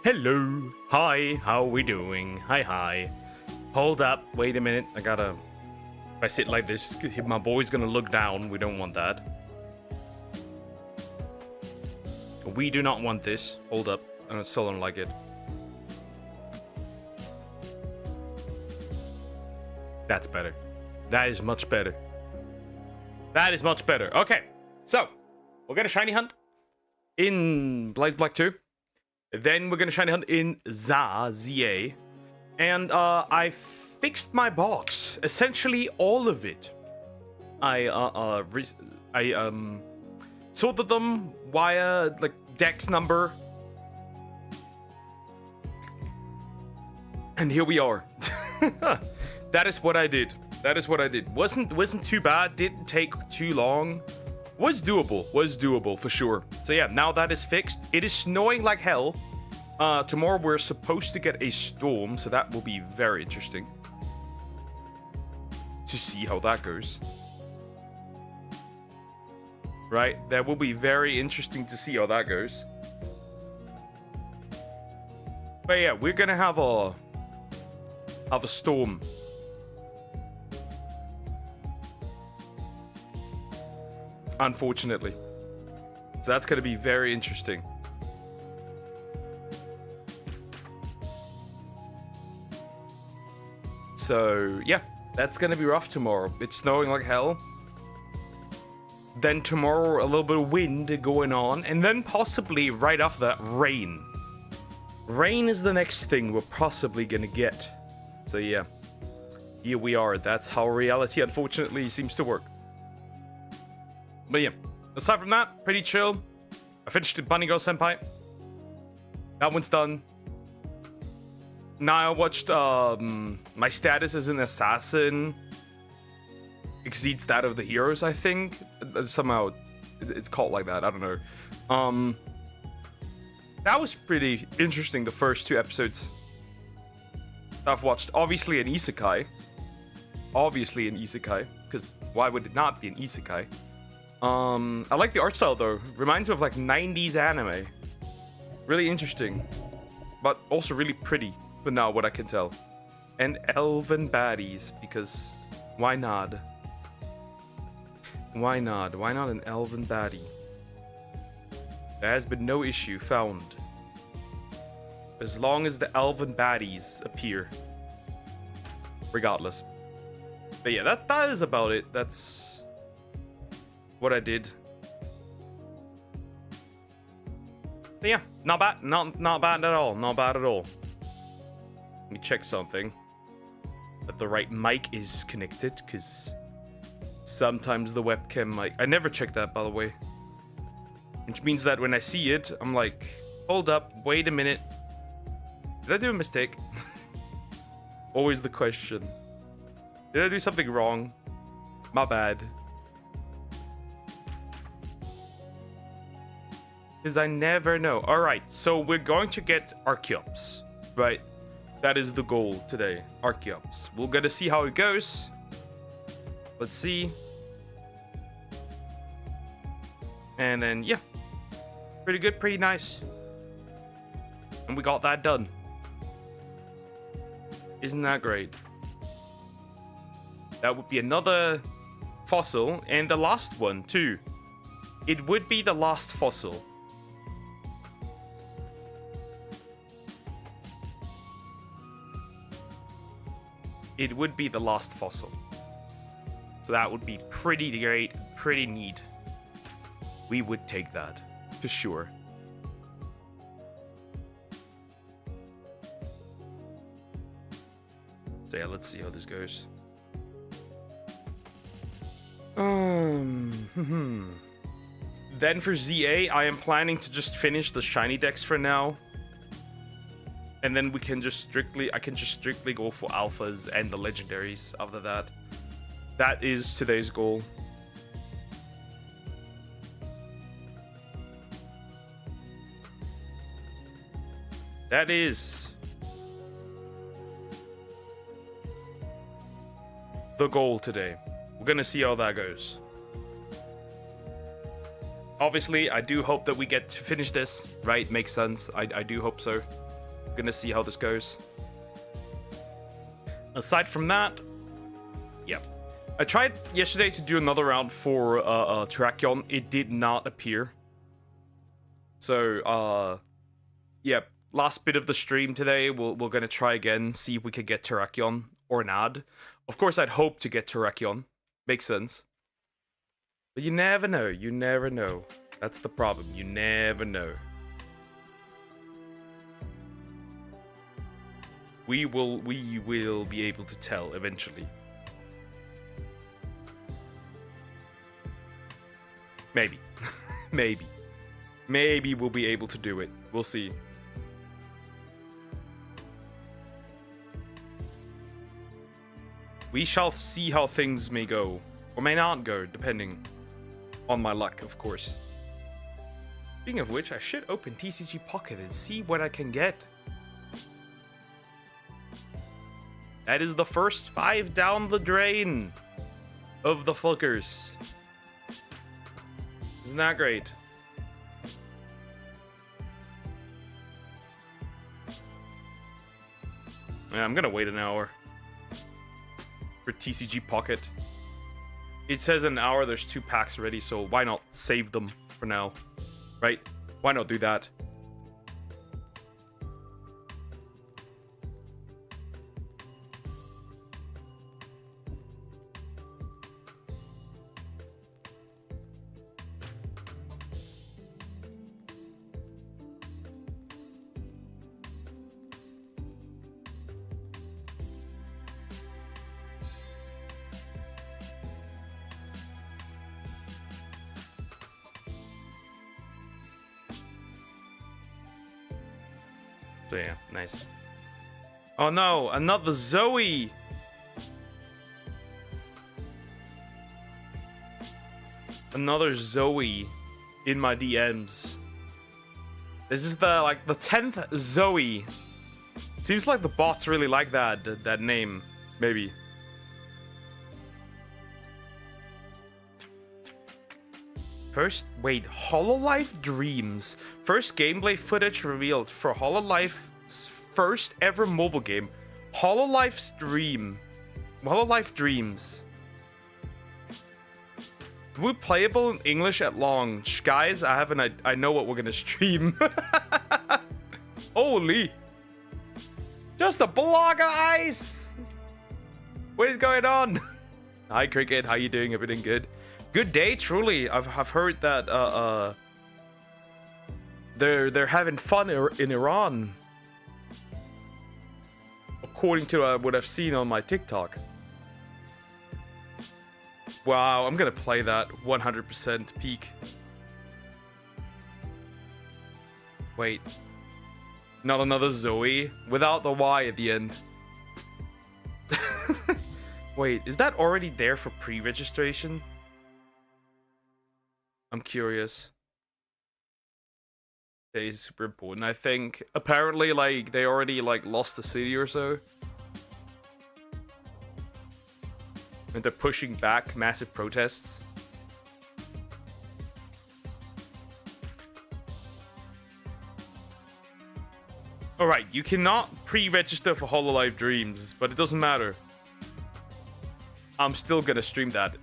Hello. Hi, how we doing? Hi. Hold up, wait a minute. If I sit like this, my boy's gonna look down. We don't want that. We do not want this. Hold up. I still don't like it. That's better. That is much better. That is much better. Okay. So, we'll get a shiny hunt in Blaze Black 2. Then we're gonna shiny hunt in ZA. And I fixed my box. Essentially all of it. I sorted them via like dex number. And here we are. That is what I did. Wasn't too bad, didn't take too long. Was doable for sure. So yeah, now that is fixed. It is snowing like hell. Tomorrow we're supposed to get a storm, so that will be very interesting to see how that goes. Right? That will be very interesting to see how that goes. But yeah, we're gonna have a storm. Unfortunately. So that's going to be very interesting. So, yeah. That's going to be rough tomorrow. It's snowing like hell. Then tomorrow, a little bit of wind going on. And then possibly, right after that, rain. Rain is the next thing we're possibly going to get. So, yeah. Here we are. That's how reality, unfortunately, seems to work. But yeah, aside from that, pretty chill. I finished Bunny Girl Senpai. That one's done. Now I watched my status as an assassin exceeds that of the heroes, I think. Somehow it's called like that. I don't know. That was pretty interesting, the first 2 episodes I've watched. Obviously an isekai. Because why would it not be an isekai? I like the art style though. Reminds me of like 90s anime. Really interesting. But also really pretty, for now, what I can tell. And elven baddies, because why not? Why not? Why not an elven baddie? There has been no issue found. As long as the elven baddies appear. Regardless. But yeah, that is about it. That's what I did. But yeah, not bad. Not bad at all. Not bad at all. Let me check something. That the right mic is connected, because sometimes the webcam mic... I never check that, by the way. Which means that when I see it, I'm like, hold up, wait a minute. Did I do a mistake? Always the question. Did I do something wrong? My bad. Because I never know. Alright, so we're going to get Archeops, right? That is the goal today, Archeops. We're gonna see how it goes. Let's see. And then, yeah. Pretty good, pretty nice. And we got that done. Isn't that great? That would be another fossil, and the last one, too. It would be the last fossil. It would be the last fossil. So that would be pretty great, pretty neat. We would take that, for sure. So yeah, let's see how this goes. Then for ZA, I am planning to just finish the shiny decks for now. And then we can just strictly, I can just strictly go for alphas and the legendaries after that. That is today's goal. That is the goal today. We're gonna see how that goes. Obviously, I do hope that we get to finish this, right? Makes sense. I do hope so. Gonna see how this goes. Aside from that, yeah. I tried yesterday to do another round for Terrakion. It did not appear. So, yeah. Last bit of the stream today, we're gonna try again, see if we can get Terrakion or not. Of course, I'd hope to get Terrakion. Makes sense. But you never know. You never know. That's the problem. You never know. We will be able to tell eventually. Maybe. Maybe. Maybe we'll be able to do it. We'll see. We shall see how things may go. Or may not go, depending on my luck, of course. Speaking of which, I should open TCG Pocket and see what I can get. That is the first 5 down the drain of the fuckers. Isn't that great? Yeah, I'm gonna wait an hour for TCG Pocket. It says an hour, there's 2 packs ready, so why not save them for now, right? Why not do that? So yeah, nice. Oh no, another Zoe! Another Zoe in my DMs. This is the 10th Zoe. Seems like the bots really like that name, maybe. First, wait, Hololive Dreams. First gameplay footage revealed for Hololife's first ever mobile game. Hololive Dreams. We playable in English at launch, guys. I know what we're gonna stream. Holy! Just a block of ice. What is going on? Hi, Cricket. How you doing? Everything good? Good day, truly. I've heard that they're having fun in Iran, according to what I've seen on my TikTok. Wow, I'm gonna play that 100% peak. Wait. Not another Zoe? Without the Y at the end. Wait, is that already there for pre-registration? I'm curious. It is super important. I think apparently like they already like lost the city or so. And they're pushing back massive protests. Alright, you cannot pre-register for Hololive Dreams, but it doesn't matter. I'm still gonna stream that.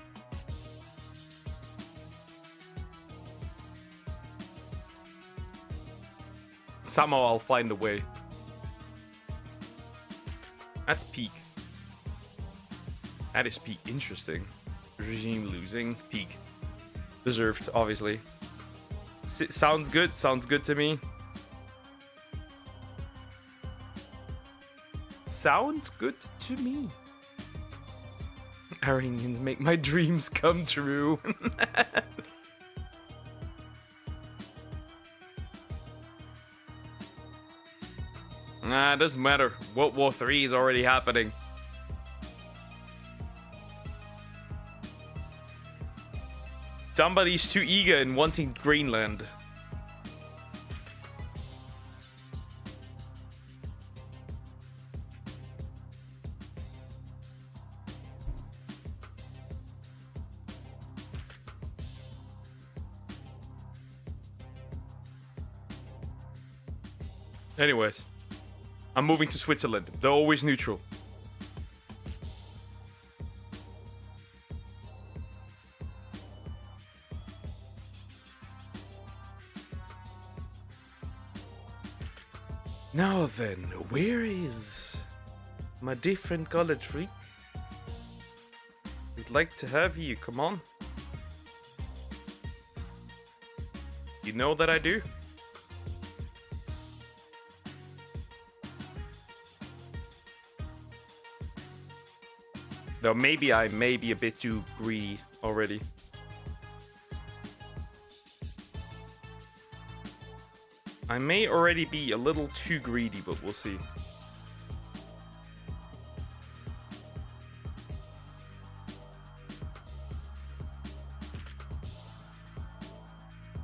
Somehow I'll find a way. That's peak. That is peak. Interesting. Regime losing. Peak. Deserved, obviously. Sounds good. Sounds good to me. Sounds good to me. Iranians make my dreams come true. Nah, it doesn't matter. World War III is already happening. Somebody's too eager in wanting Greenland. Anyways, I'm moving to Switzerland. They're always neutral. Now then, where is my different college freak? We'd like to have you, come on. You know that I do. Though maybe I may be a bit too greedy already. I may already be a little too greedy, but we'll see.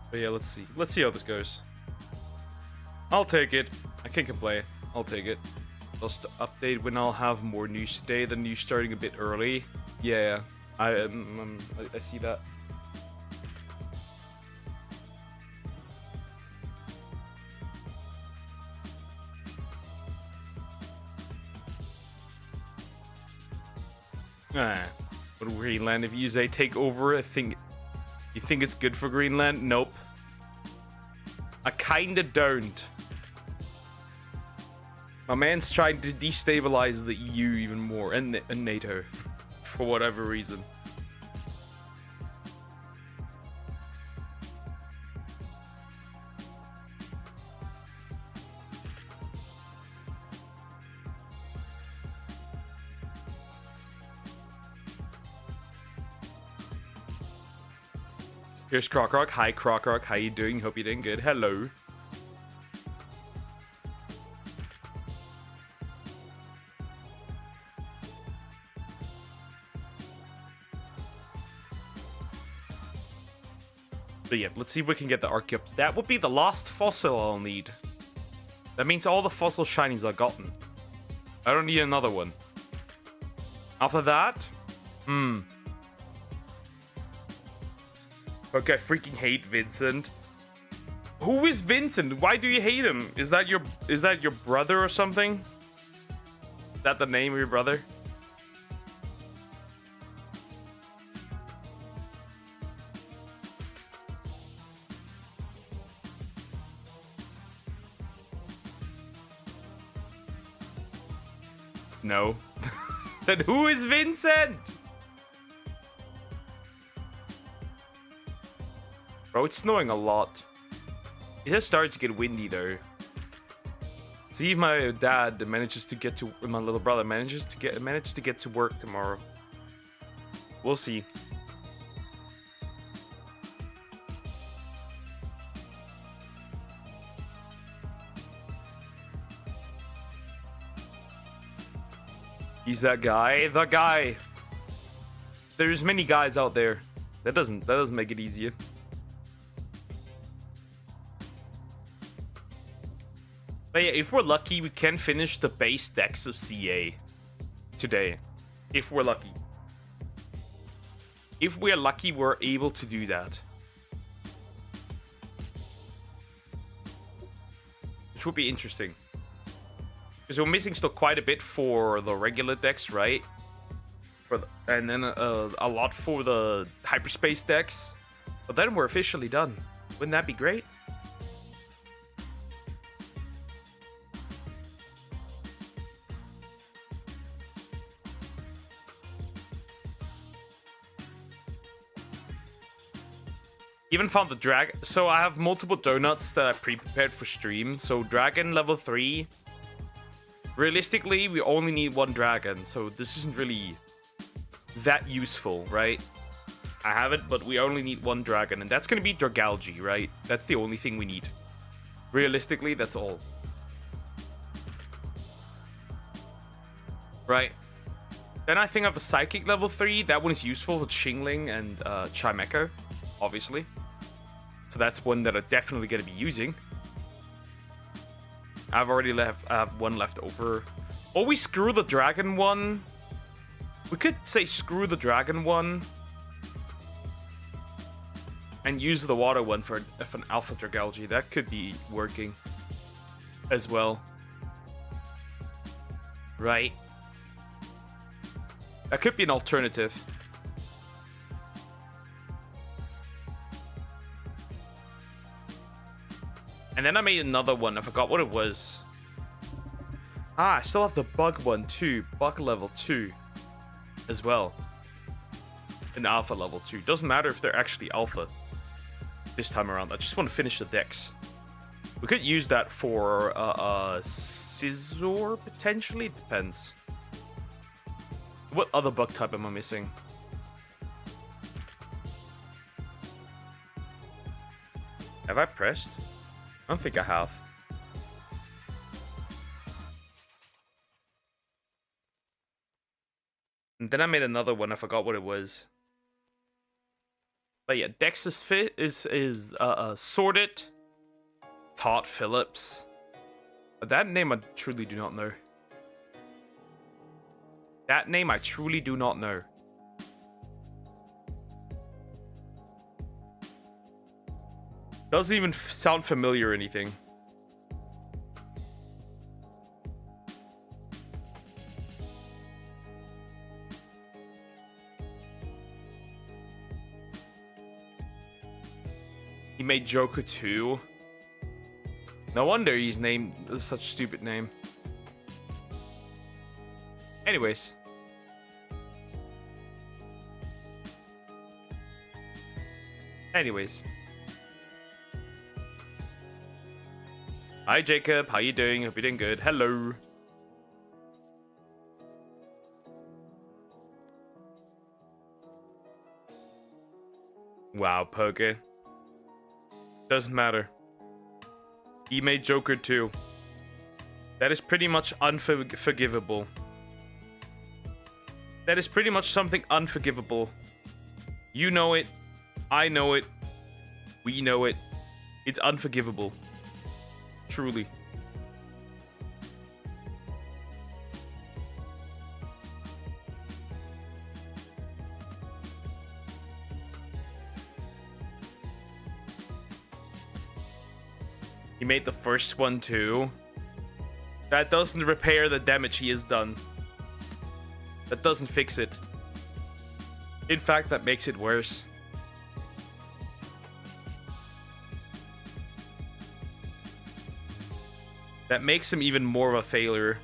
But yeah, let's see. Let's see how this goes. I'll take it. I can't complain. I'll take it. Just update when I'll have more news today. The news starting a bit early. Yeah, I see that. But Greenland, if you say take over, I think you think it's good for Greenland. Nope. I kinda don't. My man's trying to destabilize the EU even more, and NATO, for whatever reason. Here's Crockrock. Hi, Crockrock. How you doing? Hope you're doing good. Hello. But yeah, let's see if we can get the Archeops. That would be the last fossil I'll need. That means all the fossil shinies I've gotten. I don't need another one. After that, okay, I freaking hate Vincent. Who is Vincent? Why do you hate him? Is that your brother or something? Is that the name of your brother? No. Then who is Vincent? Bro, it's snowing a lot. It has started to get windy though. See if my dad manages to get to my little brother manages to get to work tomorrow. We'll see. He's that guy. The guy. There's many guys out there. That doesn't make it easier. But yeah, if we're lucky, we can finish the base decks of CA today. If we're lucky. If we're lucky, we're able to do that. Which would be interesting. Because we're missing still quite a bit for the regular decks, right? And then a lot for the hyperspace decks. But then we're officially done. Wouldn't that be great? Even found the dragon. So I have multiple donuts that I pre-prepared for stream. So dragon level 3. Realistically, we only need one dragon. So this isn't really that useful, right? I have it, but we only need one dragon. And that's going to be Dragalge, right? That's the only thing we need. Realistically, that's all. Right. Then I think I have a Psychic level 3. That one is useful for Chingling and Chimecho, obviously. So that's one that I'm definitely going to be using. I have one left over. Or we screw the dragon one. We could say screw the dragon one. And use the water one for an Alpha Dragalge. That could be working as well. Right. That could be an alternative. And then I made another one. I forgot what it was. Ah, I still have the bug one too. Bug level 2 as well. And alpha level 2. Doesn't matter if they're actually alpha this time around. I just want to finish the decks. We could use that for Scizor potentially. It depends. What other bug type am I missing? Have I pressed? I don't think I have. And then I made another one. I forgot what it was. But yeah, Dex's fit is Sorted. Todd Phillips. That name I truly do not know. That name I truly do not know. Doesn't even sound familiar or anything. He made Joker 2. No wonder he's named such a stupid name. Anyways. Hi Jacob, how you doing? Hope you're doing good. Hello. Wow, Poke. Doesn't matter. He made Joker 2. That is pretty much unforgivable. That is pretty much something unforgivable. You know it. I know it. We know it. It's unforgivable. Truly. He made the first one too. That doesn't repair the damage he has done. That doesn't fix it. In fact, that makes it worse. That makes him even more of a failure.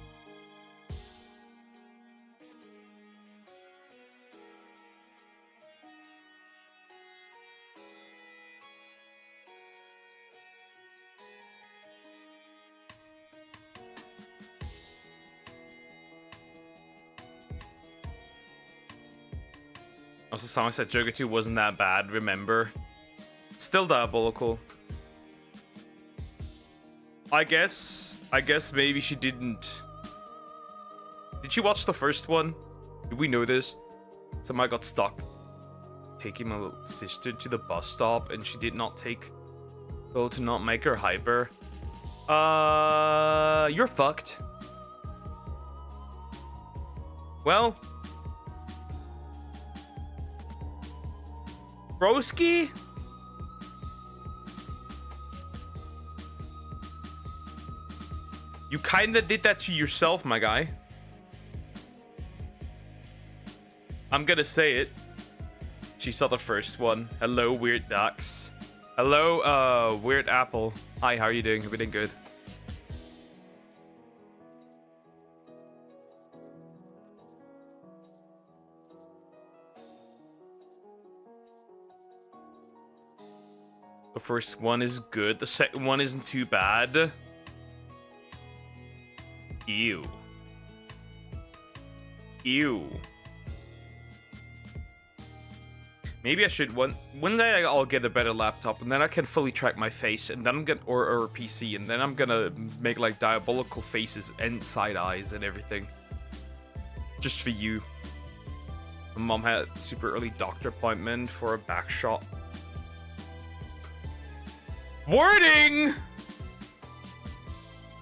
Also, someone said Joker 2 wasn't that bad, remember? Still diabolical. I guess maybe she didn't. Did she watch the first one? Did we know this? Somebody got stuck taking my little sister to the bus stop and she did not take Go to not make her hyper. You're fucked. Well, broski? You kinda did that to yourself, my guy. I'm gonna say it. She saw the first one. Hello, Weird Ducks. Hello, Weird Apple. Hi, how are you doing? Everything good? The first one is good. The second one isn't too bad. Ew. Ew. Maybe I should one day I'll get a better laptop and then I can fully track my face and then I'm gonna or a PC and then I'm gonna make like diabolical faces and side eyes and everything. Just for you. My mom had a super early doctor appointment for a back shot. Wording!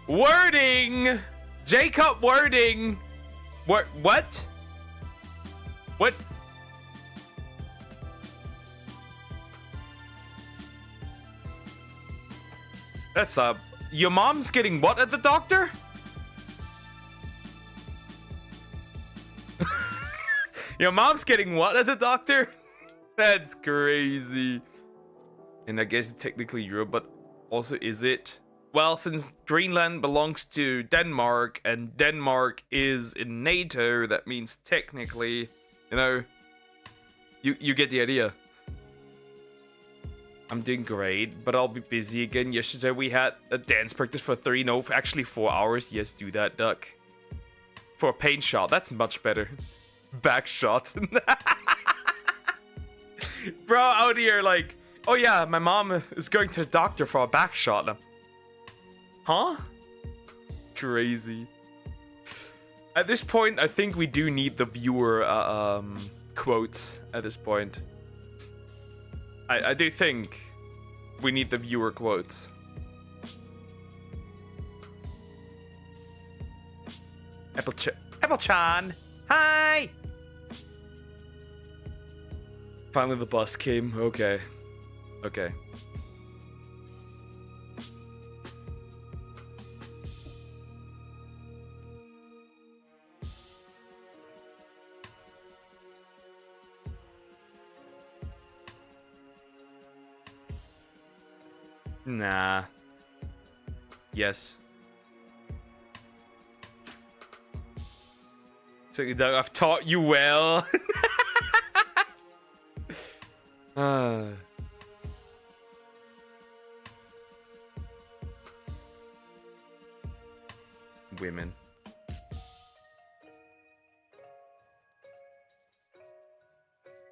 Wording! Jacob Wording! What? What? What? That's your mom's getting what at the doctor? Your mom's getting what at the doctor? That's crazy. And I guess it's technically Europe, but also is it? Well, since Greenland belongs to Denmark and Denmark is in NATO, that means technically, you know, you get the idea. I'm doing great, but I'll be busy again. Yesterday we had a dance practice for 3, no, actually 4 hours. Yes, do that, Duck. For a paint shot, that's much better. Back shot. Bro, out here like, oh yeah, my mom is going to the doctor for a back shot. Huh? Crazy. At this point, I think we do need the viewer quotes at this point. I do think we need the viewer quotes. Apple-chan! Hi! Finally the bus came. Okay. Okay. Nah. Yes. So I've taught you well. Women.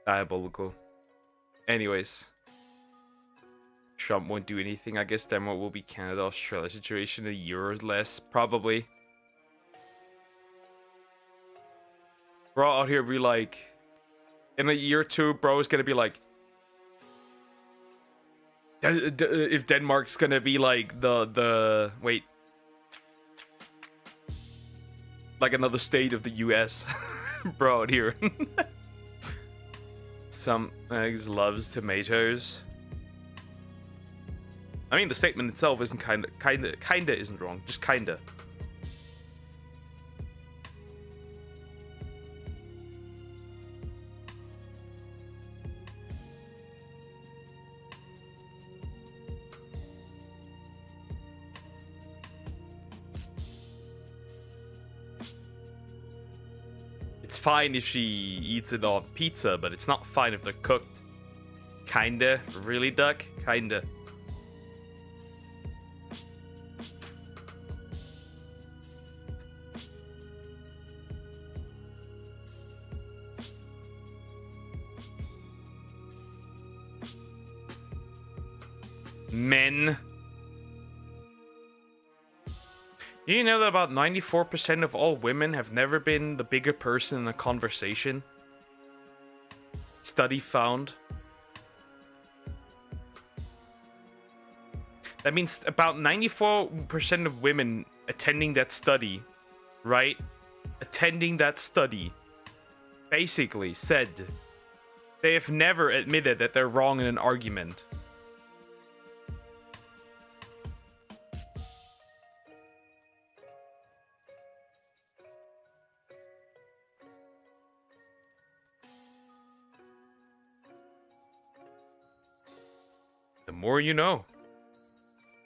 Diabolical. Anyways. Trump won't do anything. I guess Denmark will be Canada, Australia situation in a year or less. Probably. Bro out here be like, in a year or two, bro is gonna be like, if Denmark's gonna be like the wait, like another state of the US. Bro out here. Some eggs loves tomatoes. I mean, the statement itself isn't kinda isn't wrong. Just kinda. It's fine if she eats it on pizza, but it's not fine if they're cooked. Kinda. Really, Duck? Kinda. Men. Do you know that about 94% of all women have never been the bigger person in a conversation? Study found. That means about 94% of women attending that study, right? Attending that study basically said they have never admitted that they're wrong in an argument. The more you know.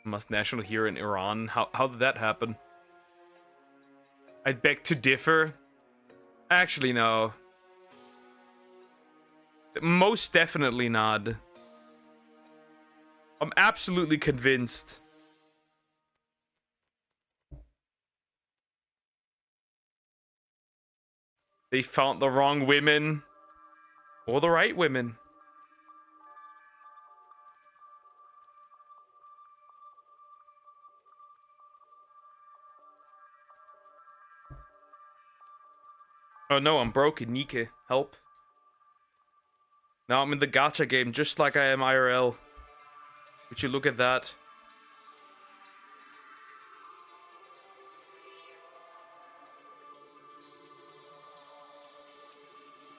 Must national hero in Iran. How did that happen? I beg to differ. Actually, no. Most definitely not. I'm absolutely convinced. They found the wrong women. Or the right women. Oh no, I'm broken, Nike. Help. Now I'm in the gacha game just like I am IRL. Would you look at that?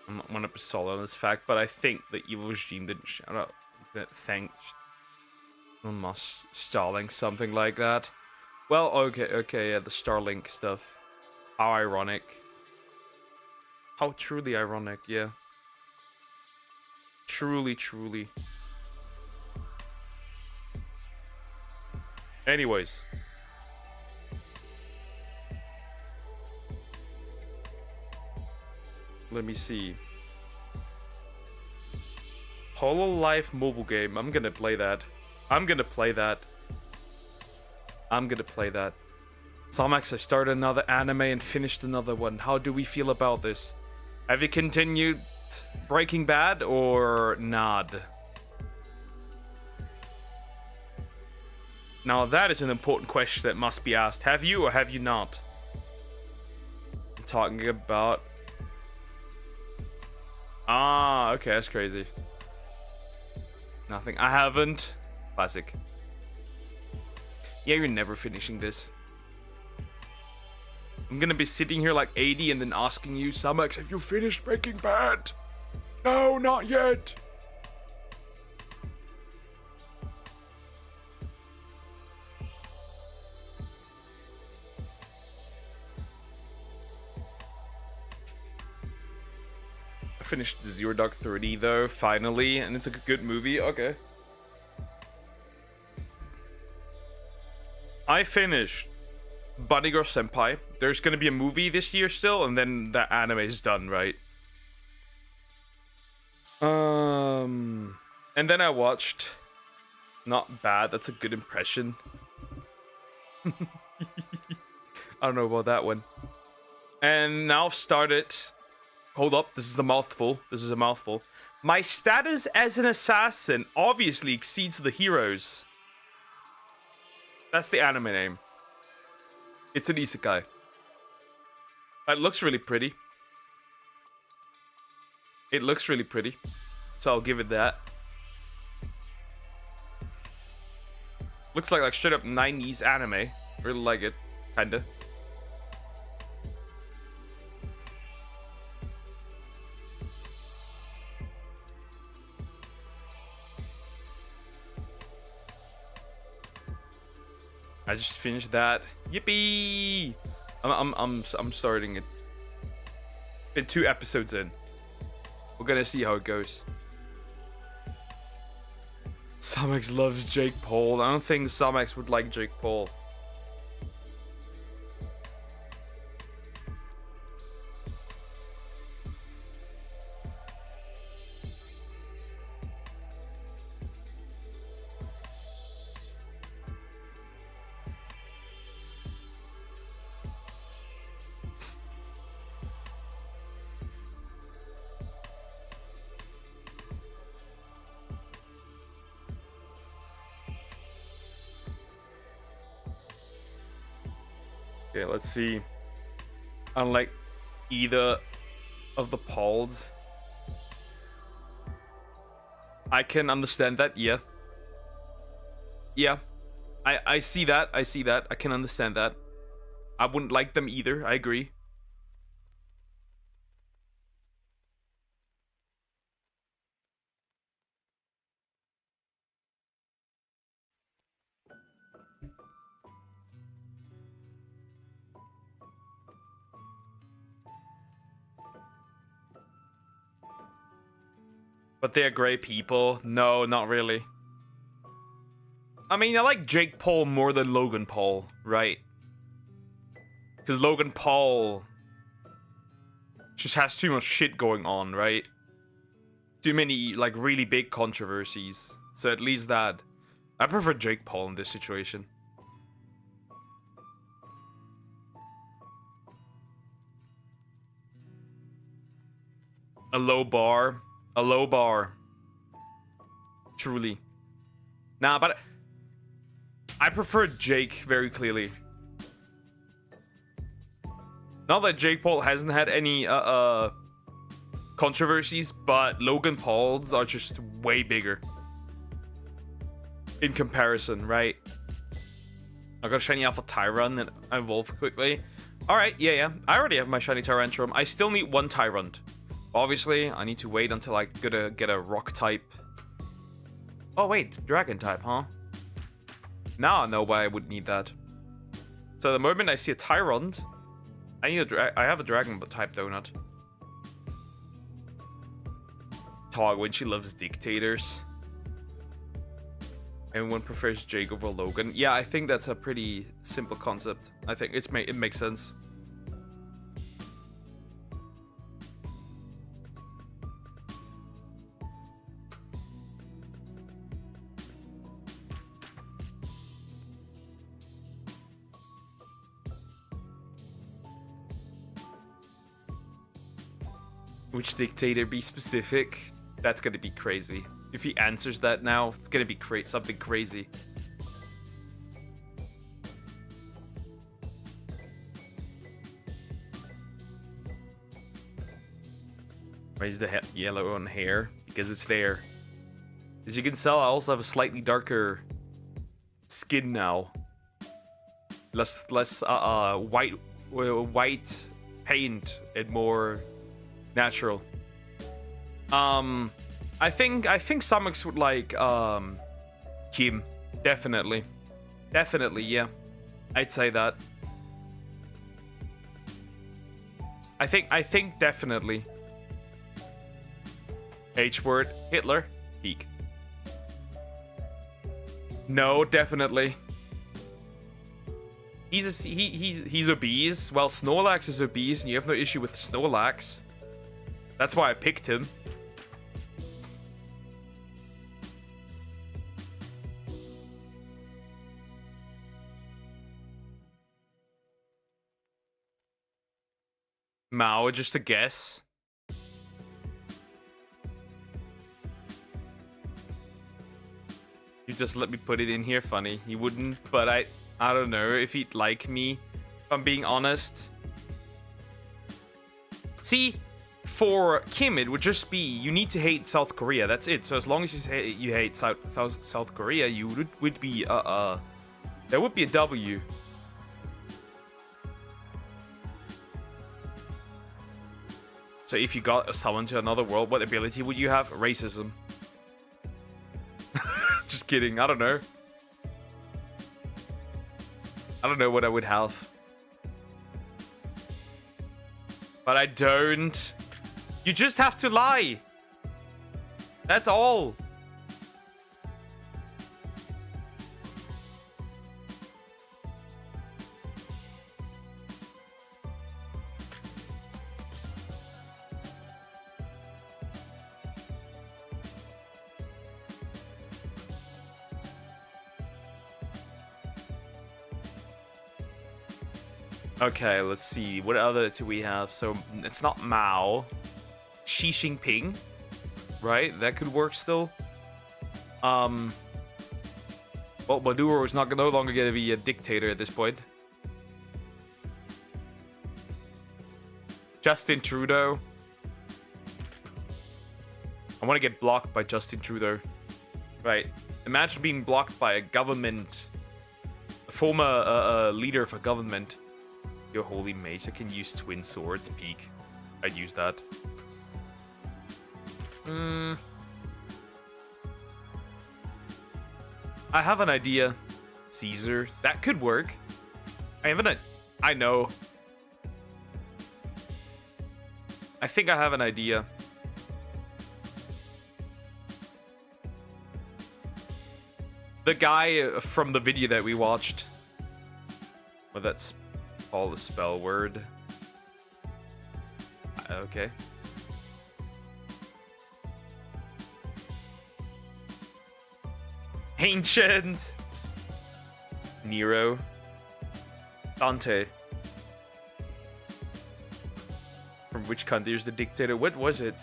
I'm not 100% solid on this fact, but I think the evil regime didn't shout out. Thank Elon Musk Starlink, something like that. Well, okay, yeah, the Starlink stuff. How ironic. How truly ironic, yeah. Truly. Anyways. Let me see. Hololive mobile game. I'm gonna play that. Somax, I started another anime and finished another one. How do we feel about this? Have you continued Breaking Bad or not? Now that is an important question that must be asked. Have you or have you not? I'm talking about... Ah, okay, that's crazy. Nothing. I haven't. Classic. Yeah, you're never finishing this. I'm gonna be sitting here like 80 and then asking you, Samex, have you finished Breaking Bad? No, not yet. I finished Zero Dark 30 though, finally, and it's a good movie. Okay. I finished Bunny Girl Senpai. There's gonna be a movie this year still, and then the anime is done, right? And then I watched Not Bad. That's a good impression. I don't know about that one. And now I've started... Hold up, this is a mouthful. My status as an assassin obviously exceeds the heroes. That's the anime name. It's an isekai. It looks really pretty. So I'll give it that. Looks like straight up 90s anime. Really like it. Kinda. I just finished that. Yippee! I'm starting it. Been 2 episodes in. We're gonna see how it goes. Samex loves Jake Paul. I don't think Samex would like Jake Paul. Okay, let's see. Unlike either of the Pauls, I can understand that. Yeah. Yeah. I see that. I see that. I can understand that. I wouldn't like them either. I agree. But they're great people. No, not really. I mean, I like Jake Paul more than Logan Paul, right? Because Logan Paul just has too much shit going on, right? Too many, like, really big controversies. So at least that. I prefer Jake Paul in this situation. A low bar. A low bar. Truly. Nah, but I prefer Jake very clearly. Not that Jake Paul hasn't had any controversies, but Logan Paul's are just way bigger in comparison, right? I got a shiny alpha Tyrant and I evolve quickly. Alright, yeah. I already have my shiny Tyrantrum. I still need one Tyrant. Obviously, I need to wait until I get a rock type. Oh wait, dragon type, huh? Now I know why I would need that. So the moment I see a Tyrant, I have a dragon type donut. Tog when she loves dictators. Everyone prefers Jake over Logan. Yeah, I think that's a pretty simple concept. I think it makes sense. Which dictator, be specific? That's gonna be crazy. If he answers that now, it's gonna be something crazy. Why is the yellow on hair? Because it's there. As you can tell, I also have a slightly darker skin now. Less white paint and more natural. I think Samix would like Kim. Definitely, yeah. I'd say that. I think definitely. H word Hitler peak. No, definitely. He's obese. Well, Snorlax is obese, and you have no issue with Snorlax. That's why I picked him. Mao, just a guess. You just let me put it in here. Funny, he wouldn't, but I don't know if he'd like me, if I'm being honest. See, for Kim, it would just be you need to hate South Korea. That's it. So as long as you hate South Korea, you would be there would be a W. So if you got summoned to another world, what ability would you have? Racism. Just kidding. I don't know. I don't know what I would have. But I don't. You just have to lie. That's all. Okay, let's see. What other do we have? So it's not Mao. Xi Jinping, right? That could work still. Well, Maduro is no longer going to be a dictator at this point. Justin Trudeau. I want to get blocked by Justin Trudeau. Right. Imagine being blocked by a government, a former leader of a government. Your holy mage, I can use twin swords. Peak. I'd use that. I have an idea. Caesar. That could work. I know. I think I have an idea. The guy from the video that we watched. Well, that's all the spell word. Okay. Ancient. Nero. Dante. From which country is the dictator? What was it?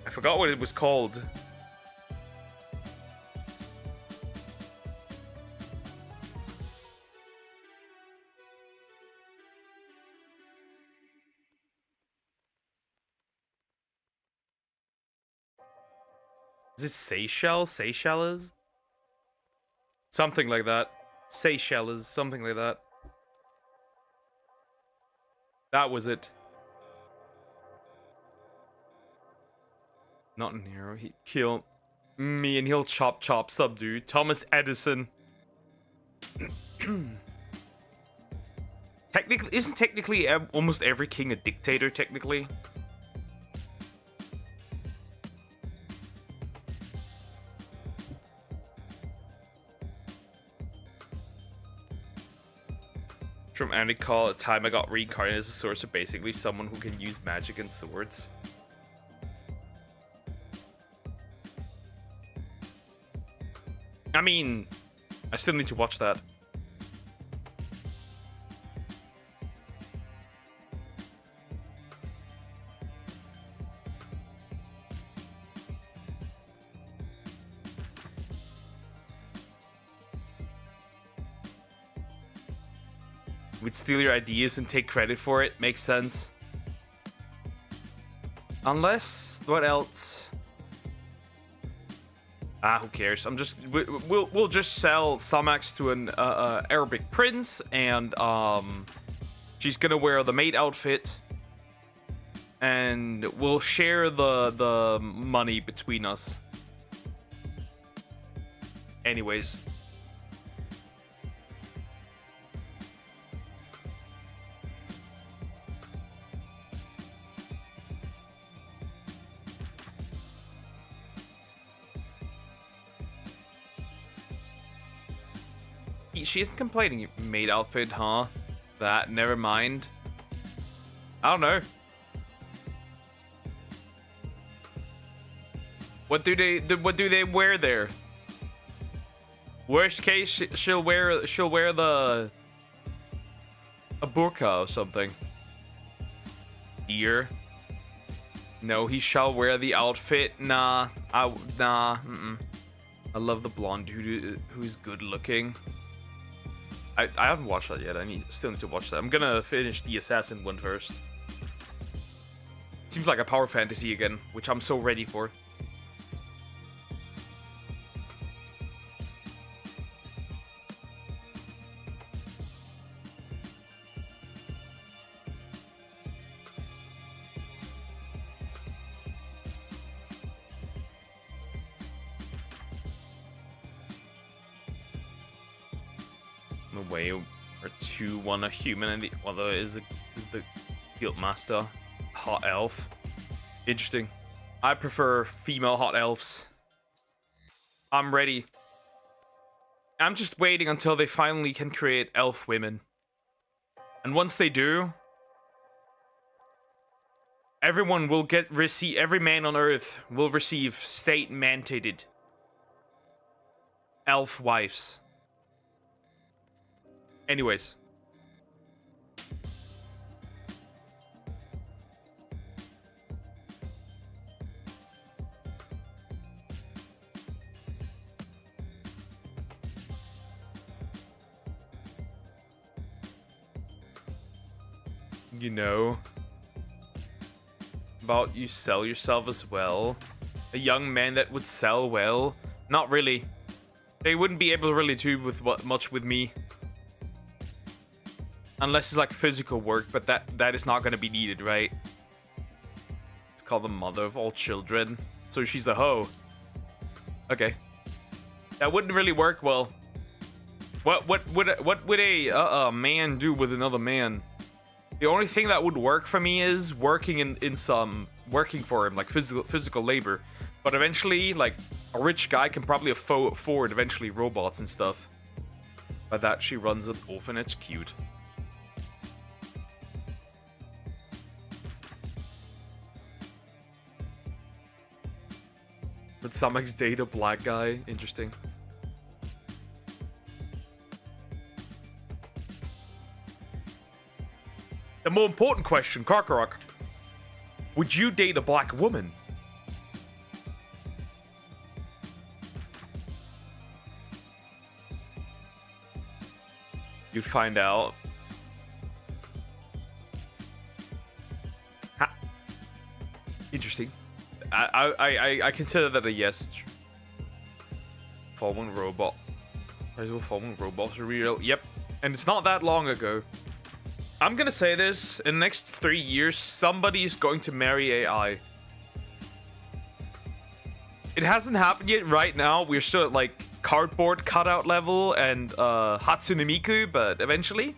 I forgot what it was called. Is it Seychelles? Seychelles? Something like that. Seychelles, something like that. That was it. Not Nero. He'd kill me and he'll chop subdue. Thomas Edison. Isn't technically almost every king a dictator, technically? From Andy Call, at the time I got reincarnated as a sorcerer, basically someone who can use magic and swords. I mean, I still need to watch that. We'd steal your ideas and take credit for it. Makes sense. Unless, what else? Who cares? We'll just sell Samax to an Arabic prince, and she's gonna wear the maid outfit, and we'll share the money between us. Anyways. She isn't complaining. Maid outfit, huh? That, never mind. I don't know. What do they wear there? Worst case, she'll wear a burqa or something. Dear. No, he shall wear the outfit. Nah. Nah. I love the blonde dude who's good looking. I haven't watched that yet. Still need to watch that. I'm gonna finish the Assassin one first. Seems like a power fantasy again, which I'm so ready for. Way or two, one a human and the other is the guild master hot elf. Interesting. I prefer female hot elves. I'm ready. I'm just waiting until they finally can create elf women, and once they do, every man on Earth will receive state mandated elf wives. Anyways. you know, about you sell yourself as well. A young man that would sell well. Not really. They wouldn't be able to really do much with me. Unless it's like physical work, but that is not going to be needed, right? It's called the mother of all children. So she's a hoe. Okay. That wouldn't really work well. What would a man do with another man? The only thing that would work for me is working working for him, like physical labor. But eventually, like, a rich guy can probably afford eventually robots and stuff. By that, she runs an orphanage. Cute. Would Samex date a black guy? Interesting. The more important question, Karkarock. Would you date a black woman? You'd find out. Ha. Interesting. I consider that a yes. Fallen robot. Fallen robots are real. Yep. And it's not that long ago. I'm gonna say this. In the next 3 years, somebody is going to marry AI. It hasn't happened yet right now. We're still at like cardboard cutout level and Hatsune Miku, but eventually.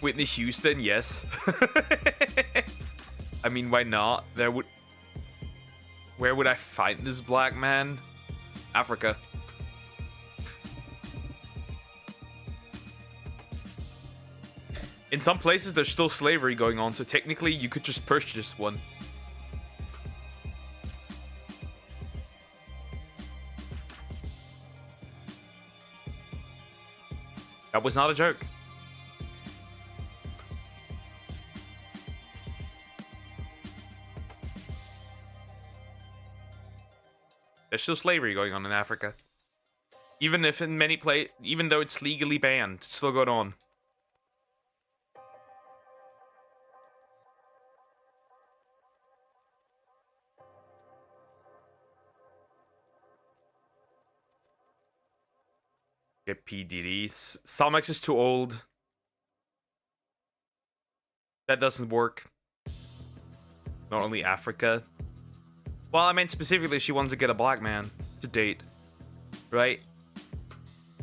Whitney Houston, yes. I mean, why not? Where would I find this black man? Africa. In some places, there's still slavery going on, so technically, you could just purchase one. That was not a joke. There's still slavery going on in Africa. Even if in many even though it's legally banned, it's still going on. Get PDDs. Salmex is too old. That doesn't work. Not only Africa. Well, I meant specifically she wants to get a black man to date. Right?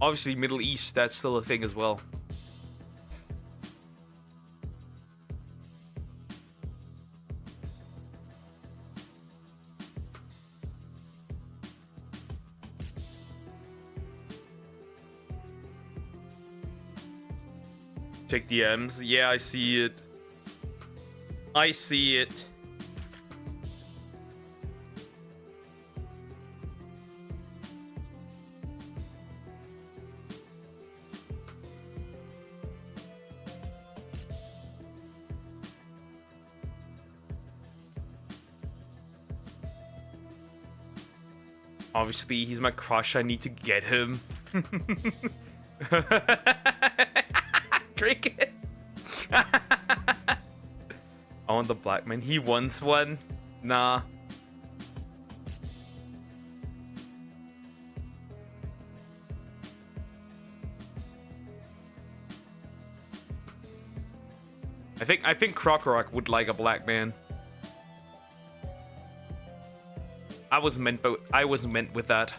Obviously, Middle East, that's still a thing as well. Check DMs. Yeah, I see it. I see it. Obviously, he's my crush. I need to get him. Cricket. I want the black man. He wants one. Nah. I think Krokorok would like a black man. I wasn't meant with that.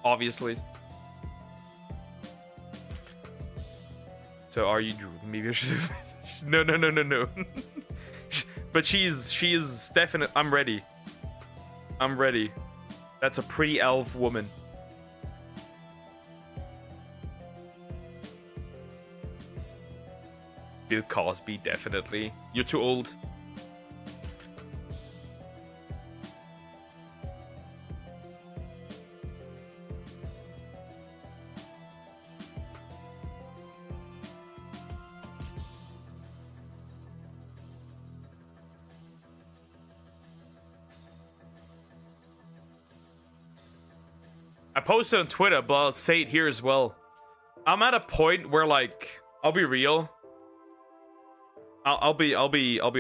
Obviously. So are you Drew? Maybe I should have. No. But she is definite. I'm ready. I'm ready. That's a pretty elf woman. Bill Cosby, definitely. You're too old. I posted on Twitter, but I'll say it here as well. I'm at a point where, like, I'll be real. I'll be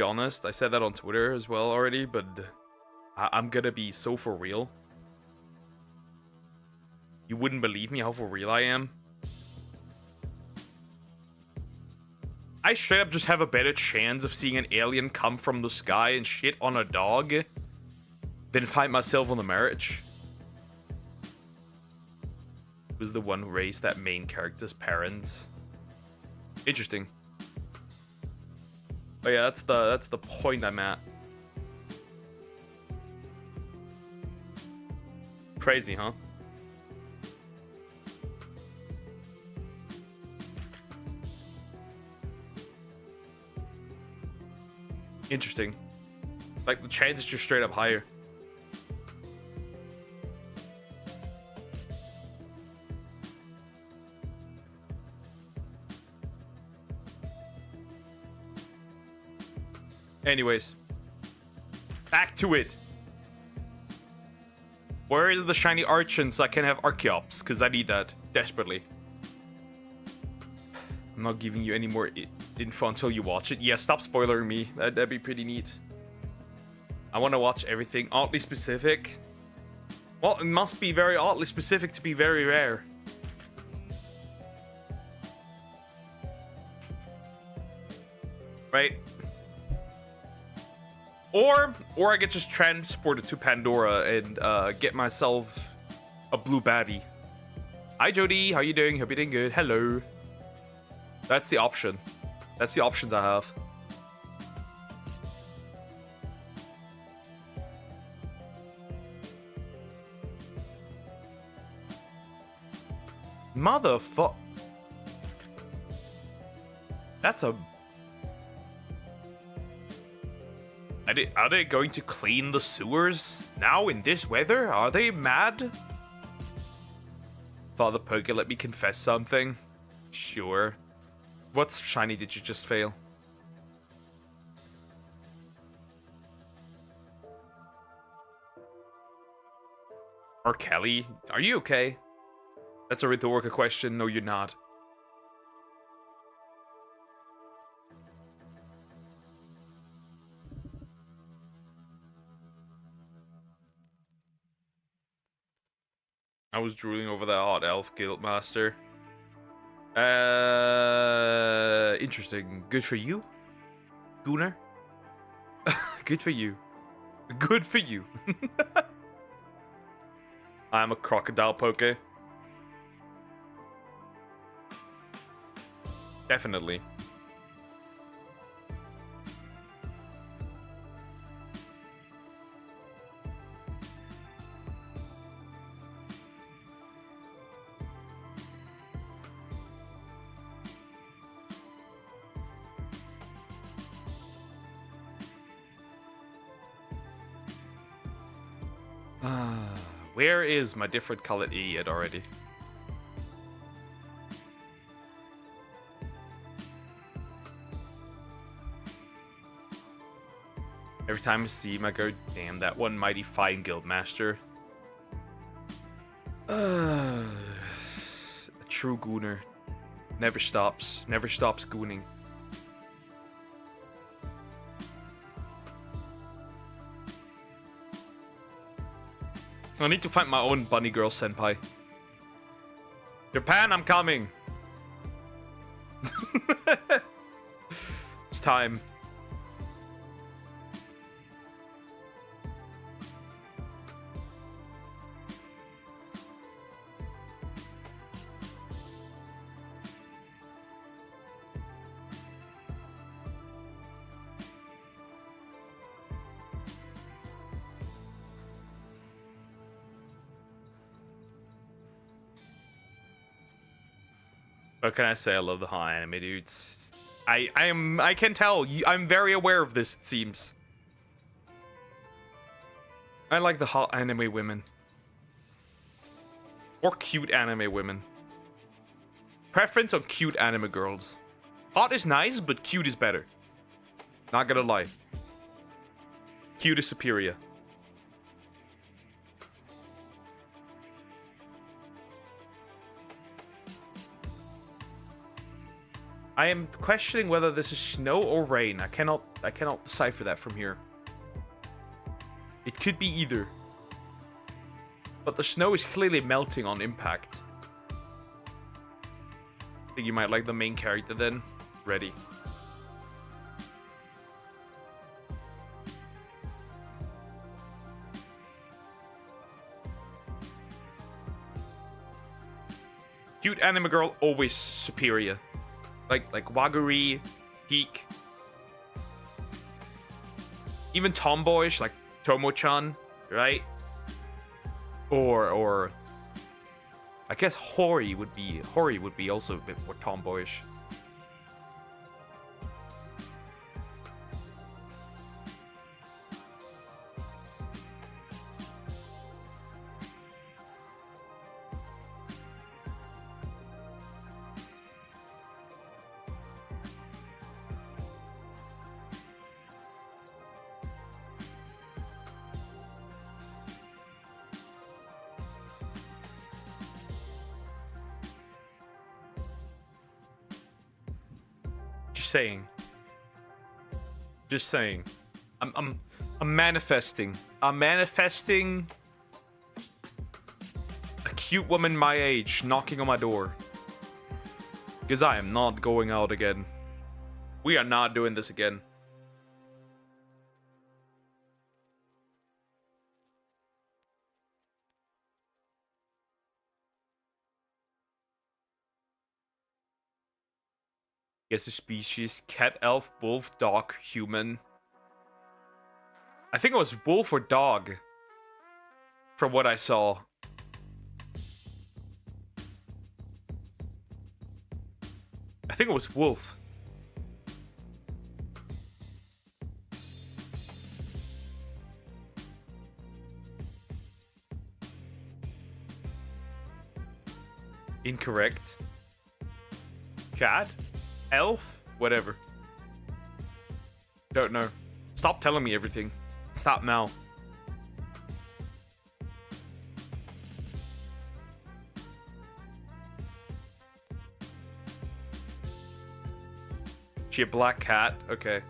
honest. I said that on Twitter as well already, but I'm gonna be so for real. You wouldn't believe me how for real I am. I straight up just have a better chance of seeing an alien come from the sky and shit on a dog than find myself on the marriage. Who's the one who raised that main character's parents? Interesting. Oh yeah, that's the point I'm at. Crazy, huh? Interesting. Like, the chance is just straight up higher. Anyways. Back to it. Where is the shiny Archon so I can have Archeops? Because I need that desperately. I'm not giving you any more info until you watch it. Yeah, stop spoiling me. That'd be pretty neat. I want to watch everything oddly specific. Well, it must be very oddly specific to be very rare. Right? Or I get just transported to Pandora and get myself a blue baddie. Hi Jody, how you doing? Hope you're doing good. Hello. That's the option. That's the options I have. Motherfuck. That's a... Are they going to clean the sewers now in this weather? Are they mad? Father Poker, let me confess something. Sure. What shiny did you just fail? Or Kelly, are you okay? That's a rhetorical question. No, you're not. I was drooling over that hot elf guildmaster. Interesting. Good for you, Gunnar. Good for you. Good for you. I'm a crocodile poke. Definitely. Where is my different colored idiot already? Every time I see him, I go, damn, that one mighty fine guildmaster. A true gooner. Never stops gooning. I need to find my own bunny girl senpai. Japan, I'm coming. It's time. What can I say? I love the hot anime, dudes. I can tell. I'm very aware of this, it seems. I like the hot anime women. Or cute anime women. Preference on cute anime girls. Hot is nice, but cute is better. Not gonna lie. Cute is superior. I am questioning whether this is snow or rain. I cannot decipher that from here. It could be either. But the snow is clearly melting on impact. I think you might like the main character then. Ready. Cute anime girl, always superior. Like Waguri, Peak. Even tomboyish, like Tomo-chan, right? Or I guess Hori would be also a bit more tomboyish. Just saying. I'm manifesting. I'm manifesting a cute woman my age knocking on my door. Because I am not going out again. We are not doing this again. Guess the species: cat, elf, wolf, dog, human. I think it was wolf or dog. From what I saw. I think it was wolf. Incorrect. Cat? Elf? Whatever. Don't know. Stop telling me everything. Stop now. She a black cat? Okay.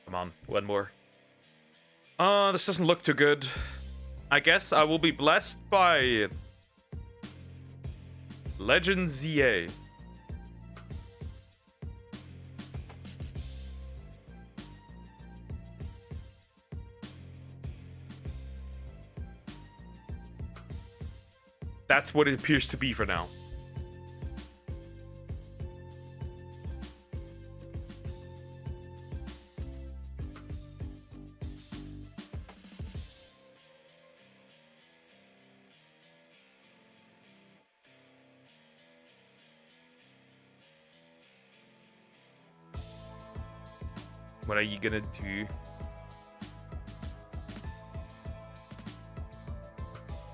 Come on, one more. This doesn't look too good. I guess I will be blessed by Legend ZA. That's what it appears to be for now. What are you gonna do?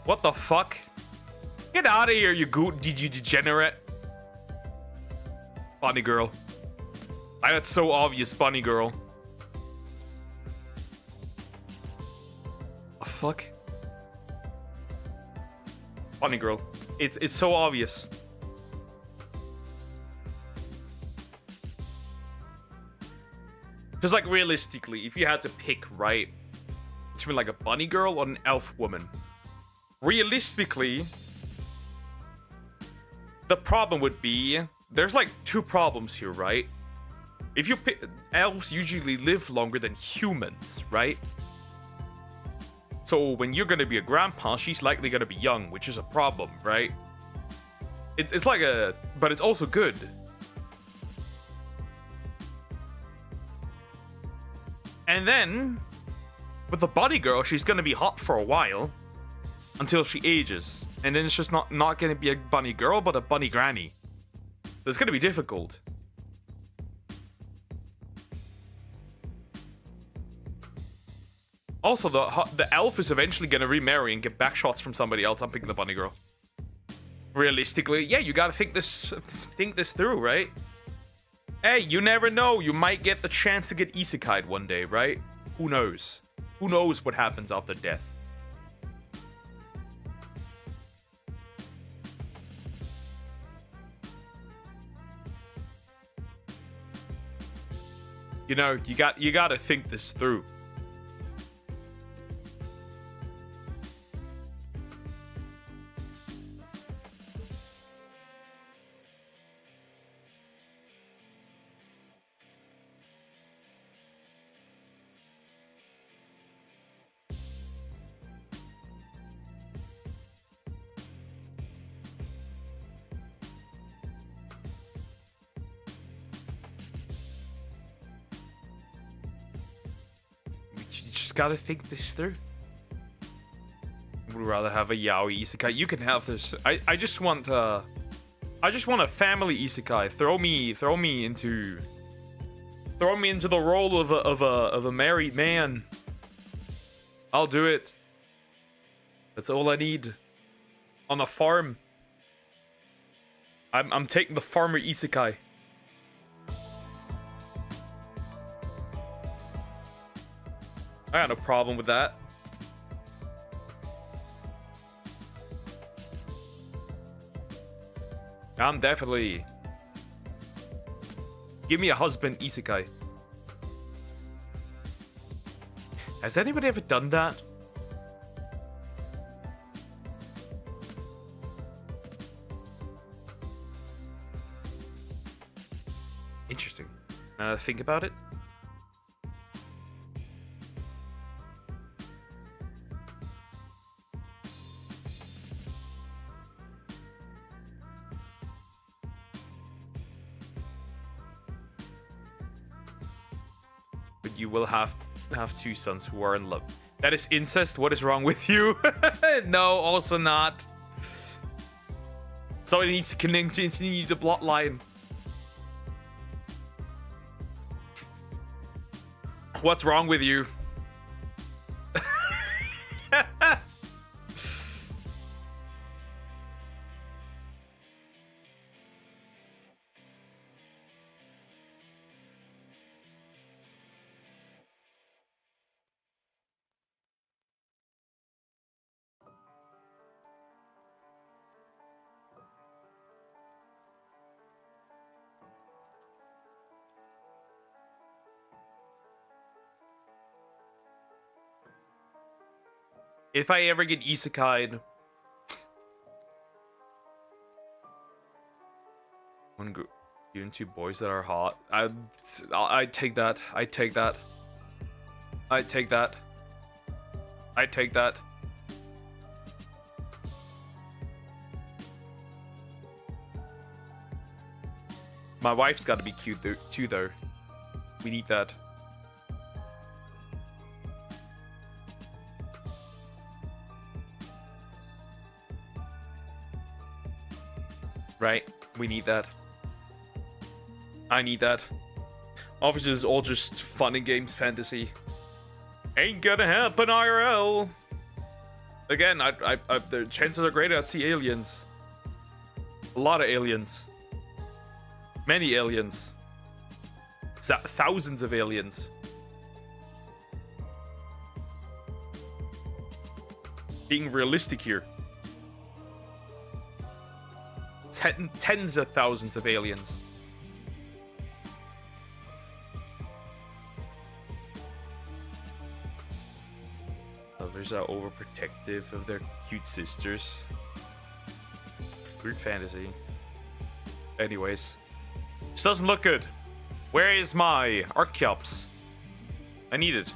What the fuck? Get out of here, you degenerate. Bunny girl. That's so obvious, bunny girl. The fuck? Bunny girl. It's so obvious. Because, like, realistically, if you had to pick, right, between, like, a bunny girl or an elf woman, realistically, the problem would be, there's, like, two problems here, right? If you pick, elves usually live longer than humans, right? So when you're gonna be a grandpa, she's likely gonna be young, which is a problem, right? It's like a, but it's also good. And then, with the bunny girl, she's gonna be hot for a while until she ages, and then it's just not gonna be a bunny girl, but a bunny granny. So it's gonna be difficult. Also, the elf is eventually gonna remarry and get back shots from somebody else. I'm picking the bunny girl. Realistically, yeah, you gotta think this through, right? Hey, you never know. You might get the chance to get isekai'd one day, right? Who knows? Who knows what happens after death? You know, you gotta think this through. You just gotta think this through. Would rather have a yaoi isekai. You can have this. I just want a family isekai. Throw me into the role of a married man. I'll do it. That's all I need. On a farm. I'm taking the farmer isekai. I got no problem with that. I'm definitely... Give me a husband isekai. Has anybody ever done that? Interesting. Think about it. But you will have two sons who are in love. That is incest. What is wrong with you? No, also not. Somebody needs to continue the plotline. What's wrong with you? If I ever get isekai'd, one group, even two boys that are hot, I'd take that. I'd take that. I'd take that. I'd take that. My wife's got to be cute too, though. We need that. Right, we need that. I need that. Obviously, it's all just fun and games fantasy. Ain't gonna happen IRL. Again, the chances are greater I'd see aliens. A lot of aliens. Many aliens. Thousands of aliens. Being realistic here. Tens of thousands of aliens. Others are overprotective of their cute sisters. Weird fantasy. Anyways. This doesn't look good. Where is my Archeops? I need it.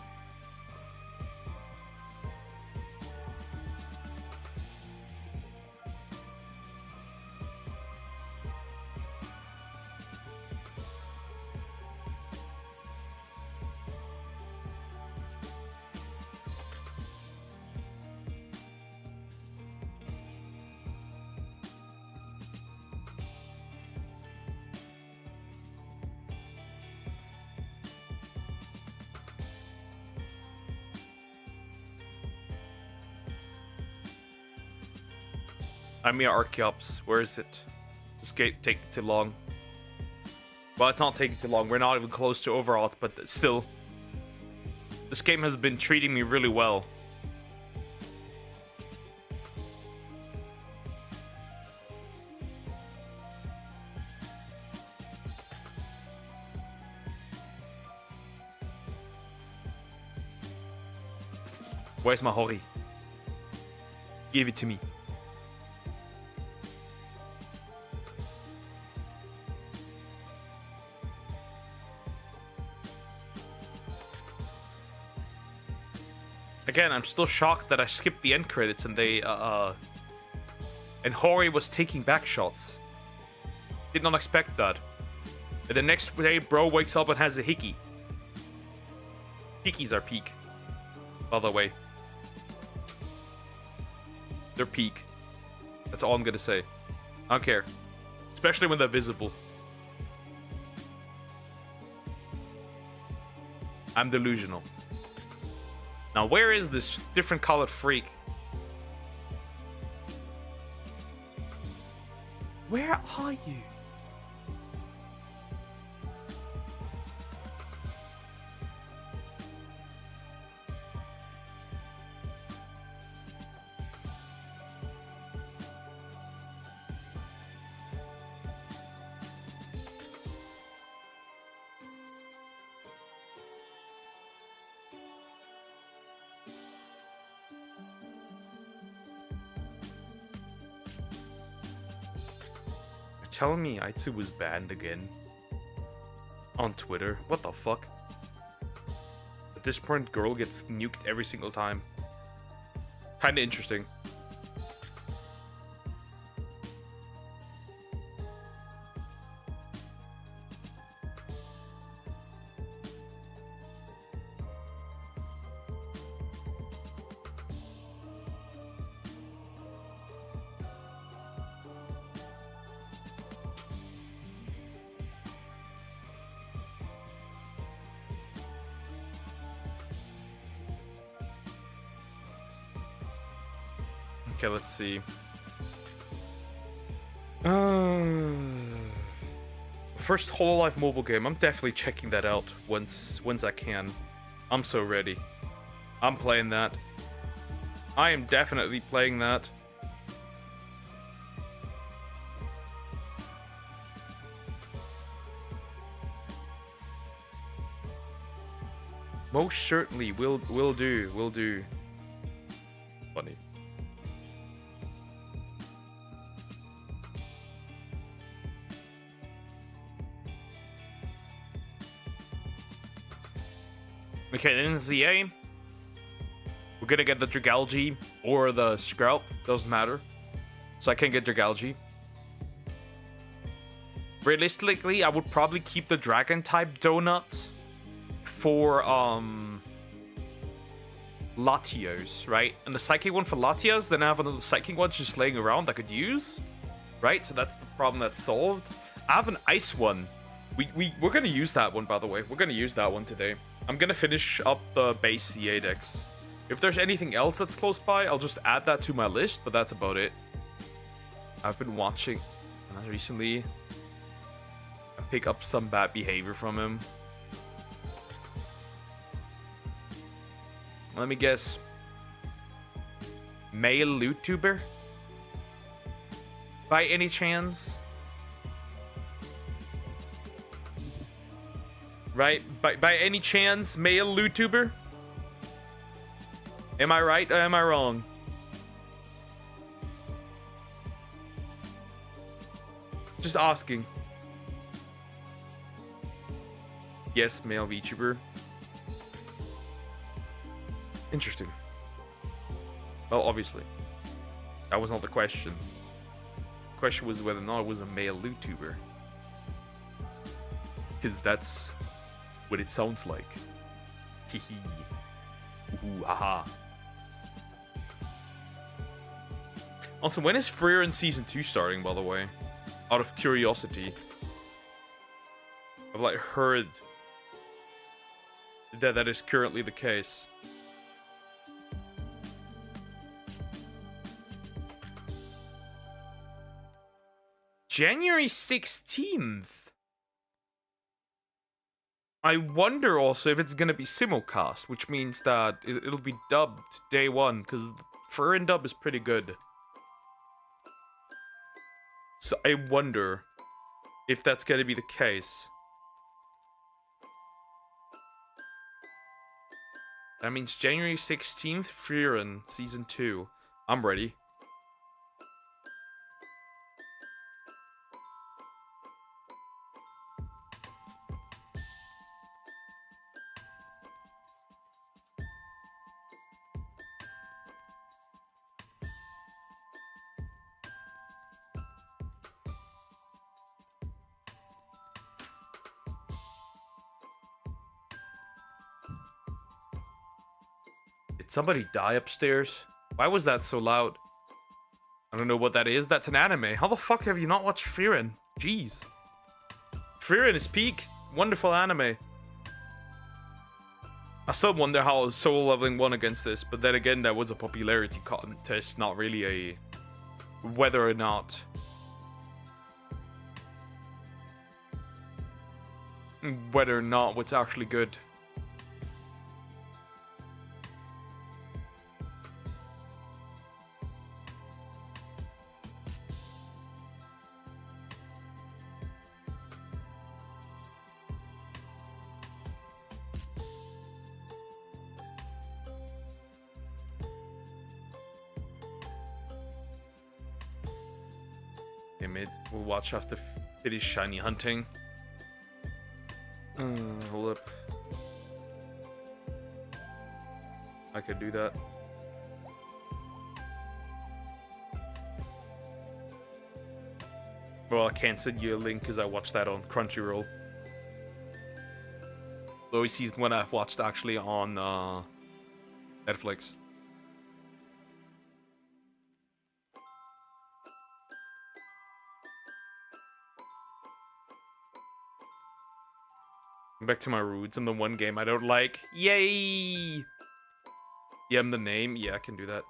I mean, Archeops, where is it? This gate take too long. Well, it's not taking too long. We're not even close to overalls, but still. This game has been treating me really well. Where's my hori? Give it to me. Again, I'm still shocked that I skipped the end credits and and Hori was taking back shots. Did not expect that. And the next day, bro wakes up and has a hickey. Hickeys are peak, by the way. They're peak. That's all I'm gonna say. I don't care. Especially when they're visible. I'm delusional. Now, where is this different colored freak? Where are you? Telling me Aitsu was banned again on Twitter. What the fuck? At this point, girl gets nuked every single time. Kinda interesting. Okay, let's see. First Hololive mobile game. I'm definitely checking that out once I can. I'm so ready. I'm playing that. I am definitely playing that. Most certainly, will do. Funny. Okay, in ZA, we're gonna get the Dragalge or the Scrap, doesn't matter. So I can get Dragalge. Realistically, I would probably keep the Dragon type donut for Latios, right? And the Psychic one for Latios, then I have another Psychic one just laying around I could use, right? So that's the problem that's solved. I have an Ice one. We're gonna use that one, by the way. We're gonna use that one today. I'm gonna finish up the base CA decks. If there's anything else that's close by, I'll just add that to my list, but that's about it. I've been watching recently. I pick up some bad behavior from him. Let me guess. Male YouTuber? By any chance? Right? By any chance, male YouTuber? Am I right or am I wrong? Just asking. Yes, male VTuber. Interesting. Well, obviously. That was not the question. The question was whether or not it was a male YouTuber. Because that's what it sounds like. Hee hee. Ooh, haha. Also, when is Freer in Season 2 starting, by the way? Out of curiosity. I've, like, heard that is currently the case. January 16th? I wonder also if it's gonna be simulcast, which means that it'll be dubbed day one, because foreign dub is pretty good. So I wonder if that's gonna be the case. That means January 16th, Frieren, Season 2. I'm ready. Did somebody die upstairs? Why was that so loud? I don't know what that is. That's an anime. How the fuck have you not watched Frieren? Jeez. Frieren is peak. Wonderful anime. I still wonder how Soul Leveling won against this, but then again, that was a popularity contest, not really a whether or not. Whether or not what's actually good. Mid. We'll watch after finish shiny hunting. Hold up. I could do that. Well, I can't send you a link because I watched that on Crunchyroll. The only season one I've watched actually on Netflix. Back to my roots and the one game I don't like. Yay! Yeah, I'm the name. Yeah, I can do that.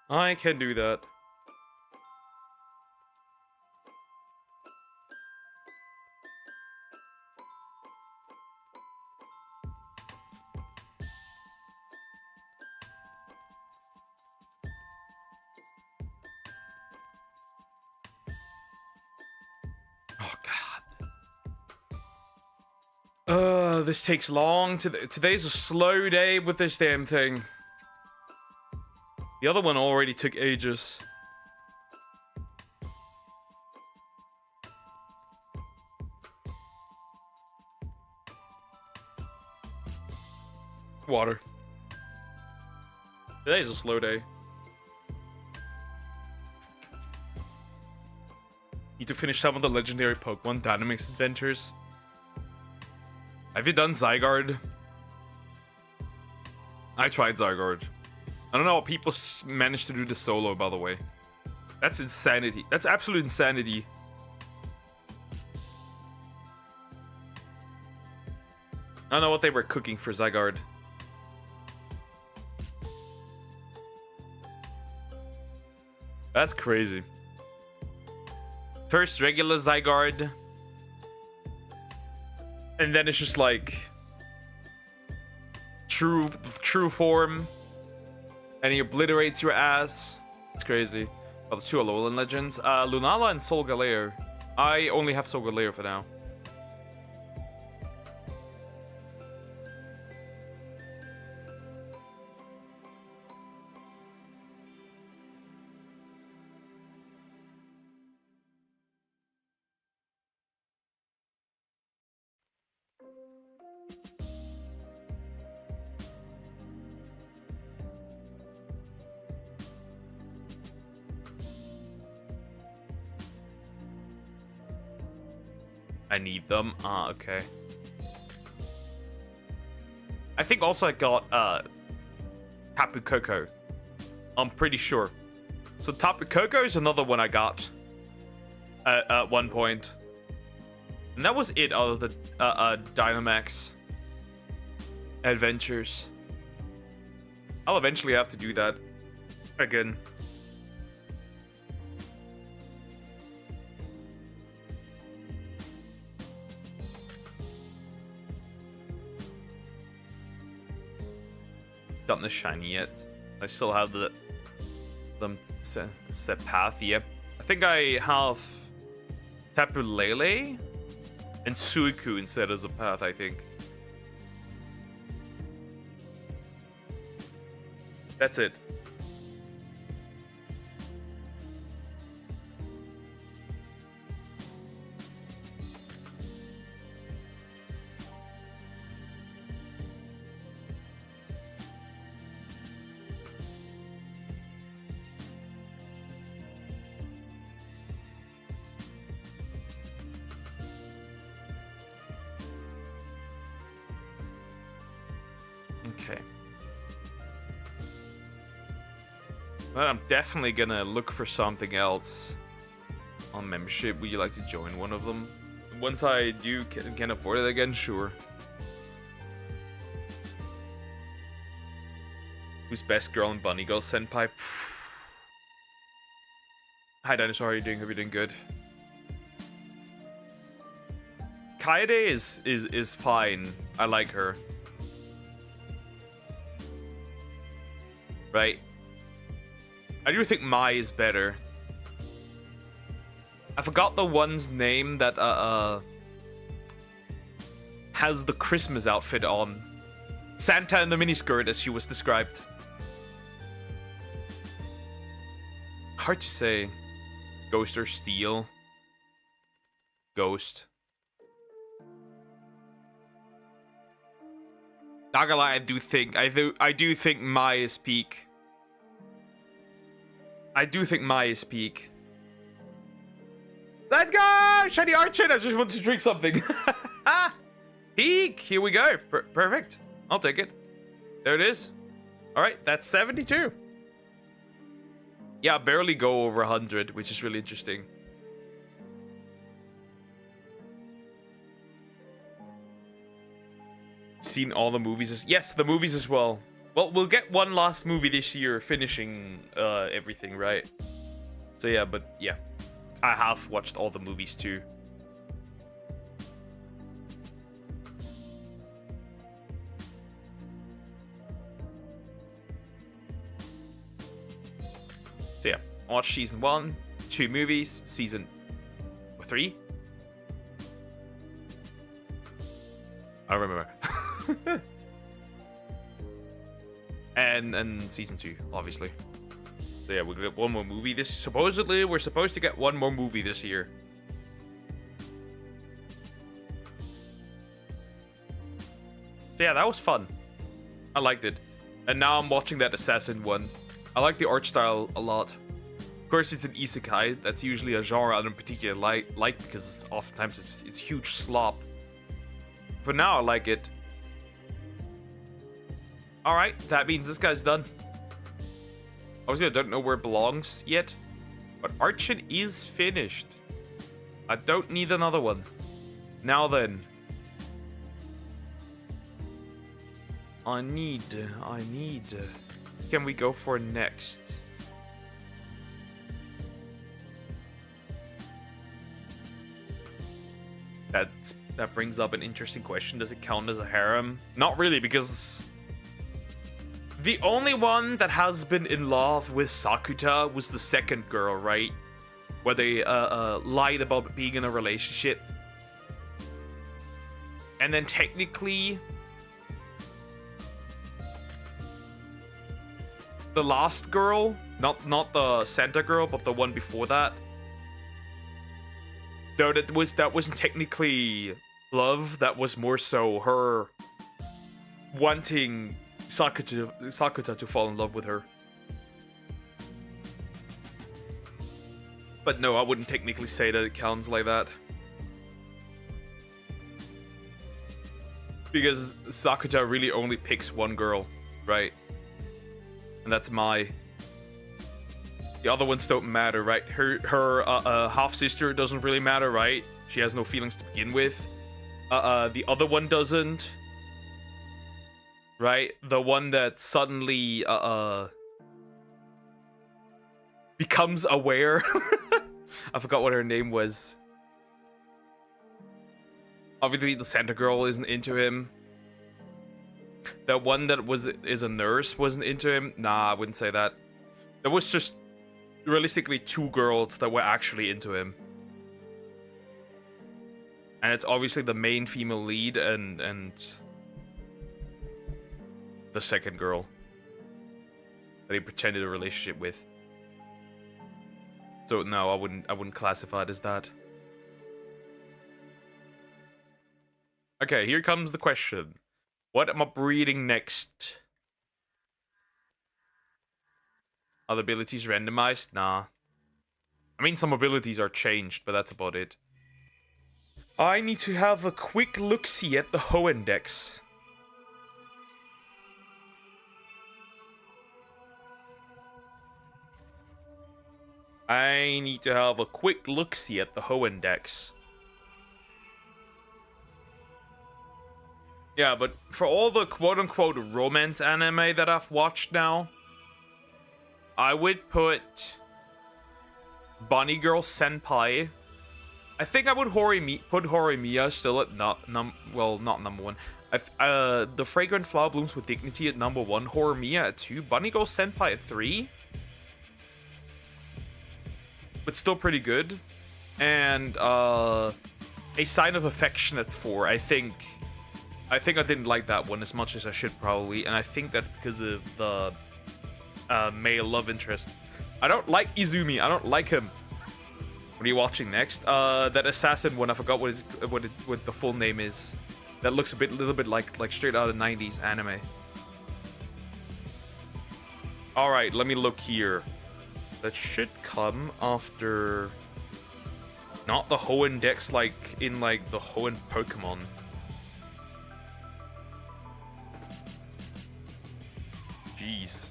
I can do that. This takes long. Today's a slow day with this damn thing. The other one already took ages. Water. Today's a slow day. Need to finish some of the legendary Pokemon Dynamax adventures. Have you done Zygarde? I tried Zygarde. I don't know how people managed to do the solo, by the way. That's insanity. That's absolute insanity. I don't know what they were cooking for Zygarde. That's crazy. First regular Zygarde. And then it's just like true form, and he obliterates your ass. It's crazy. Oh, the two Alolan legends, Lunala and Solgaleo. I only have Solgaleo for now. I need them. Ah, okay. I think also I got Tapu Koko. I'm pretty sure. So Tapu Koko is another one I got at one point. And that was it out of the Dynamax adventures. I'll eventually have to do that again. gotten the shiny yet. I still have them set path. Yep. I think I have Tapu Lele and Suicune instead as a path, I think. That's it. Okay. Well, I'm definitely gonna look for something else on membership. Would you like to join one of them? Once I do can afford it again, sure. Who's best girl in Bunny Girl Senpai? Hi Dinosaur, how are you doing? Hope you're doing good. Kaede is fine. I like her. Right? I do think Mai is better. I forgot the one's name that has the Christmas outfit on. Santa in the miniskirt, as she was described. Hard to say. Ghost or Steel? Ghost. Not gonna lie, I do think Mai is peak. I do think Mai is peak. Let's go! Shiny Archon! I just want to drink something. Peak! Here we go. Perfect. I'll take it. There it is. Alright, that's 72. Yeah, barely go over 100, which is really interesting. Seen all the movies? Yes, the movies as well. Well, we'll get one last movie this year, finishing everything, right? So yeah, but yeah. I have watched all the movies too. So yeah, I watched season 1, 2 movies, season 3. I don't remember. and season 2, obviously. So yeah, we'll get one more movie this. Supposedly, we're supposed to get one more movie this year. So yeah, that was fun. I liked it. And now I'm watching that Assassin one. I like the art style a lot. Of course, it's an isekai. That's usually a genre I don't particularly like because oftentimes it's huge slop. For now, I like it. Alright, that means this guy's done. Obviously, I don't know where it belongs yet, but Archon is finished. I don't need another one. Now then. I need. Can we go for next? That brings up an interesting question. Does it count as a harem? Not really, because the only one that has been in love with Sakuta was the second girl, right? Where they lied about being in a relationship. And then technically, the last girl, not the Santa girl, but the one before that. Though that wasn't technically love, that was more so her wanting Sakuta to fall in love with her. But no, I wouldn't technically say that it counts like that. Because Sakuta really only picks one girl, right? And that's Mai. The other ones don't matter, right? Her half-sister doesn't really matter, right? She has no feelings to begin with. The other one doesn't. Right? The one that suddenly becomes aware. I forgot what her name was. Obviously, the Santa girl isn't into him. That one that is a nurse wasn't into him. Nah, I wouldn't say that. There was just realistically 2 girls that were actually into him. And it's obviously the main female lead and the second girl that he pretended a relationship with. So no, I wouldn't classify it as that. Okay, here comes the question. What am I breeding next? Are the abilities randomized? Nah. I mean, some abilities are changed, but that's about it. I need to have a quick look-see at the Ho index. I need to have a quick look-see at the Ho index. Yeah, but for all the quote-unquote romance anime that I've watched now, I would put Bunny Girl Senpai. I think I would put Horimiya still at not number 1. The Fragrant Flower Blooms with Dignity at number 1, Horimiya at 2, Bunny Girl Senpai at 3. But still pretty good. And A Sign of Affection at 4. I think I didn't like that one as much as I should probably, and I think that's because of the male love interest. I don't like Izumi. I don't like him. What are you watching next? That assassin one. I forgot what the full name is. That looks a little bit like straight out of 90s anime. All right, let me look here. That should come after. Not the Ho index, like in like the Hoenn Pokemon. Jeez.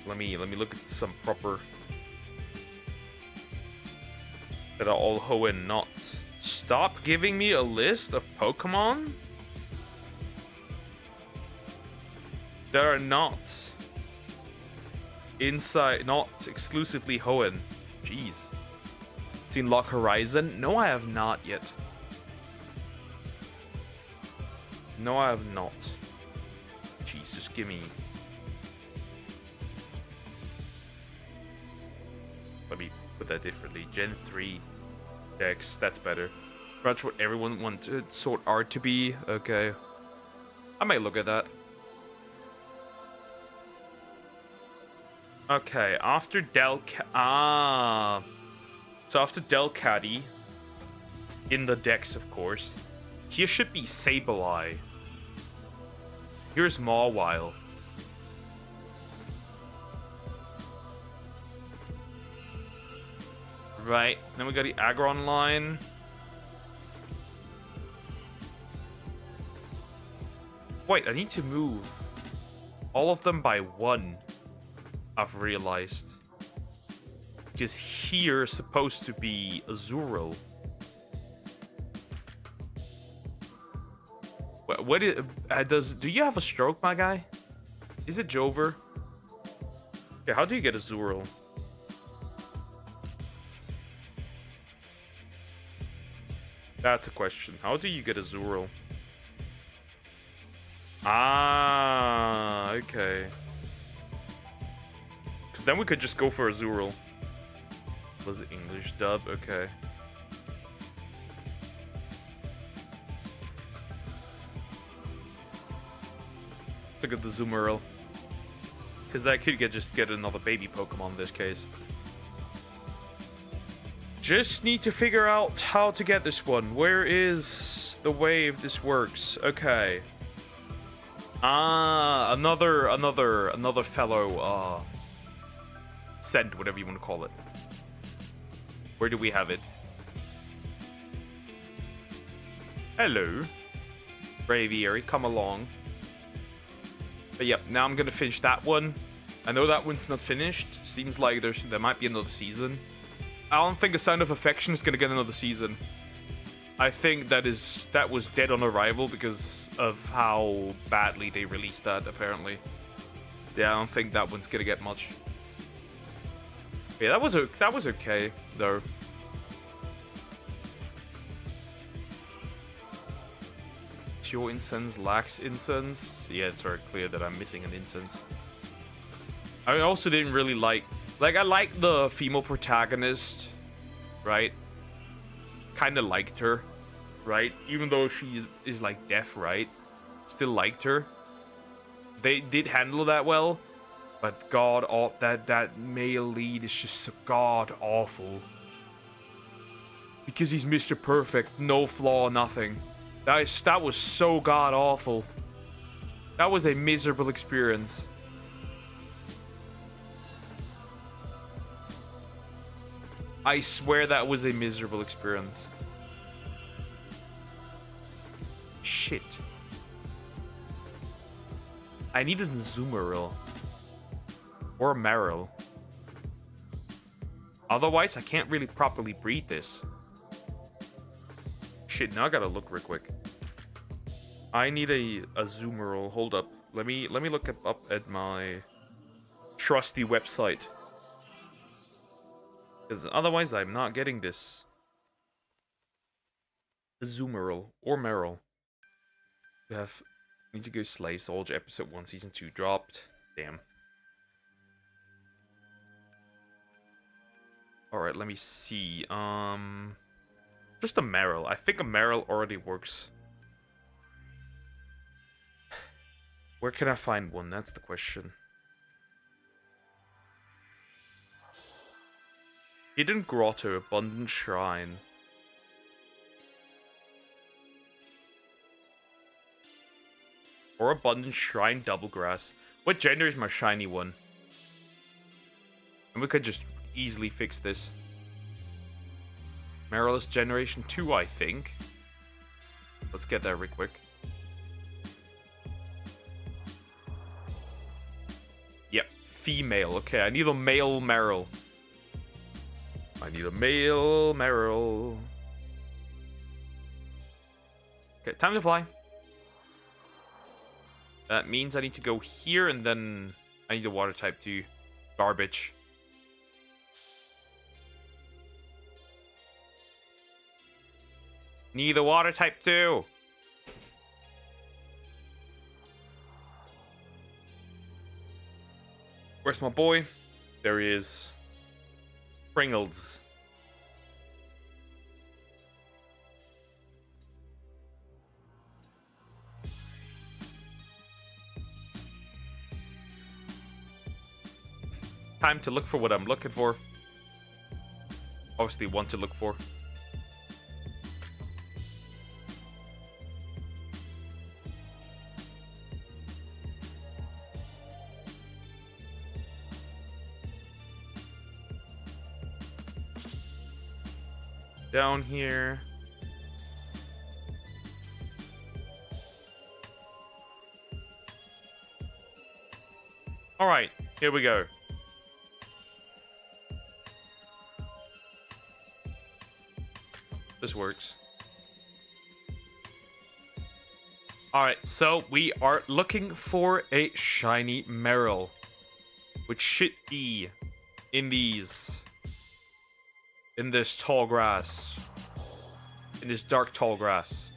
Let me look at some proper that are all Hoenn not. Stop giving me a list of Pokemon that are not exclusively Hoenn. Jeez. Seen Lock Horizon? No, I have not yet. No, I have not. Jesus, gimme. Let me put that differently. Gen 3 Dex, that's better. That's what everyone wanted Sword Art to be. Okay. I might look at that. Okay, after so after Delcatty, in the Dex, of course, here should be Sableye. Here's Mawile. Right, then we got the Aggron line. Wait, I need to move all of them by 1. I've realized. Because here's supposed to be Azurill. What do you have a stroke, my guy? Is it Jover? Yeah, how do you get Azurill? That's a question. How do you get Azurill? Ah, okay. Because then we could just go for Azurill. Was it English dub? Okay. Look at the Zoomerl. Because I could just get another baby Pokemon in this case. Just need to figure out how to get this one. Where is the way if this works? Okay. Ah, another fellow scent, whatever you want to call it. Where do we have it? Hello. Braviary, come along. But yep, now I'm gonna finish that one. I know that one's not finished. Seems like there might be another season. I don't think A Sound of Affection is gonna get another season. I think that was dead on arrival because of how badly they released that, apparently. Yeah, I don't think that one's gonna get much. Yeah, that was okay though. Pure incense lacks incense. Yeah, it's very clear that I'm missing an incense. I also didn't really like I like the female protagonist, right? Kind of liked her, right? Even though she is like deaf, right? Still liked her. They did handle that well, but god, that male lead is just so god awful. Because he's Mr. Perfect, no flaw, nothing. That was so god awful. That was a miserable experience. I swear that was a miserable experience. Shit. I needed a Zoomeril. Or a Meryl. Otherwise, I can't really properly breed this. Shit, now I gotta look real quick. I need a Zoomeril. Hold up. Let me look up at my trusty website. Because otherwise, I'm not getting this. A Zoomeril or Meryl. We have Need to Go Slave Soldier episode 1 season 2 dropped. Damn. Alright, let me see. Just a Meryl. I think a Meryl already works. Where can I find one? That's the question. Hidden Grotto, Abundant Shrine. Or Abundant Shrine Double Grass. What gender is my shiny one? And we could just easily fix this. Meryl is Generation 2, I think. Let's get there real quick. Yep, female. Okay, I need a male Meryl. I need a male Meryl. Okay, time to fly. That means I need to go here, and then I need a water type too. Garbage. Need a water type too. Where's my boy? There he is. Pringles. Time to look for what I'm looking for. Obviously want to look for. Down here. All right, here we go. This works. All right, so we are looking for a shiny Meryl, which should be in these. In this tall grass. In this dark tall grass.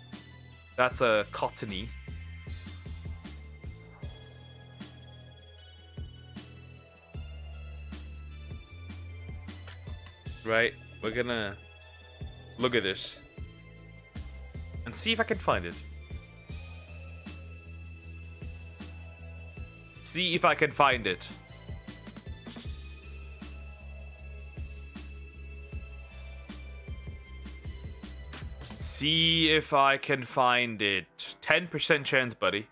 That's a cottony. Right? We're gonna look at this. And see if I can find it. See if I can find it. See if I can find it. 10% chance, buddy.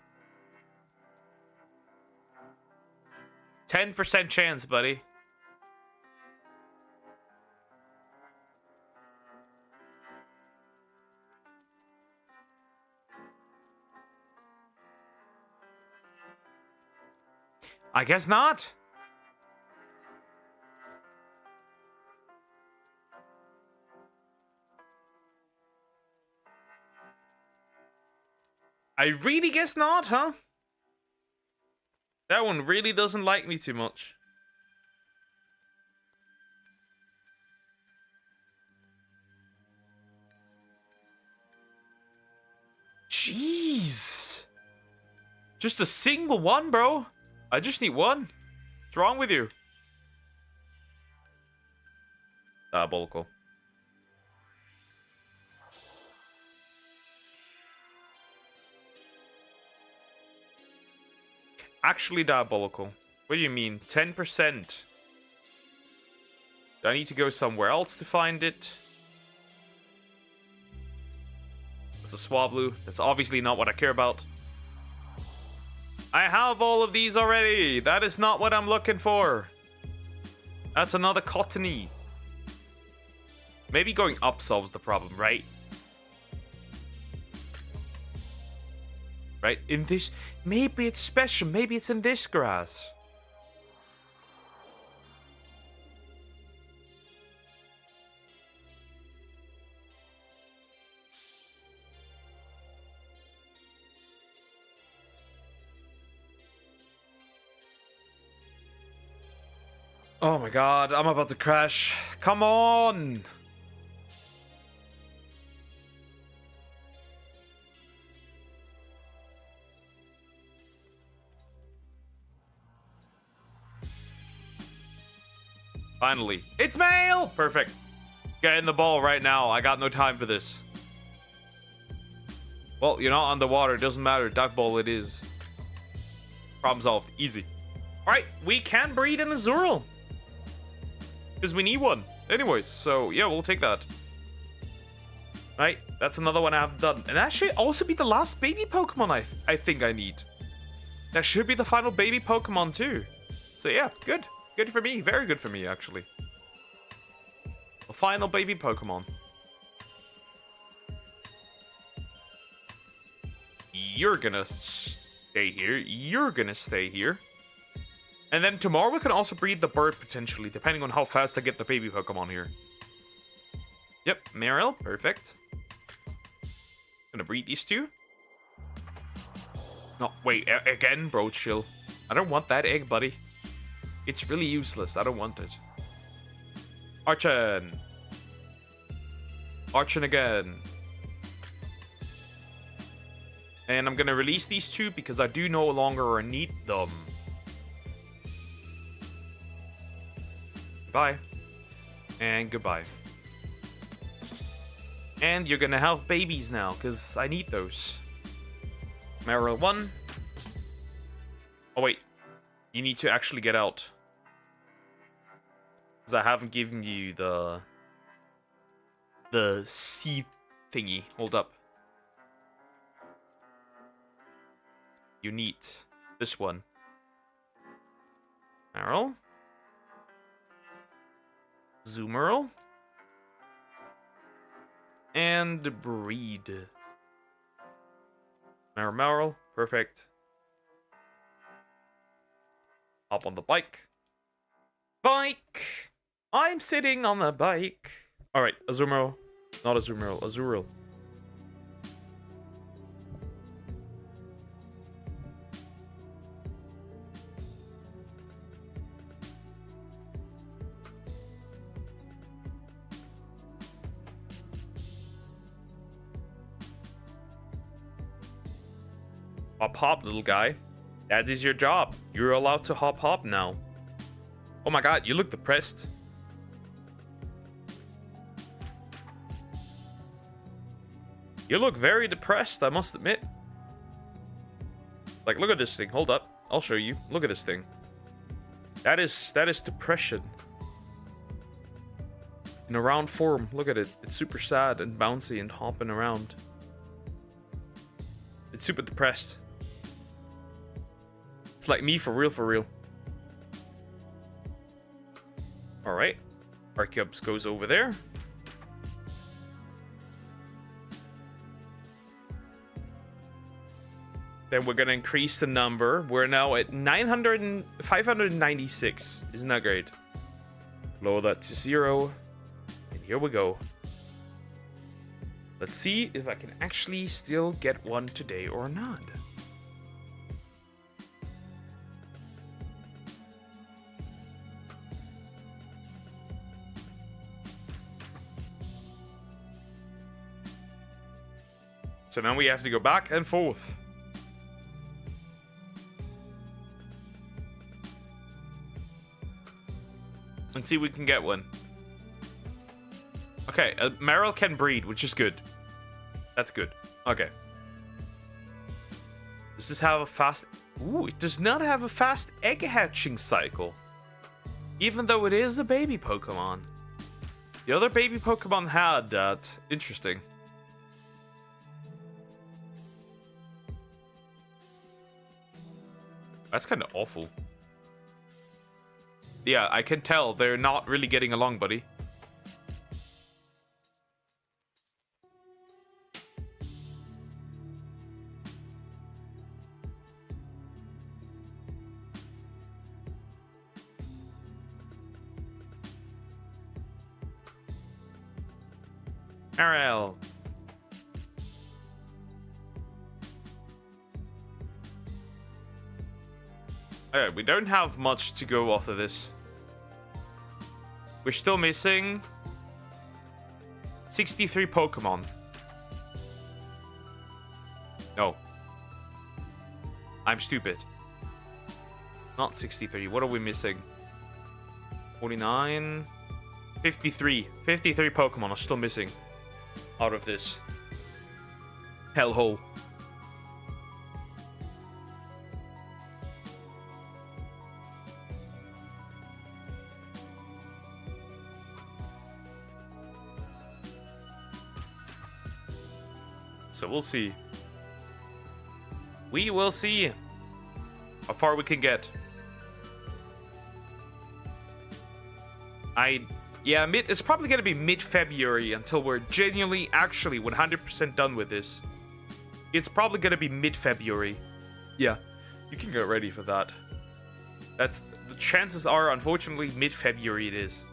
10% chance, buddy. I guess not. I really guess not, huh? That one really doesn't like me too much. Jeez. Just a single one, bro. I just need one. What's wrong with you? Diabolical. Actually diabolical. What do you mean? 10%. Do I need to go somewhere else to find it? It's a Swablu. That's obviously not what I care about. I have all of these already. That is not what I'm looking for. That's another Cottony. Maybe going up solves the problem, right? Right? In this... Maybe it's special. Maybe it's in this grass. Oh my god, I'm about to crash. Come on! Finally. It's mail! Perfect. Get in the ball right now. I got no time for this. Well, you're not underwater. It doesn't matter. Dive ball it is. Problem solved. Easy. Alright, we can breed an Azurill. Because we need one. Anyways, so yeah, we'll take that. Right, that's another one I haven't done. And that should also be the last baby Pokemon I think I need. That should be the final baby Pokemon too. So yeah, good. Good for me. Very good for me, actually. The final baby Pokemon. You're gonna stay here. You're gonna stay here. And then tomorrow we can also breed the bird, potentially, depending on how fast I get the baby Pokemon here. Yep, Marill, perfect. Gonna breed these two. No, wait, again, bro, chill. I don't want that egg, buddy. It's really useless, I don't want it. Archon. Archon again. And I'm gonna release these two because I do no longer need them. Goodbye. And goodbye. And you're gonna have babies now, because I need those. Marill 1. Oh wait. You need to actually get out. Because I haven't given you the sea thingy. Hold up. You need this one. Marill. Zoomerl. And breed. Marill, perfect. Hop on the bike. Bike! I'm sitting on the bike. Alright, Azumarill. Not Azumarill, Azurill. Hop hop, little guy. That is your job. You're allowed to hop hop now. Oh my god, you look depressed. You look very depressed, I must admit. Like, look at this thing. Hold up. I'll show you. Look at this thing. That is depression. In a round form. Look at it. It's super sad and bouncy and hopping around. It's super depressed. It's like me for real, for real. Alright. Archeops goes over there. Then we're gonna increase the number. We're now at 596. Isn't that great? Lower that to 0. And here we go. Let's see if I can actually still get one today or not. So now we have to go back and forth. And see if we can get one. Okay, Meryl can breed, which is good. That's good. Okay. Does this have a fast... Ooh, it does not have a fast egg hatching cycle. Even though it is a baby Pokemon. The other baby Pokemon had that. Interesting. That's kind of awful. Yeah, I can tell they're not really getting along, buddy. Ariel. Alright, we don't have much to go off of this. We're still missing 63 Pokemon. No. I'm stupid. Not 63. What are we missing? 49? 53. 53 Pokemon are still missing out of this hellhole. So we'll see. We will see how far we can get. Yeah, it's probably going to be mid-February until we're genuinely, actually 100% done with this. It's probably going to be mid-February. Yeah, you can get ready for that. The chances are, unfortunately, mid-February it is.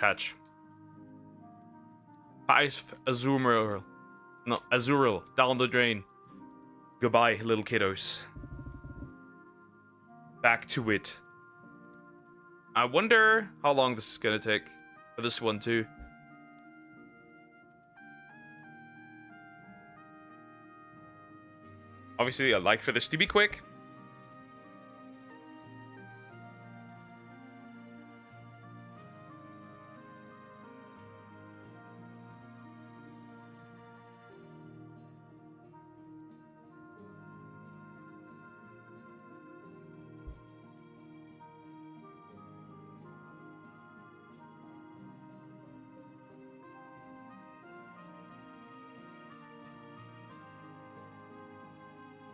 Hatch. Ice Azumarill. No, Azurill. Down the drain. Goodbye, little kiddos. Back to it. I wonder how long this is gonna take for this one too. Obviously, I'd like for this to be quick.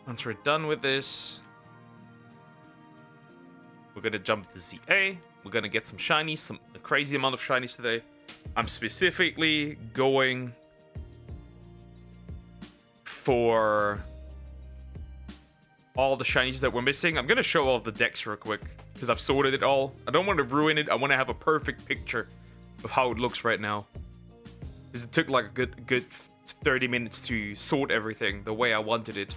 Once we're done with this, we're gonna jump to ZA. We're gonna get some shinies, a crazy amount of shinies today. I'm specifically going for all the shinies that we're missing. I'm gonna show off the decks real quick because I've sorted it all. I don't want to ruin it. I want to have a perfect picture of how it looks right now. Because it took like a good 30 minutes to sort everything the way I wanted it.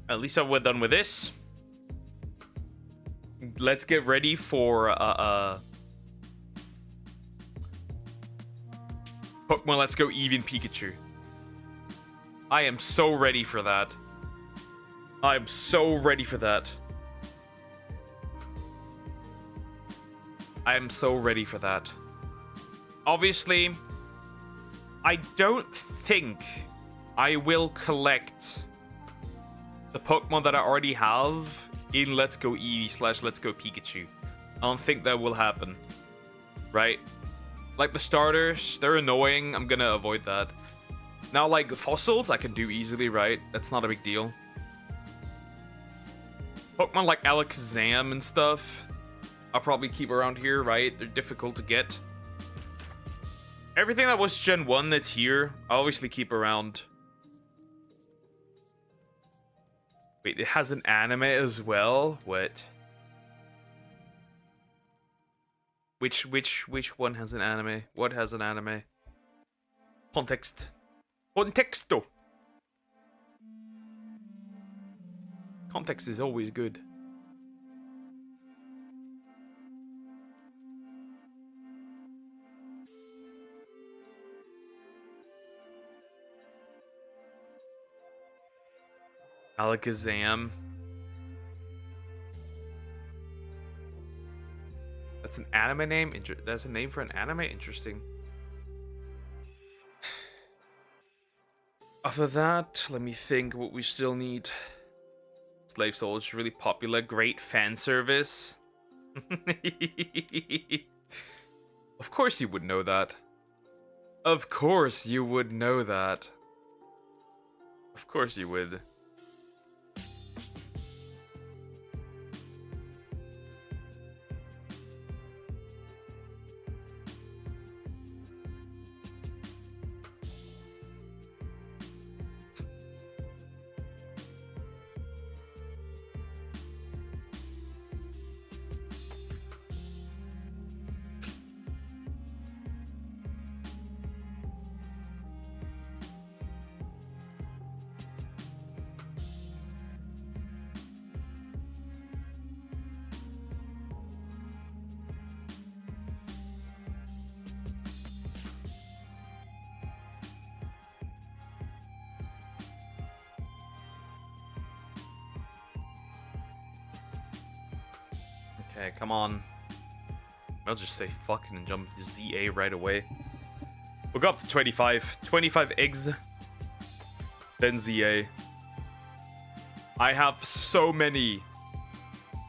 At least we're done with this. Let's get ready for Pokemon Let's Go Eevee and Pikachu. I am so ready for that. I'm so ready for that. I am so ready for that. Obviously, I don't think I will collect the Pokemon that I already have in Let's Go Eevee / Let's Go Pikachu. I don't think that will happen. Right? Like the starters, they're annoying. I'm gonna avoid that. Now, like fossils, I can do easily, right? That's not a big deal. Pokemon like Alakazam and stuff, I'll probably keep around here, right? They're difficult to get. Everything that was Gen 1 that's here, I'll obviously keep around. Wait, it has an anime as well? What? Which one has an anime? What has an anime? Context. Contexto. Context is always good. Alakazam. That's an anime name? That's a name for an anime? Interesting. After that, let me think what we still need. Slave Soul is really popular. Great fan service. Of course you would know that. Of course you would know that. Of course you would. Okay, come on. I'll just say fucking and jump to ZA right away. We'll go up to 25. 25 eggs. Then ZA. I have so many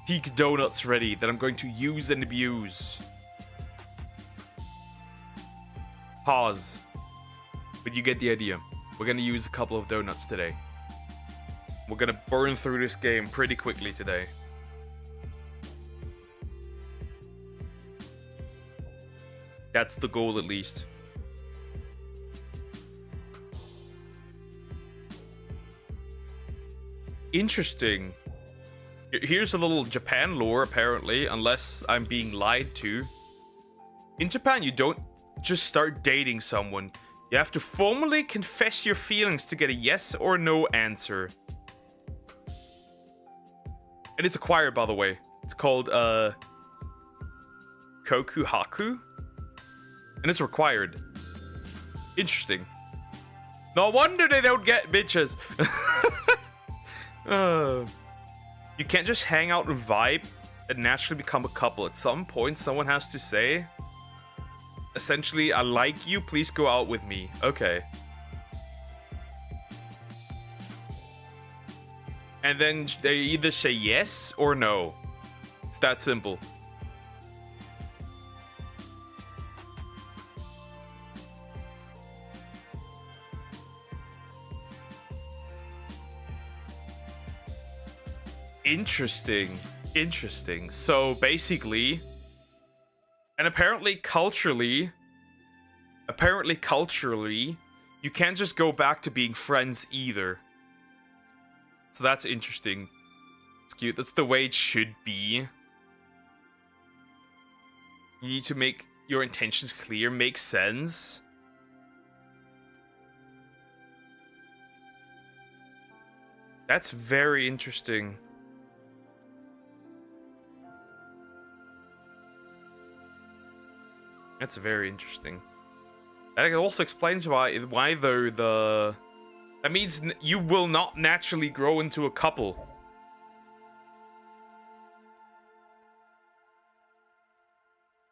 peak donuts ready that I'm going to use and abuse. Pause. But you get the idea. We're gonna use a couple of donuts today. We're gonna burn through this game pretty quickly today. That's the goal, at least. Interesting. Here's a little Japan lore, apparently, unless I'm being lied to. In Japan, you don't just start dating someone. You have to formally confess your feelings to get a yes or no answer. And it's acquired, by the way. It's called, Kokuhaku? And it's required. Interesting. No wonder they don't get bitches. You can't just hang out and vibe and naturally become a couple. At some point, someone has to say, essentially, I like you, please go out with me. Okay. And then they either say yes or no. It's that simple. Interesting. So basically, and apparently culturally, you can't just go back to being friends either. So that's interesting. It's cute. That's the way it should be. You need to make your intentions clear, make sense. That's very interesting. That's very interesting. That also explains why though that means you will not naturally grow into a couple.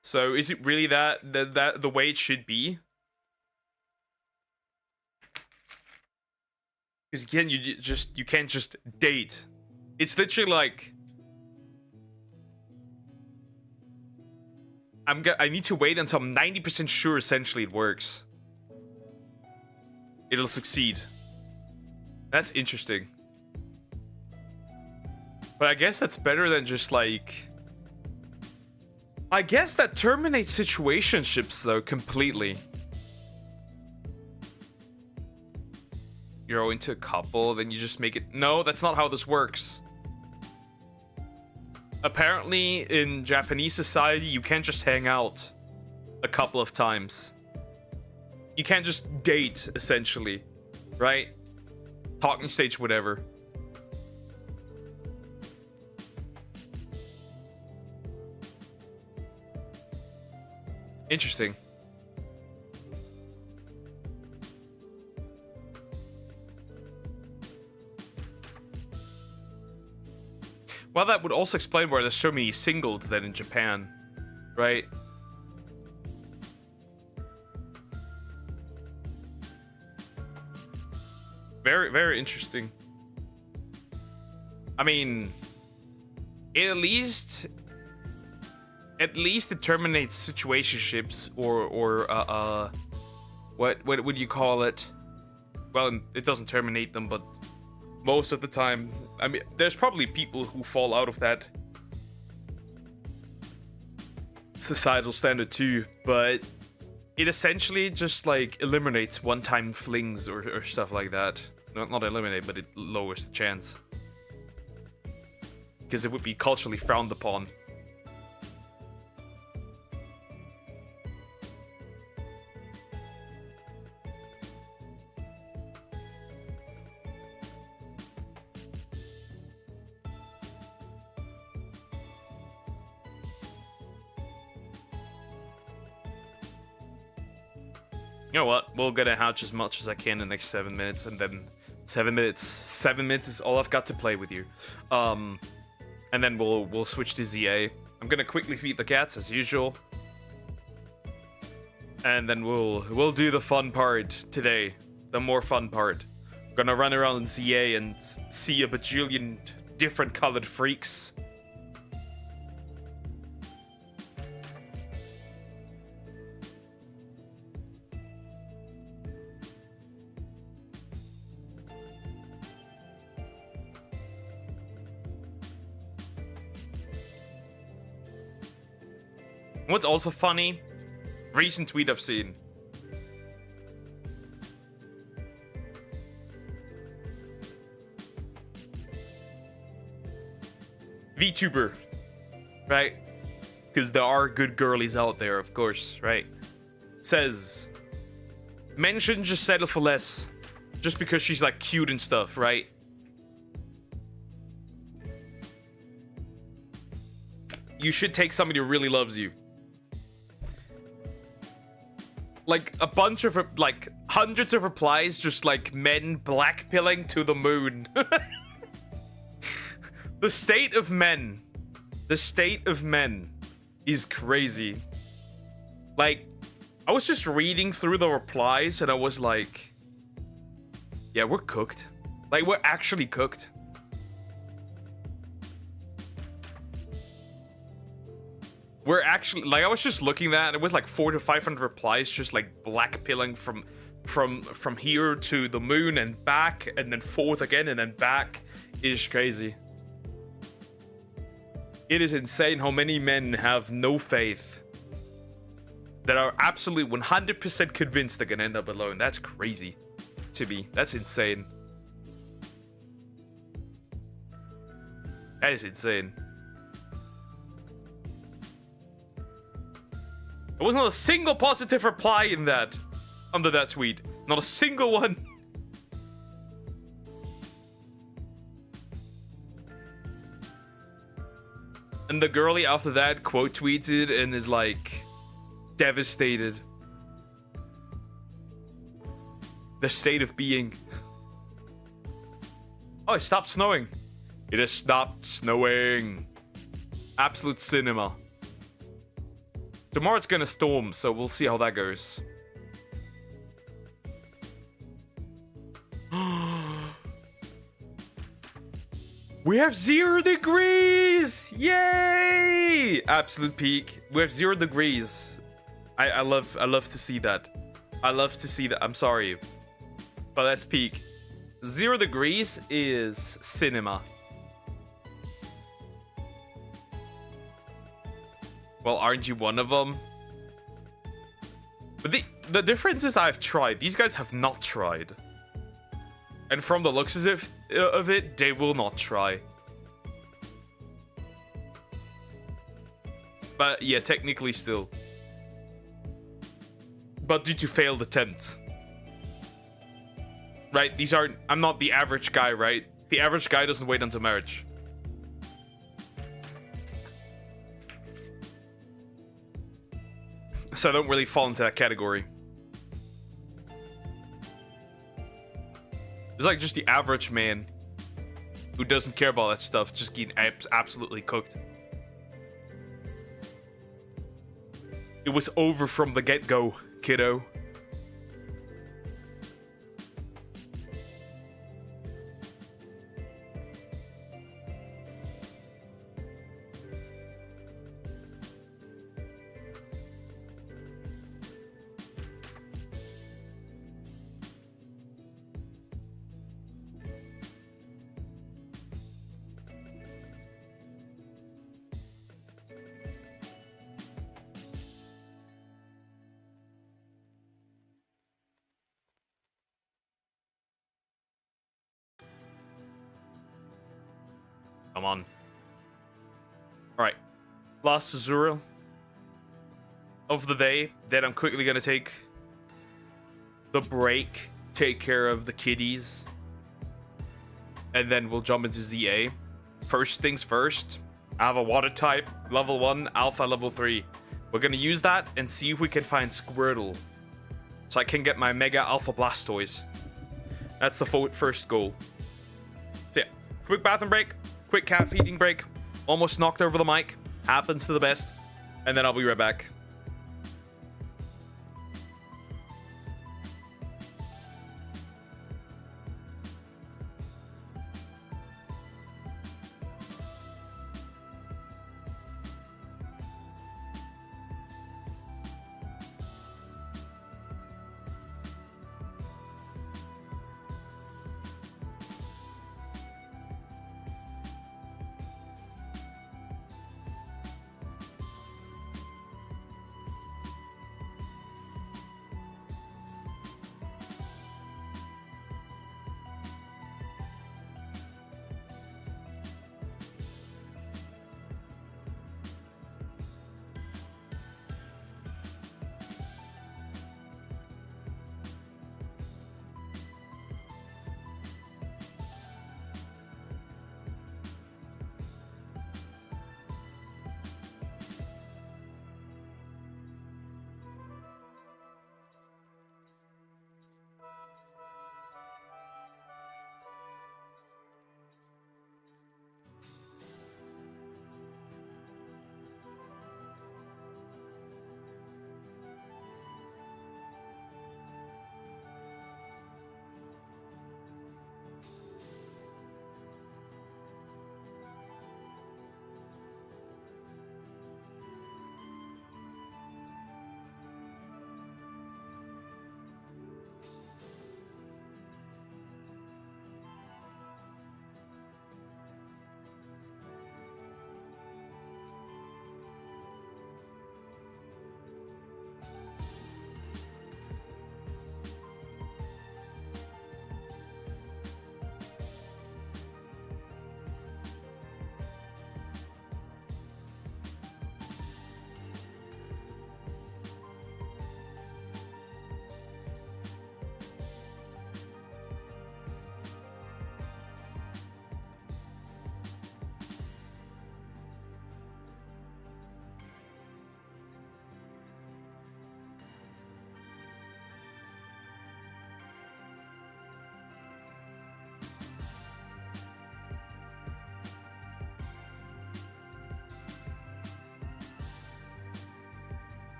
So is it really that the way it should be? Because again, you can't just date. It's literally like I need to wait until I'm 90% sure essentially it works. It'll succeed. That's interesting. But I guess that's better than just like... I guess that terminates situationships though completely. You're into a couple, then you just make it... No, that's not how this works. Apparently, in Japanese society, you can't just hang out a couple of times. You can't just date, essentially. Right? Talking stage, whatever. Interesting. Well, that would also explain why there's so many singles then in Japan, right? Very, very interesting. I mean, at least it terminates situationships or what would you call it? Well, it doesn't terminate them, but most of the time, I mean, there's probably people who fall out of that societal standard too, but it essentially just like eliminates one-time flings or stuff like that. Not eliminate, but it lowers the chance. Because it would be culturally frowned upon. You know what? We'll get a hatch as much as I can in the next 7 minutes, and then 7 minutes. 7 minutes is all I've got to play with you. And then we'll switch to ZA. I'm gonna quickly feed the cats as usual, and then we'll do the fun part today. The more fun part. I'm gonna run around in ZA and see a bajillion different colored freaks. What's also funny, recent tweet I've seen. VTuber, right? Because there are good girlies out there, of course, right? Says, men shouldn't just settle for less just because she's like cute and stuff, right? You should take somebody who really loves you. Like a bunch of like hundreds of replies, just like men blackpilling to the moon. The state of men is crazy. Like, I was just reading through the replies and I was like, yeah, we're cooked. Like, we're actually cooked. We're actually, like, I was just looking at it, was like 400 to 500 replies, just like blackpilling from here to the moon and back, and then forth again and then back. It is crazy. It is insane how many men have no faith, that are absolutely 100% convinced they're gonna end up alone. That's crazy to me. That's insane. That is insane. There was not a single positive reply in that, under that tweet. Not a single one. And the girlie after that quote tweeted and is like devastated. The state of being. Oh, it stopped snowing. It has stopped snowing. Absolute cinema. Tomorrow it's gonna storm, so we'll see how that goes. We have 0 degrees! Yay! Absolute peak. We have 0 degrees. I love to see that. I love to see that. I'm sorry, but that's peak. 0 degrees is cinema. Well, aren't you one of them? But the difference is I've tried. These guys have not tried. And from the looks of it, they will not try. But yeah, technically still. But due to failed attempts. Right, these aren't... I'm not the average guy, right? The average guy doesn't wait until marriage. So I don't really fall into that category. It's like just the average man who doesn't care about that stuff, just getting absolutely cooked. It was over from the get-go, kiddo. Come on. Alright. Last Azura of the day. Then I'm quickly going to take the break. Take care of the kiddies. And then we'll jump into ZA. First things first. I have a water type. Level 1. Alpha level 3. We're going to use that and see if we can find Squirtle. So I can get my Mega Alpha Blastoise. That's the first goal. So yeah. Quick bathroom break. Quick cat feeding break. Almost knocked over the mic. Happens to the best. And then I'll be right back.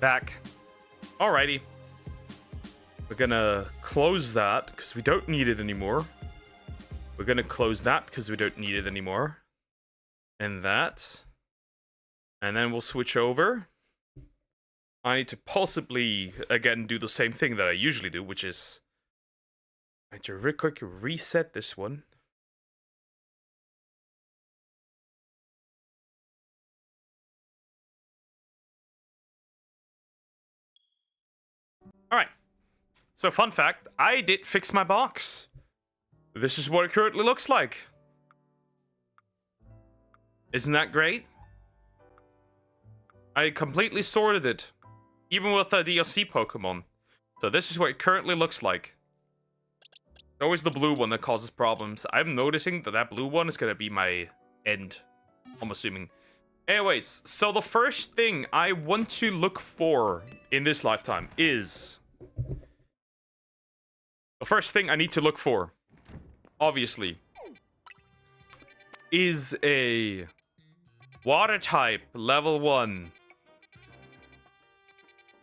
Back. Alrighty. We're gonna close that because we don't need it anymore. We're gonna close that because we don't need it anymore. And that. And then we'll switch over. I need to possibly, again, do the same thing that I usually do, which is... I need to real quick reset this one. Alright. So, fun fact, I did fix my box. This is what it currently looks like. Isn't that great? I completely sorted it. Even with the DLC Pokemon. So this is what it currently looks like. It's always the blue one that causes problems. I'm noticing that that blue one is going to be my end. I'm assuming. Anyways, so the first thing I want to look for in this lifetime is... The first thing I need to look for, obviously, is a water type level 1.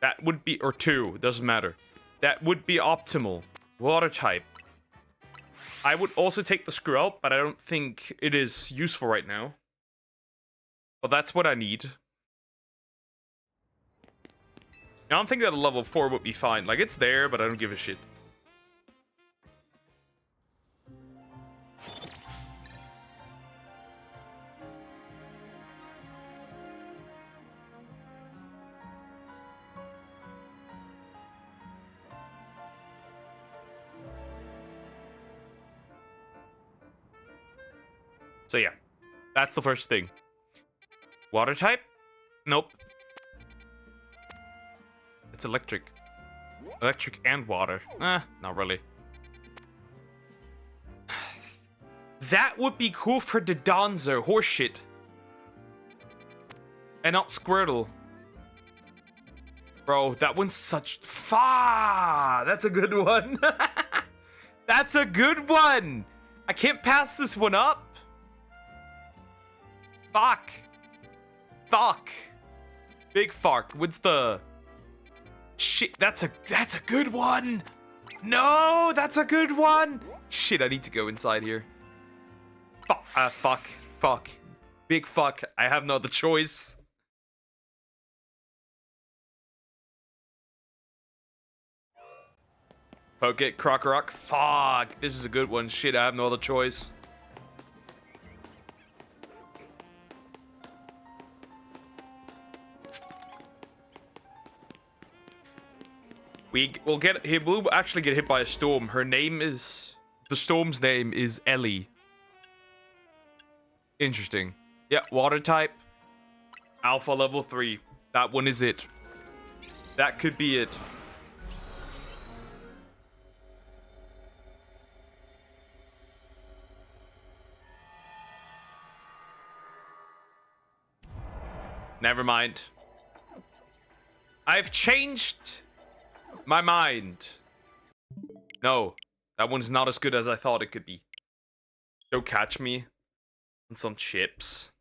That would be, or 2, doesn't matter. That would be optimal. Water type. I would also take the Scrub, but I don't think it is useful right now. But that's what I need. I don't think that a level 4 would be fine. Like, it's there, but I don't give a shit. So yeah, that's the first thing. Water type? Nope. It's electric. Electric and water. Not really. That would be cool for the Donzer horseshit. And not Squirtle. Bro, that one's such... That's a good one. That's a good one. I can't pass this one up. Fuck. Fuck. Big fuck. What's the... Shit, that's a good one. No, that's a good one. Shit, I need to go inside here. Fuck. Fuck. Big fuck. I have no other choice. Poke it, Crocorock. Fuck. This is a good one. Shit, I have no other choice. We'll actually get hit by a storm. Her name is... The storm's name is Ellie. Interesting. Yeah, water type. Alpha level 3. That one is it. That could be it. Never mind. I've changed... my mind. No, that one's not as good as I thought it could be. Don't catch me on some chips.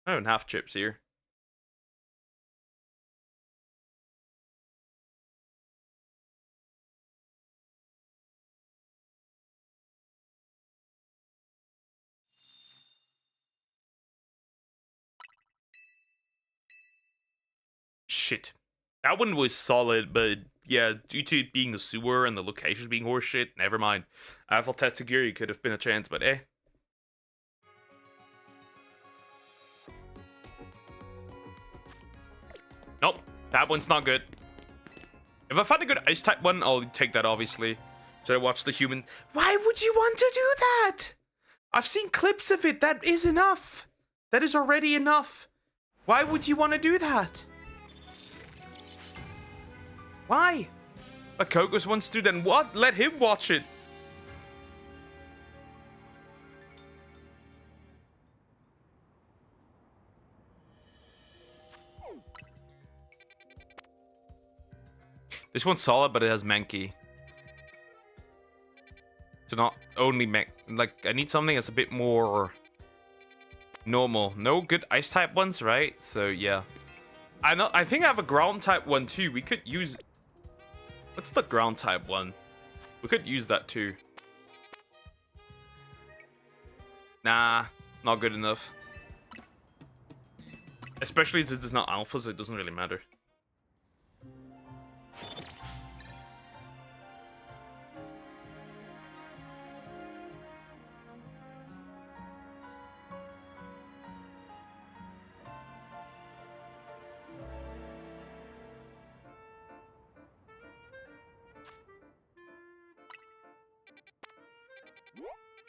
I don't have chips here. Shit. That one was solid, but yeah, due to it being the sewer and the locations being horseshit, never mind. I thought Tatsugiri could have been a chance, but eh. Nope, that one's not good. If I find a good ice type one, I'll take that, obviously. So I watch the human. Why would you want to do that? I've seen clips of it. That is enough. That is already enough. Why would you want to do that? Why? But Kokos wants to, then what? Let him watch it. This one's solid, but it has Mankey. So not only like, I need something that's a bit more normal. No good ice type ones, right? So yeah. I think I have a ground type one too. We could use... What's the ground type one? We could use that too. Nah, not good enough. Especially since it's not alpha, so it doesn't really matter.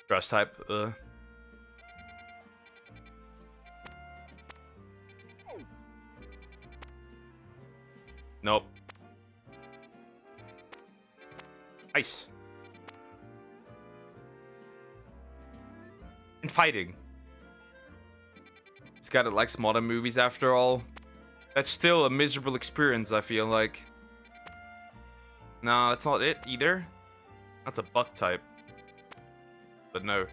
Grass type, Nope. Ice. And fighting. This guy that likes modern movies after all. That's still a miserable experience, I feel like. No, that's not it either. That's a buck type. But no.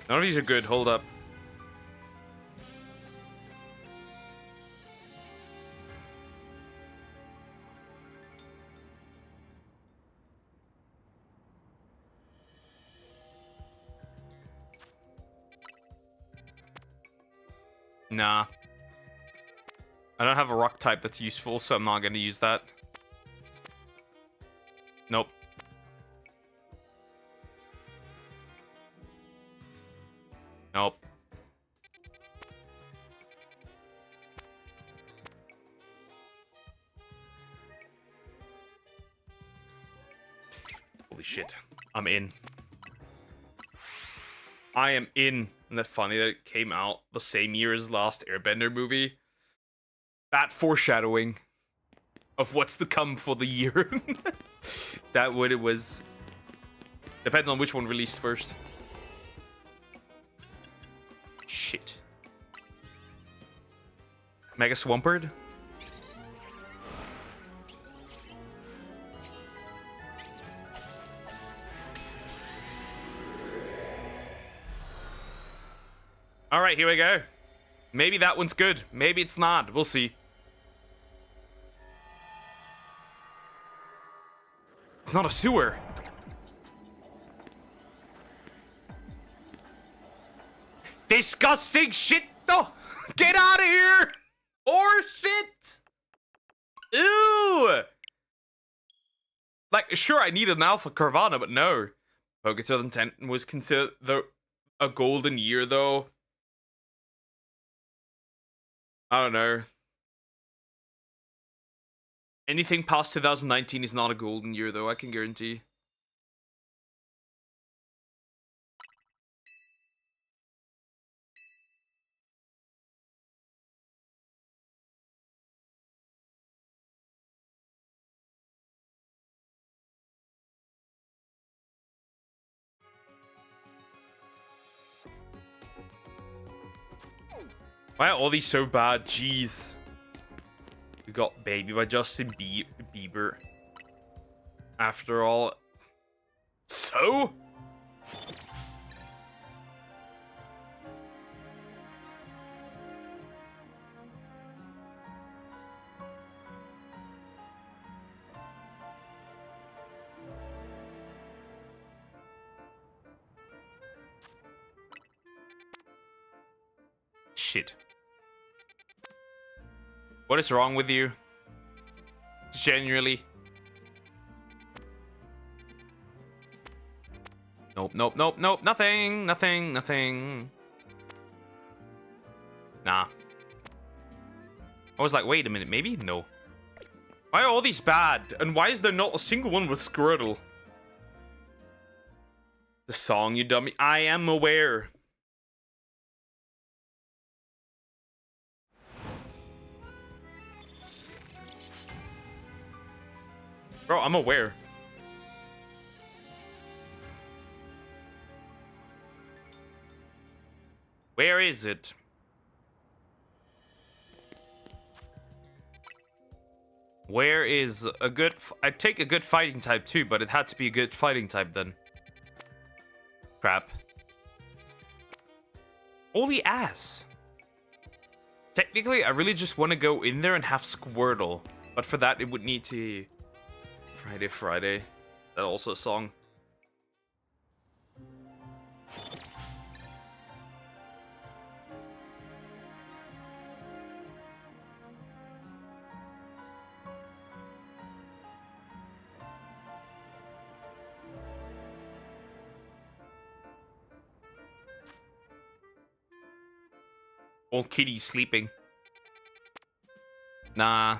None of these are good, hold up. Nah. I don't have a rock type that's useful, so I'm not going to use that. Nope. Nope. Holy shit. I'm in. I am in. Isn't that funny that it came out the same year as last Airbender movie? That foreshadowing of what's to come for the year. That what it was. Depends on which one released first. Shit. Mega Swampert? Alright, here we go. Maybe that one's good. Maybe it's not. We'll see. It's not a sewer. Disgusting shit, though. Get out of here. Or shit. Ew. Like, sure, I need an Alpha Carvana, but no. Poké 2010 was considered a golden year, though. I don't know. Anything past 2019 is not a golden year, though, I can guarantee. Why are all these so bad? Jeez. We got Baby by Justin Bieber. After all. So? Shit. What is wrong with you? Genuinely. Nope, nope, nope, nope. Nothing, nothing, nothing. Nah. I was like, wait a minute, maybe? No. Why are all these bad? And why is there not a single one with Squirtle? The song, you dummy. I am aware. Bro, I'm aware. Where is it? Where is a good... I'd take a good fighting type too, but it had to be a good fighting type then. Crap. Holy ass. Technically, I really just want to go in there and have Squirtle. But for that, it would need to... Friday. That also a song. Old kitty's sleeping. Nah.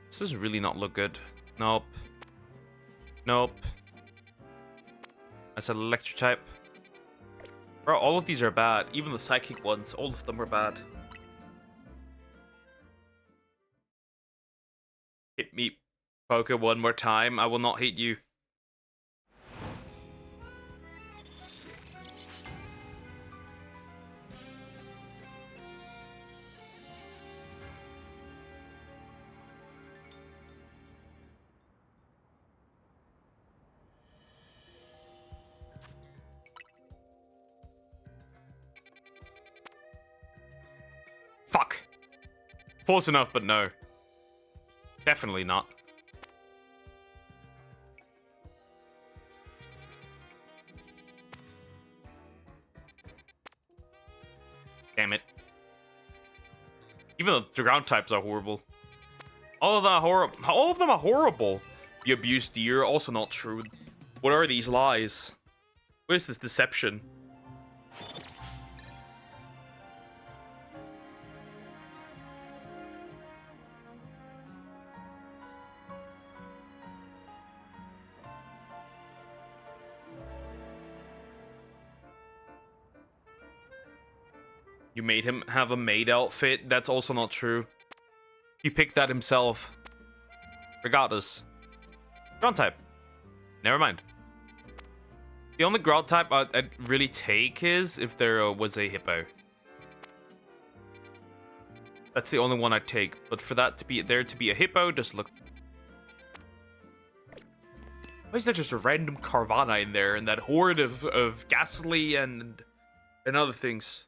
This does really not look good. Nope. Nope. That's an electric type. Bro, all of these are bad. Even the psychic ones, all of them are bad. Hit me, Poke, one more time. I will not hit you. Fuck. Close enough, but no. Definitely not. Damn it. Even the ground types are horrible. All of them are horrible. All of them are horrible. You abuse deer, also not true. What are these lies? What is this deception? You made him have a maid outfit? That's also not true. He picked that himself. Regardless. Ground type. Never mind. The only ground type I'd really take is if there was a hippo. That's the only one I'd take. But for that to be there to be a hippo, just look... Why is there just a random Carvana in there and that horde of Ghastly and other things?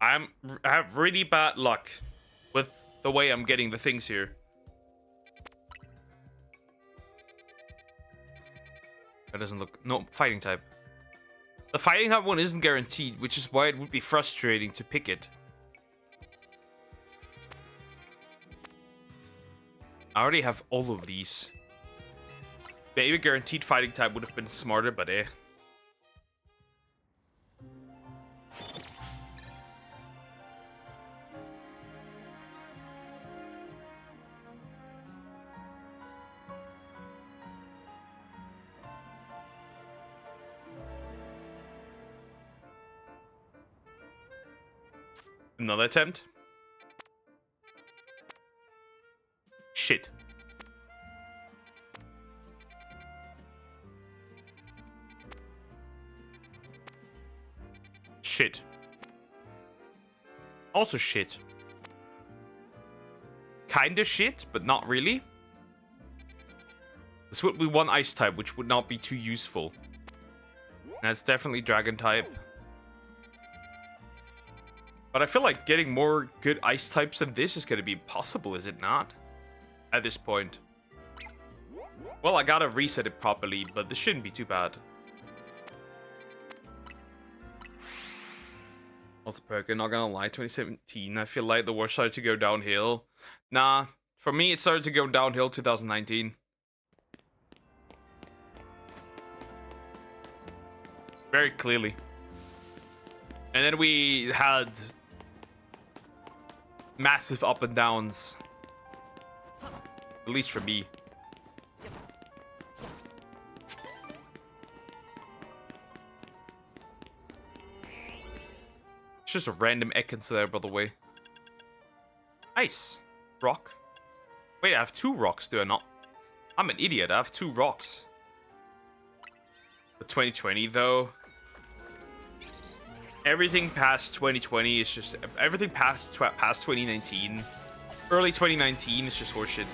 I have really bad luck with the way I'm getting the things here. That doesn't look... No, fighting type. The fighting type one isn't guaranteed, which is why it would be frustrating to pick it. I already have all of these. Maybe guaranteed fighting type would have been smarter, but eh. Another attempt. Shit. Shit. Also shit. Kinda shit, but not really. This would be one ice type, which would not be too useful. That's definitely dragon type. But I feel like getting more good ice types than this is going to be possible, is it not? At this point. Well, I gotta reset it properly, but this shouldn't be too bad. Also, Perkin, not gonna lie, 2017, I feel like the war started to go downhill. Nah, for me, it started to go downhill 2019. Very clearly. And then we had massive up and downs. At least for me. It's just a random Ekans there, by the way. Nice. Rock. Wait, I have 2 rocks, do I not? I'm an idiot. I have 2 rocks. For 2020, though. Everything past 2020 is just... Everything past 2019. Early 2019 is just horseshit.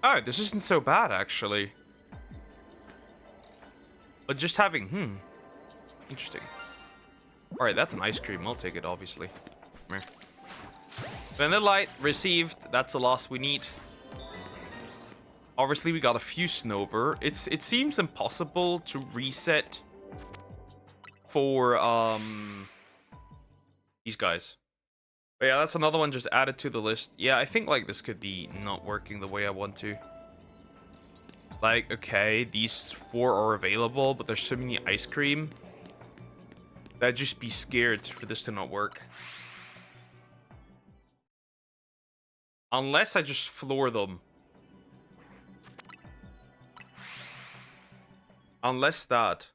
Oh, this isn't so bad, actually. But just having... Interesting. Alright, that's an ice cream. I'll take it, obviously. Come here. Vanillite received. That's the last we need. Obviously, we got a few Snover. It seems impossible to reset for these guys. But yeah, that's another one just added to the list. Yeah, I think like this could be not working the way I want to. Like, okay, these 4 are available, but there's so many ice cream. I'd just be scared for this to not work. Unless I just floor them. Unless that.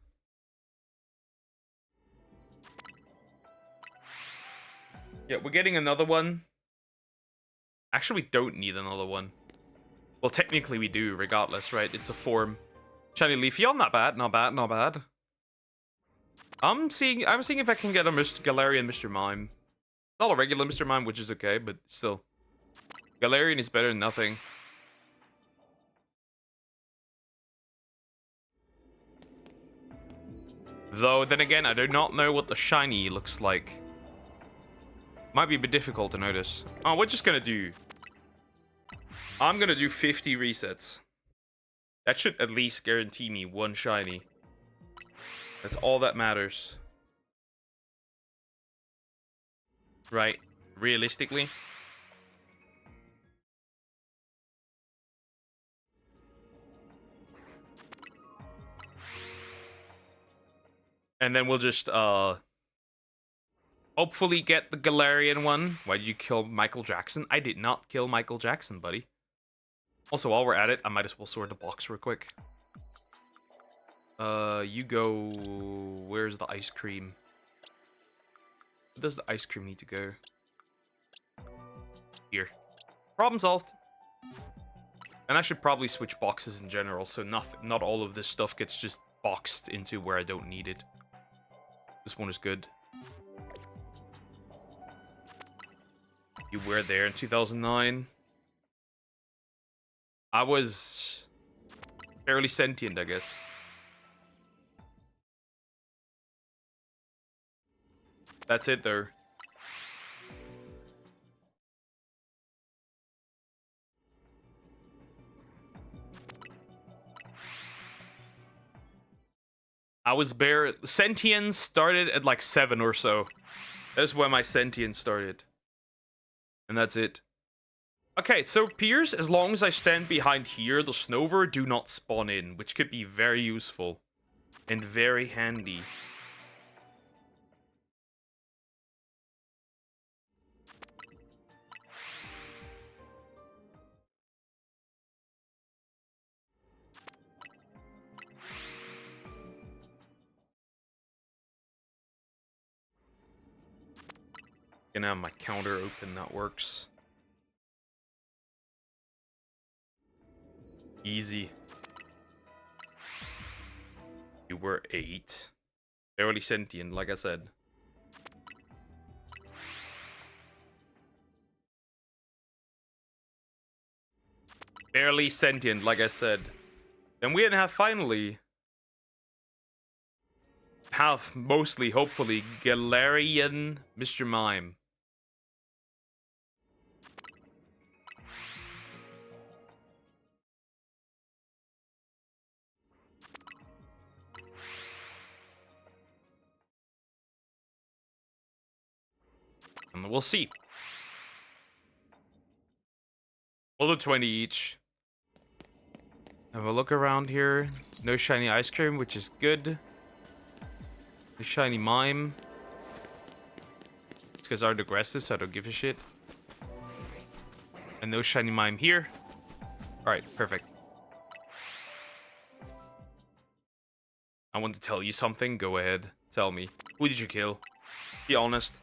Yeah, we're getting another one. Actually, we don't need another one. Well, technically we do, regardless, right? It's a form. Shiny Leafy, oh, not bad, not bad, not bad. I'm seeing if I can get a Galarian Mr. Mime. Not a regular Mr. Mime, which is okay, but still. Galarian is better than nothing. Though, then again, I do not know what the shiny looks like. Might be a bit difficult to notice. Oh, we're just gonna do... I'm gonna do 50 resets. That should at least guarantee me 1 shiny. That's all that matters. Right. Realistically. And then we'll just, hopefully get the Galarian one. Why did you kill Michael Jackson? I did not kill Michael Jackson, buddy. Also, while we're at it, I might as well sort the box real quick. You go... Where's the ice cream? Where does the ice cream need to go? Here. Problem solved. And I should probably switch boxes in general, so not all of this stuff gets just boxed into where I don't need it. This one is good. You were there in 2009. I was fairly sentient, I guess. That's it, though. I was bare... Sentience started at like 7 or so. That's where my sentience started. And that's it. Okay, so Piers, as long as I stand behind here, the Snover do not spawn in, which could be very useful. And very handy. Gonna have my counter open, that works. Easy. You were 8. Barely sentient, like I said. Barely sentient, like I said. Then we have finally... have, mostly, hopefully, Galarian Mr. Mime. And we'll see. We'll do 20 each. Have a look around here. No shiny ice cream, which is good. No shiny mime. guys aren't aggressive, so I don't give a shit. And no shiny mime here. Alright, perfect. I want to tell you something. Go ahead. Tell me. Who did you kill? Be honest.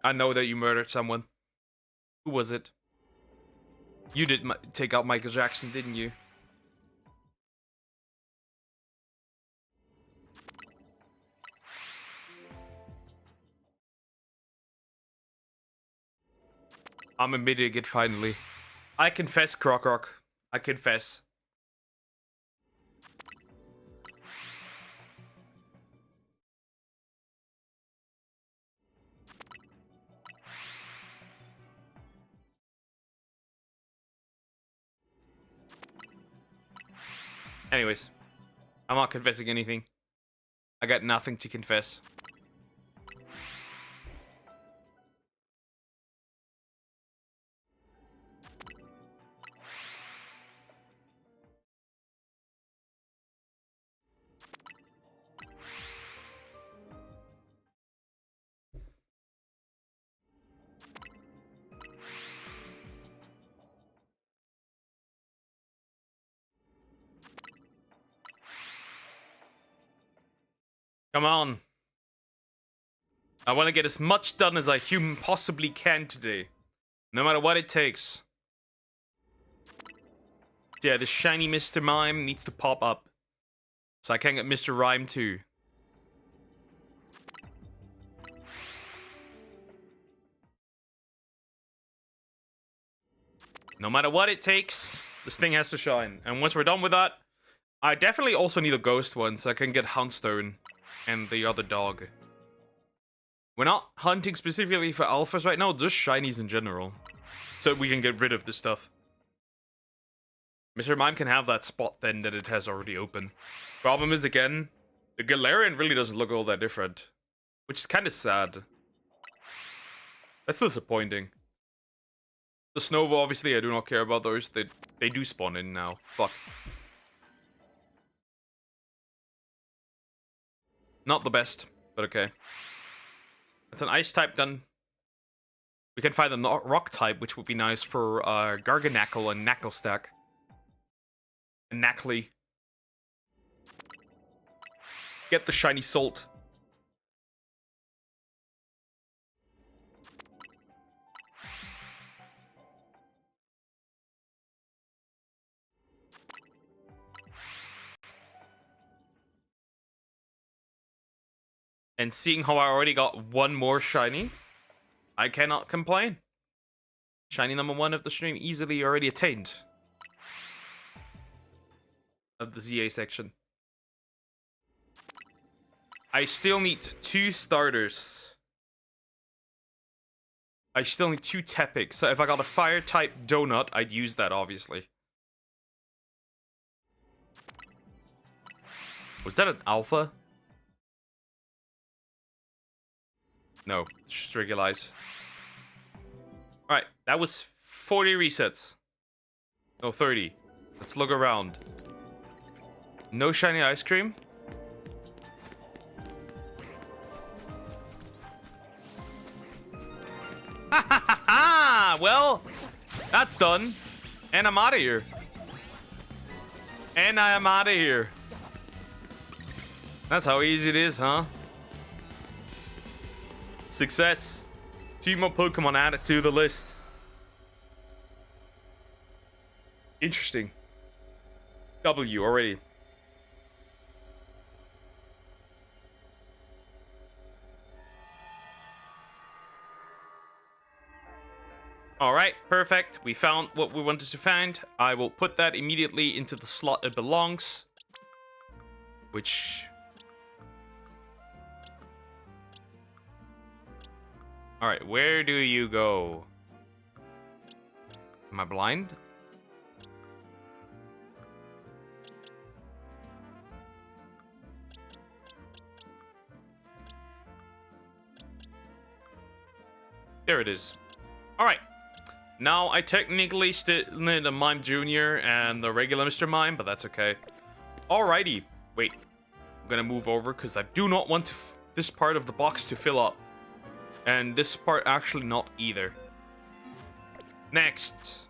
I know that you murdered someone. Who was it? You did take out Michael Jackson, didn't you? I'm admitting it finally. I confess, Croc. I confess. Anyways, I'm not confessing anything. I got nothing to confess. Come on. I want to get as much done as I possibly can today. No matter what it takes. Yeah, the shiny Mr. Mime needs to pop up. So I can get Mr. Rhyme too. No matter what it takes, this thing has to shine. And once we're done with that, I definitely also need a ghost one so I can get Houndstone and the other dog. We're not hunting specifically for alphas right now, just shinies in general. So we can get rid of this stuff. Mr. Mime can have that spot then that it has already open. Problem is, again, the Galarian really doesn't look all that different. Which is kind of sad. That's disappointing. The Snova, obviously, I do not care about those. They do spawn in now. Fuck. Not the best, but okay. That's an ice type done. We can find a rock type, which would be nice for Garganackle and Knacklestack. And Knackley. Get the shiny salt. And seeing how I already got one more shiny, I cannot complain. Shiny number 1 of the stream easily already attained. Of the ZA section. I still need 2 starters. I still need 2 Tepics. So if I got a fire type donut, I'd use that obviously. Was that an alpha? No, just Strigilize. Alright, that was 40 resets. No, 30. Let's look around. No shiny ice cream? Ha ha ha ha! Well, that's done. And I'm out of here. And I am out of here. That's how easy it is, huh? Success. 2 more Pokemon added to the list. Interesting. W already. Alright, perfect. We found what we wanted to find. I will put that immediately into the slot it belongs. Which... Alright, where do you go? Am I blind? There it is. Alright. Now, I technically still need a Mime Jr. and the regular Mr. Mime, but that's okay. Alrighty. Wait. I'm gonna move over because I do not want this part of the box to fill up. And this part actually not either. Next.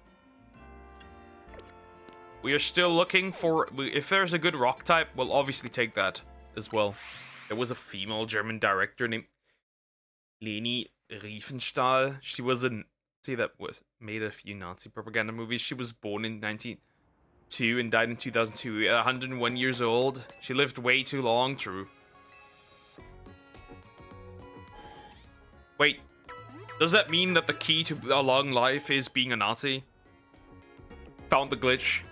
We are still looking for... If there's a good rock type, we'll obviously take that as well. There was a female German director named Leni Riefenstahl. She was in... See, that was made a few Nazi propaganda movies. She was born in 1902 and died in 2002 at 101 years old. She lived way too long, true. Wait, does that mean that the key to a long life is being a Nazi? Found the glitch.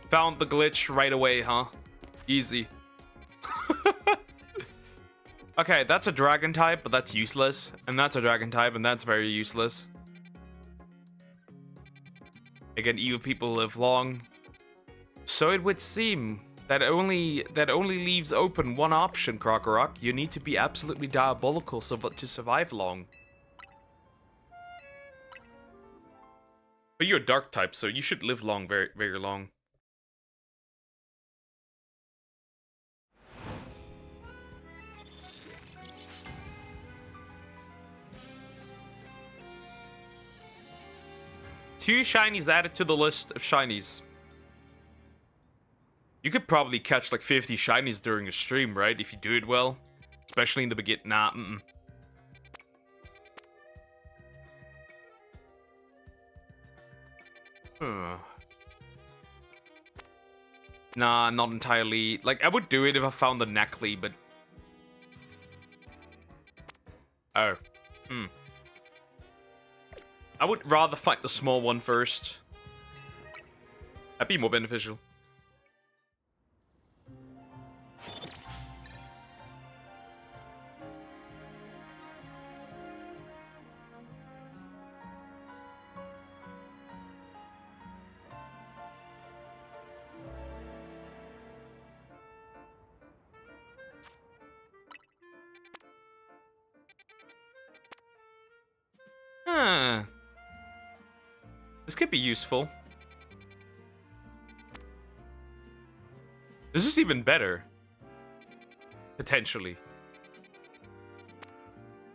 Found the glitch right away, huh? Easy. Okay, that's a dragon type, but that's useless. And that's a dragon type, and that's very useless. Again, evil people live long. So it would seem that only leaves open one option, Krokorok. You need to be absolutely diabolical to survive long. But you're a dark type, so you should live long, very, very long. Two shinies added to the list of shinies. You could probably catch like 50 shinies during a stream, right? If you do it well. Especially in the beginning. Nah, Nah, not entirely. Like, I would do it if I found the Necklace, but... Oh. I would rather fight the small one first. That'd be more beneficial. Huh. This could be useful. This is even better. Potentially.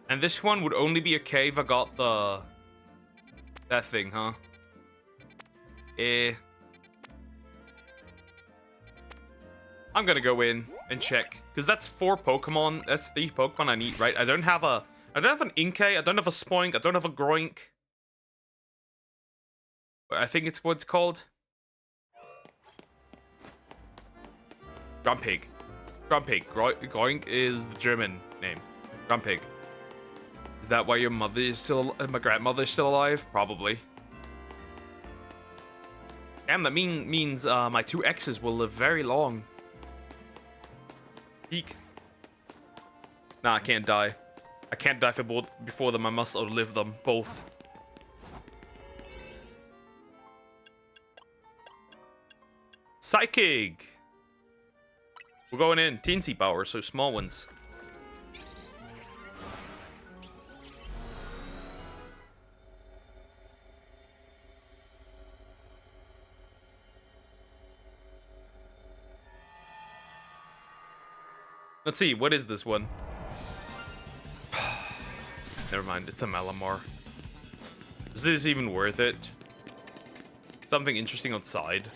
And this one would only be okay if I got the... that thing, huh? I'm gonna go in and check. Because that's 4 Pokemon. That's 3 Pokemon I need, right? I don't have an Inkay, I don't have a Spoink, I don't have a Groink. I think it's what it's called. Grumpig. Grumpig. Groink is the German name. Grumpig. Is that why your mother is still... my grandmother is still alive? Probably. Damn, that means my 2 exes will live very long. Eek. Nah, I can't die. I can't die before them. I must outlive them both. Psychic! We're going in. Teensy power, so small ones. Let's see, what is this one? Never mind, it's a Malamar. Is this even worth it? Something interesting outside.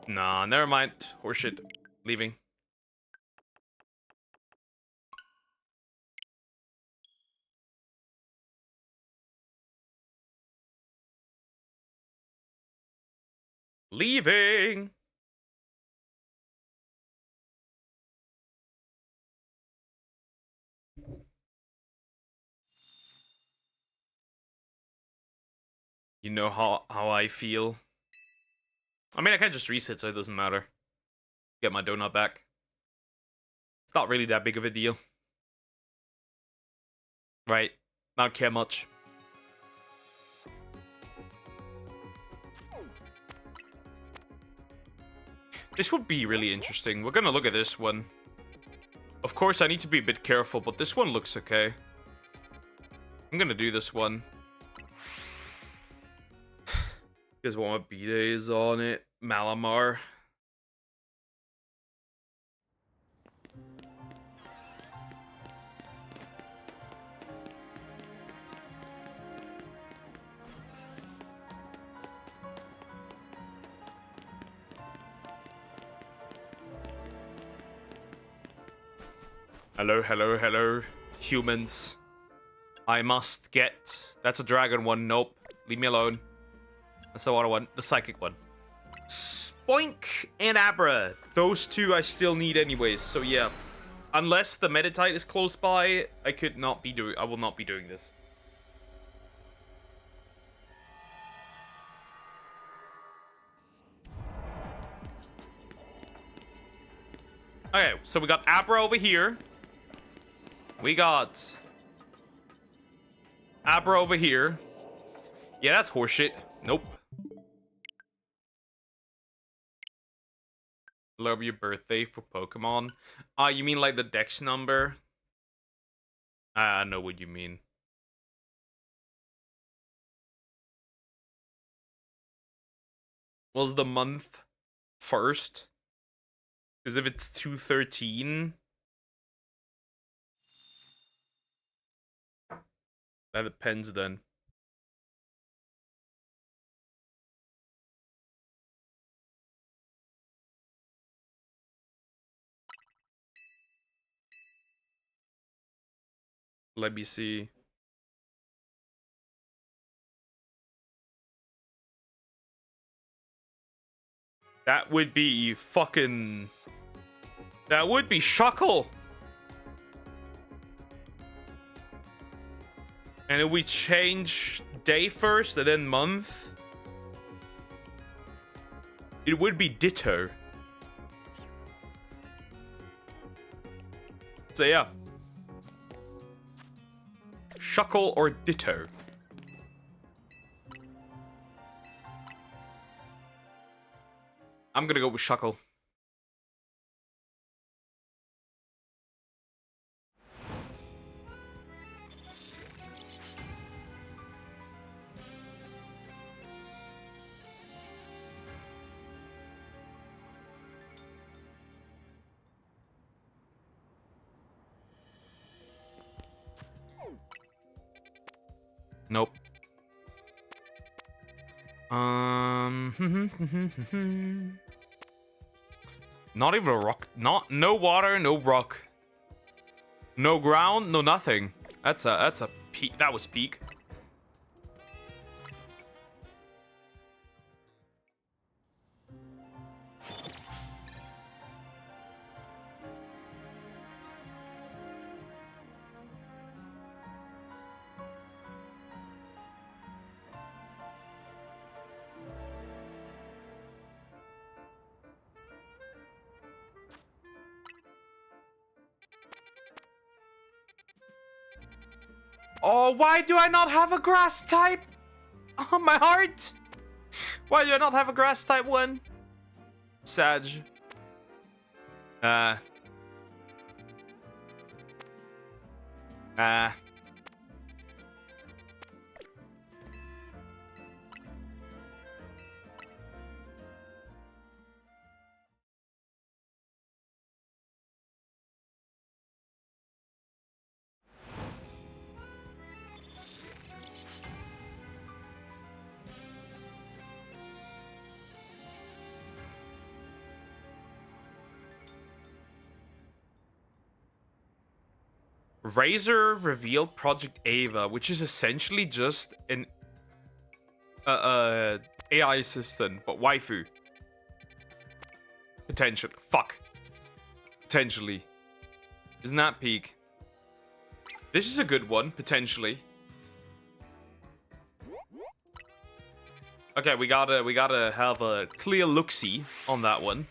Nah, never mind. Horseshit. Leaving. Leaving! You know how I feel. I mean, I can just reset, so it doesn't matter. Get my donut back. It's not really that big of a deal. Right. Not care much. This would be really interesting. We're gonna look at this one. Of course, I need to be a bit careful, but this one looks okay. I'm gonna do this one. Because what my B-Day is on it. Malamar. Hello, hello, hello. Humans. I must get... That's a dragon one. Nope. Leave me alone. That's the water one. The psychic one. Spoink and Abra. Those two I still need anyways. So yeah. Unless the Meditite is close by, I will not be doing this. Okay, so we got Abra over here. We got Abra over here. Yeah, that's horseshit. Nope. Love your birthday for Pokemon. You mean like the dex number? I know what you mean. Was the month first? Because if it's 213, that depends then. Let me see. That would be fucking... That would be Shuckle. And if we change day first and then month, it would be Ditto. So yeah. Shuckle or Ditto. I'm gonna go with Shuckle. Nope. Not even a rock. No water, no rock. No ground, no nothing. That's a peak. That was peak. Oh, why do I not have a grass type? Oh, my heart. Why do I not have a grass type one? Sag. Razor revealed Project Ava, which is essentially just an AI assistant, but waifu. Potential. Fuck. Potentially. Isn't that peak? This is a good one, potentially. Okay, we gotta have a clear look-see on that one.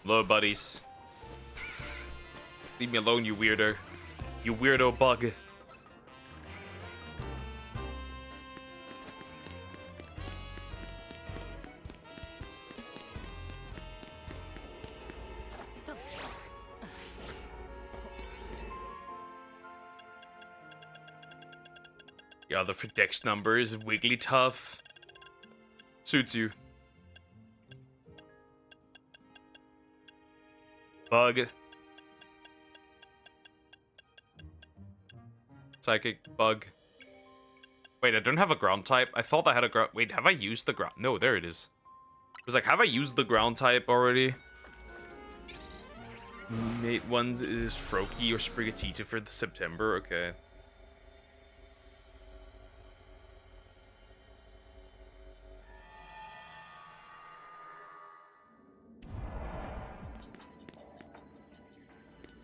Hello, buddies. Leave me alone, you weirdo. You weirdo bug. The other for dex number is Wigglytuff. Suits you. Bug. psychic bug. Wait, I don't have a ground type. I thought I had a ground. Wait, have I used the ground? No, there it is. I was like, have I used the ground type already? Mate ones is Froakie or Sprigatito for the September. Okay.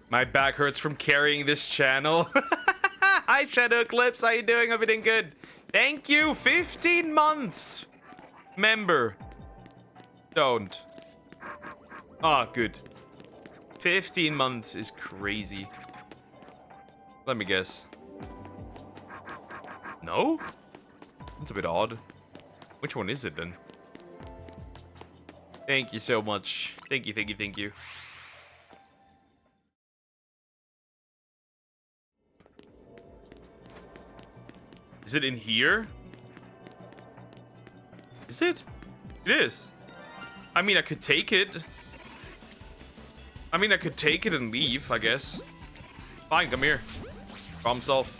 My back hurts from carrying this channel. Hi, Shadow Eclipse. How you doing? Everything good? Thank you. 15 months. Member. Don't. Ah, good. 15 months is crazy. Let me guess. No? That's a bit odd. Which one is it then? Thank you so much. Thank you, thank you, thank you. Is it in here? Is it? It is. I mean, I could take it. I mean, I could take it and leave, I guess. Fine, come here. Problem solved.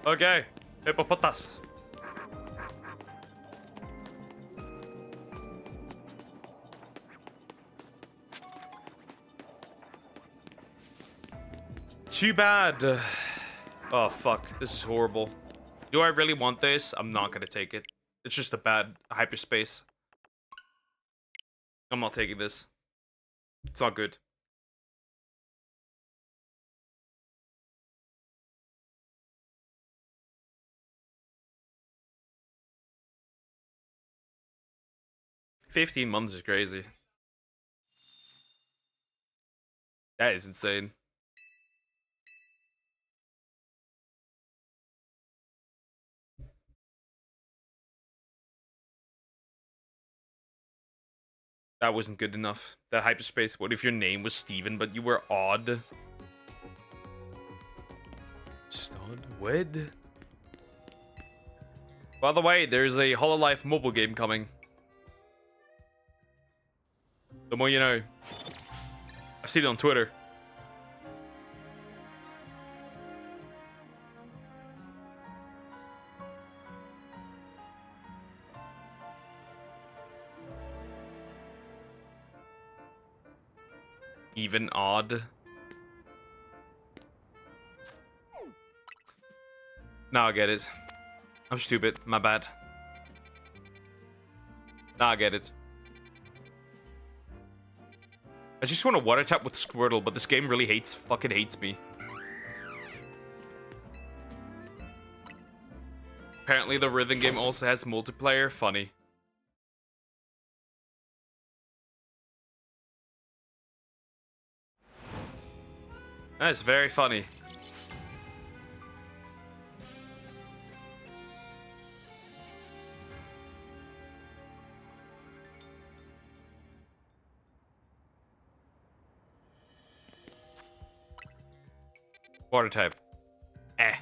Okay. Hippopotas. Too bad. Oh, fuck. This is horrible. Do I really want this? I'm not gonna take it. It's just a bad hyperspace. I'm not taking this. It's not good. $15 months is crazy. That is insane. That wasn't good enough. That hyperspace. What if your name was Steven, but you were odd? Stud Wed. By the way, there's a Hololive mobile game coming. The more you know. I've seen it on Twitter. Even odd. Now I get it. I'm stupid. My bad. Now I get it. I just want to water tap with Squirtle, but this game really fucking hates me. Apparently the rhythm game also has multiplayer. Funny. That's very funny. Water type. Eh.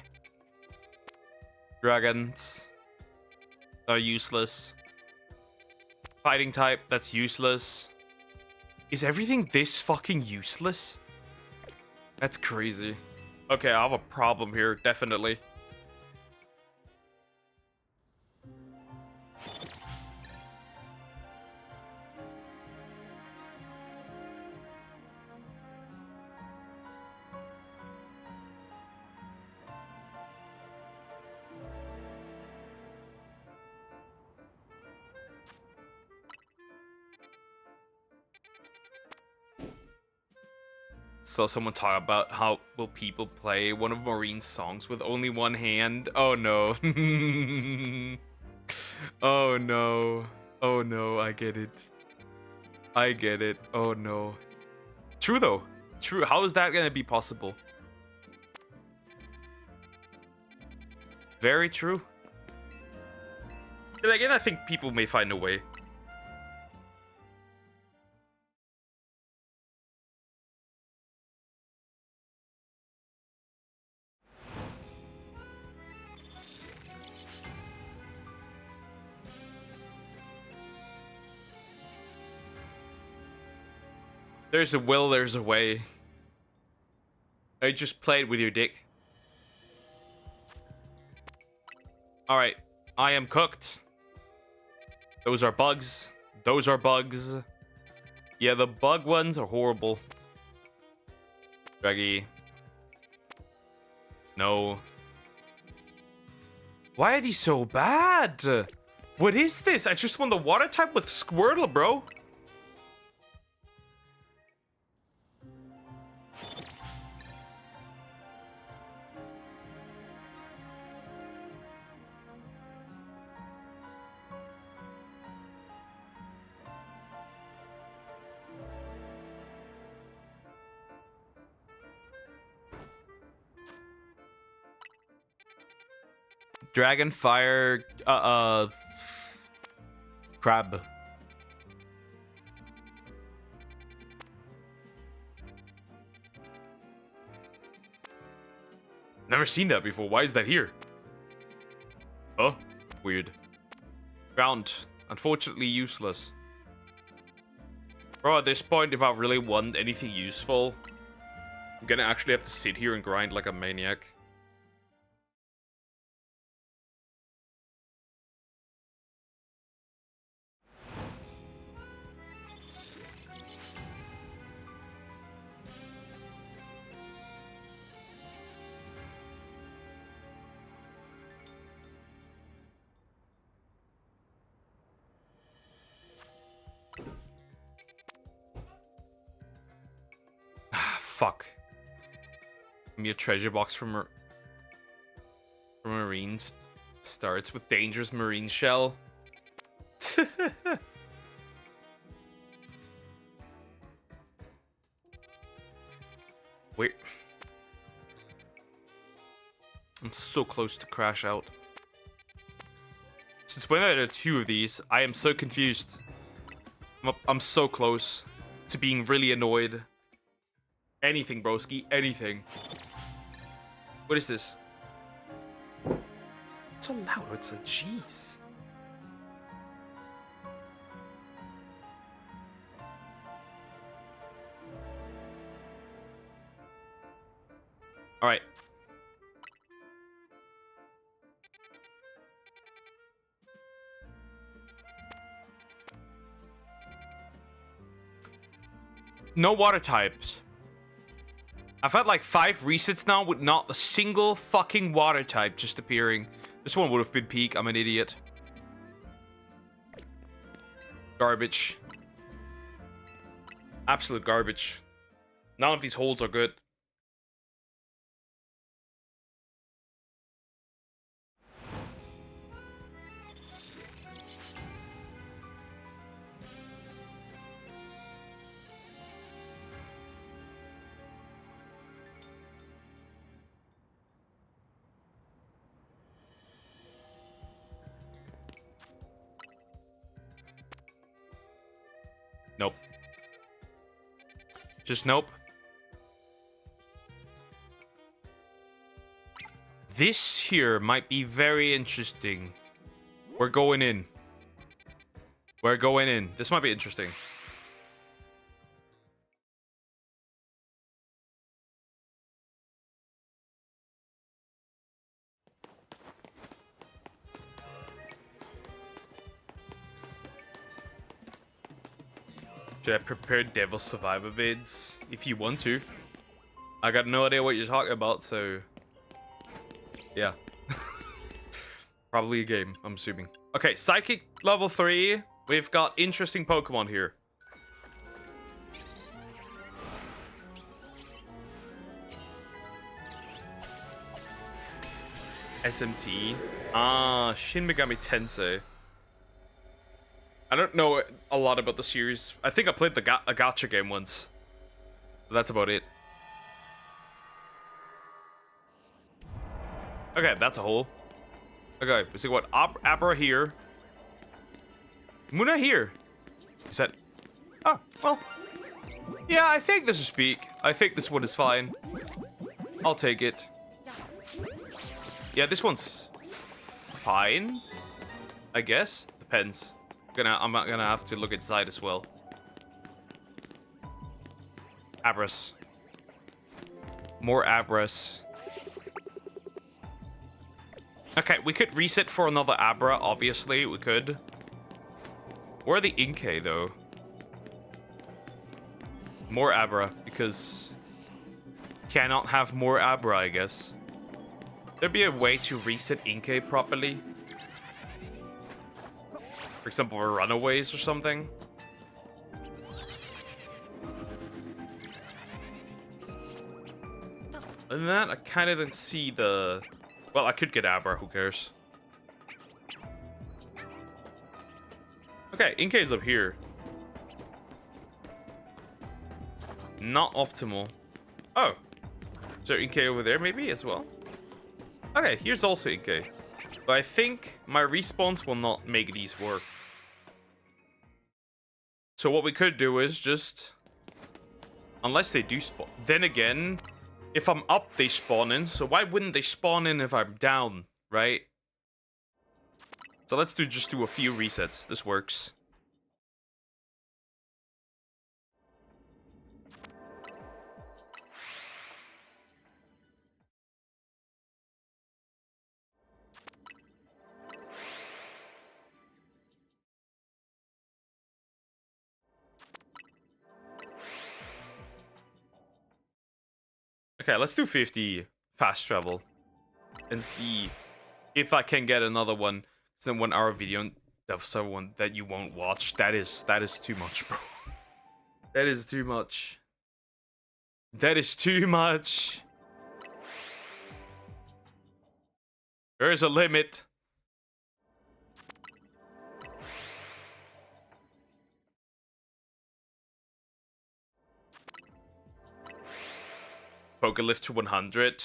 Dragons are useless. Fighting type, that's useless. Is everything this fucking useless? That's crazy. Okay, I have a problem here, definitely. Saw someone talk about how will people play one of Maureen's songs with only one hand. Oh no. Oh no. Oh no, I get it. I get it. Oh no. True though. True. How is that gonna be possible? Very true. And again, I think people may find a way. There's a will, there's a way. I just played with your dick. Alright. I am cooked. Those are bugs. Those are bugs. Yeah, the bug ones are horrible. Draggy. No. Why are these so bad? What is this? I just won the water type with Squirtle, bro. Dragon, fire, crab. Never seen that before. Why is that here? Oh, weird. Ground. Unfortunately useless. Bro, at this point, if I really want anything useful, I'm gonna actually have to sit here and grind like a maniac. Fuck. Give me a treasure box from Marines. Starts with dangerous marine shell. Wait. I'm so close to crash out. Since when are there 2 of these? I am so confused. I'm so close to being really annoyed. Anything, broski. Anything. What is this? It's so loud. It's a jeez. All right. No water types. I've had like 5 resets now with not a single fucking water type just appearing. This one would have been peak. I'm an idiot. Garbage. Absolute garbage. None of these holds are good. Nope. Just nope. This here might be very interesting. We're going in. We're going in. This might be interesting. Should I prepare Devil Survivor vids? If you want to. I got no idea what you're talking about, so... yeah. Probably a game, I'm assuming. Okay, Psychic level 3. We've got interesting Pokemon here. SMT. Ah, Shin Megami Tensei. I don't know a lot about the series. I think I played a gacha game once. But that's about it. Okay, that's a hole. Okay, we see what Abra here. Muna here. Is that... oh, well. Yeah, I think this is peak. I think this one is fine. I'll take it. Yeah, this one's fine. I guess. Depends. I'm gonna have to look inside as well. Abras. More Abras. Okay, we could reset for another Abra, obviously, we could. Where are the Inkay, though? More Abra, because... Cannot have more Abra, I guess. There'd be a way to reset Inkay properly. For example, Runaways or something. Other than that, I kind of didn't see the... Well, I could get Abra, who cares? Okay, Inkay's up here. Not optimal. Oh. Is there Inkay over there maybe as well? Okay, here's also Inkay. But I think my respawns will not make these work. So what we could do is just... Unless they do spawn. Then again, if I'm up, they spawn in. So why wouldn't they spawn in if I'm down, right? So let's just do a few resets. This works. Okay, let's do 50 fast travel and see if I can get another one. It's a 1 hour video of someone that you won't watch. That is too much, bro. That is too much. That is too much. There is a limit. Poker lift to 100.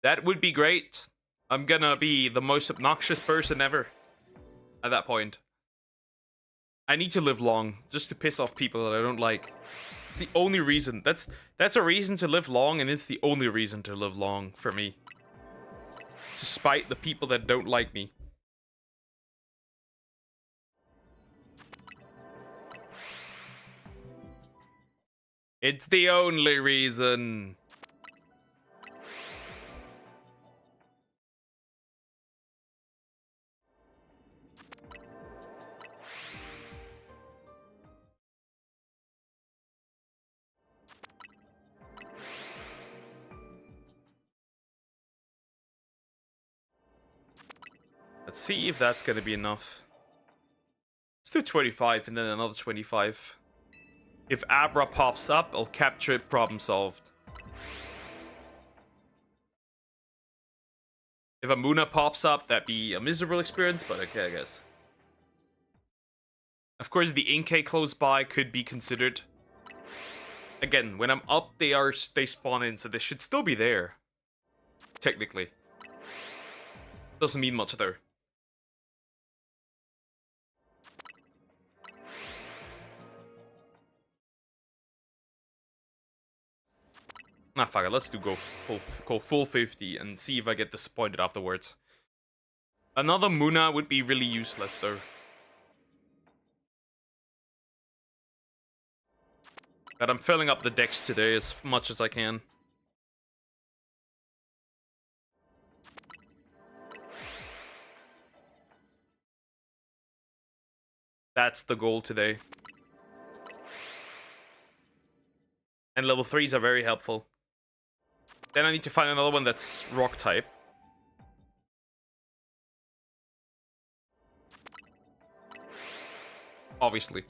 That would be great. I'm gonna be the most obnoxious person ever at that point. I need to live long just to piss off people that I don't like. It's the only reason. That's a reason to live long, and it's the only reason to live long for me. To spite the people that don't like me. It's the only reason. Let's see if that's gonna be enough. Let's do 25 and then another 25. If Abra pops up, I'll capture it, problem solved. If a Muna pops up, that'd be a miserable experience, but okay, I guess. Of course, the Inkay close by could be considered. Again, when I'm up, they spawn in, so they should still be there. Technically. Doesn't mean much though. Nah, fuck it. Let's go full 50 and see if I get disappointed afterwards. Another Muna would be really useless, though. But I'm filling up the decks today as much as I can. That's the goal today. And level 3s are very helpful. Then I need to find another one that's rock type. Obviously.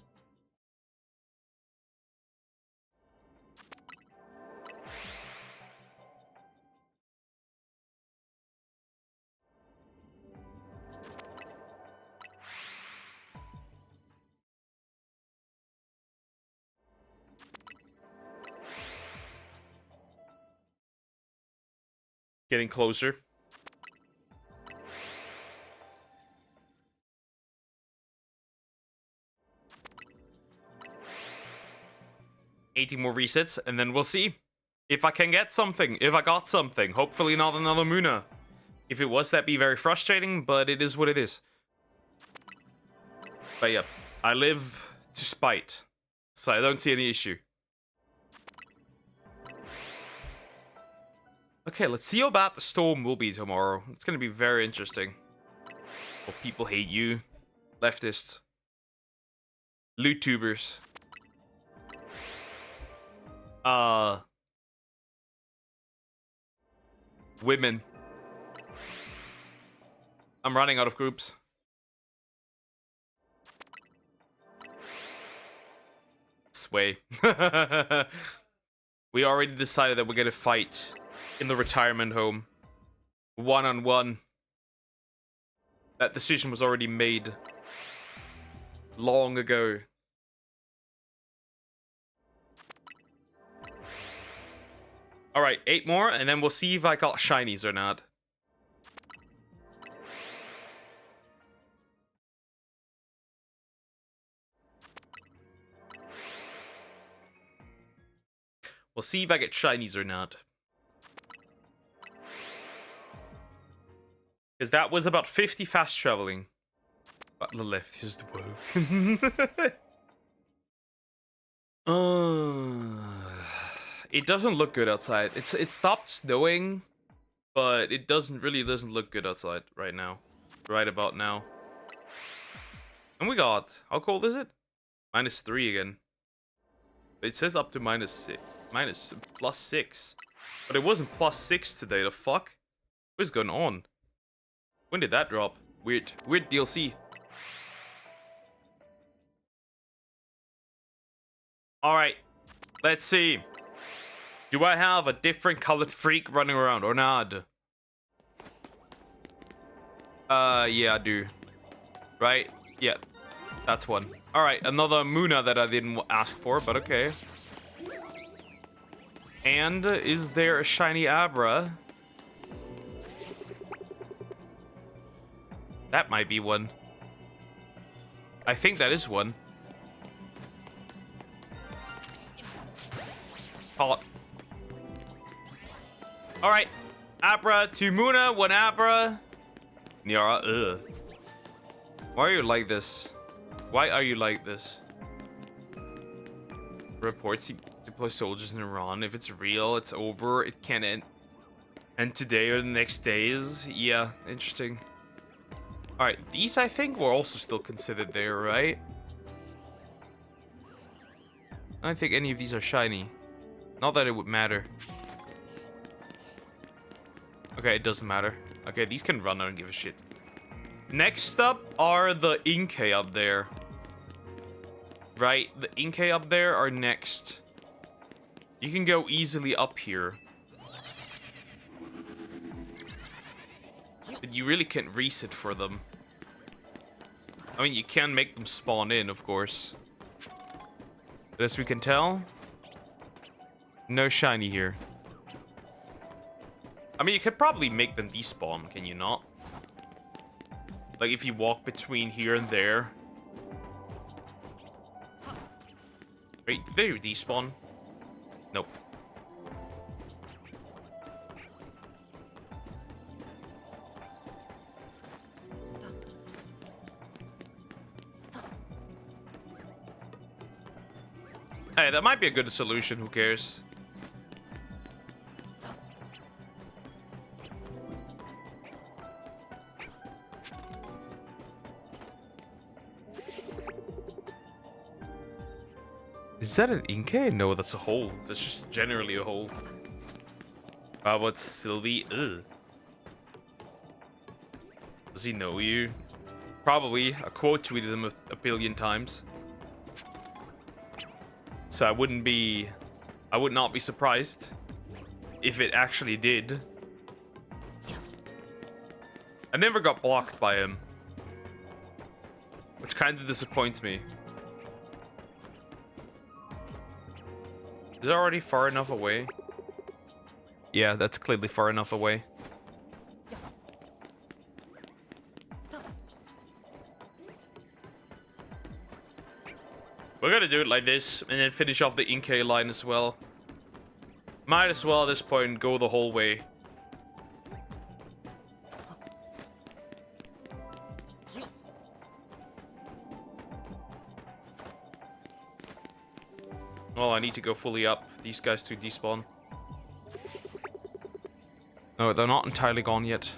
Getting closer. $80 more resets, and then we'll see if I can get something. If I got something. Hopefully not another Muna. If it was, that'd be very frustrating, but it is what it is. But yeah, I live to spite, so I don't see any issue. Okay, let's see how bad the storm will be tomorrow. It's gonna be very interesting. Oh, people hate you. Leftists. Loot tubers. Women. I'm running out of groups. Sway. We already decided that we're gonna fight in the retirement home. One-on-one. That decision was already made long ago. Alright, 8 more, and then we'll see if I got shinies or not. We'll see if I get shinies or not. Because that was about 50 fast traveling. But the left is the woe. It doesn't look good outside. It stopped snowing, but it doesn't look good outside right now. Right about now. And we got, how cold is it? -3 again. It says up to -6. +6. But it wasn't +6 today, the fuck? What is going on? When did that drop? Weird DLC. Alright, let's see. Do I have a different colored freak running around or not? Yeah, I do. Right? Yeah, that's one. Alright, another Muna that I didn't ask for, but okay. And is there a shiny Abra? That might be one. I think that is one. Caught. Alright. Abra to Muna, 1 Abra. Niara, ugh. Why are you like this? Why are you like this? Reports deploy soldiers in Iran. If it's real, it's over. It can end. And today or the next days. Yeah, interesting. Alright, these I think were also still considered there, right? I don't think any of these are shiny. Not that it would matter. Okay, it doesn't matter. Okay, these can run, I don't give a shit. Next up are the Inkay up there. Right, the Inkay up there are next. You can go easily up here. But you really can't reset for them. I mean, you can make them spawn in, of course. But as we can tell, no shiny here. I mean, you could probably make them despawn, can you not? Like, if you walk between here and there. Wait, did they despawn? Nope. Hey, that might be a good solution, who cares? Is that an Inkay? No, that's a hole. That's just generally a hole. How about Sylvie? Ugh. Does he know you? Probably. I quote tweeted him a billion times. So I would not be surprised if it actually did. I never got blocked by him, which kind of disappoints me. Is it already far enough away? Yeah, that's clearly far enough away. We're gonna do it like this, and then finish off the Inkay line as well. Might as well at this point go the whole way. Well, I need to go fully up. These guys to despawn. No, they're not entirely gone yet.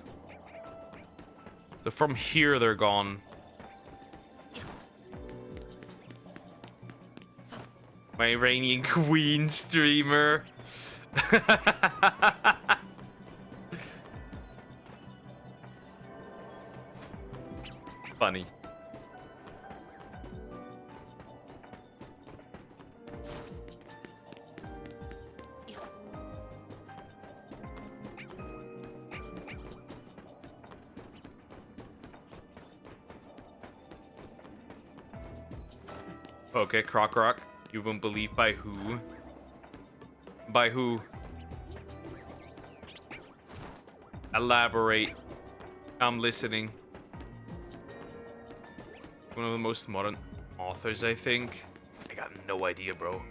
So from here, they're gone. My Iranian Queen streamer. Funny. Okay, Croc Rock. You won't believe by who? By who? Elaborate. I'm listening. One of the most modern authors, I think. I got no idea, bro.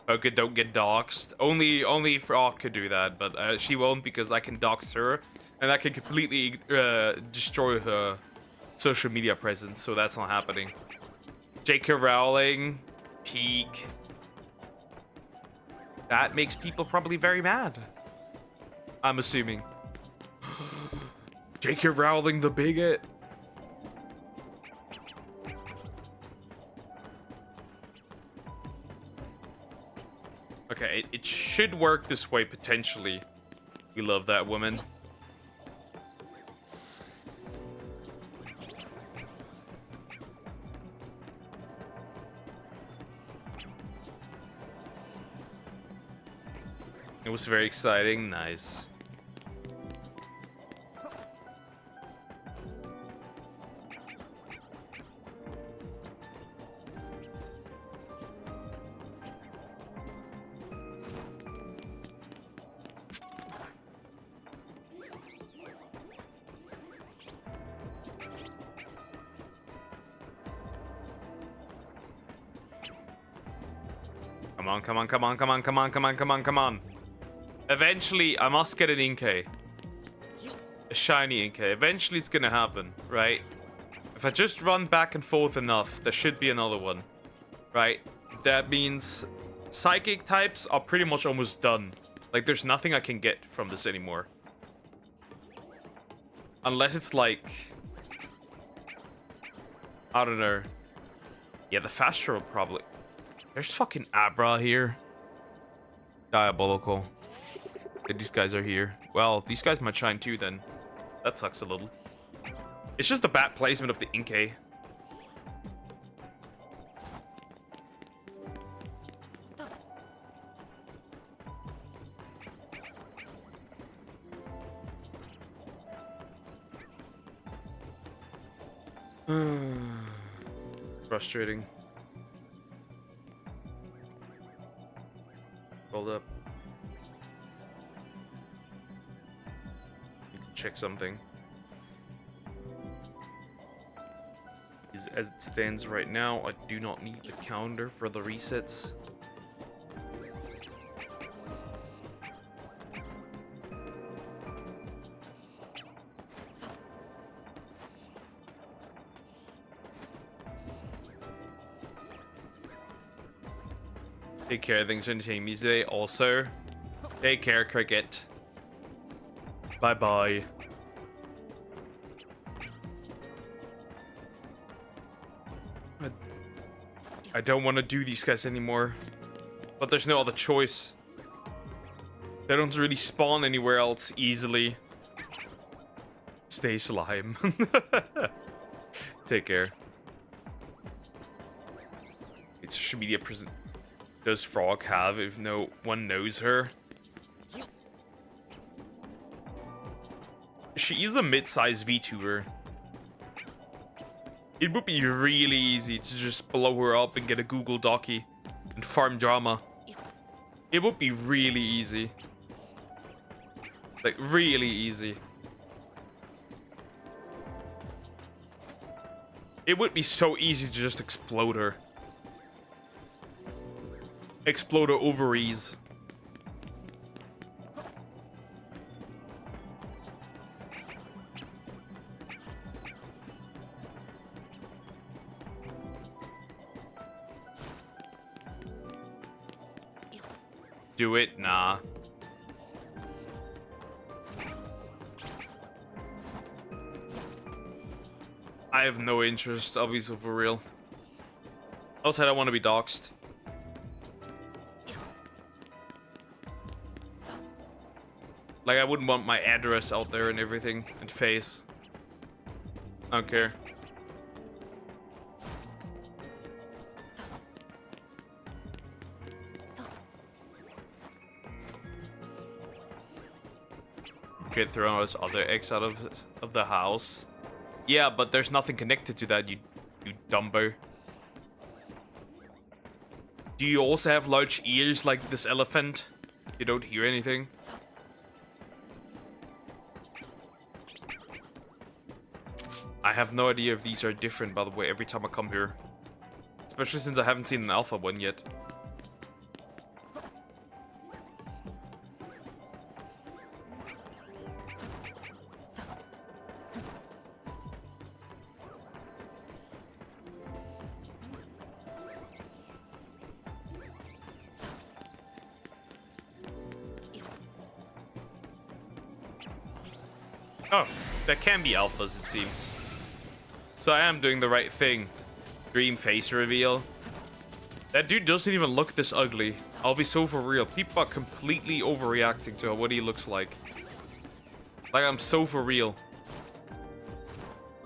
Okay, don't get doxxed. Only Frog could do that, but she won't because I can dox her, and that can completely destroy her social media presence. So that's not happening. J.K. Rowling, peak. That makes people probably very mad. I'm assuming. J.K. Rowling, the bigot. Okay, it should work this way, potentially. We love that woman. It was very exciting. Nice. Come on, come on, come on, come on, come on, come on, come on, come on. Eventually, I must get an Inkay. A shiny Inkay. Eventually, it's gonna happen, right? If I just run back and forth enough, there should be another one, right? That means psychic types are pretty much almost done. Like, there's nothing I can get from this anymore. Unless it's like... I don't know. Yeah, the faster will probably... There's fucking Abra here. Diabolical. Okay, these guys are here. Well, these guys might shine too then. That sucks a little. It's just the bad placement of the Inkay. Frustrating. Hold up. Need to check something. As it stands right now, I do not need the counter for the resets. Take care, things are entertaining me today. Also, take care, Cricket. Bye-bye. I don't want to do these guys anymore. But there's no other choice. They don't really spawn anywhere else easily. Stay slime. Take care. It's social media prison. Does Frog have if no one knows her? She is a mid-sized VTuber. It would be really easy to just blow her up and get a Google Docky and farm drama. It would be really easy. Like, really easy. It would be so easy to just explode her. Explode her ovaries. Do it? Nah. I have no interest, I'll be so for real. Also, I don't want to be doxxed. Like, I wouldn't want my address out there and everything, and face. I don't care. Kid throwing his other eggs out of the house. Yeah, but there's nothing connected to that, you dumbo. Do you also have large ears like this elephant? You don't hear anything? I have no idea if these are different, by the way, every time I come here. Especially since I haven't seen an alpha one yet. Oh, there can be alphas, it seems. So I am doing the right thing. Dream face reveal. That dude doesn't even look this ugly. I'll be so for real. People are completely overreacting to what he looks like. Like, I'm so for real.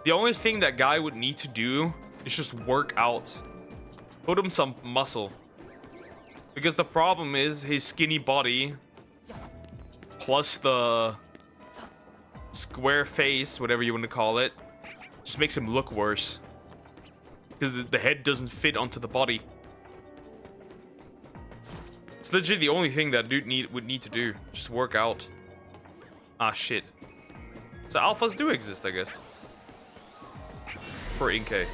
The only thing that guy would need to do is just work out. Put him some muscle. Because the problem is his skinny body plus the square face, whatever you want to call it, just makes him look worse. Because the head doesn't fit onto the body. It's literally the only thing that dude would need to do. Just work out. Ah, shit. So alphas do exist, I guess. For Inkay.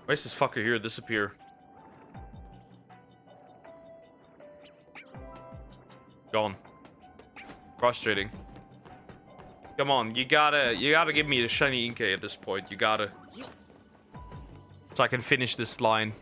Why is this fucker here disappear? Gone. Frustrating. Come on, you gotta give me the shiny Inkay at this point. You gotta. So I can finish this line.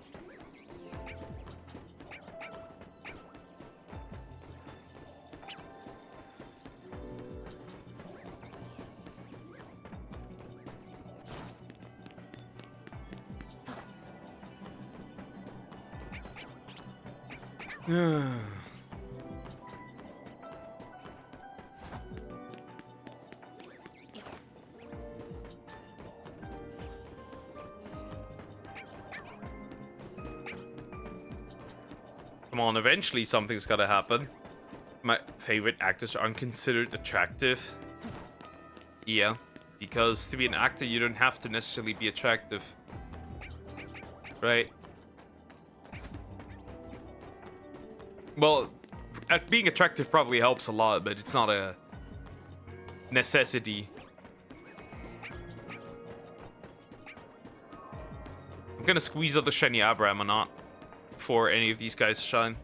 Come on, eventually something's gotta happen. My favorite actors aren't considered attractive. Yeah, because to be an actor, you don't have to necessarily be attractive. Right? Well, being attractive probably helps a lot, but it's not a necessity. I'm gonna squeeze out the shiny Abraham or not before any of these guys shine.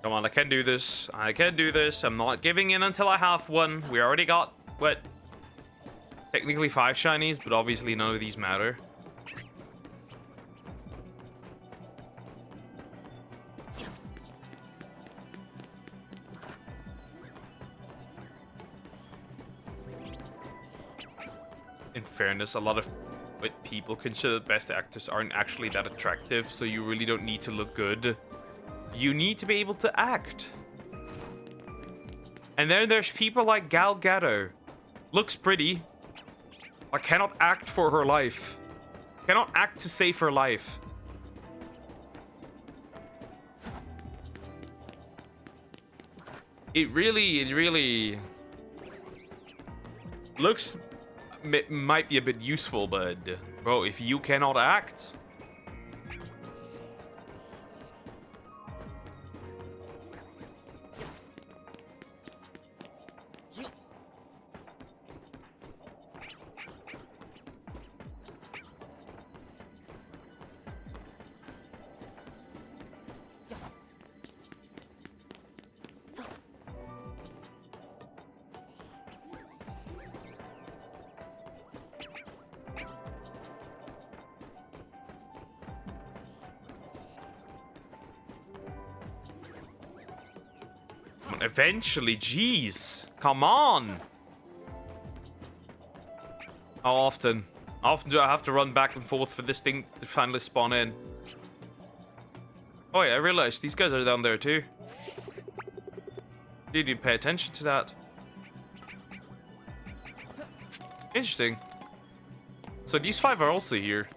Come on, I can do this. I can do this. I'm not giving in until I have one. We already got, what? Technically 5 shinies, but obviously none of these matter. In fairness, a lot of what people consider the best actors aren't actually that attractive, so you really don't need to look good. You need to be able to act. And then there's people like Gal Gadot. Looks pretty. But cannot act for her life. Cannot act to save her life. It really looks might be a bit useful, but bro, if you cannot act, eventually, jeez, come on. How often? How often do I have to run back and forth for this thing to finally spawn in? Oh yeah, I realized these guys are down there too. Didn't even pay attention to that. Interesting. So these 5 are also here.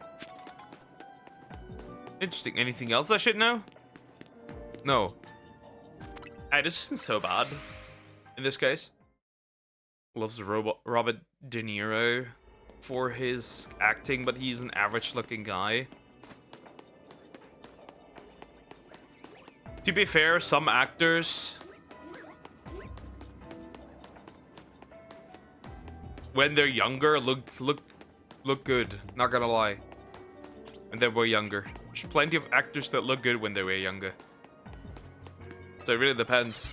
Interesting. Anything else I should know? No. Hey, this isn't so bad. In this case. Loves Robert De Niro for his acting, but he's an average-looking guy. To be fair, some actors, when they're younger, look good. Not gonna lie. And they were younger. There's plenty of actors that look good when they were younger. So it really depends.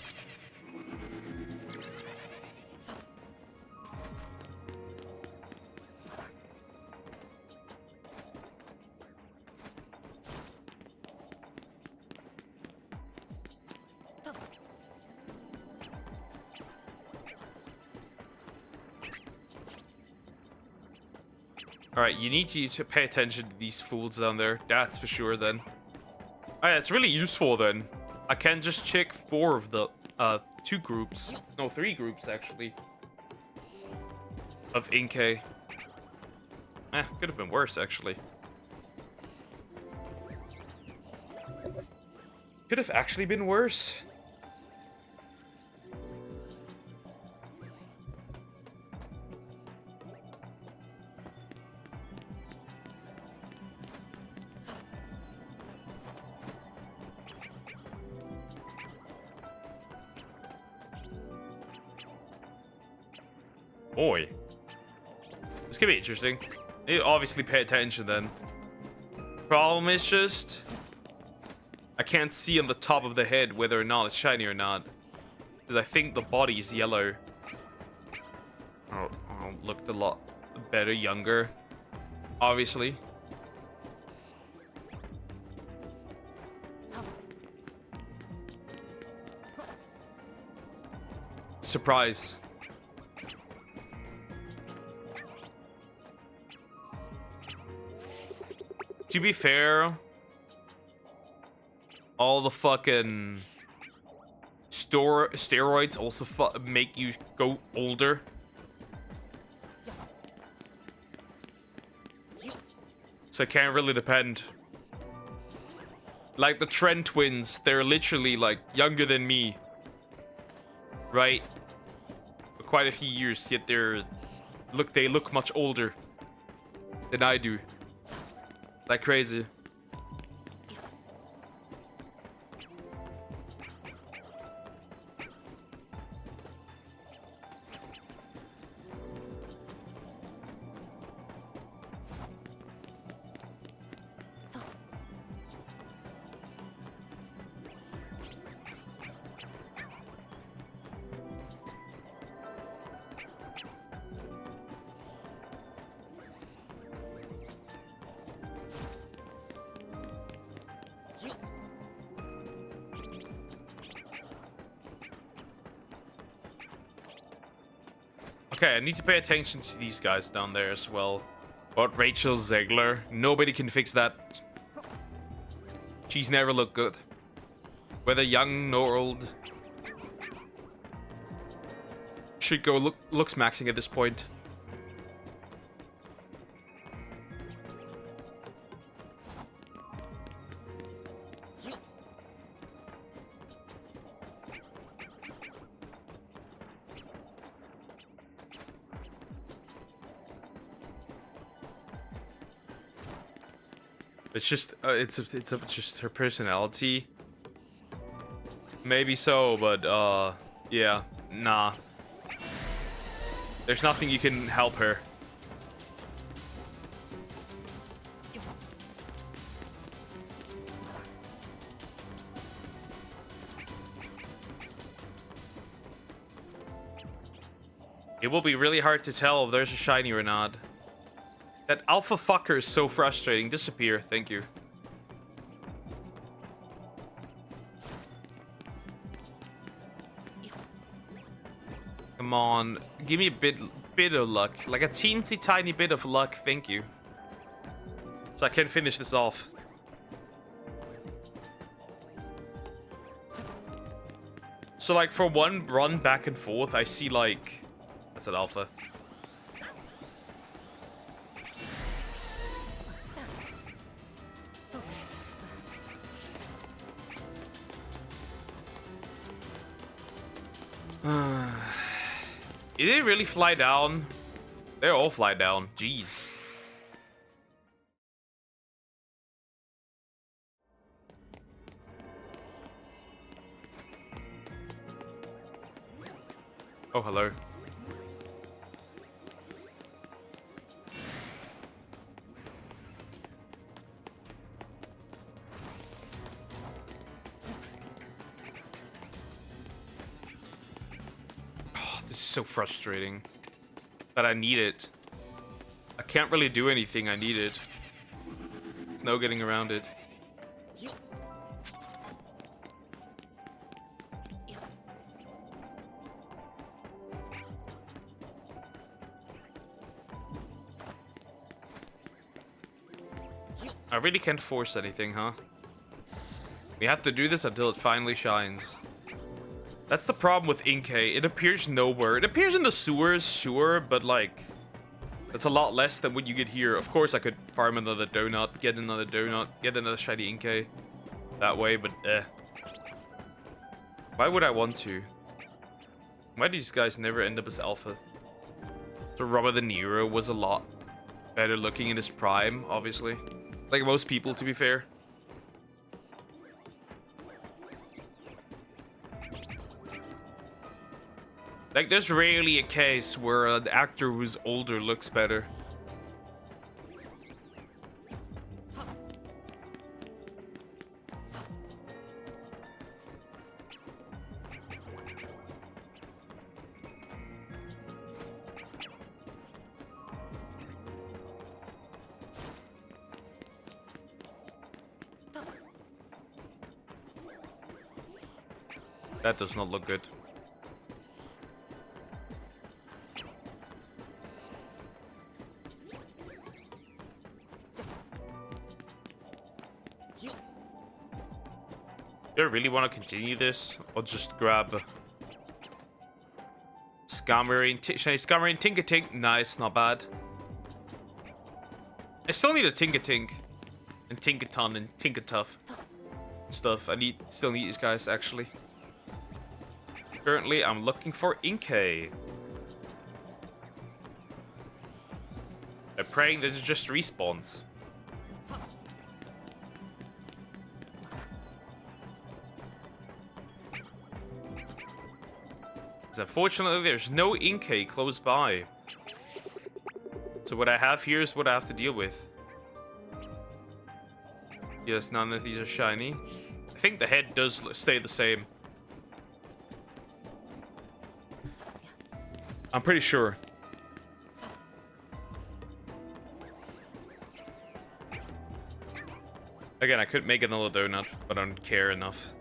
Alright, you need to pay attention to these fools down there. That's for sure then. Alright, it's really useful then. I can just check 4 of the 2 groups. No, 3 groups actually. Of Inkay. Could have been worse actually. Could have actually been worse. Boy. This could be interesting. You obviously pay attention then. Problem is just, I can't see on the top of the head whether or not it's shiny or not. Because I think the body is yellow. Oh, looked a lot better younger. Obviously. Surprise. To be fair, all the fucking steroids also make you go older. So it can't really depend. Like the Trent twins, they're literally like younger than me. Right? For quite a few years, yet they look much older than I do. Like crazy. Okay, I need to pay attention to these guys down there as well. But Rachel Zegler, nobody can fix that. She's never looked good. Whether young nor old. Should go looks maxing at this point. It's just it's just her personality. Maybe so, but yeah, nah. There's nothing you can help her. It will be really hard to tell if there's a shiny or not. That alpha fucker is so frustrating. Disappear, thank you. Come on, give me a bit of luck. Like a teensy tiny bit of luck, thank you. So I can finish this off. So like for one run back and forth, I see like... That's an alpha. Did they really fly down? They all fly down. Jeez. Oh, hello. This is so frustrating. But I need it. I can't really do anything. I need it. There's no getting around it. I really can't force anything, huh? We have to do this until it finally shines. That's the problem with Inkay. It appears nowhere. It appears in the sewers, sure, but like... That's a lot less than what you get here. Of course, I could farm another donut, get another shiny Inkay that way, but why would I want to? Why do these guys never end up as alpha? So Robert De Niro was a lot better looking in his prime, obviously. Like most people, to be fair. Like, there's rarely a case where an actor who's older looks better. That does not look good. Do I really want to continue this? Or just grab Scamarine, Scamarine, Tinka-Tink? Nice, not bad. I still need a Tinka-Tink and Tinkaton and Tinkatuff stuff. Still need these guys, actually. Currently, I'm looking for Inkay. I'm praying that it just respawns. Unfortunately, there's no Inkay close by. So what I have here is what I have to deal with. Yes, none of these are shiny. I think the head does stay the same. I'm pretty sure. Again, I could make another donut, but I don't care enough.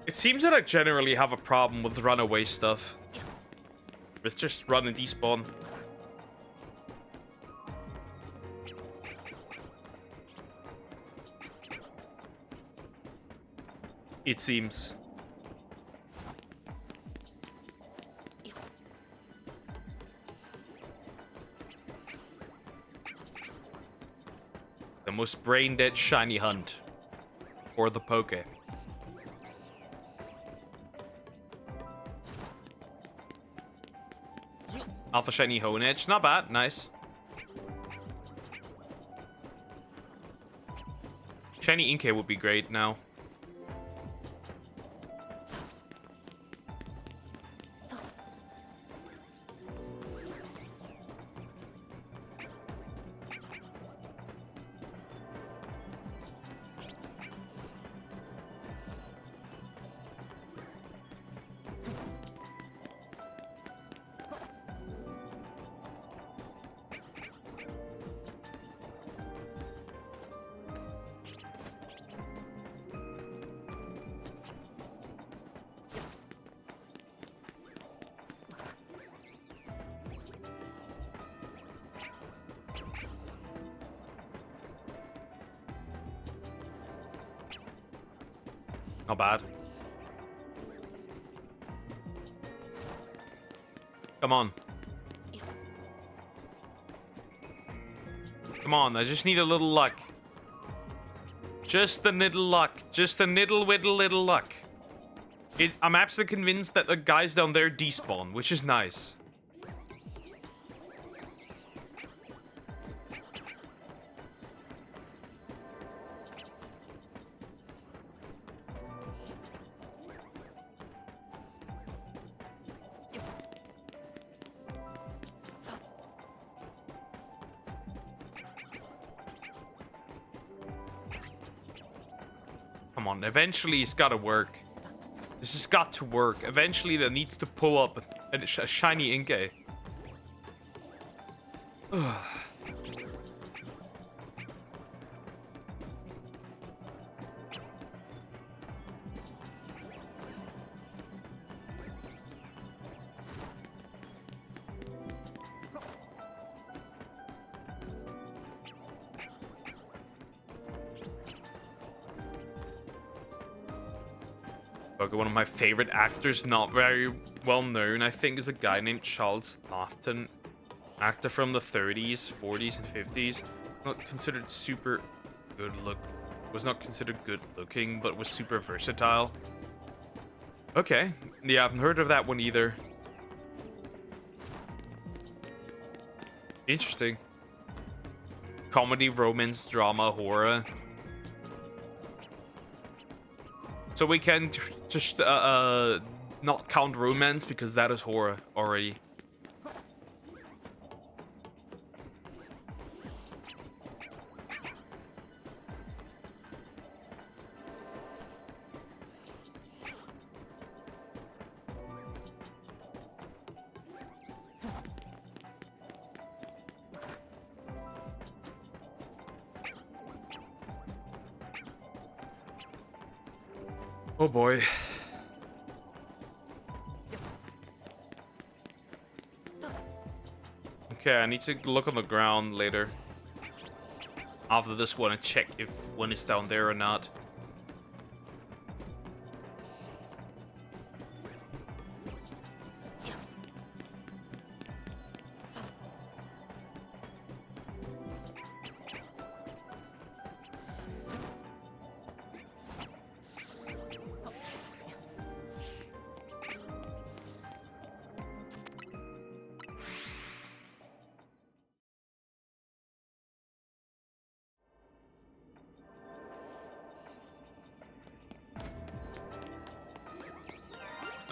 It seems that I generally have a problem with runaway stuff. With just run and despawn. It seems. The most brain-dead shiny hunt. For the Poke. Alpha shiny Hone Edge, not bad, nice. shiny Inkay would be great now. Not bad. Come on. Come on, I just need a little luck. Just a little luck. Just a little luck. I'm absolutely convinced that the guys down there despawn, which is nice. Come on, eventually it's gotta work. This has got to work. Eventually that needs to pull up a shiny Inkay. Okay, one of my favorite actors, not very well known, I think, is a guy named Charles Laughton. Actor from the 30s, 40s, and 50s. Not considered super was not considered good looking, but was super versatile. Okay, yeah, I haven't heard of that one either. Interesting. Comedy, romance, drama, horror. So we can just not count romance because that is horror already. Oh boy. Okay, I need to look on the ground later. After this one and check if one is down there or not.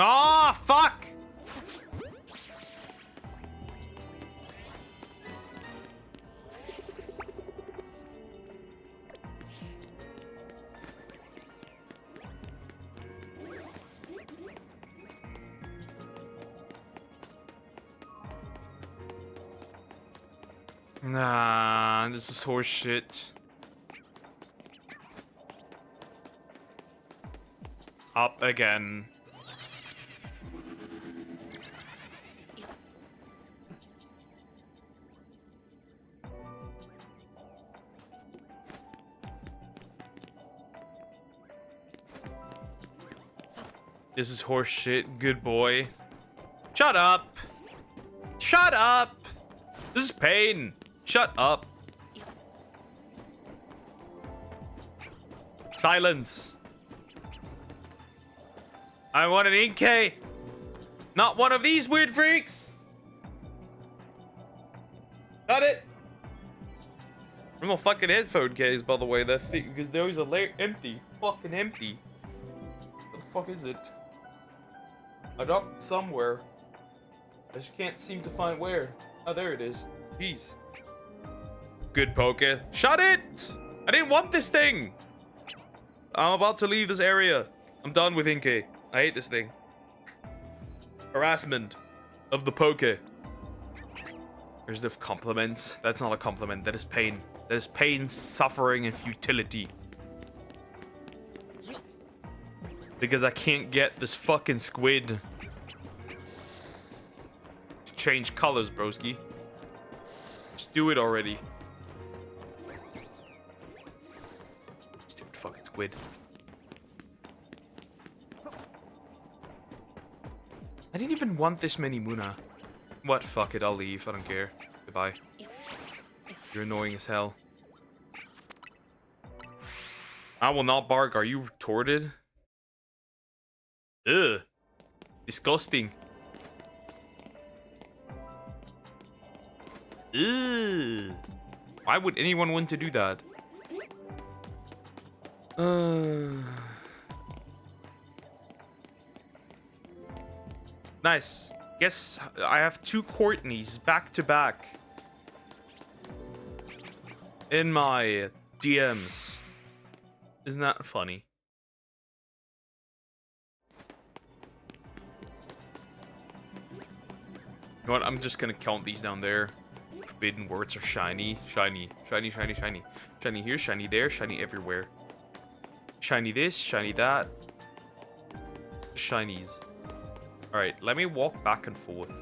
Oh, fuck! Nah, this is horse shit. Up again. This is horse shit. Good boy. Shut up. Shut up. This is pain. Shut up. Silence. I want an Inkay. Not one of these weird freaks. Got it. My fucking headphone case, by the way, that thing, because those are empty. Fucking empty. What the fuck is it? I dropped it somewhere. I just can't seem to find where. Oh, there it is. Jeez. Good poke. Shut it! I didn't want this thing! I'm about to leave this area. I'm done with Inke. I hate this thing. Harassment of the poke. There's the compliment. That's not a compliment. That is pain. That is pain, suffering, and futility. Because I can't get this fucking squid to change colors, broski. Just do it already. Stupid fucking squid. I didn't even want this many Muna. What? Fuck it, I'll leave. I don't care. Goodbye. You're annoying as hell. I will not bark. Are you retorted? Ugh. Disgusting. Ugh. Why would anyone want to do that? Nice. Guess I have 2 Courtneys back to back in my DMs. Isn't that funny? You know what? I'm just gonna count these down there. Forbidden words are shiny, shiny, shiny, shiny, shiny. Shiny here, shiny there, shiny everywhere. Shiny this, shiny that. Shinies. Alright, let me walk back and forth.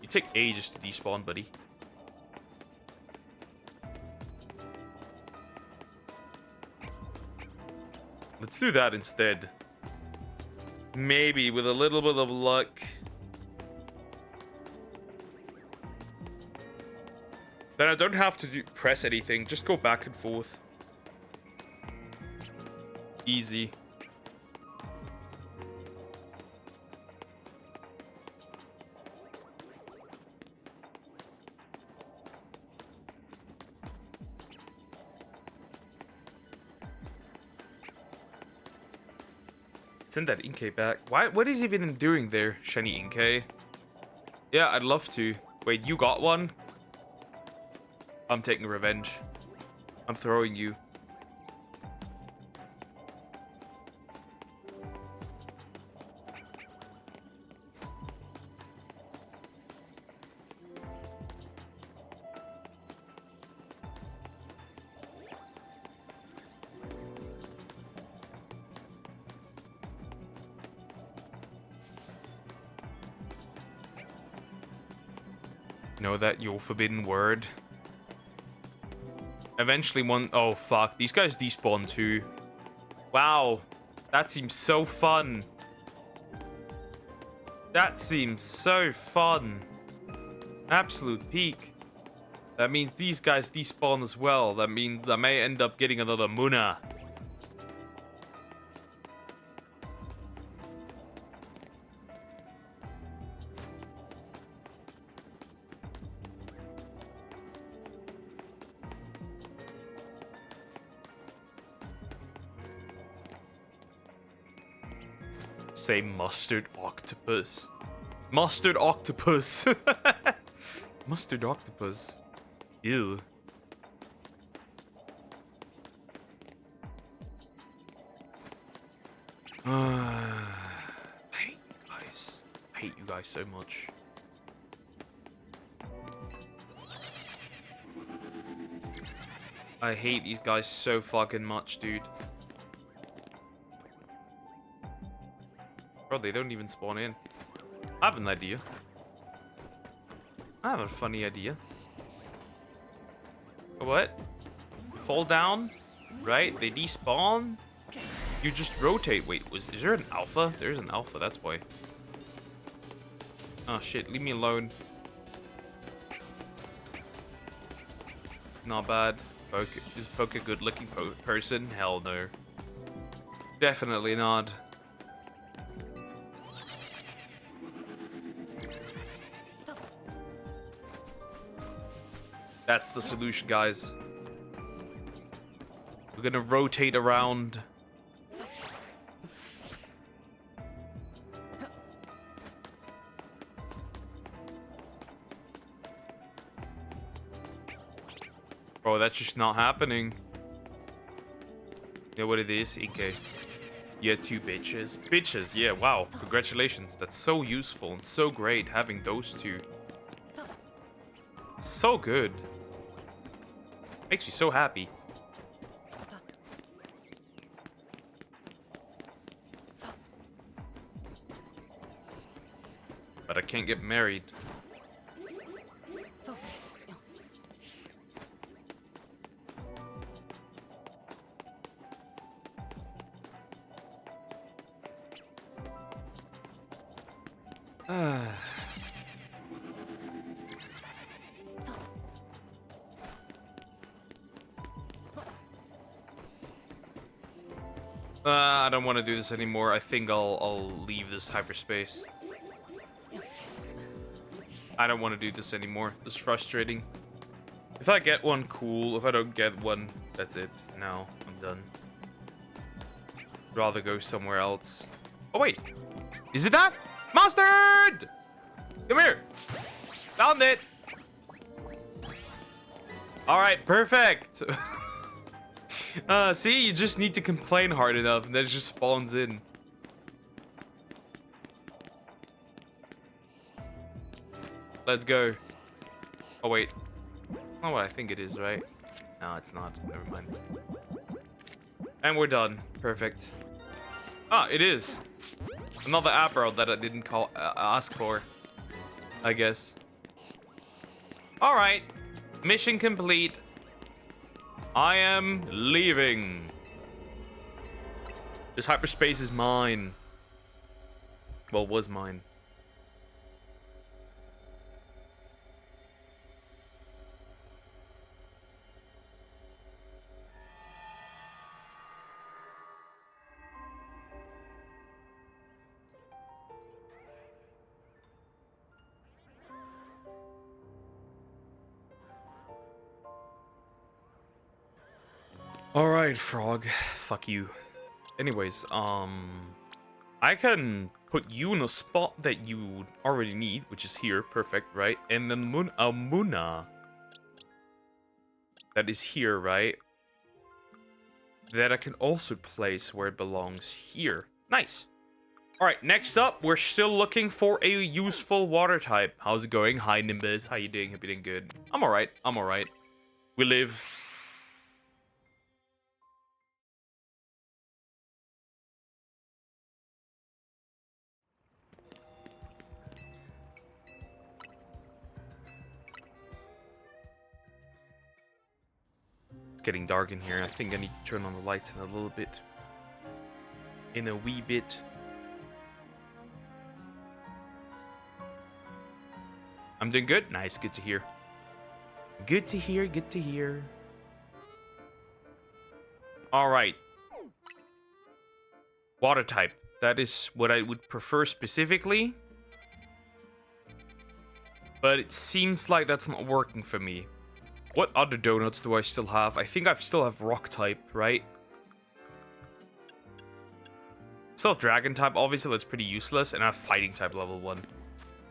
You take ages to despawn, buddy. Let's do that instead. Maybe with a little bit of luck. Then I don't have to press anything. Just go back and forth. Easy. Send that Inkay back. Why? What is he even doing there, shiny Inkay? Yeah, I'd love to. Wait, you got one? I'm taking revenge. I'm throwing you. Know that your forbidden word. Eventually one... Oh, fuck. These guys despawn too. Wow. That seems so fun. That seems so fun. Absolute peak. That means these guys despawn as well. That means I may end up getting another Muna. Say mustard octopus. Mustard octopus. Mustard octopus. Ew. I hate you guys. I hate you guys so much. I hate these guys so fucking much, dude. Bro, they don't even spawn in. I have an idea. I have a funny idea. What? Fall down? Right? They despawn? You just rotate. Wait, is there an alpha? There's an alpha, that's why. Oh shit, leave me alone. Not bad. Is Poke a good looking person? Hell no. Definitely not. That's the solution, guys. We're gonna rotate around. Bro, that's just not happening. Yeah, what it is? Okay. Yeah, 2 bitches. Bitches, yeah, wow. Congratulations. That's so useful and so great having those 2. So good. Makes me so happy. But I can't get married. I don't want to do this anymore. I think I'll leave this hyperspace. I don't want to do this anymore. This is frustrating. If I get one, cool. If I don't get one, that's it. No, I'm done. Rather go somewhere else. Oh, wait. Is it that? Mustard! Come here. Found it. All right, perfect. See, you just need to complain hard enough, and then it just spawns in. Let's go. Oh, wait. Oh, what I think it is, right? No, it's not. Never mind. And we're done. Perfect. Ah, it is. Another arrow that I didn't ask for, I guess. All right. Mission complete. I am leaving. This hyperspace is mine. Well, was mine. All right, frog. Fuck you. Anyways, I can put you in a spot that you already need, which is here. Perfect, right? And then Muna. That is here, right? That I can also place where it belongs here. Nice. All right, next up, we're still looking for a useful water type. How's it going? Hi, Nimbus. How you doing? Hope you're doing good. I'm all right. I'm all right. We live. It's getting dark in here. I think I need to turn on the lights in a little bit. In a wee bit. I'm doing good. Nice. Good to hear. Good to hear. Good to hear. All right. Water type. That is what I would prefer specifically. But it seems like that's not working for me. What other donuts do I still have? I think I still have rock type, right? Still have dragon type, obviously that's pretty useless. And I have fighting type level 1.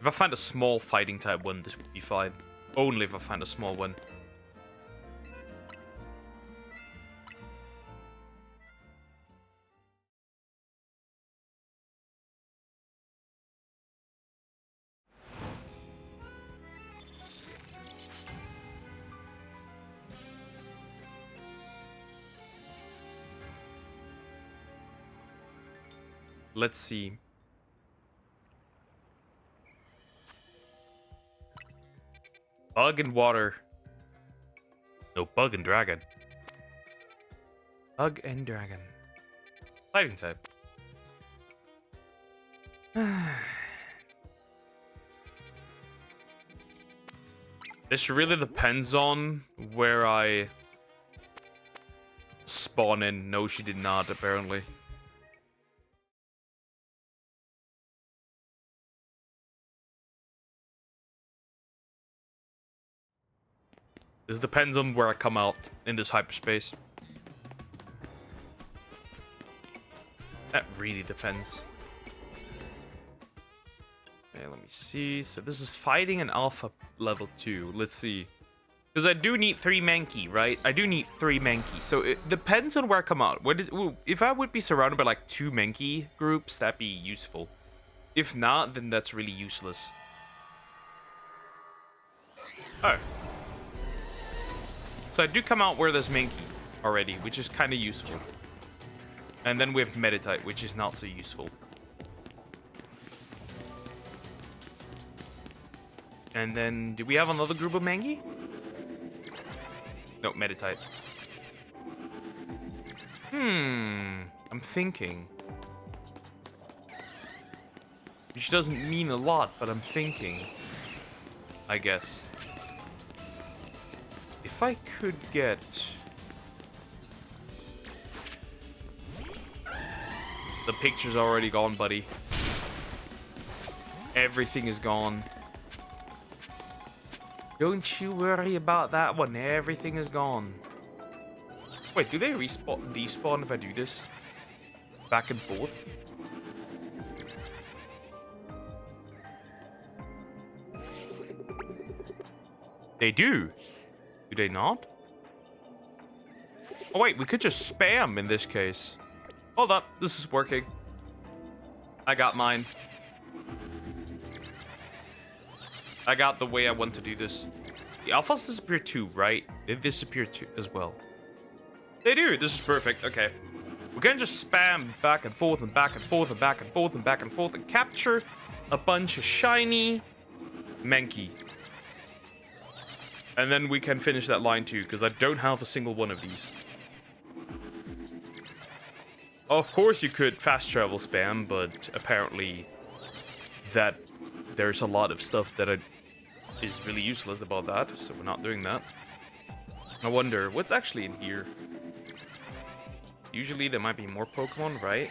If I find a small fighting type one, this would be fine. Only if I find a small one. Let's see. Bug and water. No, bug and dragon. Bug and dragon. Fighting type. This really depends on where I spawn in. No, she did not, apparently. This depends on where I come out in this hyperspace. That really depends. Okay, let me see. So this is fighting an alpha level 2. Let's see. Because I do need 3 Mankey, right? I do need 3 Mankey. So it depends on where I come out. If I would be surrounded by like 2 Mankey groups, that'd be useful. If not, then that's really useless. Oh. So I do come out where there's Mankey already, which is kind of useful. And then we have Meditite, which is not so useful. And then, do we have another group of Mankey? No, Meditite. I'm thinking. Which doesn't mean a lot, but I'm thinking. I guess. If I could get... The picture's already gone, buddy. Everything is gone. Don't you worry about that one. Everything is gone. Wait, do they respawn, despawn if I do this? Back and forth? They do. Do they not? Oh wait, we could just spam in this case. Hold up, this is working. I got mine. I got the way I want to do this. The alphas disappear too, right? They disappear too as well. They do. This is perfect. Okay. We can just spam back and forth and back and forth and back and forth and back and forth and capture a bunch of shiny Mankey. And then we can finish that line too, because I don't have a single one of these. Of course you could fast travel spam, but apparently that there's a lot of stuff that is really useless about that, so we're not doing that. I wonder, what's actually in here? Usually there might be more Pokemon, right?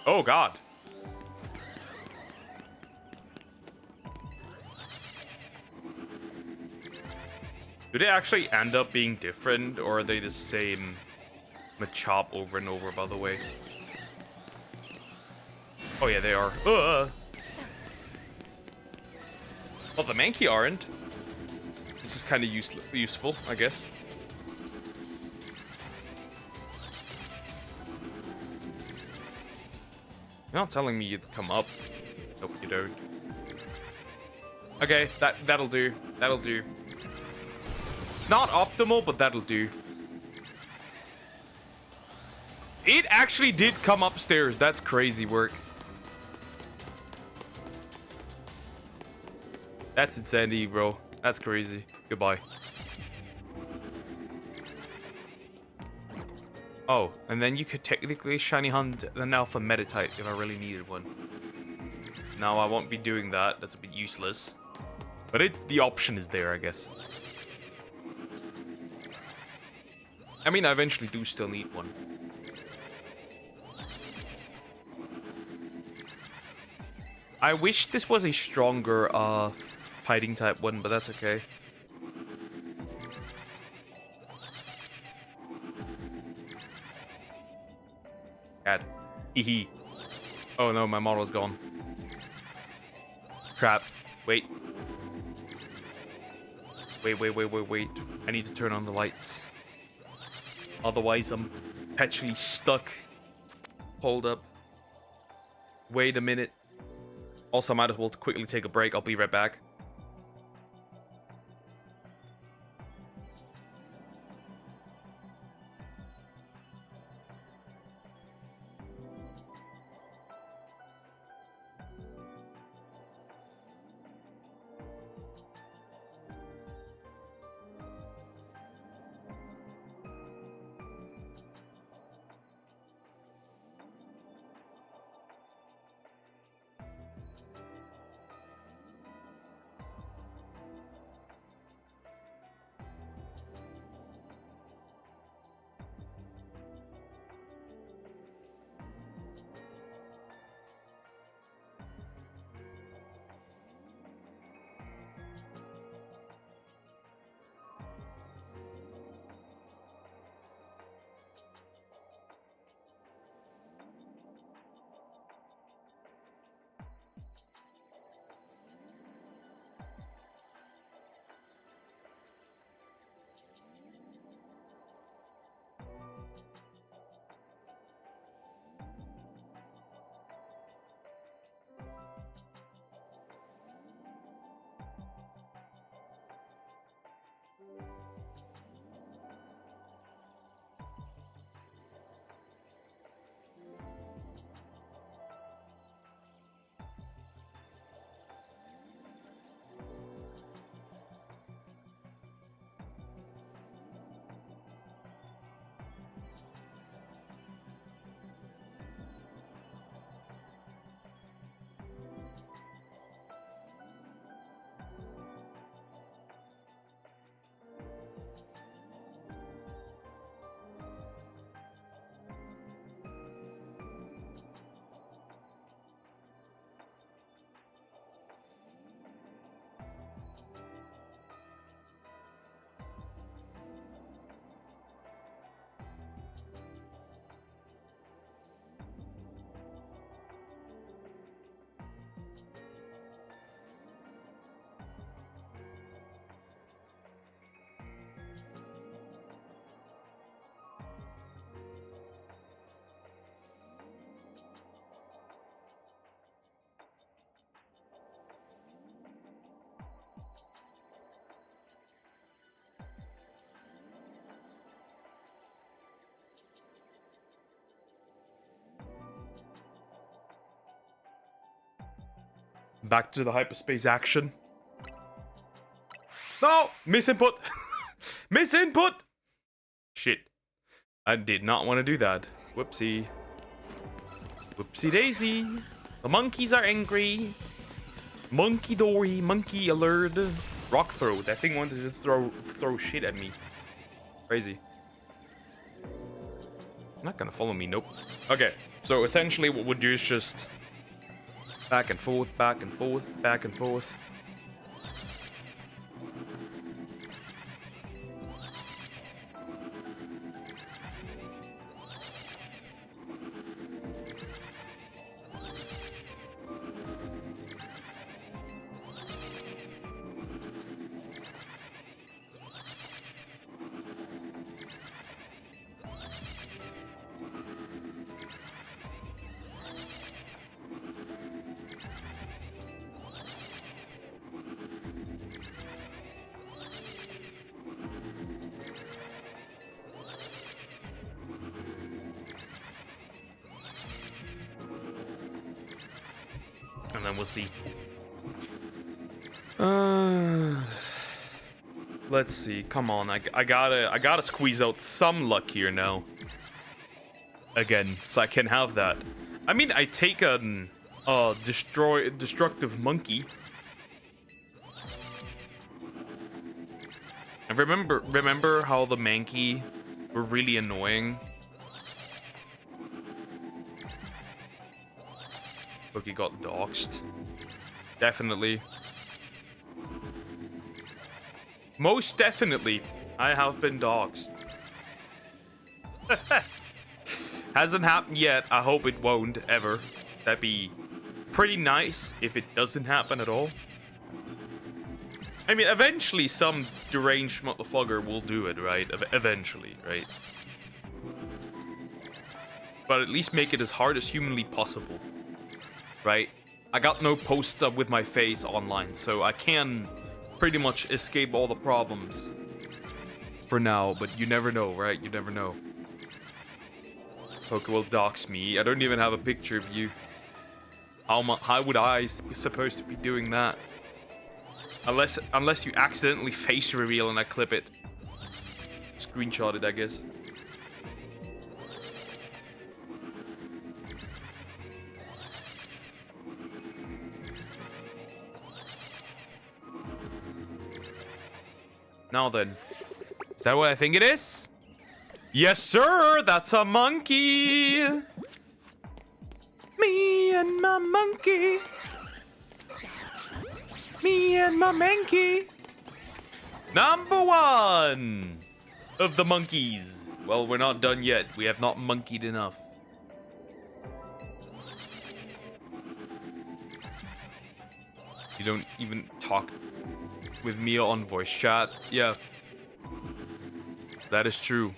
Oh god! Do they actually end up being different, or are they the same Machop over and over, by the way? Oh yeah, they are. Well, the Mankey aren't. Which is kind of useful, I guess. You're not telling me you'd come up. Nope, you don't. Okay, that'll do. That'll do. It's not optimal, but that'll do. It actually did come upstairs. That's crazy work. That's insanity, bro. That's crazy. Goodbye. Oh, and then you could technically shiny hunt an alpha Meditite if I really needed one. Now I won't be doing that. That's a bit useless. But the option is there, I guess. I mean, I eventually do still need one. I wish this was a stronger fighting type one, but that's okay. God. Hehe. Oh no, my model's gone. Crap. Wait. Wait. I need to turn on the lights. Otherwise, I'm perpetually stuck. Hold up. Wait a minute. Also, I might as well quickly take a break. I'll be right back. Back to the hyperspace action. No! Misinput! Misinput! Shit. I did not want to do that. Whoopsie. Whoopsie daisy. The monkeys are angry. Monkey dory, monkey alert. Rock throw. That thing wanted to throw shit at me. Crazy. Not gonna follow me, nope. Okay, so essentially what we'll do is just back and forth, back and forth, back and forth. And then we'll see. Let's see. Come on, I gotta squeeze out some luck here now. Again, so I can have that. I mean, I take an destructive monkey. And remember how the Mankey were really annoying? Look, he got doxxed. Definitely. Most definitely, I have been doxxed. Hasn't happened yet. I hope it won't ever. That'd be pretty nice if it doesn't happen at all. I mean, eventually some deranged motherfucker will do it, right? Eventually, right? But at least make it as hard as humanly possible. Right? I got no posts up with my face online, so I can pretty much escape all the problems for now, but you never know, right? You never know. Poke will dox me. I don't even have a picture of you. How would I be supposed to be doing that? Unless you accidentally face reveal and I clip it. Screenshot it, I guess. Now then, is that what I think it is? Yes, sir, that's a monkey. Me and my monkey. Me and my monkey. Number 1 of the monkeys. Well, we're not done yet. We have not monkeyed enough. You don't even talk with me on voice chat. Yeah. That is true.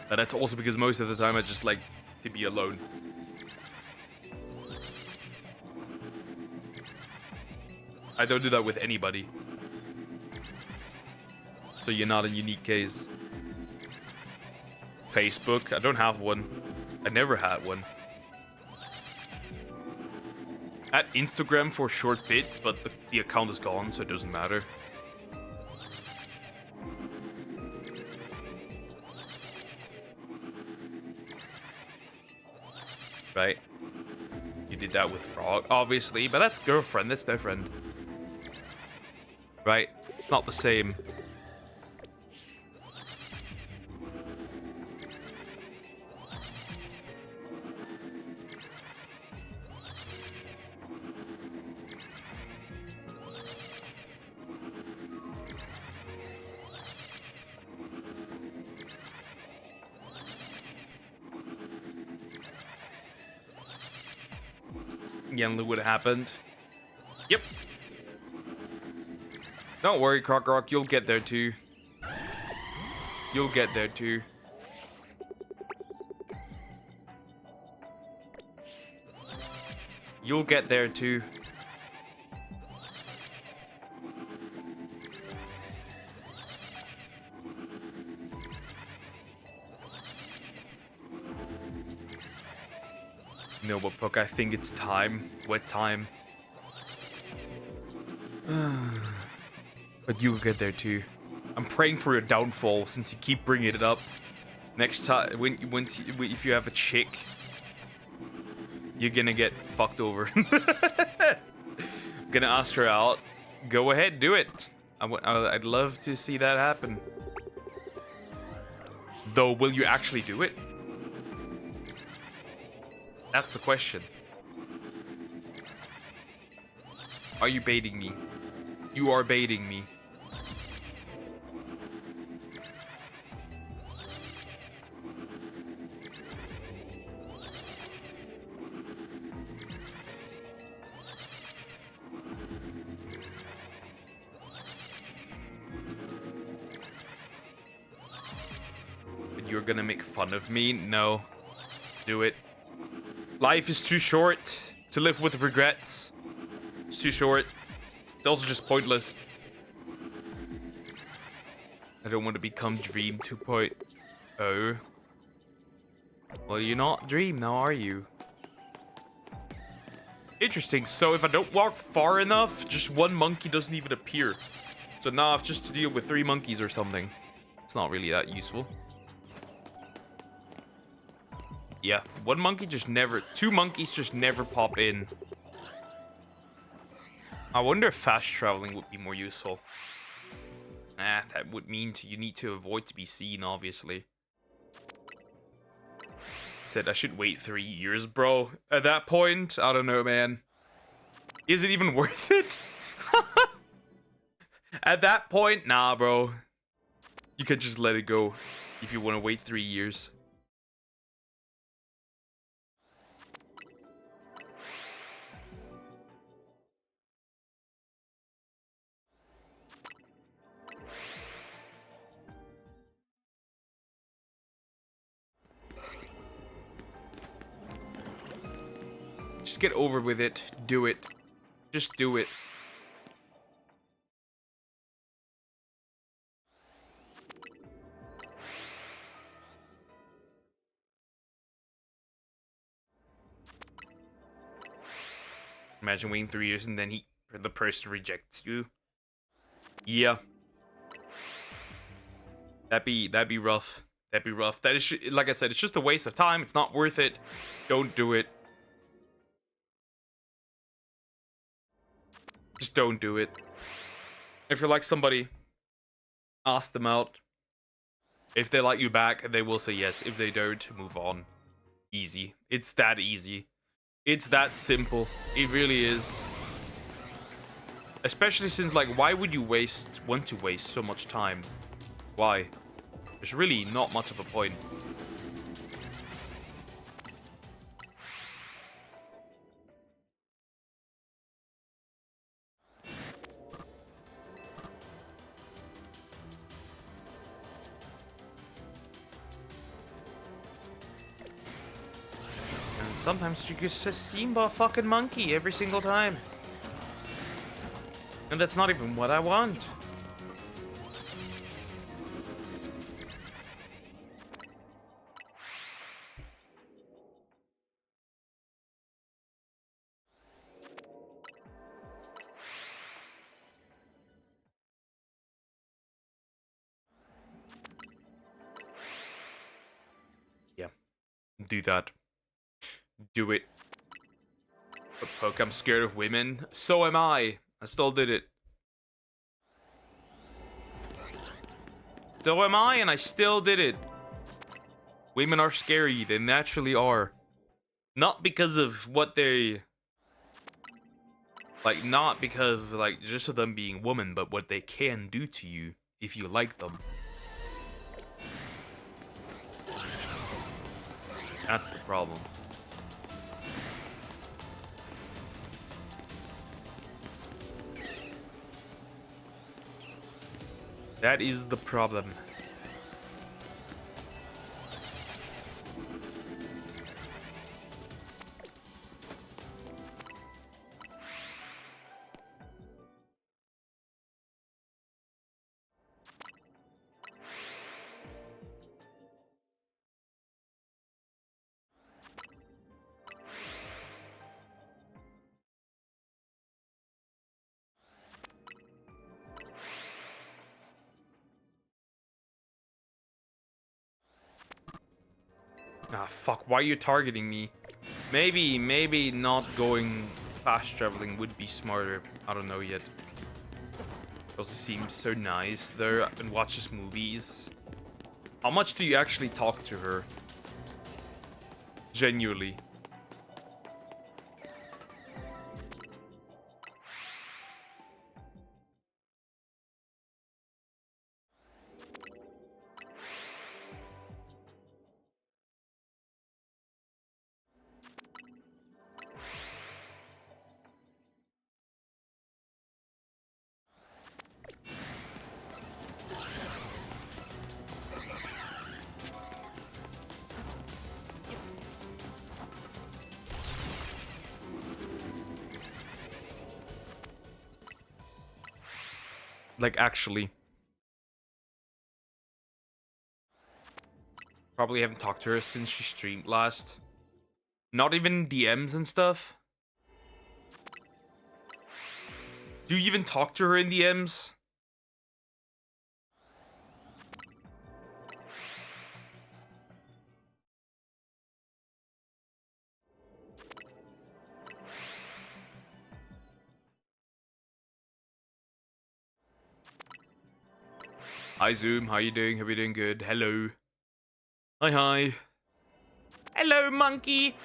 But that's also because most of the time I just like to be alone. I don't do that with anybody. So you're not a unique case. Facebook, I don't have one. I never had one. At Instagram for a short bit, but the account is gone, so it doesn't matter. Right? You did that with Frog, obviously, but that's girlfriend, that's different. Right? It's not the same. Yenlu would have happened. Yep. Don't worry, Crockrock, you'll get there too. You'll get there too. You'll get there too. No, but Puck, I think it's time. Wet time. But you'll get there too. I'm praying for your downfall since you keep bringing it up. Next time, if you have a chick, you're gonna get fucked over. Gonna ask her out. Go ahead, do it. I'd love to see that happen. Though, will you actually do it? That's the question. Are you baiting me? You are baiting me. You're gonna make fun of me? No. Do it. Life is too short to live with regrets. It's too short. It's also just pointless. I don't want to become Dream 2.0. Well, you're not Dream now, are you? Interesting. So if I don't walk far enough, just one monkey doesn't even appear. So now I have just to deal with 3 monkeys or something. It's not really that useful. Yeah, 2 monkeys just never pop in. I wonder if fast traveling would be more useful. That would mean you need to avoid to be seen, obviously. Said I should wait 3 years, bro. At that point, I don't know, man. Is it even worth it? At that point, nah, bro. You can just let it go if you want to wait 3 years. Just get over with it. Do it. Just do it. Imagine waiting 3 years and then the person rejects you. Yeah. That'd be rough. That'd be rough. That is, like I said, it's just a waste of time. It's not worth it. Don't do it. Just don't do it. If you like somebody, ask them out. If they like you back, they will say yes. If they don't, move on. Easy. It's that easy. It's that simple. It really is. Especially since, like, why would you want to waste so much time? Why? There's really not much of a point. And sometimes you just seem a fucking monkey every single time. And that's not even what I want. Yeah. Do that. Do it. But Poke, I'm scared of women. So am I. I still did it. So am I, and I still did it. Women are scary. They naturally are. Not because of what they... Like, not because of, like, just of them being women, but what they can do to you if you like them. That's the problem. That is the problem. Ah, fuck. Why are you targeting me? Maybe not going fast traveling would be smarter. I don't know yet. Also seems so nice there and watches movies. How much do you actually talk to her? Genuinely. Like, actually. Probably haven't talked to her since she streamed last. Not even DMs and stuff. Do you even talk to her in DMs? Hi Zoom, how you doing? Hope you're doing good. Hello. Hi. Hello, monkey.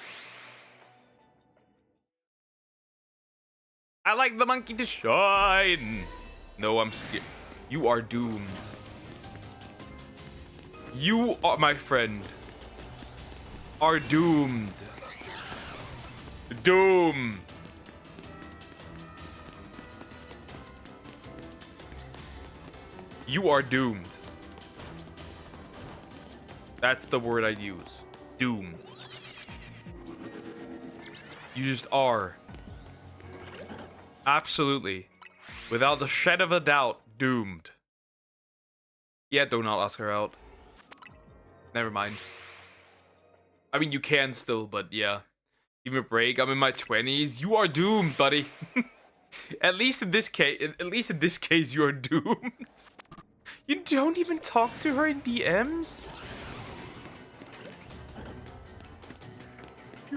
I like the monkey to shine. No, I'm scared. You are doomed. You are, my friend, are doomed. Doom. You are doomed. That's the word I'd use. Doomed. You just are. Absolutely. Without the shed of a doubt, doomed. Yeah, do not ask her out. Never mind. I mean, you can still, but yeah. Give me a break. I'm in my 20s. You are doomed, buddy. At least in this case, you are doomed. You don't even talk to her in DMs?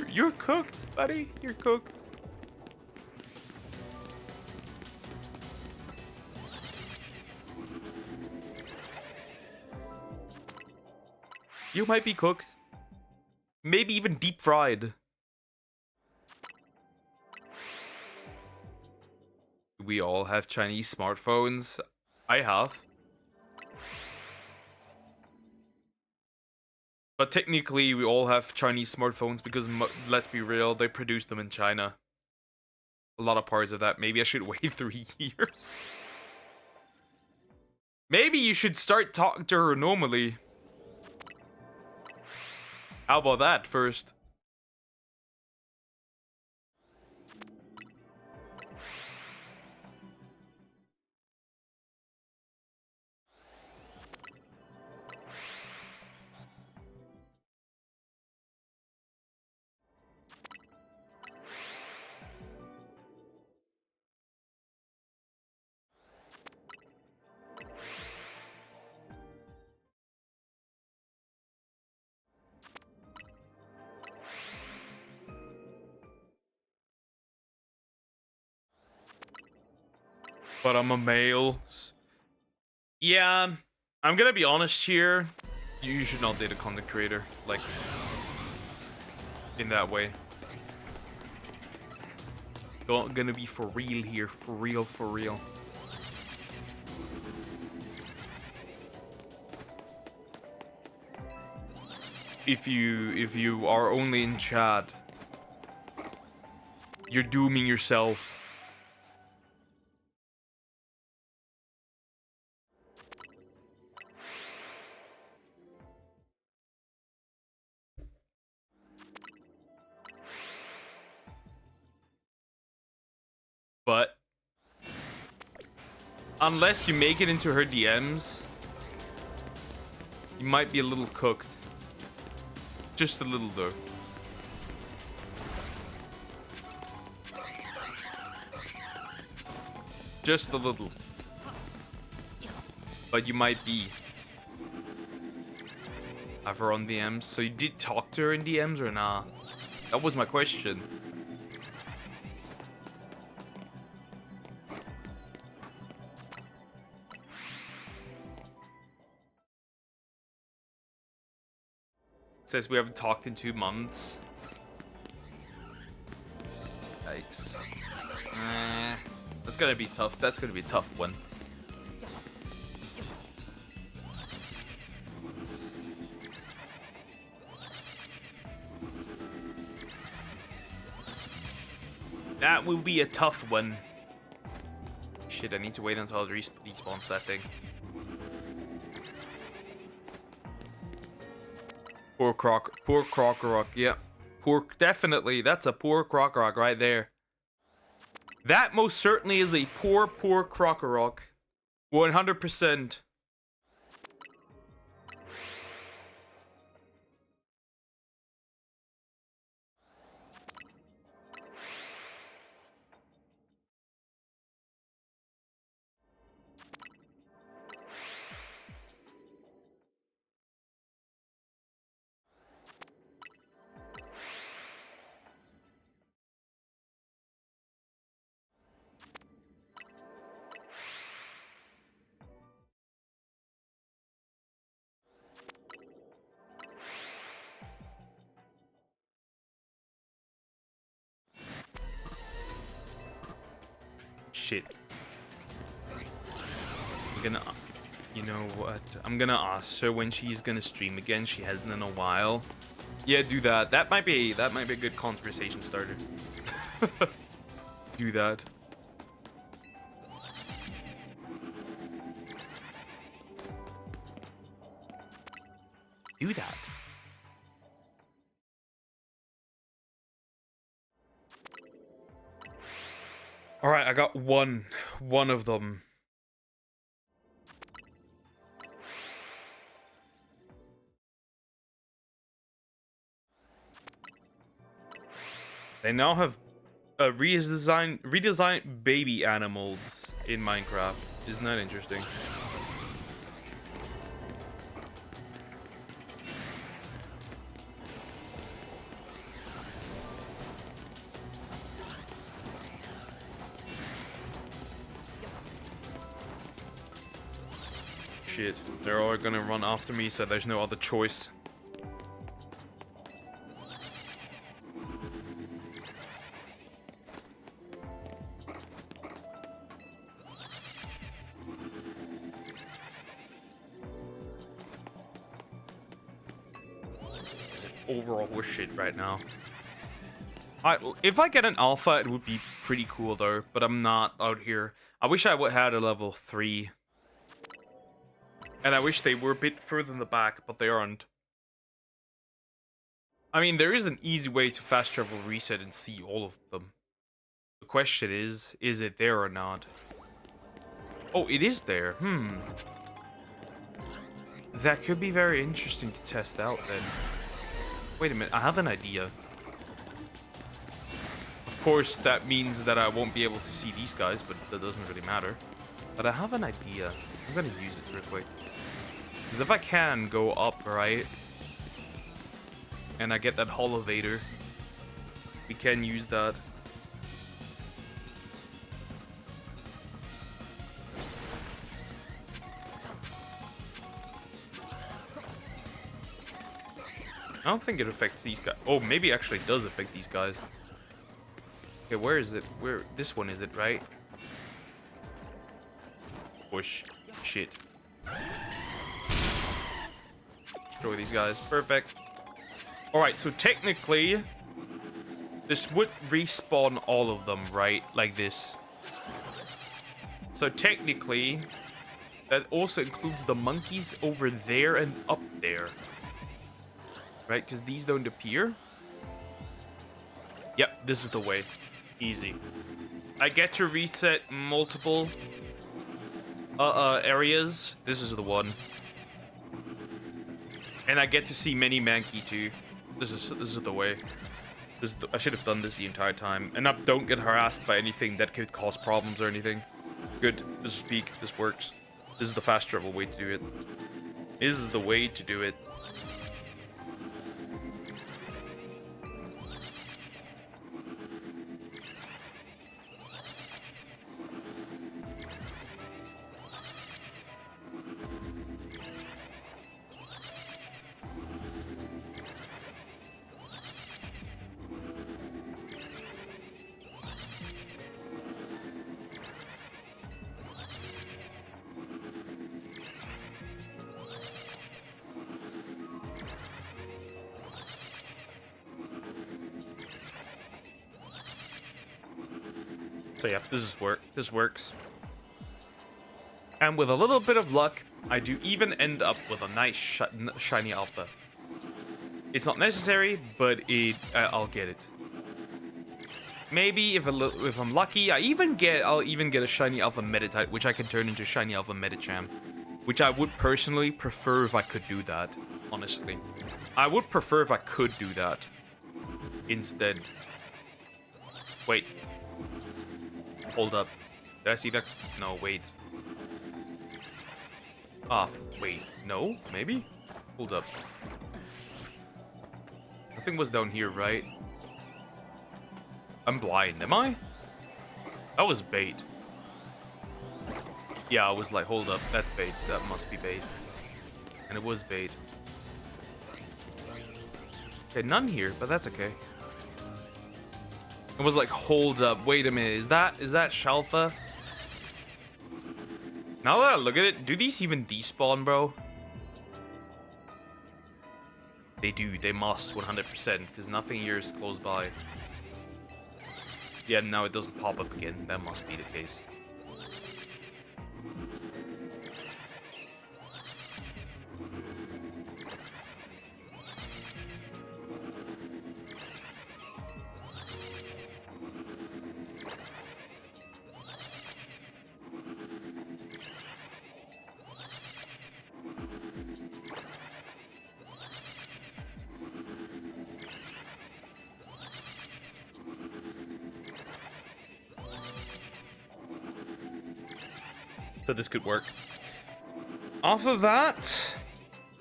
You're cooked, buddy. You're cooked. You might be cooked. Maybe even deep fried. We all have Chinese smartphones. I have. But technically, we all have Chinese smartphones because, let's be real, they produce them in China. A lot of parts of that. Maybe I should wait 3 years. Maybe you should start talking to her normally. How about that first? But I'm a male. Yeah, I'm gonna be honest here. You should not date a content creator, like, in that way. Gonna be for real here, for real, for real. If you are only in chat, you're dooming yourself. But unless you make it into her DMs, you might be a little cooked. Just a little though. Just a little. But you might be. Have her on DMs. So you did talk to her in DMs or nah? That was my question. It says we haven't talked in 2 months. Yikes. That's gonna be tough. That's gonna be a tough one. That will be a tough one. Shit, I need to wait until it respawns that thing. Poor Crocorok, yeah. Definitely, that's a poor Crocorok right there. That most certainly is a poor Crocorok. 100%. Shit. I'm gonna... You know what? I'm gonna ask her when she's gonna stream again. She hasn't in a while. Yeah, do that. That might be a good conversation starter. Do that. Do that. All right, I got one of them. They now have redesigned baby animals in Minecraft. Isn't that interesting? Shit, they're all gonna run after me, so there's no other choice. Overall horseshit right now. If I get an alpha, it would be pretty cool though, but I'm not out here. I wish I would had a level 3. And I wish they were a bit further in the back, but they aren't. I mean, there is an easy way to fast travel reset and see all of them. The question is it there or not? Oh, it is there. That could be very interesting to test out then. Wait a minute, I have an idea. Of course, that means that I won't be able to see these guys, but that doesn't really matter. But I have an idea. I'm gonna use it real quick. Because if I can go up, right, and I get that Holovator, we can use that. I don't think it affects these guys. Oh, maybe it actually does affect these guys. Okay, where is it? Where? This one is it, right? Push. Shit. Destroy these guys. Perfect. Alright, so technically, this would respawn all of them, right? Like this. So technically, that also includes the monkeys over there and up there. Right, because these don't appear. Yep, this is the way. Easy. I get to reset multiple areas. This is the one. And I get to see many Mankey too. This is the way. I should have done this the entire time. And don't get harassed by anything that could cause problems or anything. Good. This is peak. This works. This is the fast travel way to do it. This is the way to do it. So yeah, this works. And with a little bit of luck, I do even end up with a nice shiny alpha. It's not necessary, but I'll get it. Maybe if I'm lucky, I'll even get a shiny alpha Meditite, which I can turn into shiny alpha Medicham, which I would personally prefer if I could do that. Honestly, I would prefer if I could do that instead. Wait, hold up. Did I see that? No, wait. Ah, wait. No, maybe. Hold up. Nothing was down here, right? I'm blind, am I? That was bait. Yeah, I was like, hold up, that's bait. That must be bait. And it was bait. Okay, none here, but that's okay. It was like, hold up, wait a minute, is that Shalfa? Now that I look at it, do these even despawn, bro? They do, they must, 100%, because nothing here is close by. Yeah, no, it doesn't pop up again. That must be the case. So this could work. After that,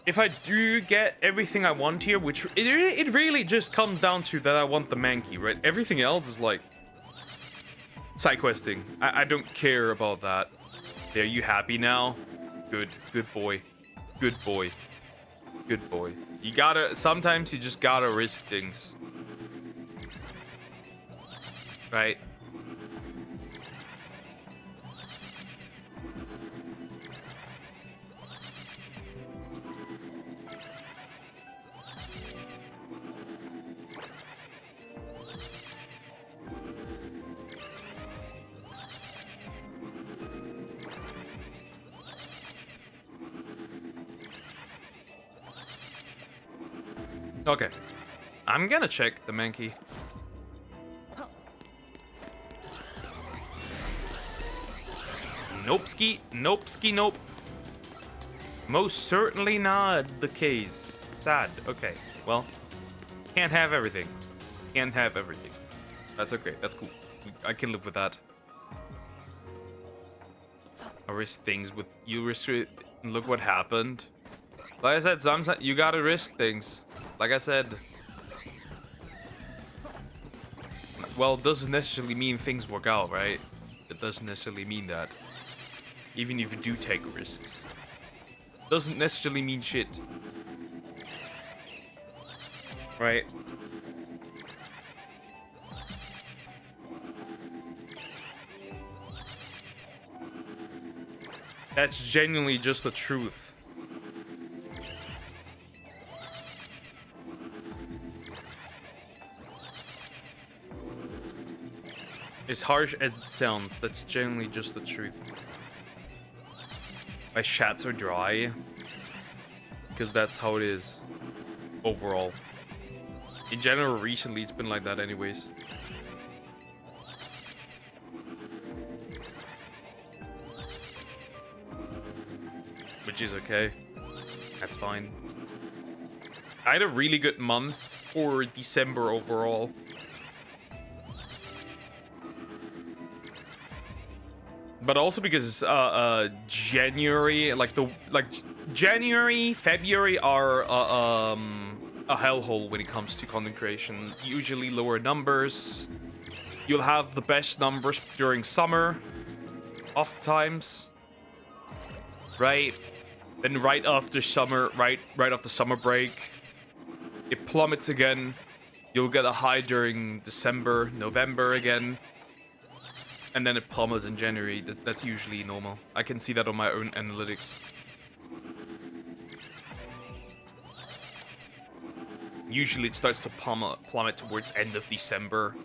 if I do get everything I want here, which it really just comes down to that I want the Mankey, right? Everything else is like side questing. I don't care about that. Are you happy now? Good boy. Good boy. Good boy. You gotta, sometimes you just gotta risk things. Right? Okay. I'm gonna check the Mankey. Nope ski. Nope ski. Nope. Most certainly not the case. Sad. Okay. Well, can't have everything. Can't have everything. That's okay. That's cool. I can live with that. I risk things with you. Risk it. Look what happened. Like I said, sometimes you gotta risk things. Like I said. Well, it doesn't necessarily mean things work out, right? It doesn't necessarily mean that. Even if you do take risks. Doesn't necessarily mean shit. Right? That's genuinely just the truth. As harsh as it sounds, that's generally just the truth. My chats are dry. Because that's how it is. Overall. In general, recently it's been like that anyways. Which is okay. That's fine. I had a really good month for December overall. But also because January, January, February are a hellhole when it comes to content creation. Usually lower numbers. You'll have the best numbers during summer, oftentimes, right? Then right after summer, right after summer break, it plummets again. You'll get a high during December, November again. And then it plummets in January. That's usually normal. I can see that on my own analytics. Usually it starts to plummet towards end of December,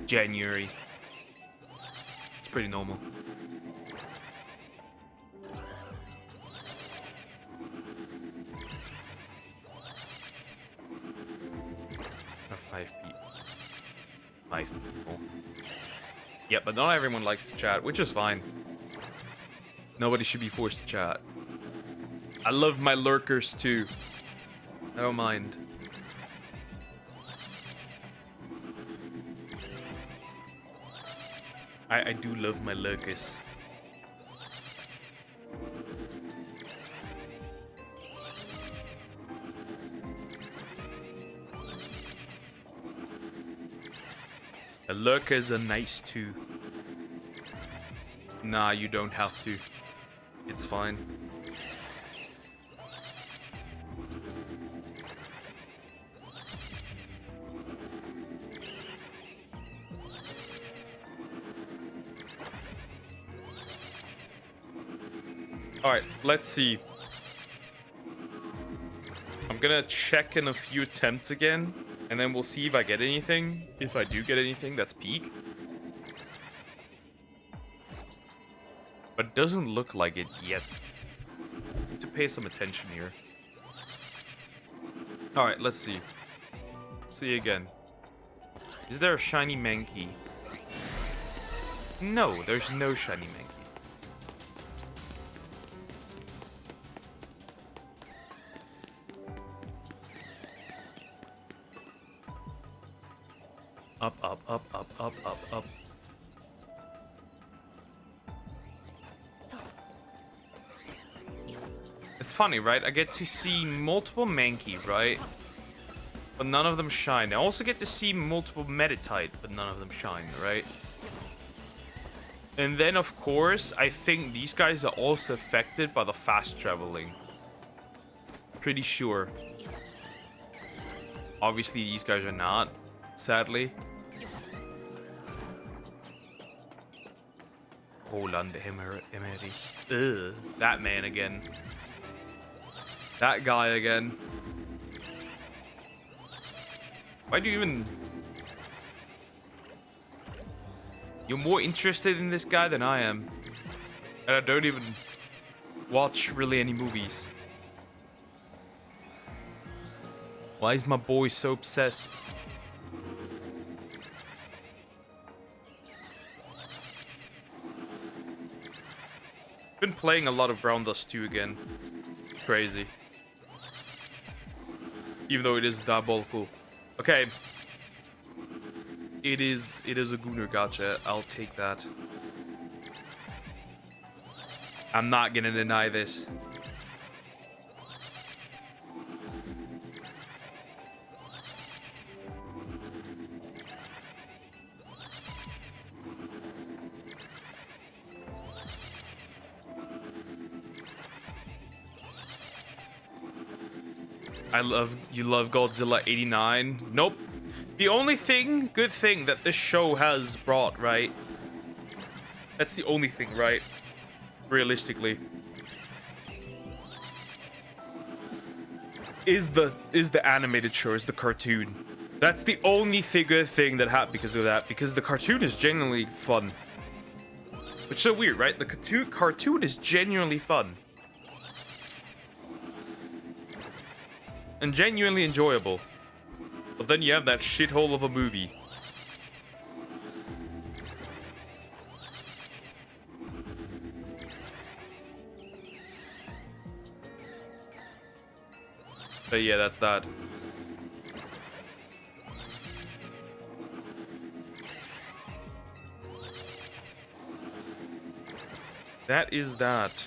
January. pretty normal. Or 5 people. Yeah, but not everyone likes to chat, which is fine. Nobody should be forced to chat. I love my lurkers too. I don't mind. I do love my lurkers. The lurkers are nice too. Nah, you don't have to. It's fine. Alright, let's see. I'm gonna check in a few attempts again, and then we'll see if I get anything. If I do get anything, that's peak. But it doesn't look like it yet. Need to pay some attention here. Alright, let's see. See again. Is there a shiny Mankey? No, there's no shiny Mankey. Up, up, up, up, up, up, up. It's funny, right? I get to see multiple Mankey, right? But none of them shine. I also get to see multiple Meditite, but none of them shine, right? And then, of course, I think these guys are also affected by the fast traveling. Pretty sure. Obviously, these guys are not, sadly. Roland Emmerich. Ugh, that man again. That guy again. Why do you even... You're more interested in this guy than I am. And I don't even watch really any movies. Why is my boy so obsessed? Been playing a lot of Brown Dust 2 again. Crazy. Even though it is diabolical. Okay. It is a Gunnar gacha. I'll take that. I'm not gonna deny this. You love Godzilla 89? Nope. The only good thing that this show has brought, right? That's the only thing, right? Realistically. Is the animated show, is the cartoon. That's the only good thing that happened because of that. Because the cartoon is genuinely fun. Which is so weird, right? The cartoon is genuinely fun. And genuinely enjoyable. But then you have that shithole of a movie. But yeah, that's that. That is that.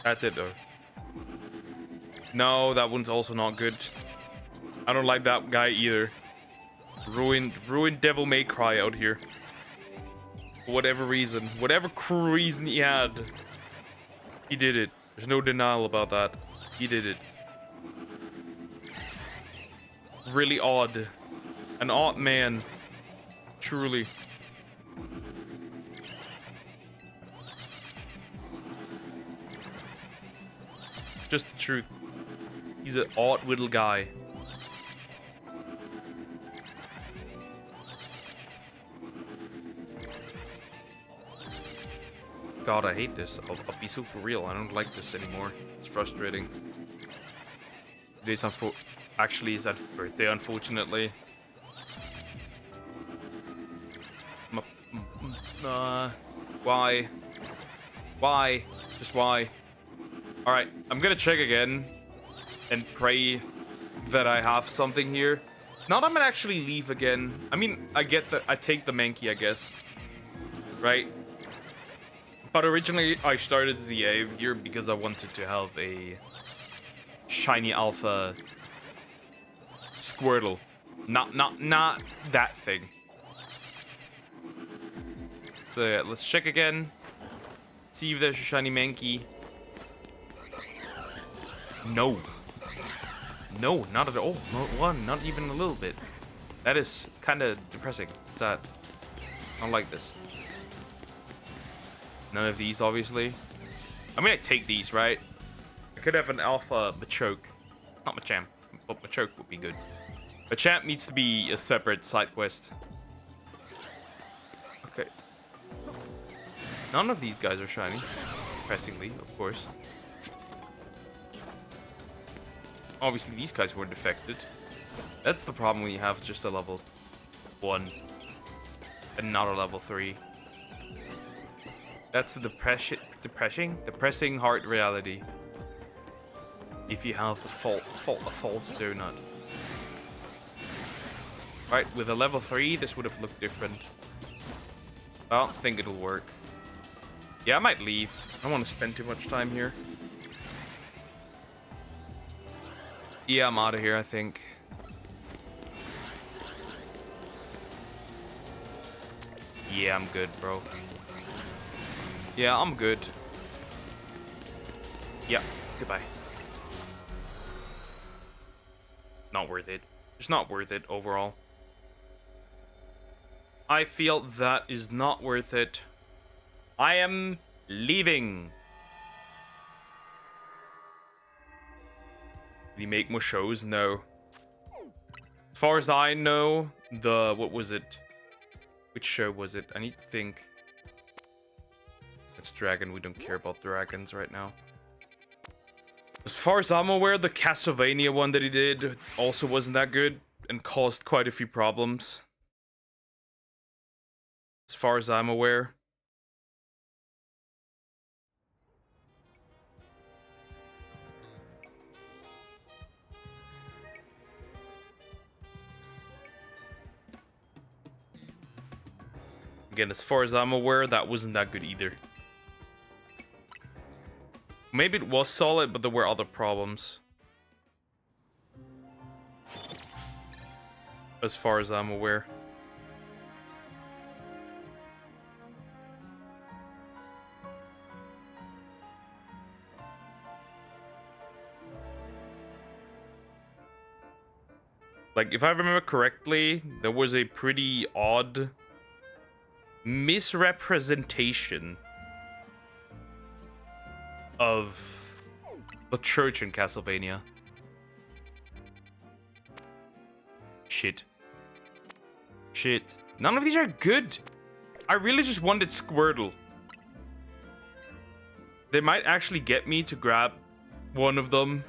That's it though. No, that one's also not good. I don't like that guy either. Ruined Devil May Cry out here. For whatever reason. Whatever reason he had. He did it. There's no denial about that. He did it. Really odd. An odd man. Truly. just the truth. He's an odd little guy. God, I hate this. I'll be so for real. I don't like this anymore. It's frustrating. Today's actually is that birthday, unfortunately. Why? Why? Just why? Alright, I'm gonna check again and pray that I have something here. Not I'm gonna actually leave again. I mean, I get that I take the Mankey, I guess. Right? But originally I started ZA here because I wanted to have a shiny alpha Squirtle. Not that thing. So yeah, let's check again. See if there's a shiny Mankey. No. No, not at all. Not one, not even a little bit. That is kind of depressing. What's that? I don't like this. None of these, obviously. I mean, I take these, right? I could have an alpha Machoke. Not Machamp, but Machoke would be good. Machamp needs to be a separate side quest. Okay. None of these guys are shiny. Depressingly, of course. Obviously, these guys weren't affected. That's the problem when you have just a level 1 and not a level 3. That's the depressing hard reality. If you have a false donut. Right, with a level 3, this would have looked different. I don't think it'll work. Yeah, I might leave. I don't want to spend too much time here. Yeah, I'm out of here, I think. Yeah, I'm good, bro. Yeah, I'm good. Yeah, goodbye. Not worth it. It's not worth it overall. I feel that is not worth it. I am leaving. Did he make more shows? No. As far as I know, what was it? Which show was it? I need to think. It's Dragon. We don't care about dragons right now. As far as I'm aware, the Castlevania one that he did also wasn't that good and caused quite a few problems. As far as I'm aware. Again, as far as I'm aware, that wasn't that good either. Maybe it was solid, but there were other problems. As far as I'm aware. Like, if I remember correctly, there was a pretty odd misrepresentation of the church in Castlevania. Shit. Shit. None of these are good. I really just wanted Squirtle. They might actually get me to grab one of them.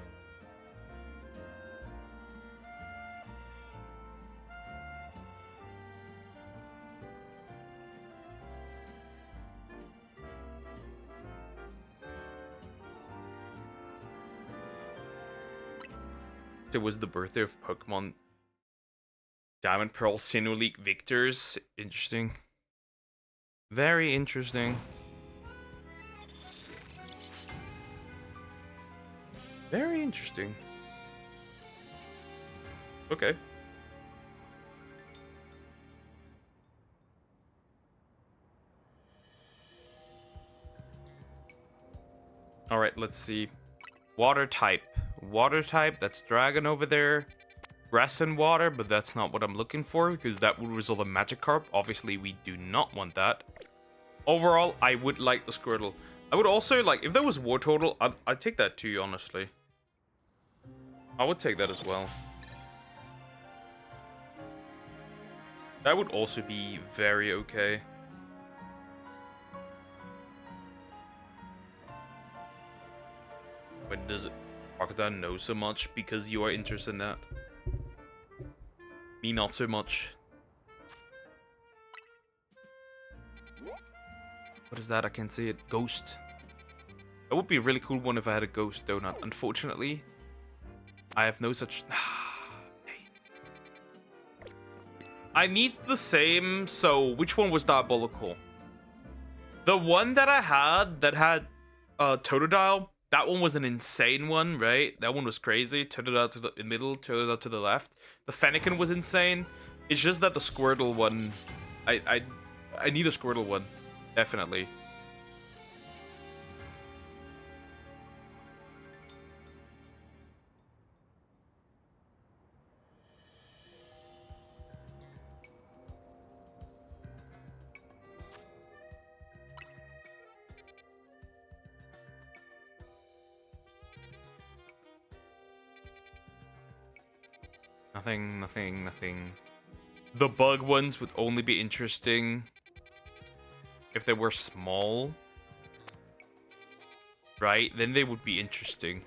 It was the birthday of Pokemon Diamond Pearl Sinnoh League victors. Interesting. Very interesting. Very interesting. Okay. Alright, let's see. Water type. Water type, that's Dragon over there. Grass and water, but that's not what I'm looking for, because that would result in Magikarp. Obviously, we do not want that. Overall, I would like the Squirtle. I would also, like, if there was war total, I'd take that too, honestly. I would take that as well. That would also be very okay. But does Crocodile know so much because you are interested in that? Me, not so much. What is that? I can't see it. Ghost. That would be a really cool one if I had a ghost donut. Unfortunately, I have no such... I need the same, so which one was diabolical? The one that I had that had Totodile, that one was an insane one, right? That one was crazy. Totodile to the middle, Totodile to the left. The Fennekin was insane. It's just that the Squirtle one, I need a Squirtle one, definitely. Nothing. The bug ones would only be interesting if they were small. Right? Then they would be interesting.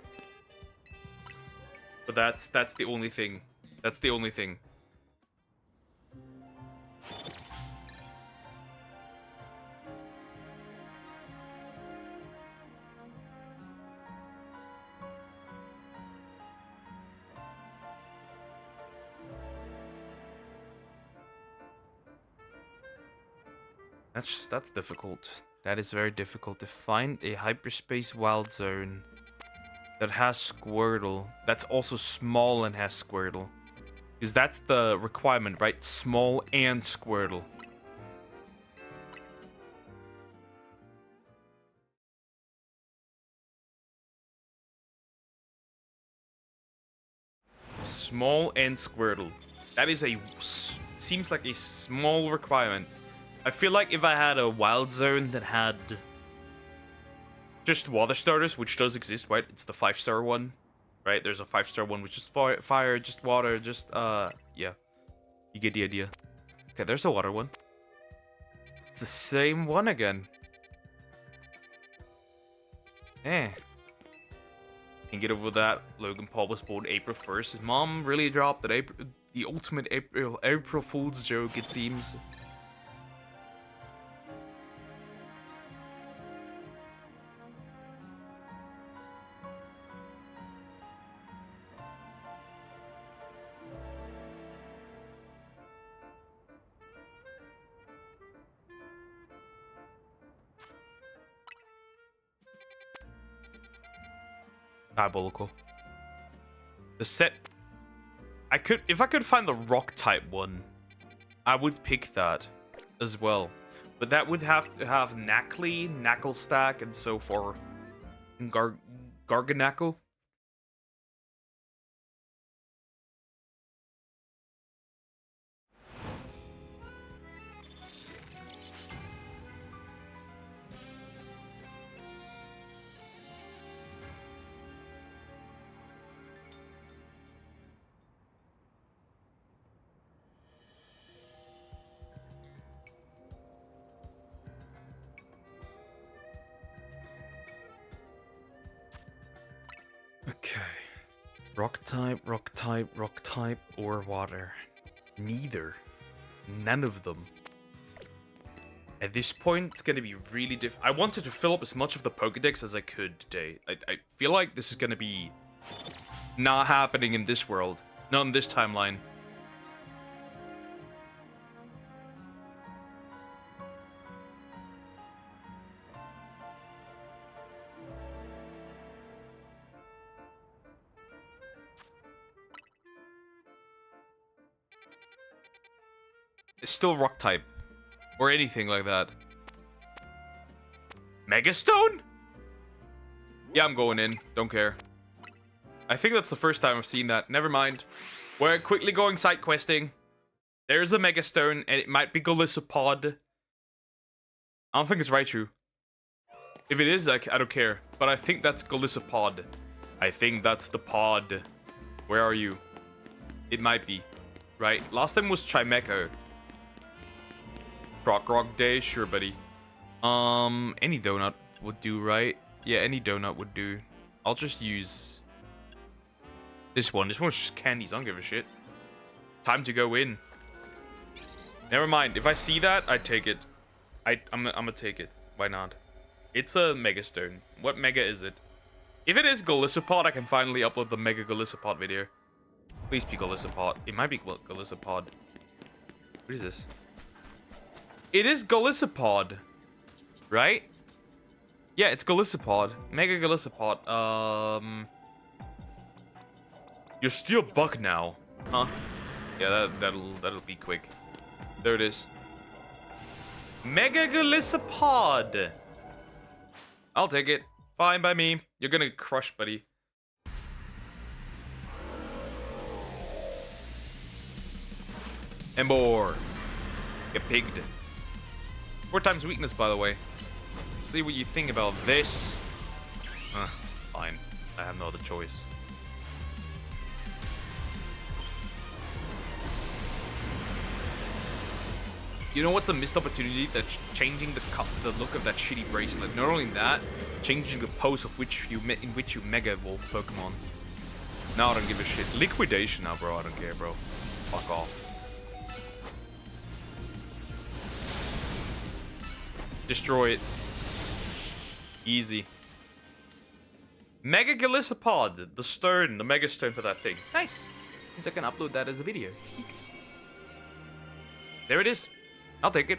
But that's the only thing. That's the only thing. That's difficult. That is very difficult to find a hyperspace wild zone that has Squirtle. That's also small and has Squirtle. Because that's the requirement, right? Small and Squirtle. Small and Squirtle. That is a... seems like a small requirement. I feel like if I had a wild zone that had just water starters, which does exist, right? It's the 5-star one, right? There's a 5-star one which is fire, just water, just yeah. You get the idea. Okay, there's a water one. It's the same one again. Eh. Can't get over that. Logan Paul was born April 1st. His mom really dropped the ultimate April Fool's joke, it seems. Diabolical. The set... if I could find the rock type one, I would pick that as well. But that would have to have Knackley, Knacklestack, and so forth. And Garganackle. Okay. Rock type, or water. Neither. None of them. At this point, it's gonna be really I wanted to fill up as much of the Pokedex as I could today. I feel like this is gonna be not happening in this world. Not in this timeline. It's still rock type. Or anything like that. Megastone? Yeah, I'm going in. Don't care. I think that's the first time I've seen that. Never mind. We're quickly going side questing. There's a Megastone, and it might be Golisopod. I don't think it's Raichu. If it is, I don't care. But I think that's Galissapod. I think that's the pod. Where are you? It might be. Right? Last time was Chimecho. Rock Day? Sure, buddy. Any donut would do, right? Yeah, any donut would do. I'll just use this one. This one's just candies. I don't give a shit. Time to go in. Never mind. If I see that, I take it. I'm gonna take it. Why not? It's a Mega Stone. What Mega is it? If it is Galissapod, I can finally upload the Mega Galissapod video. Please be Galissapod. It might be Galissapod. What is this? It is Galissapod. Right? Yeah, it's Galissapod. Mega Galissapod. You're still buck now. Huh? Yeah, that'll be quick. There it is. Mega Galissapod. I'll take it. Fine by me. You're gonna crush, buddy. And more. Get pigged. 4 times weakness, by the way. Let's see what you think about this. Fine. I have no other choice. You know what's a missed opportunity? That's changing the look of that shitty bracelet. Not only that, changing the pose of in which you mega evolve Pokemon. Now I don't give a shit. Liquidation now, bro. I don't care, bro. Fuck off. Destroy it. Easy. Mega Galissapod, the Mega Stone for that thing. Nice. Means I can upload that as a video. There it is. I'll take it.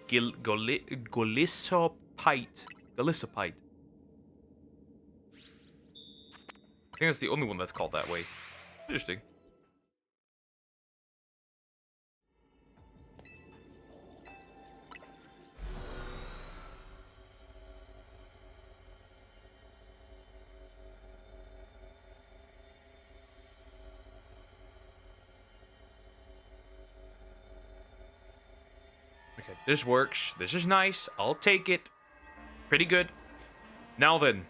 Galissapite. Galissapite. I think that's the only one that's called that way. Interesting. Okay, this works. This is nice. I'll take it. Pretty good. Now then.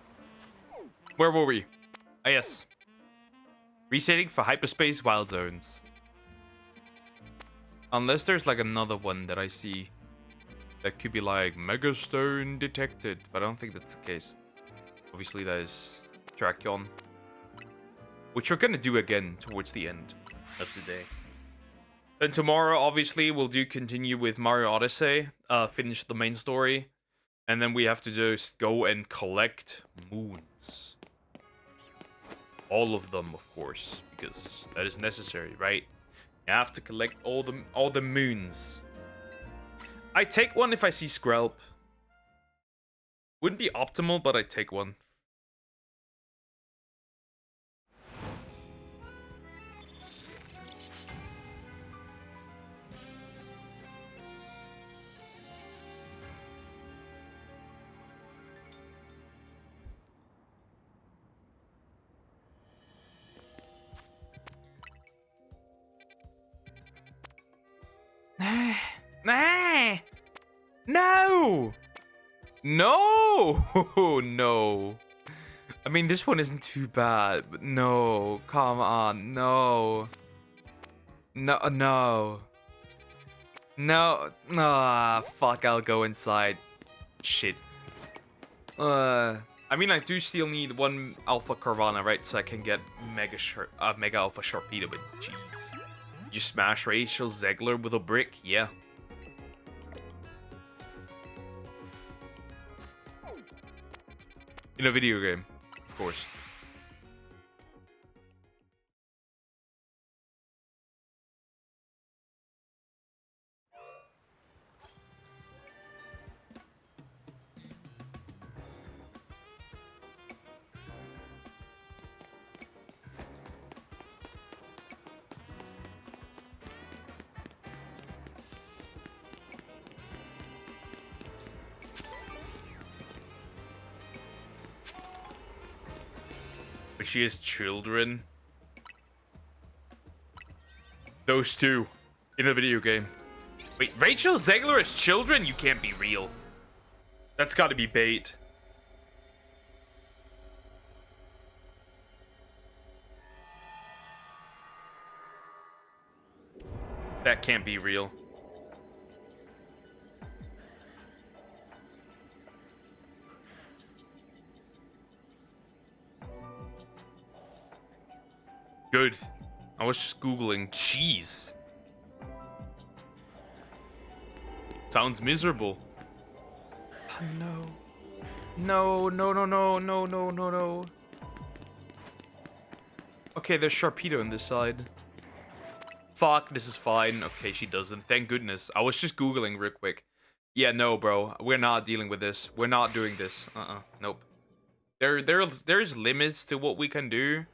Where were we? Ah, yes. Resetting for hyperspace wild zones. Unless there's like another one that I see. That could be like Mega Stone detected. But I don't think that's the case. Obviously that is Tracheon. Which we're gonna do again towards the end of the day. Then tomorrow, obviously, we'll continue with Mario Odyssey, finish the main story, and then we have to just go and collect moons. All of them, of course, because that is necessary, right? You have to collect all the moons. I take one if I see Skrelp. Wouldn't be optimal, but I take one. No! No! No. I mean, this one isn't too bad, but no. Come on, no. No, no. No. Ah, fuck, I'll go inside. Shit. I mean, I do still need one Alpha Carvana, right? So I can get Mega Alpha Sharpedo, but jeez. You smash Rachel Zegler with a brick? Yeah. In a video game, of course. But she has children. Those two in a video game. Wait, Rachel Zegler has children? You can't be real. That's got to be bait. That can't be real. Good. I was just Googling cheese. Sounds miserable. Oh, no. No, no, no, no, no, no, no, no. Okay, there's Sharpedo on this side. Fuck, this is fine. Okay, she doesn't. Thank goodness. I was just Googling real quick. Yeah, no, bro. We're not dealing with this. We're not doing this. Nope. There's limits to what we can do.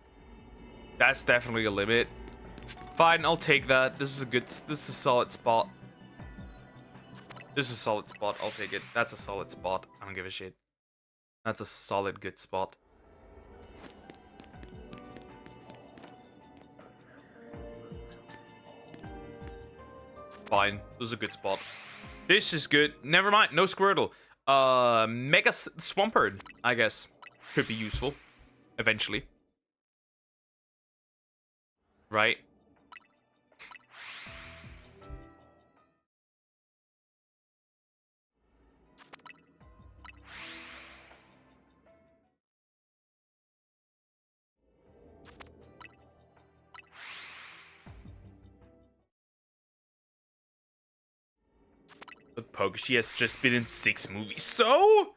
That's definitely a limit. Fine, I'll take that. This is a solid spot. This is a solid spot. I'll take it. That's a solid spot. I don't give a shit. That's a solid good spot. Fine. This is a good spot. This is good. Never mind. No Squirtle. Mega Swampert, I guess. Could be useful. Eventually. Right? But Poke, she has just been in 6 movies. So?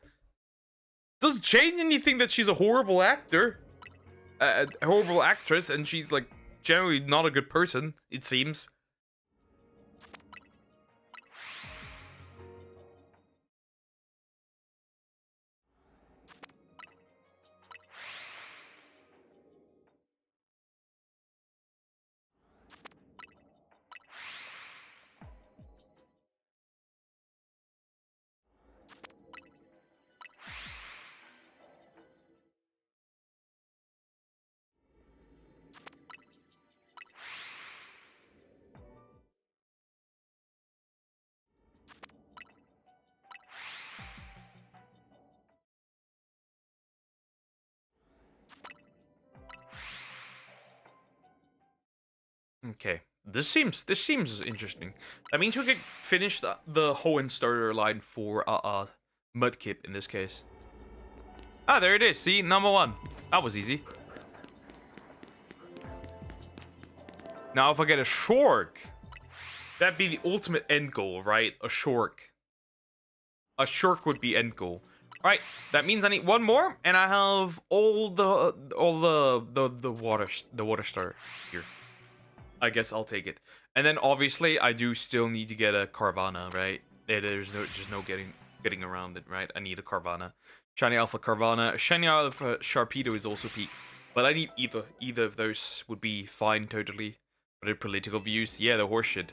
Doesn't change anything that she's a horrible actor. A horrible actress, and she's like generally not a good person, it seems. Okay, this seems interesting. That means we could finish the Hoenn starter line for Mudkip in this case. Ah, there it is. See, number 1. That was easy. Now, if I get a Shork, that'd be the ultimate end goal, right? A Shork. A Shork would be end goal. All right, that means I need 1 more, and I have all the water starter here. I guess I'll take it. And then obviously I do still need to get a Carvanha, right? There's just no getting around it, right? I need a Carvanha. Shiny Alpha Carvanha. Shiny Alpha Sharpedo is also peak. But I need either. Either of those would be fine totally. But their political views, yeah, they're horseshit.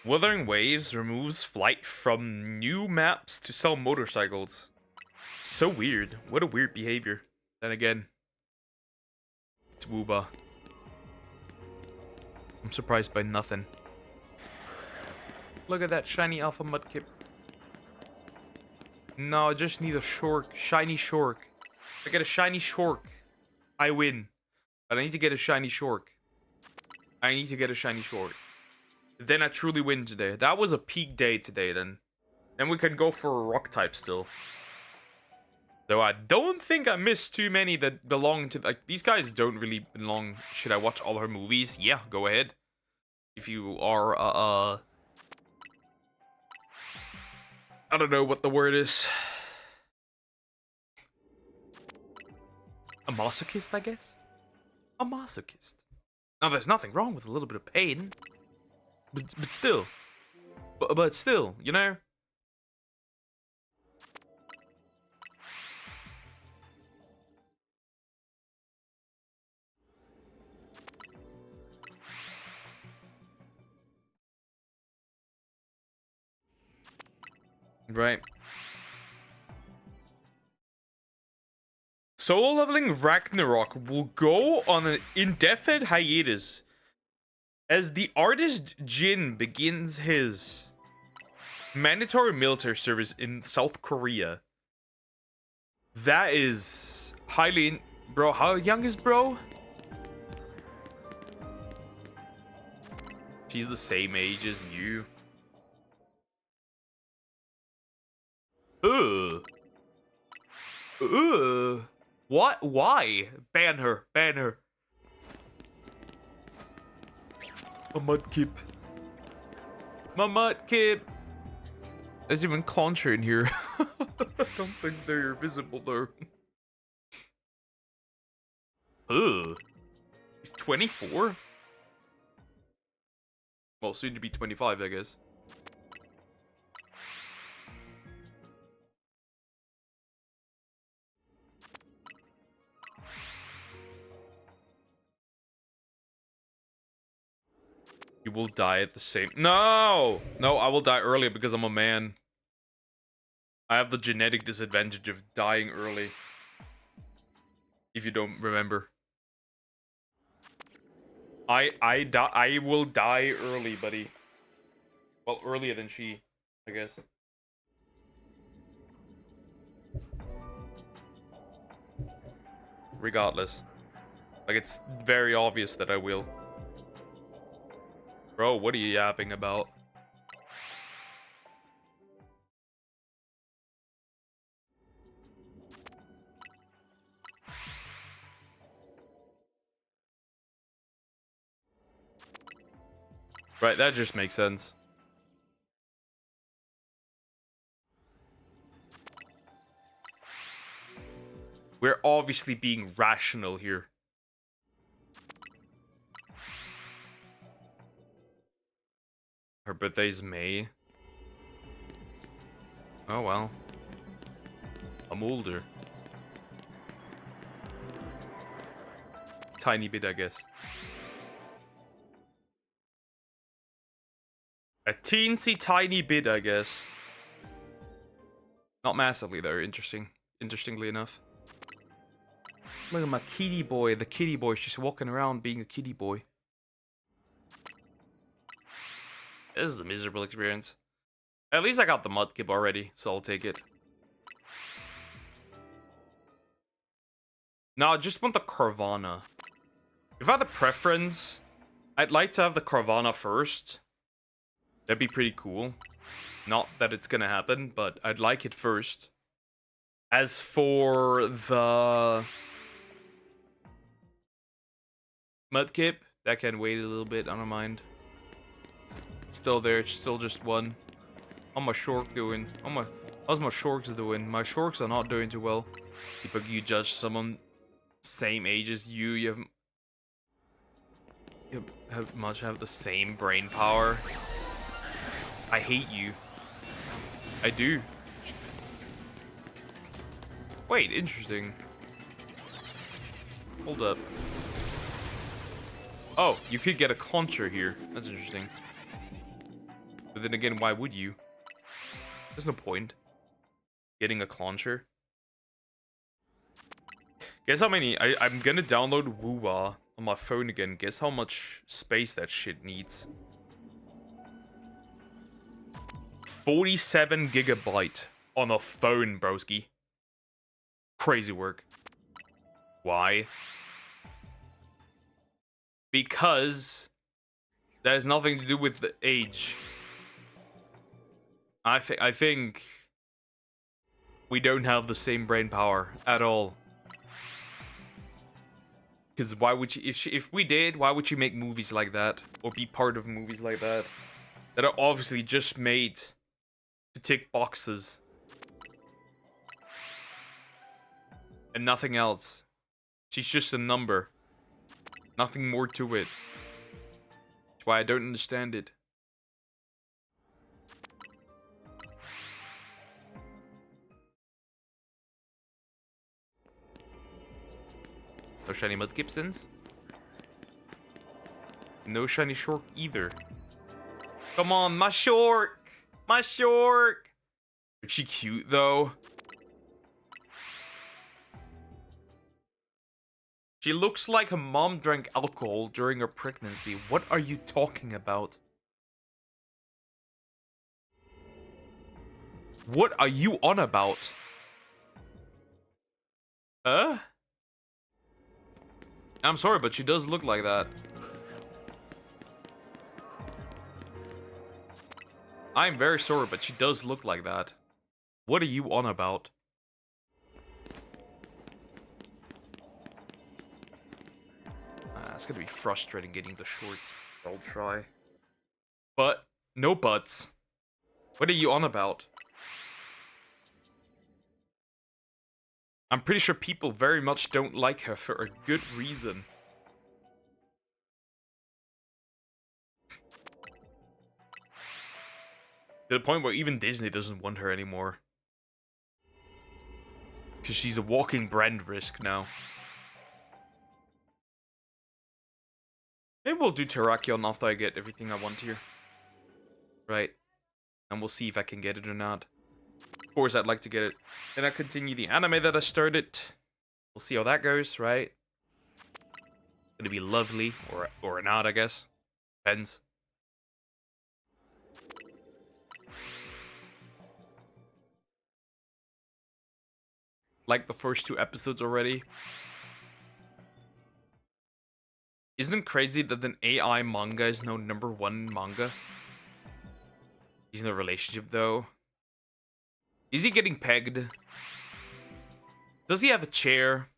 Wuthering Waves removes flight from new maps to sell motorcycles. So weird. What a weird behavior. Then again, it's Wooba. I'm surprised by nothing. Look at that shiny Alpha Mudkip. No, I just need a Shork. Shiny Shork. If I get a shiny Shork, I win. But I need to get a shiny Shork. I need to get a shiny Shork. Then I truly win today. That was a peak day today then. And we can go for a rock type still. Though I don't think I missed too many that belong to... Like, these guys don't really belong... Should I watch all her movies? Yeah, go ahead. If you are, I don't know what the word is. A masochist, I guess? A masochist. Now, there's nothing wrong with a little bit of pain. But still. But still, you know? Right. Solo leveling Ragnarok will go on an indefinite hiatus as the artist Jin begins his mandatory military service in South Korea. That is highly... Bro, how young is bro? She's the same age as you. Ugh. Ugh. What? Why? Ban her. Ban her. My mudkip. My mudkip. There's even Contra in here. I don't think they're visible though. Ugh. He's 24? Well, soon to be 25, I guess. You will die at the same... No! No, I will die earlier because I'm a man. I have the genetic disadvantage of dying early. If you don't remember. I will die early, buddy. Well, earlier than she, I guess. Regardless. Like, it's very obvious that I will. Bro, what are you yapping about? Right, that just makes sense. We're obviously being rational here. Her birthday's May. Oh well. I'm older. Tiny bit, I guess. A teensy tiny bit, I guess. Not massively though, interestingly enough. Look at my kitty boy. The kitty boy's just walking around being a kitty boy. This is a miserable experience. At least I got the mudkip already, so I'll take it. No, I just want the Carvana. If I had a preference, I'd like to have the Carvana first. That'd be pretty cool. Not that it's gonna happen, but I'd like it first. As for the mudkip, that can wait a little bit, I don't mind. Still there, it's still just one. How my shork doing? How's my shorks doing? My shorks are not doing too well. Tipo, you judge someone same age as you have the same brain power. I hate you. I do. Wait, interesting. Hold up. Oh, you could get a concher here. That's interesting. But then again, why would you? There's no point getting a concher. Guess how many? I'm gonna download Woowa on my phone again. Guess how much space that shit needs? 47 gigabyte on a phone, broski. Crazy work. Why? Because that has nothing to do with the age. I think we don't have the same brain power at all. Because why would you, if we did, why would you make movies like that? Or be part of movies like that? That are obviously just made to tick boxes. And nothing else. She's just a number. Nothing more to it. That's why I don't understand it. No shiny Mudkipsons. No shiny Shork either. Come on, my Shork! My Shork! Is she cute though? She looks like her mom drank alcohol during her pregnancy. What are you talking about? What are you on about? Huh? I'm sorry, but she does look like that. I'm very sorry, but she does look like that. What are you on about? It's gonna be frustrating getting the shorts. I'll try. But, no buts. What are you on about? I'm pretty sure people very much don't like her for a good reason. To the point where even Disney doesn't want her anymore. Because she's a walking brand risk now. Maybe we'll do Terrakion after I get everything I want here. Right. And we'll see if I can get it or not. Of course, I'd like to get it. Then I continue the anime that I started. We'll see how that goes, right? Gonna be lovely, or not, I guess. Depends. Like the first 2 episodes already. Isn't it crazy that an AI manga is now #1 manga? He's in a relationship though. Is he getting pegged? Does he have a chair?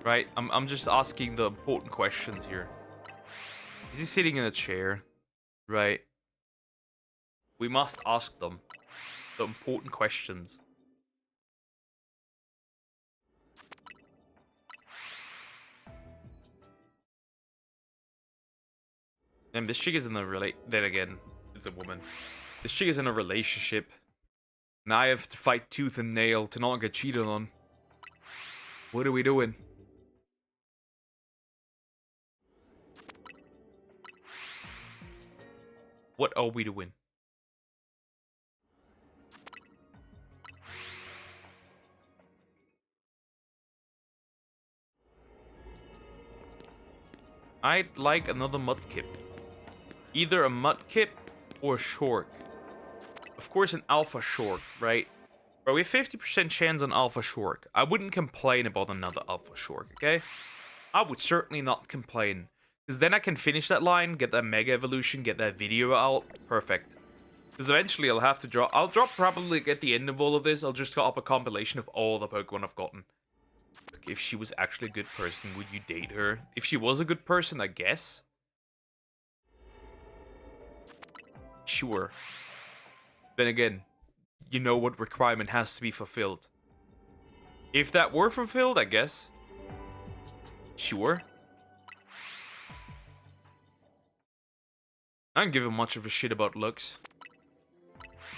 Right, I'm just asking the important questions here. Is he sitting in a chair? Right. We must ask them the important questions. Damn, this chick is in a then again, it's a woman. This chick is in a relationship. And I have to fight tooth and nail to not get cheated on. What are we doing? What are we doing? I'd like another Mudkip. Either a Mudkip or a Shork. Of course, an Alpha Shork, right? Bro, we have 50% chance on Alpha Shork. I wouldn't complain about another Alpha Shork, okay? I would certainly not complain. Because then I can finish that line, get that Mega Evolution, get that video out. Perfect. Because eventually I'll have to drop... I'll drop probably at the end of all of this. I'll just got up a compilation of all the Pokemon I've gotten. Look, if she was actually a good person, would you date her? If she was a good person, I guess. Sure. Then again, you know what requirement has to be fulfilled. If that were fulfilled, I guess. Sure. I don't give a much of a shit about looks.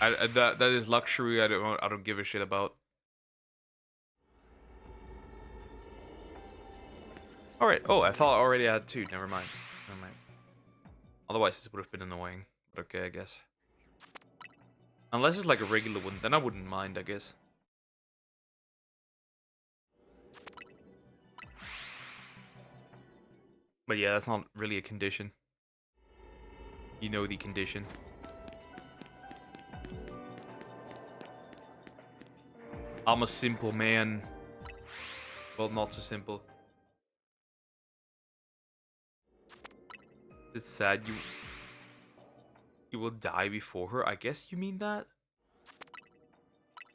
That is luxury. I don't give a shit about. All right. Oh, I thought I already had 2. Never mind. Never mind. Otherwise, this would have been annoying. But okay, I guess. Unless it's like a regular one, then I wouldn't mind, I guess. But yeah, that's not really a condition. You know the condition. I'm a simple man. Well, not so simple. It's sad you will die before her. I guess you mean that?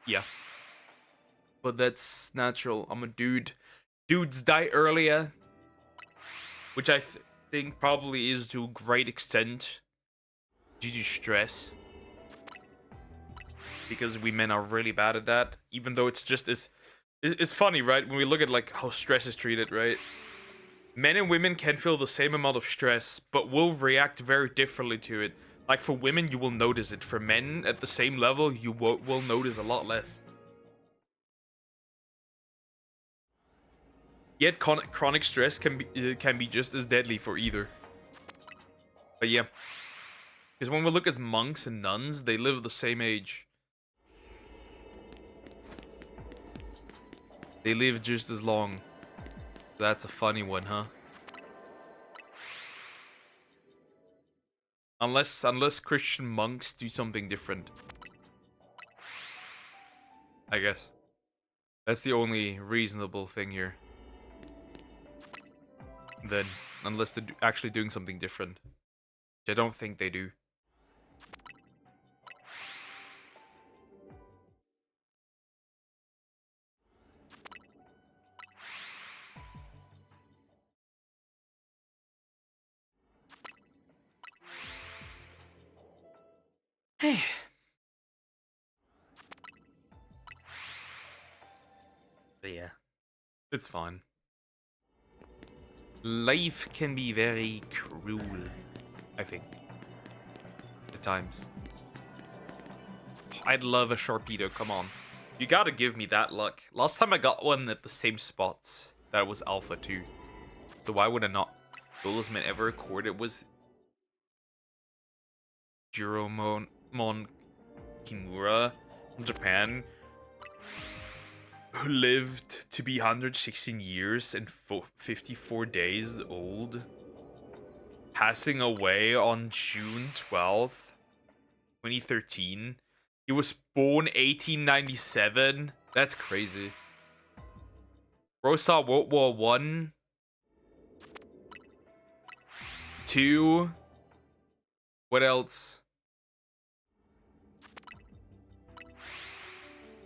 Yeah. But that's natural. I'm a dude. Dudes die earlier. Which I think probably is to a great extent due to stress. because we men are really bad at that. Even though it's just as it's funny, right? When we look at like how stress is treated, right? Men and women can feel the same amount of stress, but will react very differently to it. Like for women, you will notice it. For men at the same level, you will notice a lot less. Yet chronic stress can be just as deadly for either. But yeah, because when we look at monks and nuns, they live the same age. They live just as long. That's a funny one, huh? Unless Christian monks do something different. I guess. That's the only reasonable thing here. Then, unless they're actually doing something different. Which I don't think they do. Hey. But yeah, it's fine. Life can be very cruel, I think. At times. I'd love a Sharpedo, come on. You gotta give me that luck. Last time I got one at the same spots, that was Alpha 2. So why would I not? The oldest man ever recorded was Juromon Kimura from Japan, who lived to be 116 years and 54 days old, passing away on June 12th, 2013. He was born 1897. That's crazy. Bro saw World War One, 2. What else?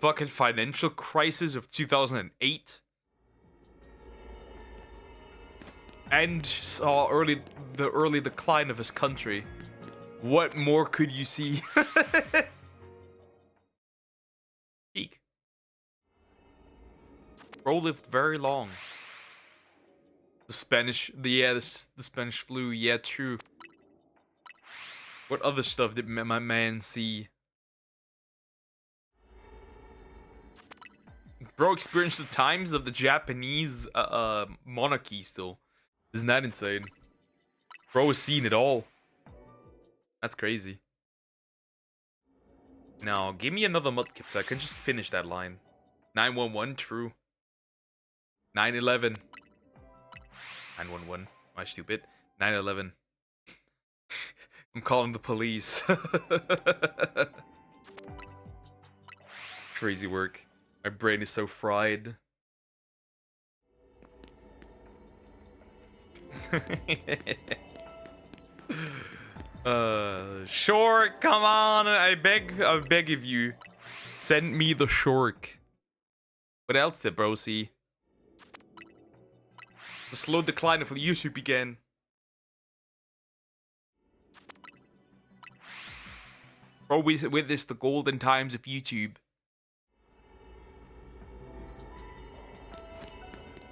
Fucking financial crisis of 2008. And saw the early decline of his country. What more could you see? Peak. Bro lived very long. The Spanish flu, yeah, true. What other stuff did my man see? Bro experienced the times of the Japanese monarchy still. Isn't that insane? Bro has seen it all. That's crazy. Now, give me another mudkip so I can just finish that line. 911, true. 911. 911. Am I stupid? 911. I'm calling the police. Crazy work. My brain is so fried. Sure, come on. I beg of you. Send me the shork. What else did bro see? The slow decline of YouTube began. Bro, we witnessed the golden times of YouTube.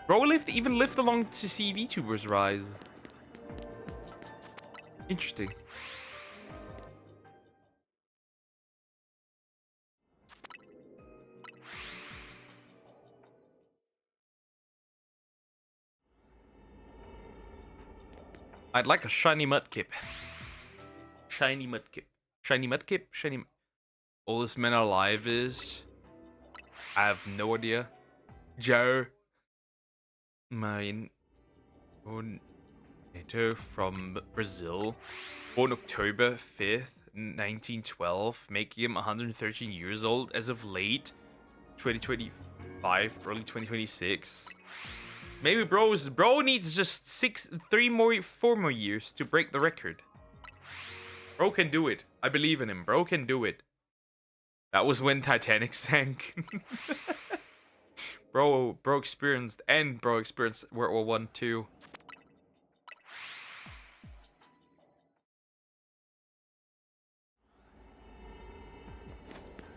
Bro even lived along to see VTubers rise. Interesting. I'd like a shiny mudkip. Shiny mudkip. Shiny mudkip? Shiny. Oldest man alive is. I have no idea. Joe. Mine. From Brazil. Born October 5th, 1912. Making him 113 years old as of late 2025, early 2026. Maybe bro needs just 4 more years to break the record. Bro can do it. I believe in him. Bro can do it. That was when Titanic sank. Bro experienced World War One too.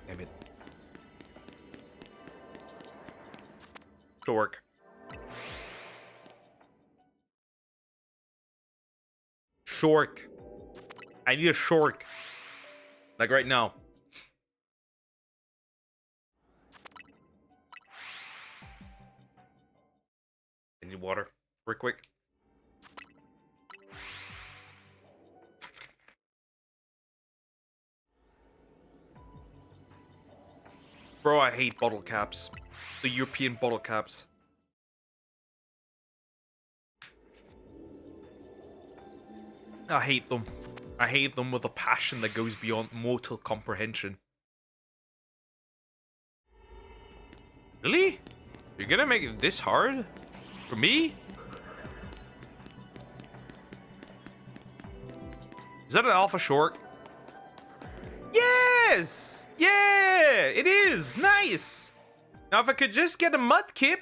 Damn it. Shork. Shork. I need a shork. Like right now. I need water. Real quick. Bro, I hate bottle caps. The European bottle caps. I hate them. I hate them with a passion that goes beyond mortal comprehension. Really? You're gonna make it this hard? For me? Is that an alpha short? Yes! Yeah! It is! Nice! Now if I could just get a mudkip,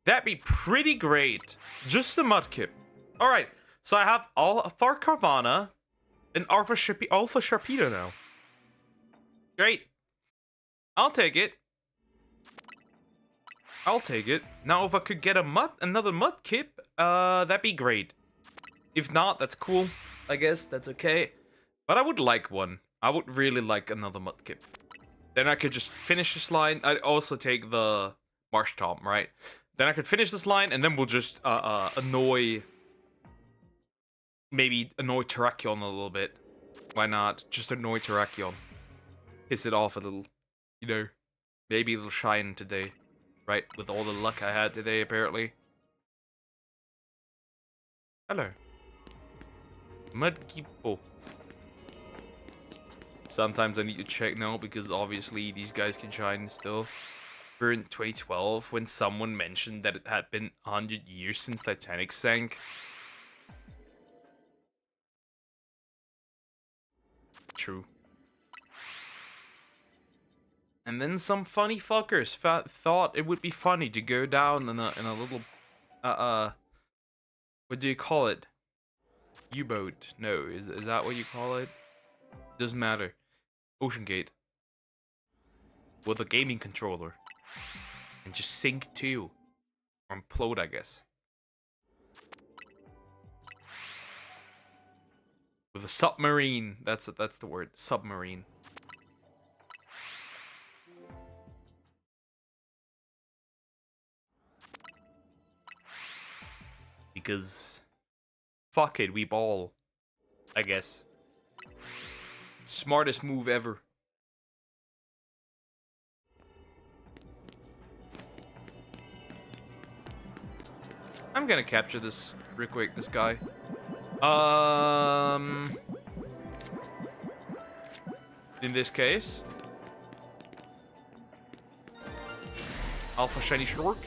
that'd be pretty great. Just the mudkip. Alright, so I have Alpha Carvana and Alpha Sharpedo now. Great. I'll take it. I'll take it. Now if I could get another mudkip, that'd be great. If not, that's cool. I guess that's okay. But I would like one. I would really like another mudkip. Then I could just finish this line. I'd also take the Marsh Tom, right? Then I could finish this line, and then we'll just maybe annoy Terrakion a little bit. Why not? Just annoy Terrakion. Piss it off a little. You know, maybe it'll shine today. Right? With all the luck I had today, apparently. Hello. Mudkipo. Sometimes I need to check now because obviously these guys can shine still. We're in 2012 when someone mentioned that it had been 100 years since Titanic sank. True. And then some funny fuckers thought it would be funny to go down in a little what do you call it? U-boat? No, is that what you call it? Doesn't matter. Ocean Gate. With a gaming controller. And just sink too. Or implode, I guess. With a submarine. That's the word. Submarine. Because fuck it, we ball. I guess. Smartest move ever. I'm gonna capture this real quick, this guy. In this case, Alpha Shiny Short.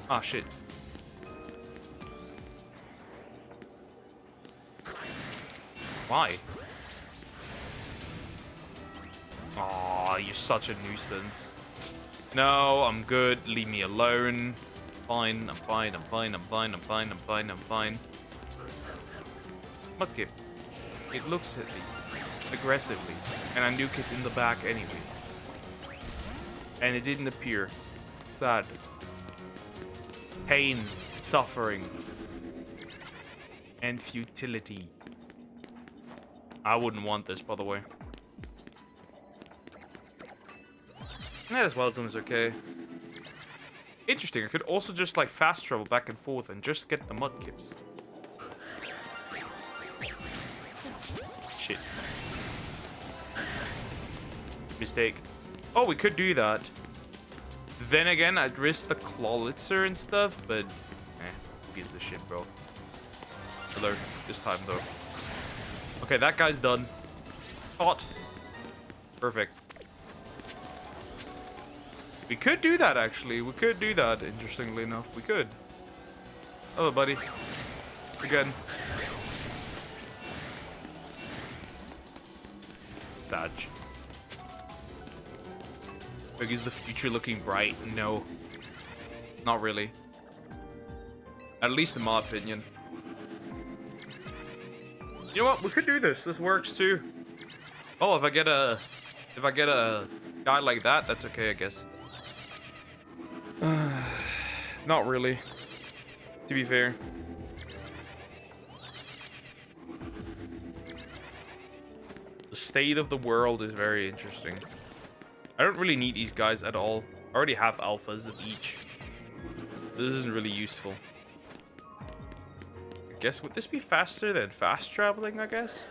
Ah, shit. Why? Aw, you're such a nuisance. No, I'm good. Leave me alone. Fine, I'm fine, I'm fine, I'm fine, I'm fine, I'm fine, I'm fine. Mudkip. It looks at me. Aggressively. And I nuke it in the back anyways. And it didn't appear. Sad. Pain. Suffering. And futility. I wouldn't want this, by the way. Might as well, as long as it's okay. Interesting, I could also just like fast travel back and forth and just get the mudkips. Shit. Mistake. Oh, we could do that. Then again, I'd risk the Clawlitzer and stuff, but who gives a shit, bro. Alert this time though. Okay, that guy's done. Hot. Perfect. We could do that, actually. We could do that, interestingly enough. We could. Oh, buddy. Again. Dodge. Like, is the future looking bright? No. Not really. At least in my opinion. You know what? We could do this. This works too. Oh, if I get a guy like that, that's okay, I guess. Not really, to be fair. The state of the world is very interesting. I don't really need these guys at all. I already have alphas of each. This isn't really useful. I guess, would this be faster than fast traveling, I guess?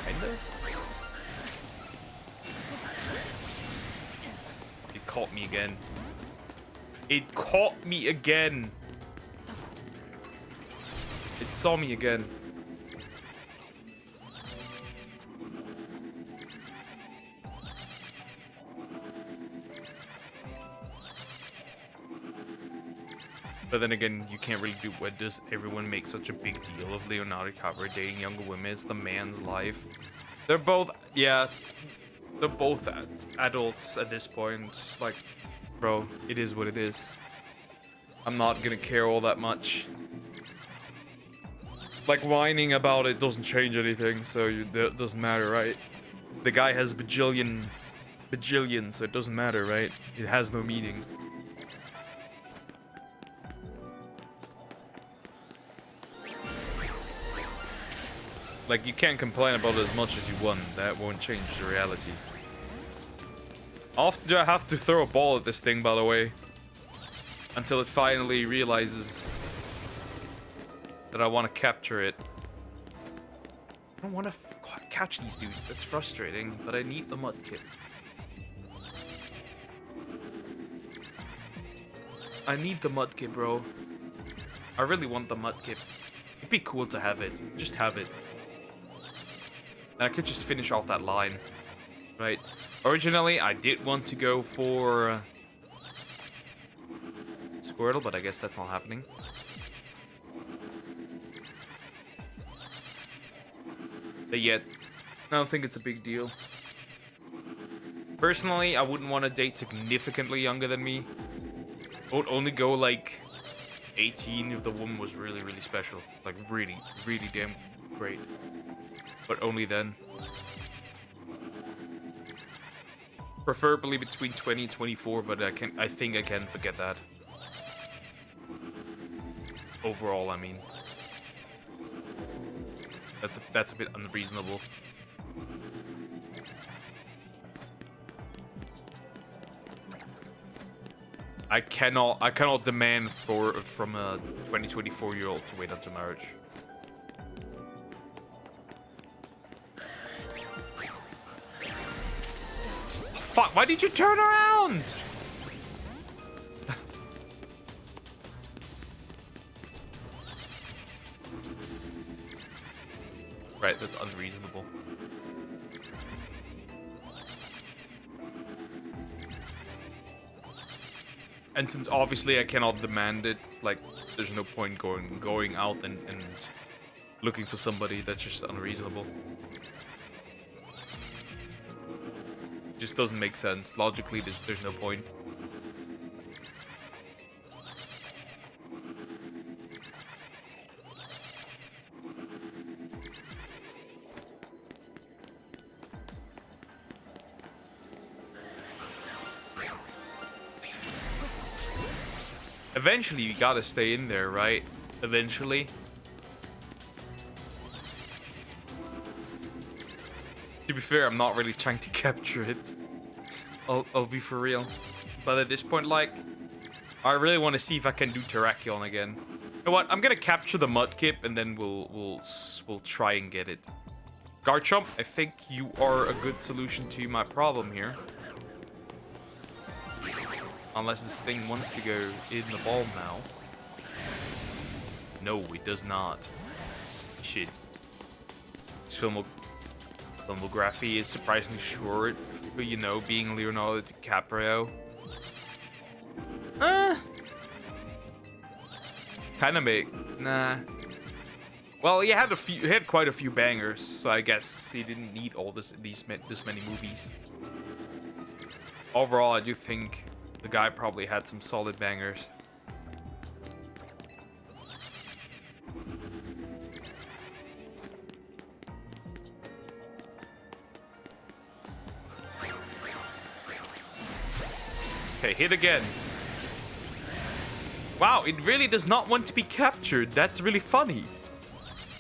Kinda. It caught me again. It caught me again. It saw me again. But then again, you can't really do what does everyone make such a big deal of Leonardo DiCaprio dating younger women. It's the man's life. They're both, yeah, they're both adults at this point. Like, bro, it is what it is. I'm not gonna care all that much. Like, whining about it doesn't change anything, so it doesn't matter, right? The guy has bajillion, so it doesn't matter, right? It has no meaning. Like, you can't complain about it as much as you want. That won't change the reality. Often do I have to throw a ball at this thing, by the way, until it finally realizes that I want to capture it. I don't want to catch these dudes. That's frustrating, but I need the mudkip. I need the mudkip, bro. I really want the mudkip. It'd be cool to have it. Just have it. And I could just finish off that line, right? Originally, I did want to go for Squirtle, but I guess that's not happening. But yet, I don't think it's a big deal. Personally, I wouldn't want to date significantly younger than me. I would only go like 18 if the woman was really, really special. Like really, really damn great. But only then. Preferably between 20 and 24, but I think I can forget that. Overall, I mean. That's a bit unreasonable. I cannot demand from a 24-year-old to wait until marriage. Fuck, why did you turn around? Right, that's unreasonable. And since obviously I cannot demand it, like, there's no point going out and looking for somebody. That's just unreasonable. Just doesn't make sense. Logically, there's no point. Eventually, you gotta stay in there, right? Eventually. To be fair, I'm not really trying to capture it. I'll be for real. But at this point, like, I really want to see if I can do Terrakion again. You know what? I'm gonna capture the Mudkip, and then we'll try and get it. Garchomp, I think you are a good solution to my problem here. Unless this thing wants to go in the ball now. No, it does not. Shit. This filmography is surprisingly short for, you know, being Leonardo DiCaprio. Kind of make. Nah. Well, he had quite a few bangers, so I guess he didn't need all this many movies. Overall, I do think the guy probably had some solid bangers. Okay, hit again. Wow, it really does not want to be captured. That's really funny.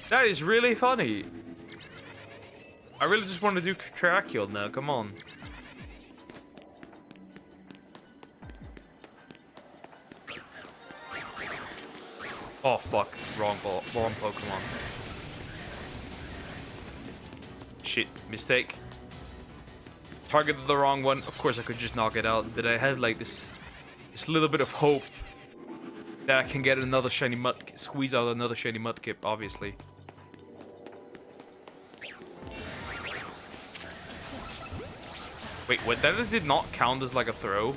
That is really funny. I really just want to do Tracheal now. Come on. Oh, fuck. Wrong Pokemon. Shit. Mistake. Targeted the wrong one. Of course, I could just knock it out. But I had, like, this little bit of hope that I can get another shiny squeeze out another shiny Mudkip, obviously. Wait, what? That did not count as, like, a throw?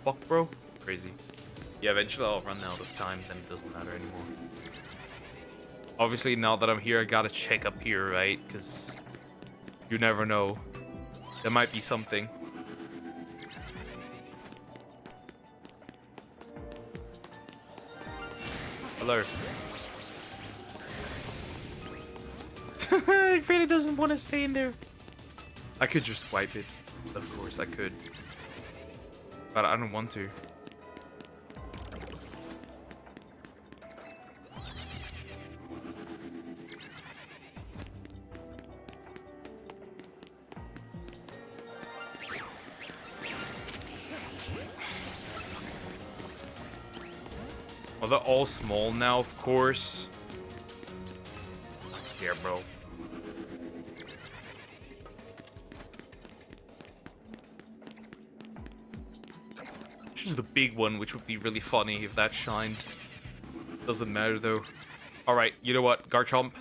Fuck, bro. Crazy. Yeah, eventually I'll run out of time, then it doesn't matter anymore. Obviously, now that I'm here, I gotta check up here, right? Because you never know. There might be something. Hello. It really doesn't want to stay in there. I could just wipe it. Of course, I could. But I don't want to. Well, they're all small now, of course. Here, bro. This is the big one, which would be really funny if that shined. Doesn't matter, though. Alright, you know what? Garchomp.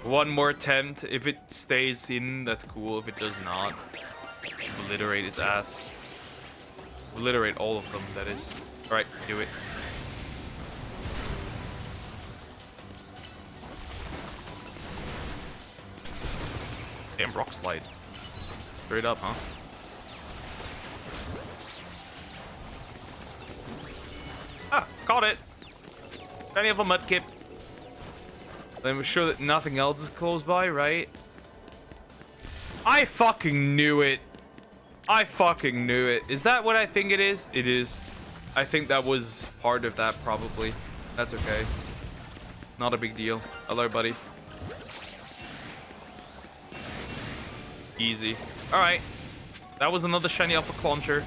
One more attempt. If it stays in, that's cool. If it does not, obliterate its ass. Obliterate all of them, that is. Alright, do it. Damn, rock slide. Straight up, huh? Ah, caught it. Plenty of a Mudkip. Then we're sure that nothing else is close by, right? I fucking knew it. I fucking knew it. Is that what I think it is? It is. I think that was part of that, probably. That's okay. Not a big deal. Hello, buddy. Easy. Alright. That was another shiny alpha clauncher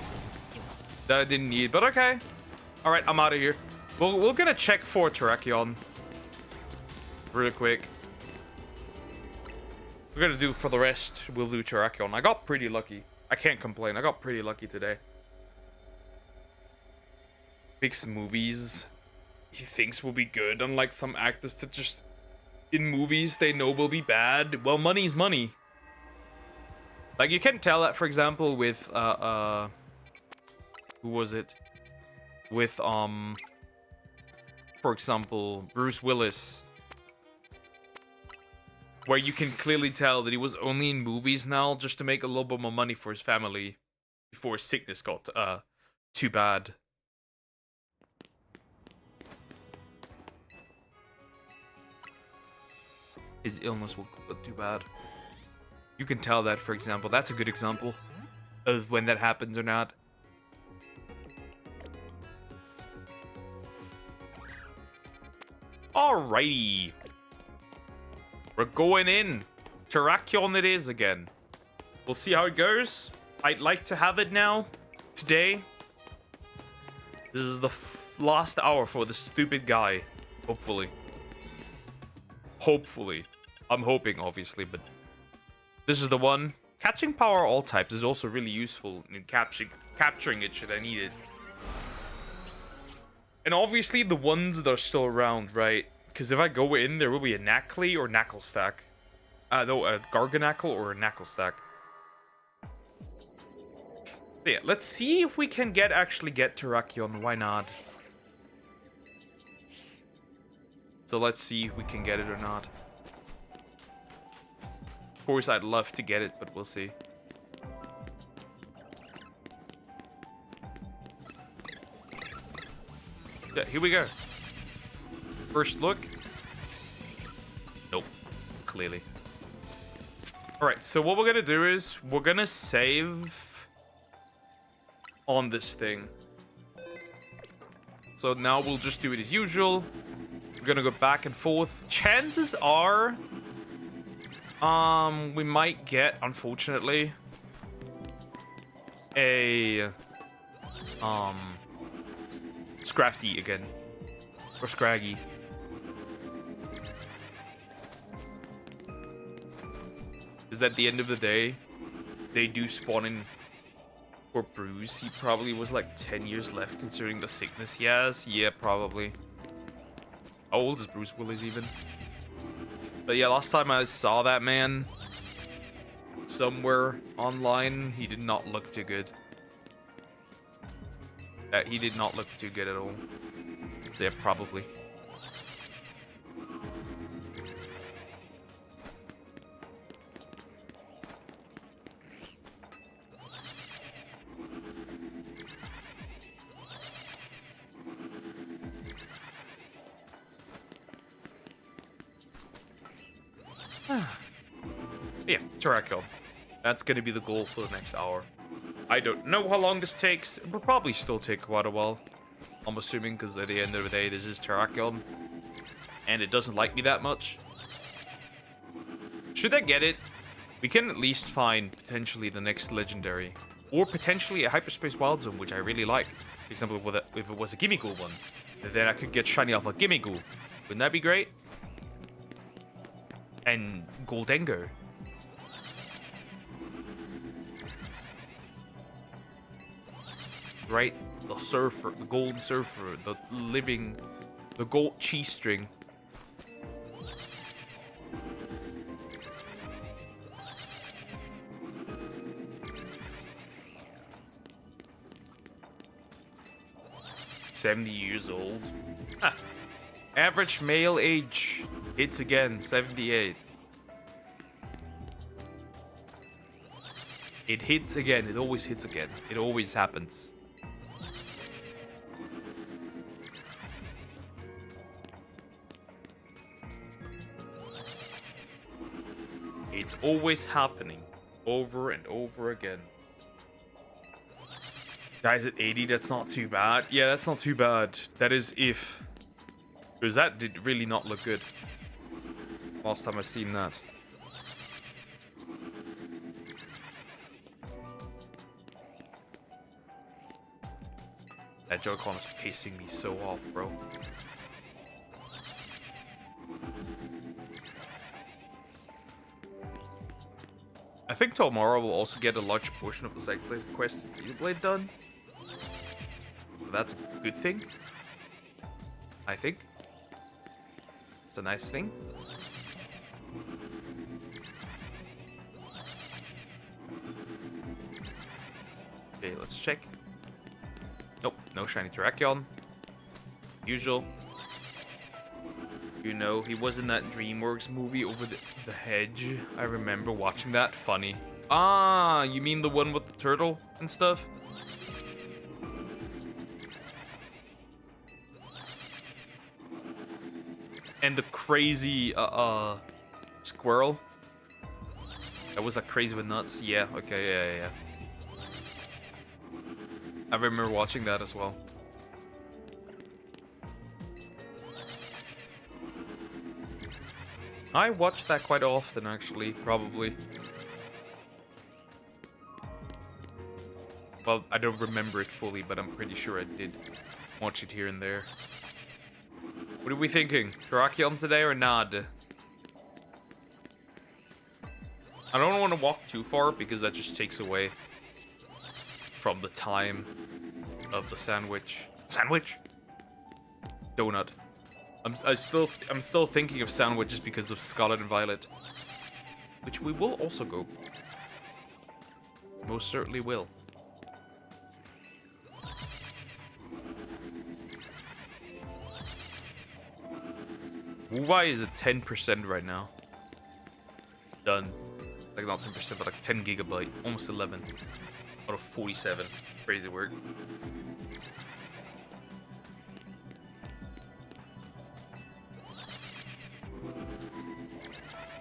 that I didn't need, but okay. Alright, I'm out of here. We're gonna check for Terrakion real quick. We're gonna do for the rest. We'll do Terrakion. I got pretty lucky. I can't complain. I got pretty lucky today. Picks movies he thinks will be good, unlike some actors that just in movies they know will be bad. Well, money's money. Like, you can tell that, for example, with, who was it? With, for example, Bruce Willis. Where you can clearly tell that he was only in movies now just to make a little bit more money for his family before his sickness got, too bad. His illness will get too bad. You can tell that, for example. That's a good example of when that happens or not. Alrighty. We're going in. Terrakion it is again. We'll see how it goes. I'd like to have it now. Today. This is the last hour for the stupid guy. Hopefully. Hopefully. I'm hoping, obviously, but this is the one. Catching power all types is also really useful in capturing it should I need it. And obviously the ones that are still around, right? Because if I go in, there will be a Knackley or Knackle stack. No, a Garganackle or a Knackle stack. So yeah, let's see if we can actually get Terrakion. Why not? So let's see if we can get it or not. Of course, I'd love to get it, but we'll see. Yeah, here we go. First look. Nope. Clearly. Alright, so what we're gonna do is we're gonna save on this thing. So now we'll just do it as usual. We're gonna go back and forth. Chances are, we might get, unfortunately, a Scrafty again, or Scraggy. Because at the end of the day, they do spawn in. Or Bruce, he probably was like 10 years left considering the sickness he has. Yeah, probably. How old is Bruce Willis even? But yeah, last time I saw that man somewhere online, he did not look too good. He did not look too good at all. Yeah, probably. Yeah, Terrakill. That's gonna be the goal for the next hour. I don't know how long this takes. It will probably still take quite a while. I'm assuming, because at the end of the day, this is Terrakill. And it doesn't like me that much. Should I get it, we can at least find potentially the next legendary. Or potentially a Hyperspace Wild Zone, which I really like. For example, if it was a Gimmighoul one. Then I could get shiny off a Gimmighoul. Wouldn't that be great? And Goldengo. Right? The surfer, the golden surfer, the gold cheese string. "70 years old. Huh. Average male age hits again, 78. It hits again. It always hits again. It always happens. It's always happening. Over and over again. Guys, at 80, that's not too bad. Yeah, that's not too bad. That is if... Because that did really not look good. Last time I seen that. That Joy-Con is pissing me so off, bro. I think tomorrow we'll also get a large portion of the side quest at Xenoblade done. That's a good thing. I think. It's a nice thing. Okay, let's check. Nope, no shiny Terrakion. Usual. You know, he was in that DreamWorks movie Over the Hedge. I remember watching that. Funny. Ah, you mean the one with the turtle and stuff? And the crazy, squirrel? That was like crazy with nuts? Yeah, okay, yeah. I remember watching that as well. I watch that quite often, actually, probably. Well, I don't remember it fully, but I'm pretty sure I did watch it here and there. What are we thinking? Terrakion today or not? I don't want to walk too far because that just takes away from the time of the sandwich. Sandwich? Donut. I'm still thinking of sandwiches because of Scarlet and Violet, which we will also go. Most certainly will. Why is it 10% right now? Done. Like not 10%, but like 10 gigabyte, almost 11 out of 47. Crazy work.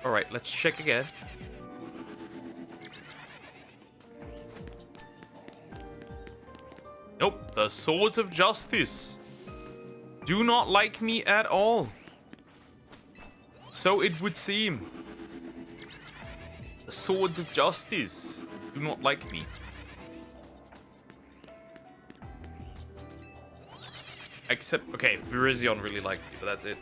Alright, let's check again. Nope, the Swords of Justice. do not like me at all. So it would seem. The swords of justice do not like me. Except, okay, Virizion really liked me, but that's it.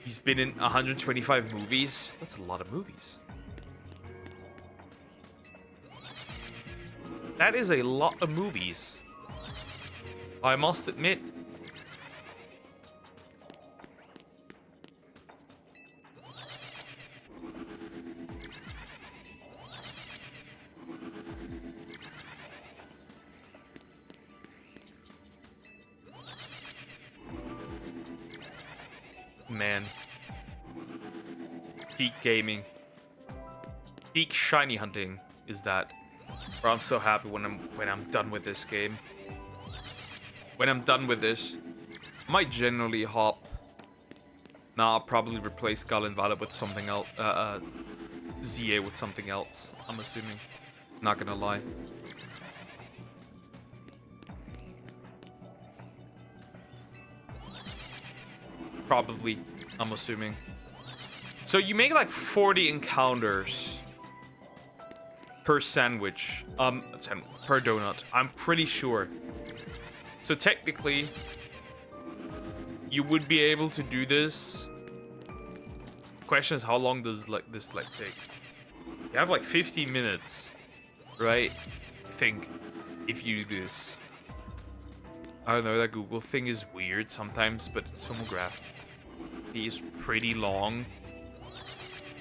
He's been in 125 movies. That's a lot of movies. That is a lot of movies. I must admit. Man. Peak gaming. Peak shiny hunting is that. Bro, I'm so happy when I'm done with this game. When I'm done with this, I might generally hop. Nah, I'll probably replace Skull and Valor with something else. ZA with something else, I'm assuming. Not gonna lie. Probably, I'm assuming. So you make like 40 encounters per sandwich, per donut. I'm pretty sure. So technically, you would be able to do this. Question is, how long does this take? You have like 15 minutes, right? I think, if you do this. I don't know, that Google thing is weird sometimes, but Filmograph is pretty long.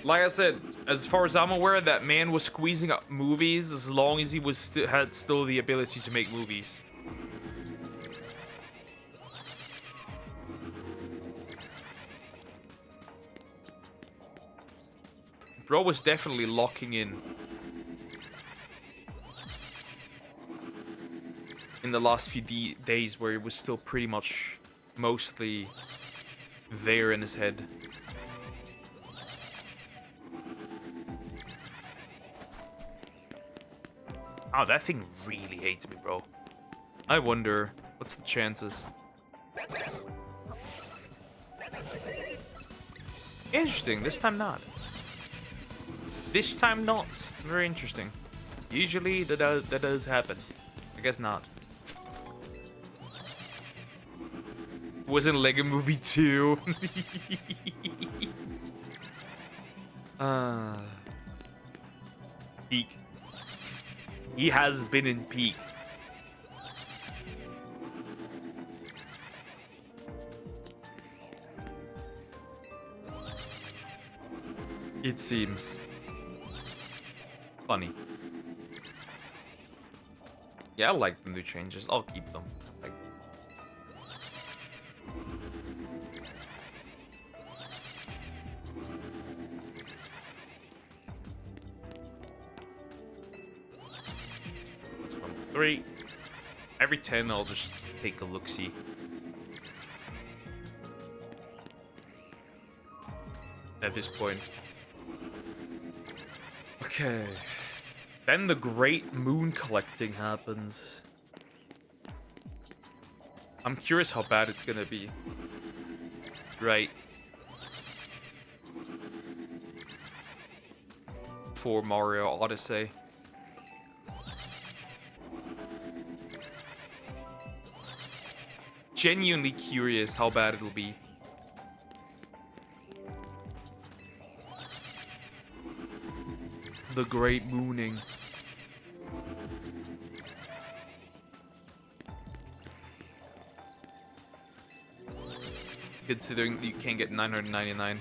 Like I said, as far as I'm aware, that man was squeezing up movies as long as he was had still the ability to make movies. Bro was definitely locking in the last few days where he was still pretty much mostly there in his head. Oh, that thing really hates me, bro. I wonder, what's the chances? Interesting, this time not. This time not. Very interesting. Usually that does happen. I guess not. Was in Lego Movie 2. Peak. He has been in peak. It seems. Funny. Yeah, I like the new changes. I'll keep them. Like, that's number 3. Every 10, I'll just take a look-see. At this point. Okay. Then the great moon collecting happens. I'm curious how bad it's gonna be. Right. For Mario Odyssey. Genuinely curious how bad it'll be. The great mooning. Considering you can't get 999.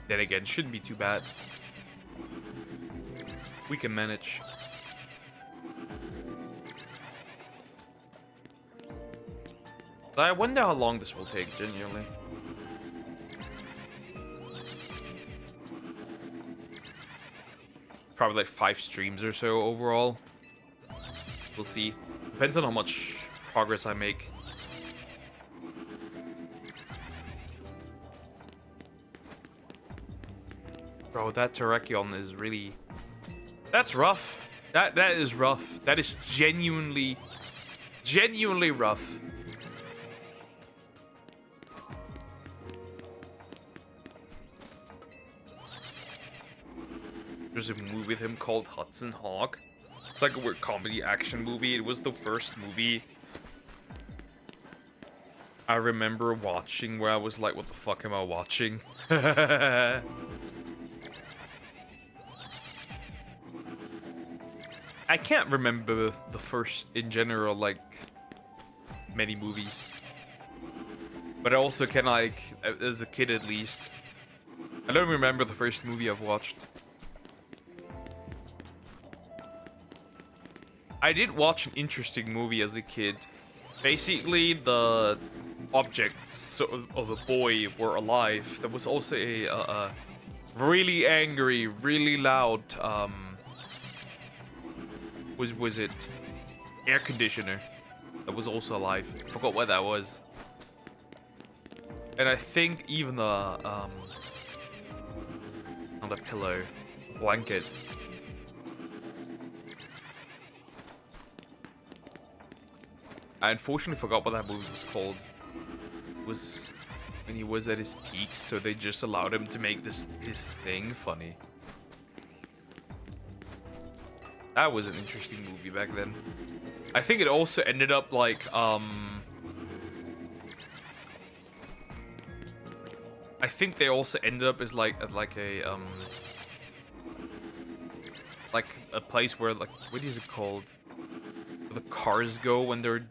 Then again, shouldn't be too bad. We can manage. But I wonder how long this will take, genuinely. Probably like 5 streams or so overall. We'll see. Depends on how much progress I make. Bro, that Terrakion is really... That's rough. That is rough. That is genuinely rough. There's a movie with him called Hudson Hawk. It's like a weird comedy action movie. It was the first movie I remember watching where I was like, what the fuck am I watching? I can't remember the first, in general, like, many movies. But I also can, like, as a kid at least, I don't remember the first movie I've watched. I did watch an interesting movie as a kid. Basically, the objects of a boy were alive. There was also a really angry, really loud, was it air conditioner that was also alive. I forgot what that was. And I think even the not a pillow, blanket. I unfortunately forgot what that movie was called. It was when he was at his peak, so they just allowed him to make his thing funny. That was an interesting movie back then. I think it also ended up like I think they also ended up as like a place where, like, what is it called? Where the cars go when they're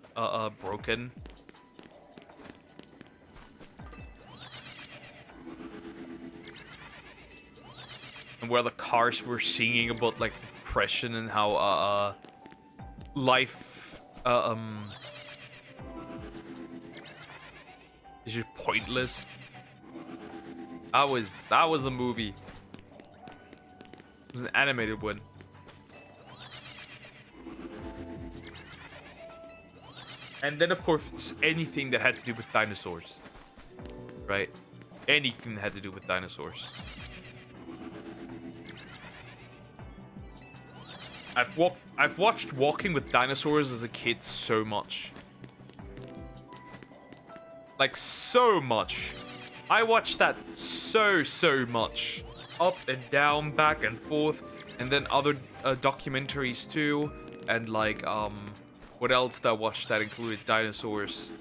broken. And where the cars were singing about like depression and how life is just pointless. That was a movie. It was an animated one. And then, of course, anything that had to do with dinosaurs. Right? Anything that had to do with dinosaurs. I've watched Walking with Dinosaurs as a kid so much. Like, so much. I watched that so much. Up and down, back and forth. And then other documentaries too. And like, what else did I watch that included dinosaurs?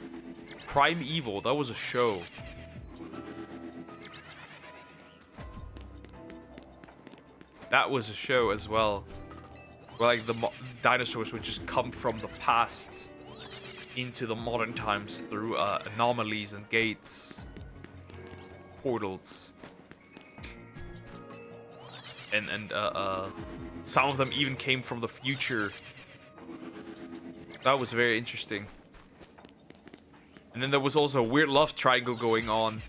Primeval, that was a show. That was a show as well. Where like the dinosaurs would just come from the past into the modern times through anomalies and gates. Portals. And some of them even came from the future. That was very interesting. And then there was also a weird love triangle going on.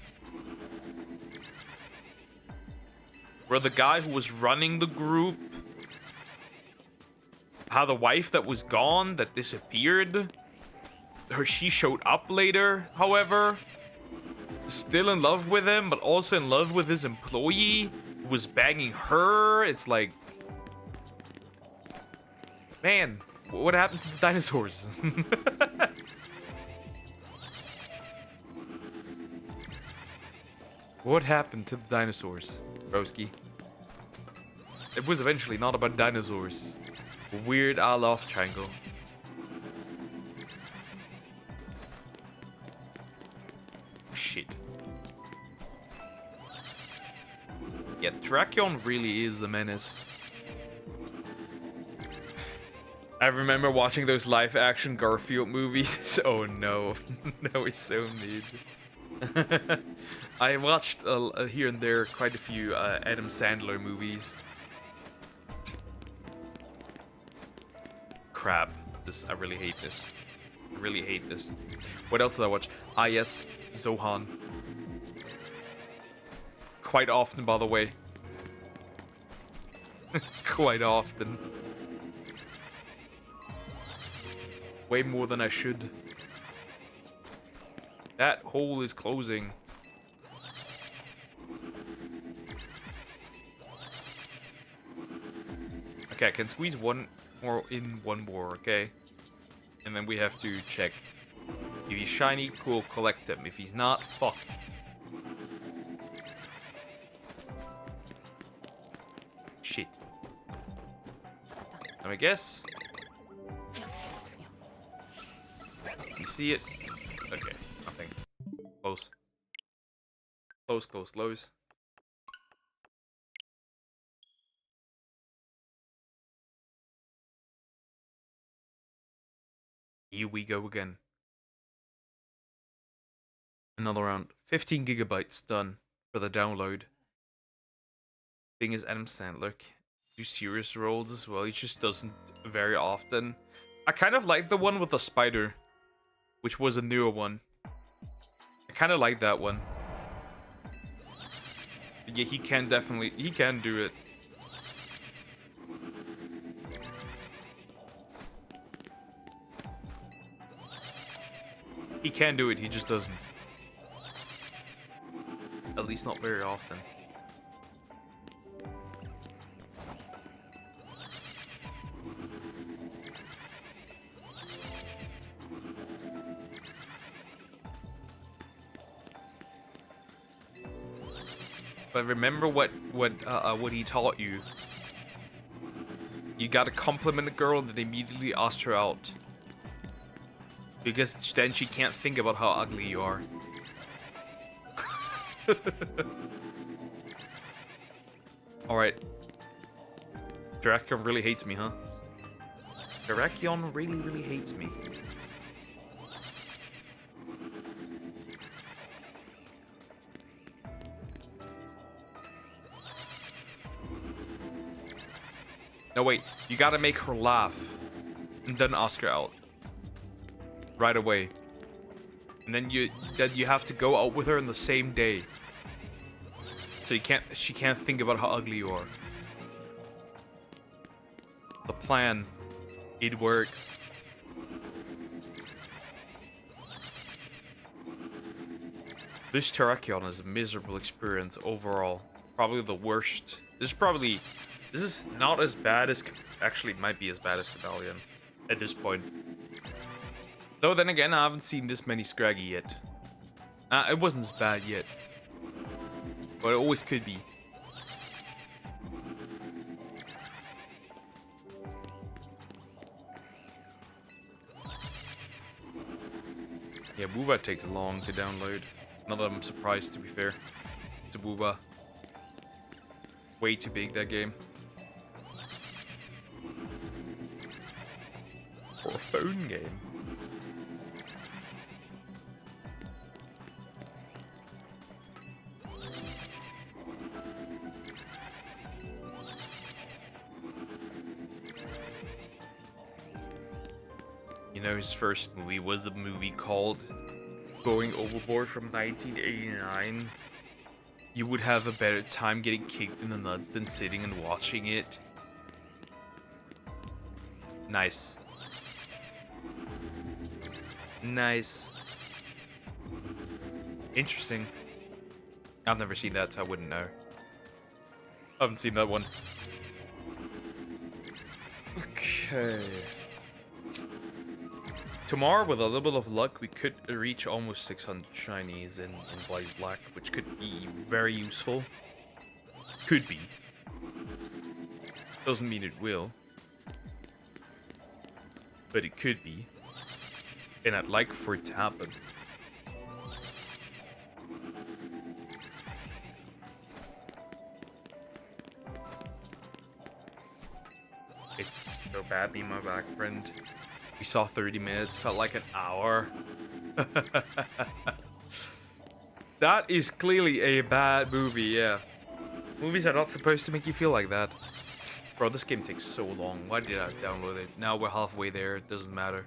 Where the guy who was running the group, how the wife that was gone, that disappeared, she showed up later, however, still in love with him, but also in love with his employee, who was banging her. It's like, man, what happened to the dinosaurs? What happened to the dinosaurs, broski? It was eventually not about dinosaurs. A weird love triangle. Shit. Yeah, Drakion really is a menace. I remember watching those live-action Garfield movies. Oh no, that was so mid. I watched here and there quite a few Adam Sandler movies. Crap. I really hate this. I really hate this. What else did I watch? Ah yes, Zohan. Quite often, by the way. Quite often. Way more than I should. That hole is closing. Okay, I can squeeze one or in one more, okay? And then we have to check. If he's shiny, cool, collect him. If he's not, fuck. Shit. Let me guess. You see it? Okay, nothing. Close. Close, close, close. Here we go again. Another round. 15 gigabytes done for the download. Thing is, Adam Sandler do serious roles as well. He just doesn't very often. I kind of like the one with the spider, which was a newer one. I kind of like that one. But yeah, he can do it. He can do it, he just doesn't. At least not very often. But remember what he taught you. You gotta compliment a girl and then immediately ask her out. Because then she can't think about how ugly you are. Alright. Drakion really hates me, huh? Drakion really hates me. No, wait. You gotta make her laugh. And then ask her out. Right away. And then you have to go out with her on the same day. So she can't think about how ugly you are. The plan. It works. This Terrakion is a miserable experience overall. Probably the worst. This is not as bad as... Actually, it might be as bad as Cabalion at this point. Though then again, I haven't seen this many Scraggy yet. It wasn't as bad yet. But it always could be. Yeah, Wooba takes long to download. Not that I'm surprised, to be fair. It's a Wooba. Way too big, that game. For a phone game. You know, his first movie was a movie called Going Overboard from 1989. You would have a better time getting kicked in the nuts than sitting and watching it. Nice. Nice. Interesting. I've never seen that, so I wouldn't know. I haven't seen that one. Okay. Tomorrow, with a little bit of luck, we could reach almost 600 shinies in Blaze Black, which could be very useful. Could be. Doesn't mean it will. But it could be. And I'd like for it to happen. It's so bad being my back, friend. We saw 30 minutes, felt like an hour. That is clearly a bad movie, yeah. Movies are not supposed to make you feel like that. Bro, this game takes so long. Why did I download it? Now we're halfway there, it doesn't matter.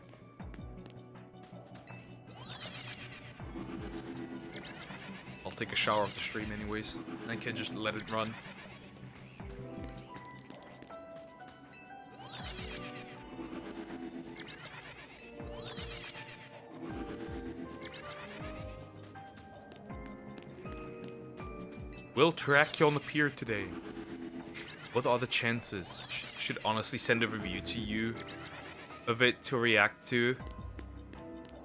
I'll take a shower off the stream anyways. I can just let it run. Will Terrakion appear today? What are the chances? Should honestly send a review to you of it to react to.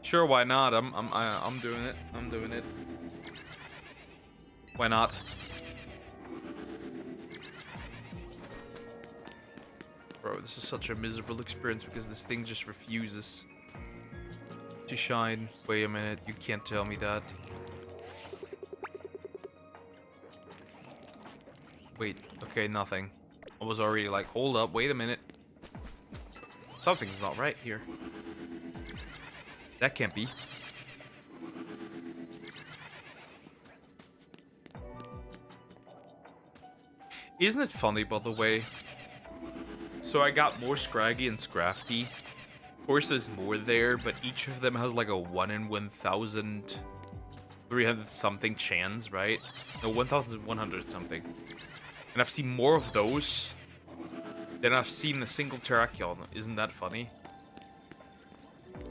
Sure, why not? I'm doing it. I'm doing it. Why not? Bro, this is such a miserable experience because this thing just refuses to shine. Wait a minute, you can't tell me that. Wait, okay, nothing. I was already like, hold up, wait a minute. Something's not right here. That can't be. Isn't it funny, by the way? So I got more Scraggy and Scrafty. Of course, there's more there, but each of them has like a 1 in 1,300 something chance, right? No, 1,100 something. And I've seen more of those than I've seen a single Terrakion. Isn't that funny?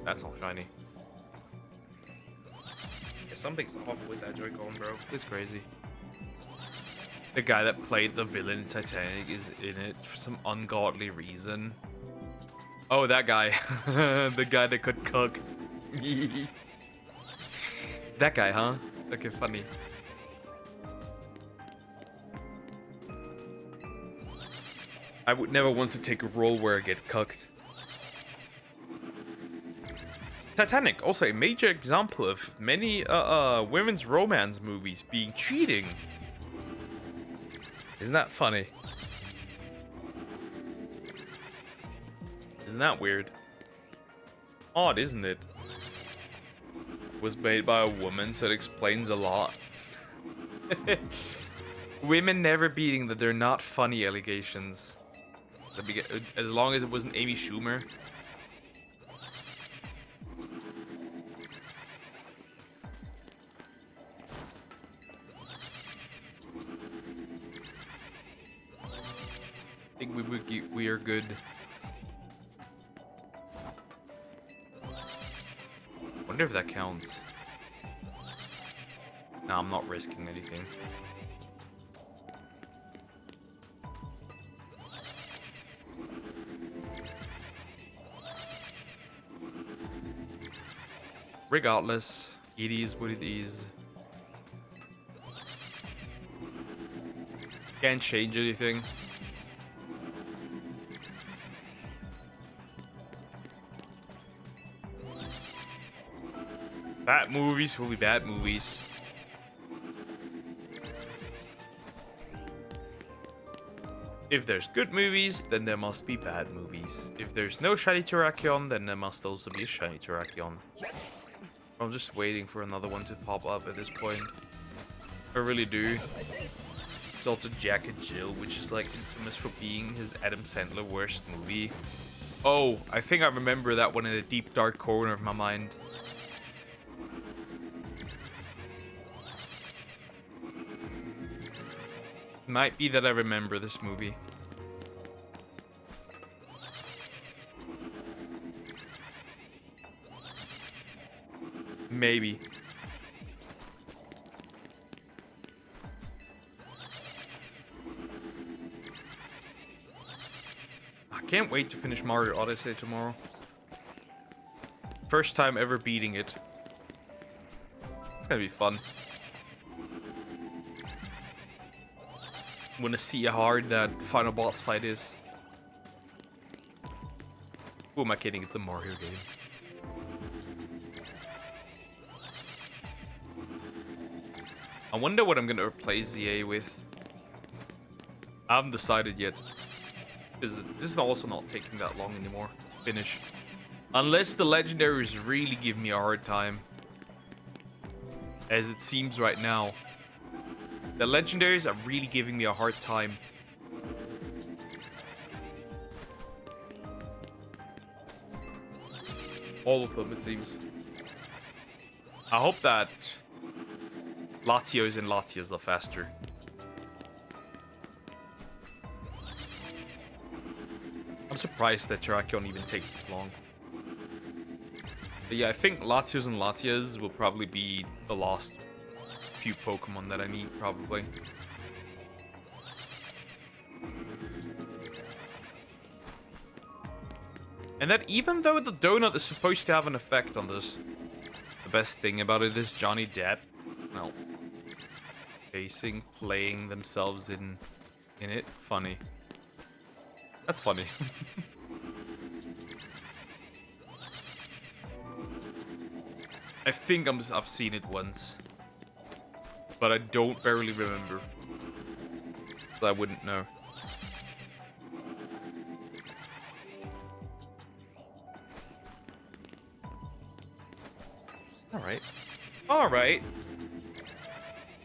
That's all shiny. Yeah, something's off with that Joy-Con, bro. It's crazy. The guy that played the villain in Titanic is in it for some ungodly reason. Oh, that guy. The guy that got cooked. That guy, huh? Okay, funny. I would never want to take a role where I get cooked. Titanic, also a major example of many women's romance movies being cheating. Isn't that funny? Isn't that weird? Odd, isn't it? Was made by a woman, so it explains a lot. Women never beating that they're not funny allegations. As long as it wasn't Amy Schumer. I think we are good. Wonder if that counts. No, I'm not risking anything. Regardless, it is what it is. Can't change anything. Bad movies will be bad movies. If there's good movies, then there must be bad movies. If there's no shiny Terrakion, then there must also be a shiny Terrakion. I'm just waiting for another one to pop up at this point. I really do. It's also Jack and Jill, which is like infamous for being his Adam Sandler worst movie. Oh, I think I remember that one in a deep dark corner of my mind. Might be that I remember this movie. Maybe. I can't wait to finish Mario Odyssey tomorrow. First time ever beating it. It's gonna be fun. Want to see how hard that final boss fight is. Who am I kidding? It's a Mario game. I wonder what I'm gonna replace ZA with. I haven't decided yet. Because this is also not taking that long anymore to finish. Unless the legendaries really give me a hard time. As it seems right now. The legendaries are really giving me a hard time. All of them, it seems. I hope that Latios and Latias are faster. I'm surprised that Terrakion even takes this long. But yeah, I think Latios and Latias will probably be the last few Pokemon that I need, probably. And that even though the donut is supposed to have an effect on this, the best thing about it is Johnny Depp, well, playing themselves in it. Funny. That's funny. I think I've seen it once, but I don't barely remember. So I wouldn't know. Alright.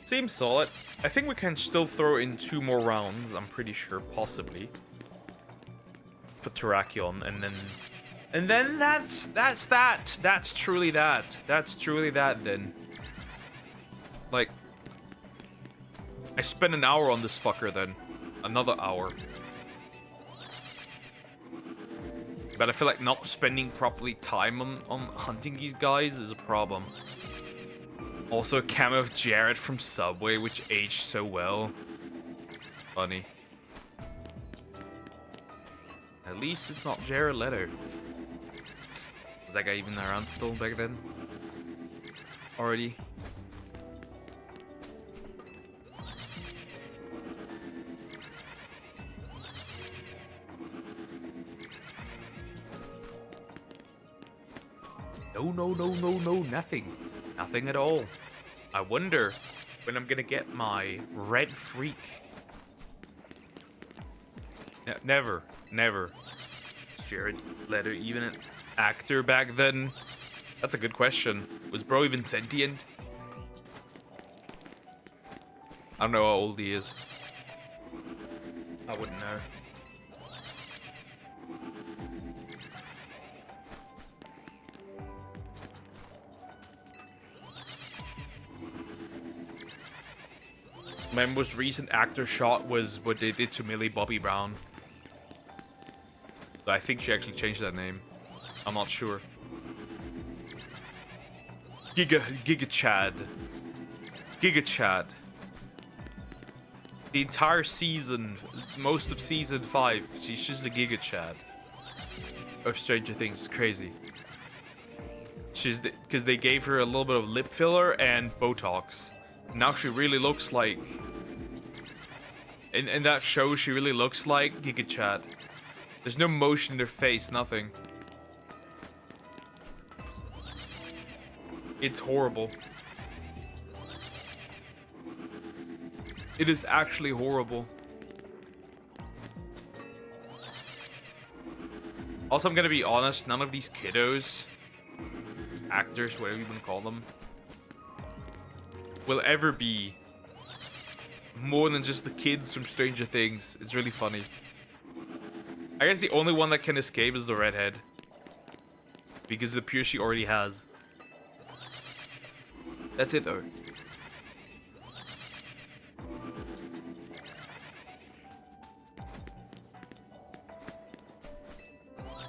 Seems solid. I think we can still throw in 2 more rounds, I'm pretty sure, possibly. For Terrakion, and then that's that. That's truly that. That's truly that then. Like, I spent an hour on this fucker then. Another hour. But I feel like not spending properly time on hunting these guys is a problem. Also, a cameo of Jared from Subway, which aged so well. Funny. At least it's not Jared Leto. Was that guy even around still back then? Already? No, nothing. Nothing at all. I wonder when I'm gonna get my red freak. Never. Was Jared Leto even an actor back then? That's a good question. Was bro even sentient? I don't know how old he is. I wouldn't know. My most recent actor shot was what they did to Millie Bobby Brown. But I think she actually changed that name. I'm not sure. Giga Chad. The entire season, most of season 5, she's just the Giga Chad of Stranger Things. It's crazy. Because they gave her a little bit of lip filler and Botox. Now she really looks like... In that show, she really looks like Giga Chad. There's no motion in her face, nothing. It's horrible. It is actually horrible. Also, I'm gonna be honest, none of these kiddos, actors, whatever you want to call them, will ever be more than just the kids from Stranger Things. It's really funny. I guess the only one that can escape is the redhead, because it appears she already has. That's it though.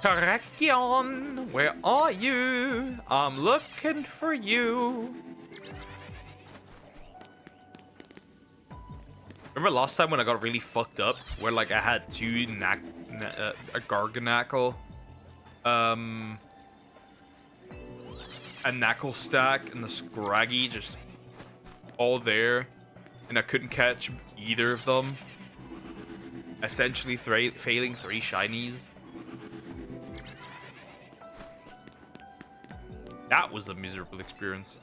Terrakion, where are you? I'm looking for you. Remember last time when I got really fucked up, where like I had a Garganackle, a Knackle stack, and the Scraggy just all there, and I couldn't catch either of them. Essentially failing 3 shinies. That was a miserable experience.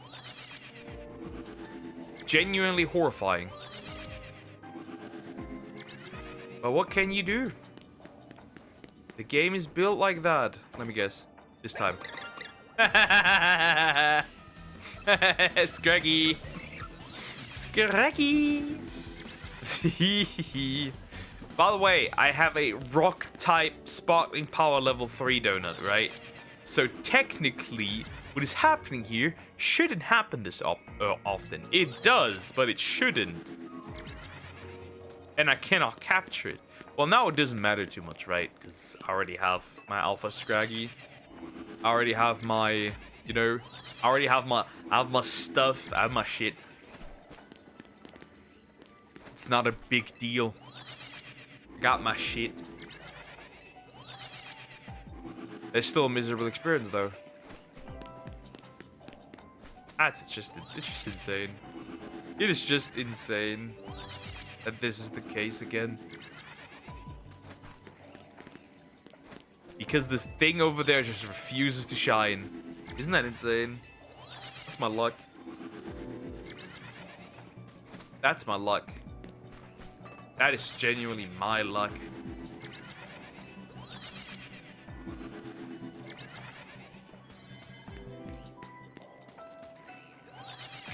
Genuinely horrifying. But what can you do? The game is built like that. Let me guess. This time. Scraggy. Scraggy. By the way, I have a rock type sparkling power level 3 donut, right? So technically, what is happening here shouldn't happen this often. It does, but it shouldn't. And I cannot capture it. Well, now it doesn't matter too much, right? Because I already have my Alpha Scraggy. I already have my, you know, I have my stuff, I have my shit. It's not a big deal. Got my shit. It's still a miserable experience, though. It's just insane. It is just insane that this is the case again. Because this thing over there just refuses to shine. Isn't that insane? That's my luck. That's my luck. That is genuinely my luck.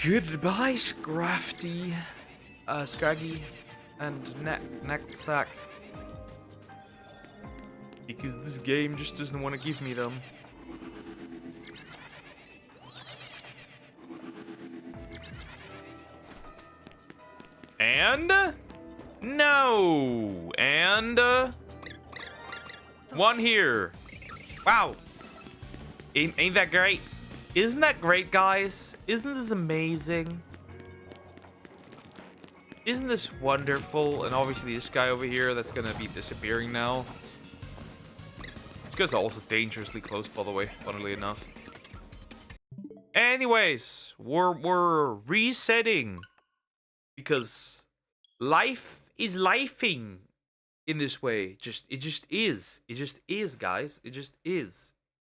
Goodbye, Scrafty, Scraggy, and Neck Stack. Because this game just doesn't want to give me them. And no, and one here. Wow, ain't that great? Isn't that great, guys? Isn't this amazing? Isn't this wonderful? And obviously this guy over here that's gonna be disappearing now. This guy's also dangerously close, by the way, funnily enough. Anyways, we're resetting. Because life is lifing in this way. It just is. It just is, guys. It just is.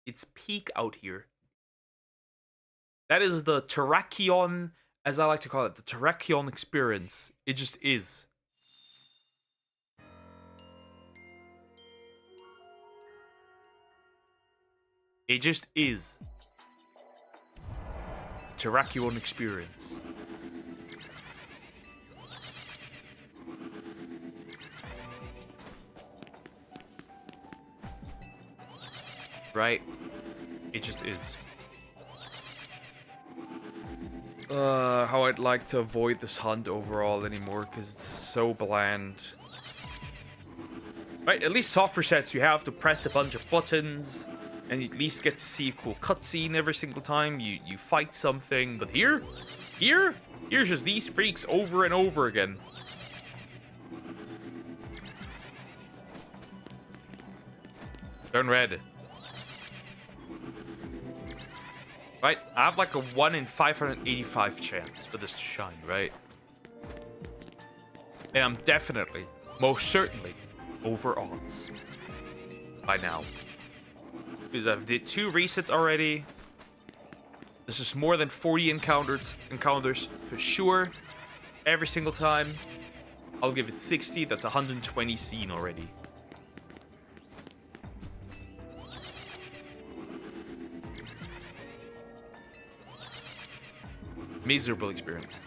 It's peak out here. That is the Terrakion, as I like to call it, the Terrakion experience. It just is. It just is. Terrakion experience. Right? It just is. How I'd like to avoid this hunt overall anymore, because it's so bland. Right, at least soft resets, you have to press a bunch of buttons, and you at least get to see a cool cutscene every single time you fight something. But here's just these freaks over and over again. Turn red. Right, I have like a 1 in 585 chance for this to shine, right? And I'm definitely, most certainly, over odds by now. Because I've did 2 resets already. This is more than 40 encounters for sure. Every single time. I'll give it 60, that's 120 seen already. Miserable experience.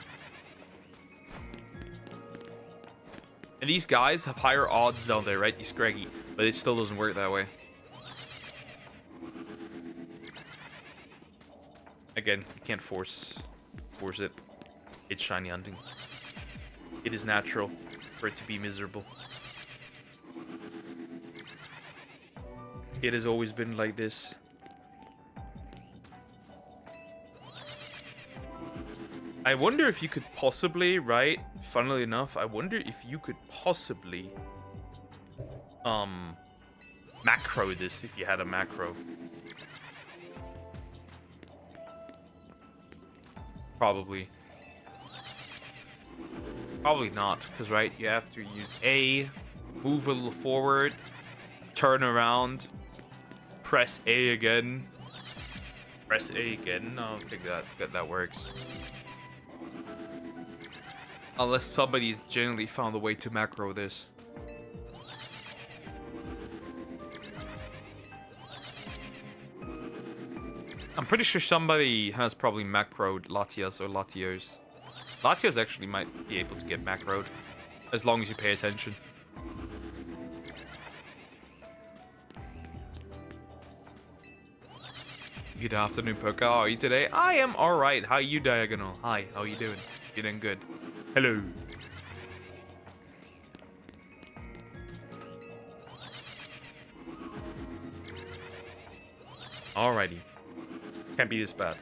And these guys have higher odds down there, right? These Scraggy. But it still doesn't work that way. Again, you can't force it. It's shiny hunting. It is natural for it to be miserable. It has always been like this. I wonder if you could possibly, right? Funnily enough, I wonder if you could possibly macro this if you had a macro. Probably. Probably not, because right, you have to use A, move a little forward, turn around, press A again, press A again. No, I don't think that works. Unless somebody genuinely found a way to macro this. I'm pretty sure somebody has probably macroed Latias or Latios. Latios actually might be able to get macroed, as long as you pay attention. Good afternoon, Poker. How are you today? I am alright. How are you, Diagonal? Hi, how are you doing? You doing good? Hello. Alrighty. Can't be this bad.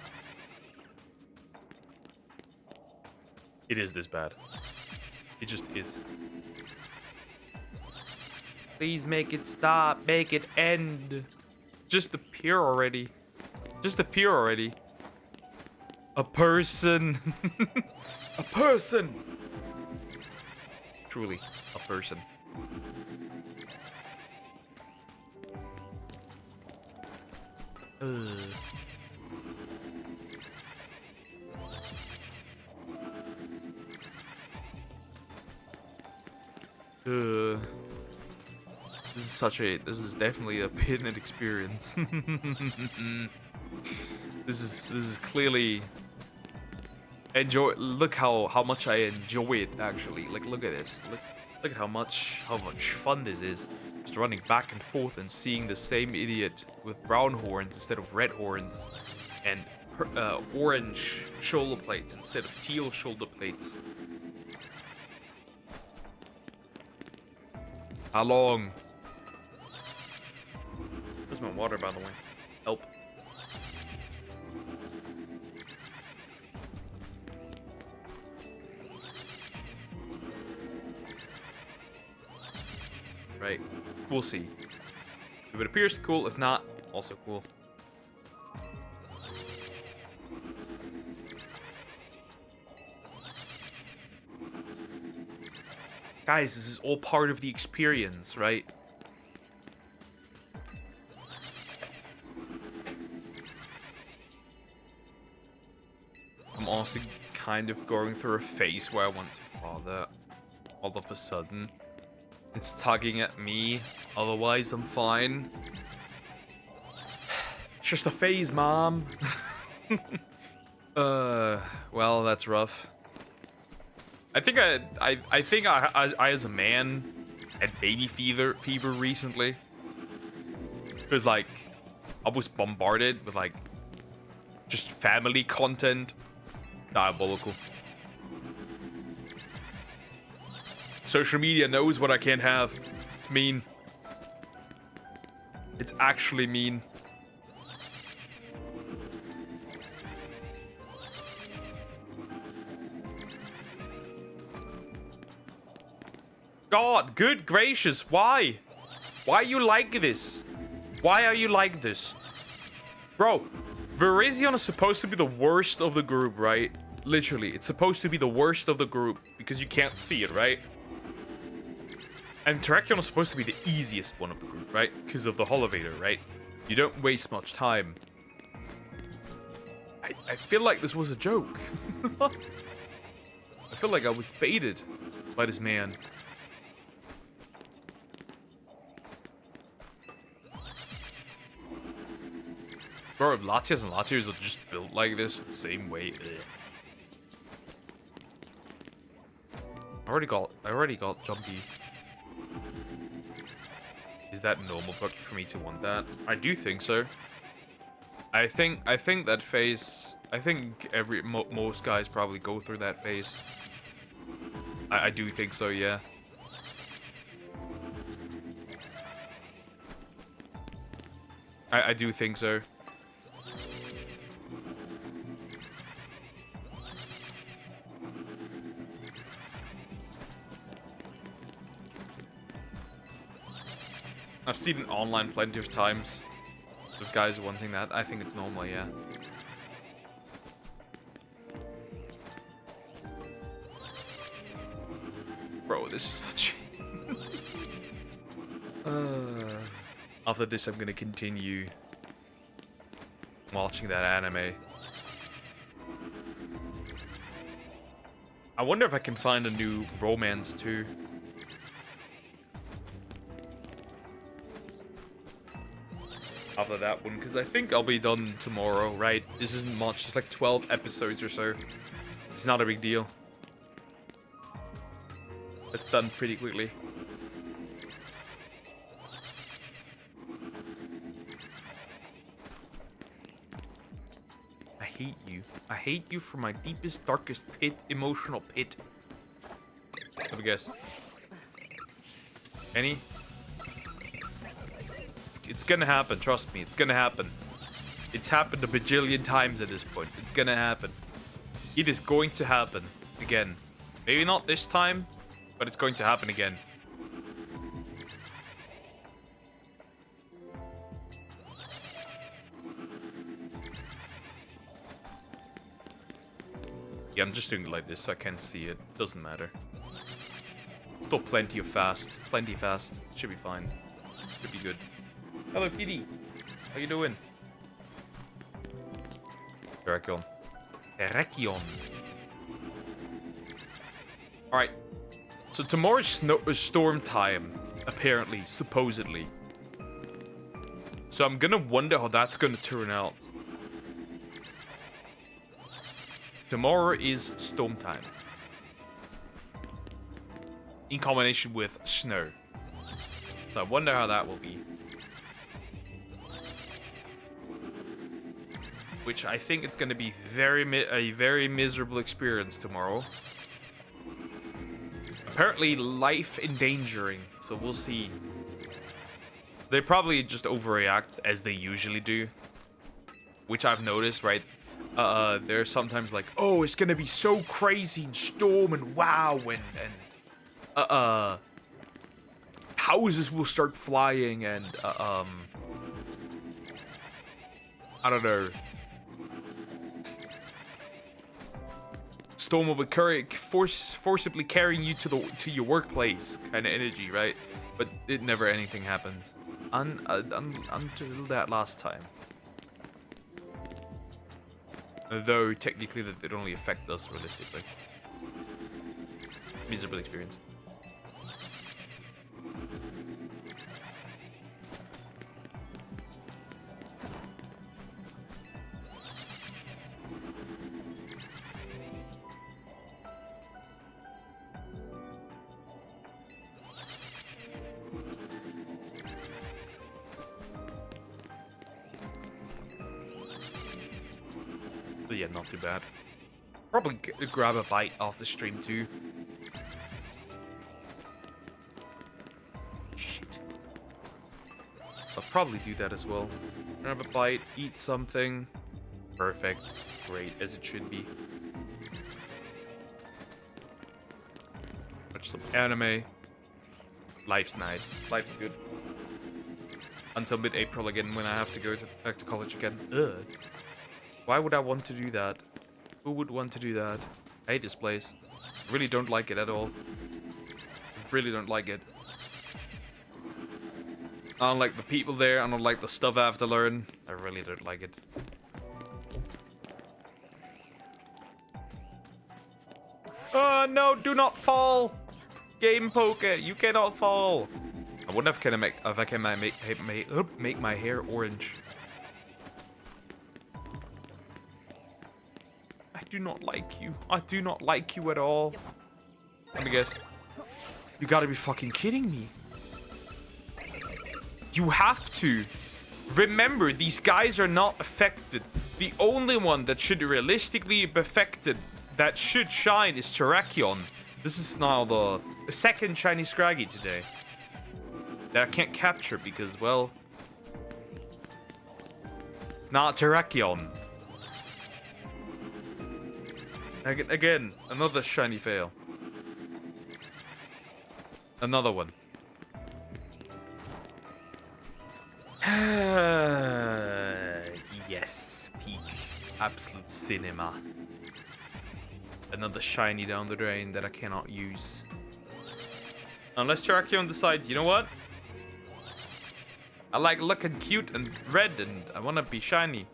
It is this bad. It just is. Please make it stop. Make it end. Just appear already. Just appear already. A person. A person. Truly, a person. This is definitely a pitted experience. This is clearly look how much I enjoy it actually. Like look at this. Look at how much fun this is. Just running back and forth and seeing the same idiot with brown horns instead of red horns, and orange shoulder plates instead of teal shoulder plates. How long? Where's my water, by the way? Help. Right. We'll see. If it appears cool, if not, also cool. Guys, this is all part of the experience, right? I'm also kind of going through a phase where I want to father. All of a sudden, it's tugging at me. Otherwise, I'm fine. It's just a phase, Mom. Well, that's rough. I think I as a man had baby fever recently. Because like I was bombarded with like just family content. Diabolical. Social media knows what I can't have. It's mean. It's actually mean. God, good gracious, why? Why are you like this? Why are you like this? Bro, Virizion is supposed to be the worst of the group, right? Literally, it's supposed to be the worst of the group because you can't see it, right? And Terrakion is supposed to be the easiest one of the group, right? Because of the Holovator, right? You don't waste much time. I feel like this was a joke. I feel like I was baited by this man. Bro, if Latias and Latias are just built like this, the same way. I already got Jumpy. Is that normal for me to want that? I do think so. I think that phase. I think most guys probably go through that phase. I do think so, yeah. I do think so. I've seen it online plenty of times with guys wanting that. I think it's normal, yeah. Bro, this is such... After this, I'm gonna continue watching that anime. I wonder if I can find a new romance too. After that one, because I think I'll be done tomorrow, right? This isn't much, it's like 12 episodes or so. It's not a big deal. It's done pretty quickly. I hate you. I hate you from my deepest, darkest pit, emotional pit. Let me guess. Any? It's gonna happen, trust me, it's gonna happen. It's happened a bajillion times at this point. It's gonna happen. It is going to happen again. Maybe not this time, but it's going to happen again. I'm just doing it like this so I can't see it. Doesn't matter. Still plenty fast. Plenty fast. Should be fine. Should be good. Hello, PD. How you doing? Terrakion. Terrakion. Alright. So tomorrow's storm time. Apparently. Supposedly. So I'm gonna wonder how that's gonna turn out. Tomorrow is storm time. In combination with snow. So I wonder how that will be. Which I think it's going to be a very miserable experience tomorrow. Apparently life endangering, so we'll see. They probably just overreact as they usually do. Which I've noticed, right? They're sometimes like, oh, it's going to be so crazy and storm and wow and houses will start flying and I don't know. Storm will be forcibly carrying you to your workplace kind of energy, right? But it never anything happens until that last time. Though technically that it only affect us realistically. Miserable experience. But yeah, not too bad. Probably grab a bite off the stream too. Shit. I'll probably do that as well. Grab a bite, eat something. Perfect. Great, as it should be. Watch some anime. Life's nice. Life's good. Until mid-April again when I have to go back to college again. Ugh. Why would I want to do that? Who would want to do that? I hate this place. I really don't like it at all. I really don't like it. I don't like the people there. I don't like the stuff I have to learn. I really don't like it. Oh no, do not fall! Game Poker, you cannot fall! I wonder if I can make my hair orange. I do not like you. I do not like you at all. Let me guess. You gotta be fucking kidding me. You have to. Remember, these guys are not affected. The only one that should realistically be affected, that should shine, is Terrakion. This is now the second shiny Scraggy today. That I can't capture because, well... It's not Terrakion. Again, another shiny fail. Another one. Yes, peak. Absolute cinema. Another shiny down the drain that I cannot use. Unless Terrakion decides, you know what? I like looking cute and red and I want to be shiny.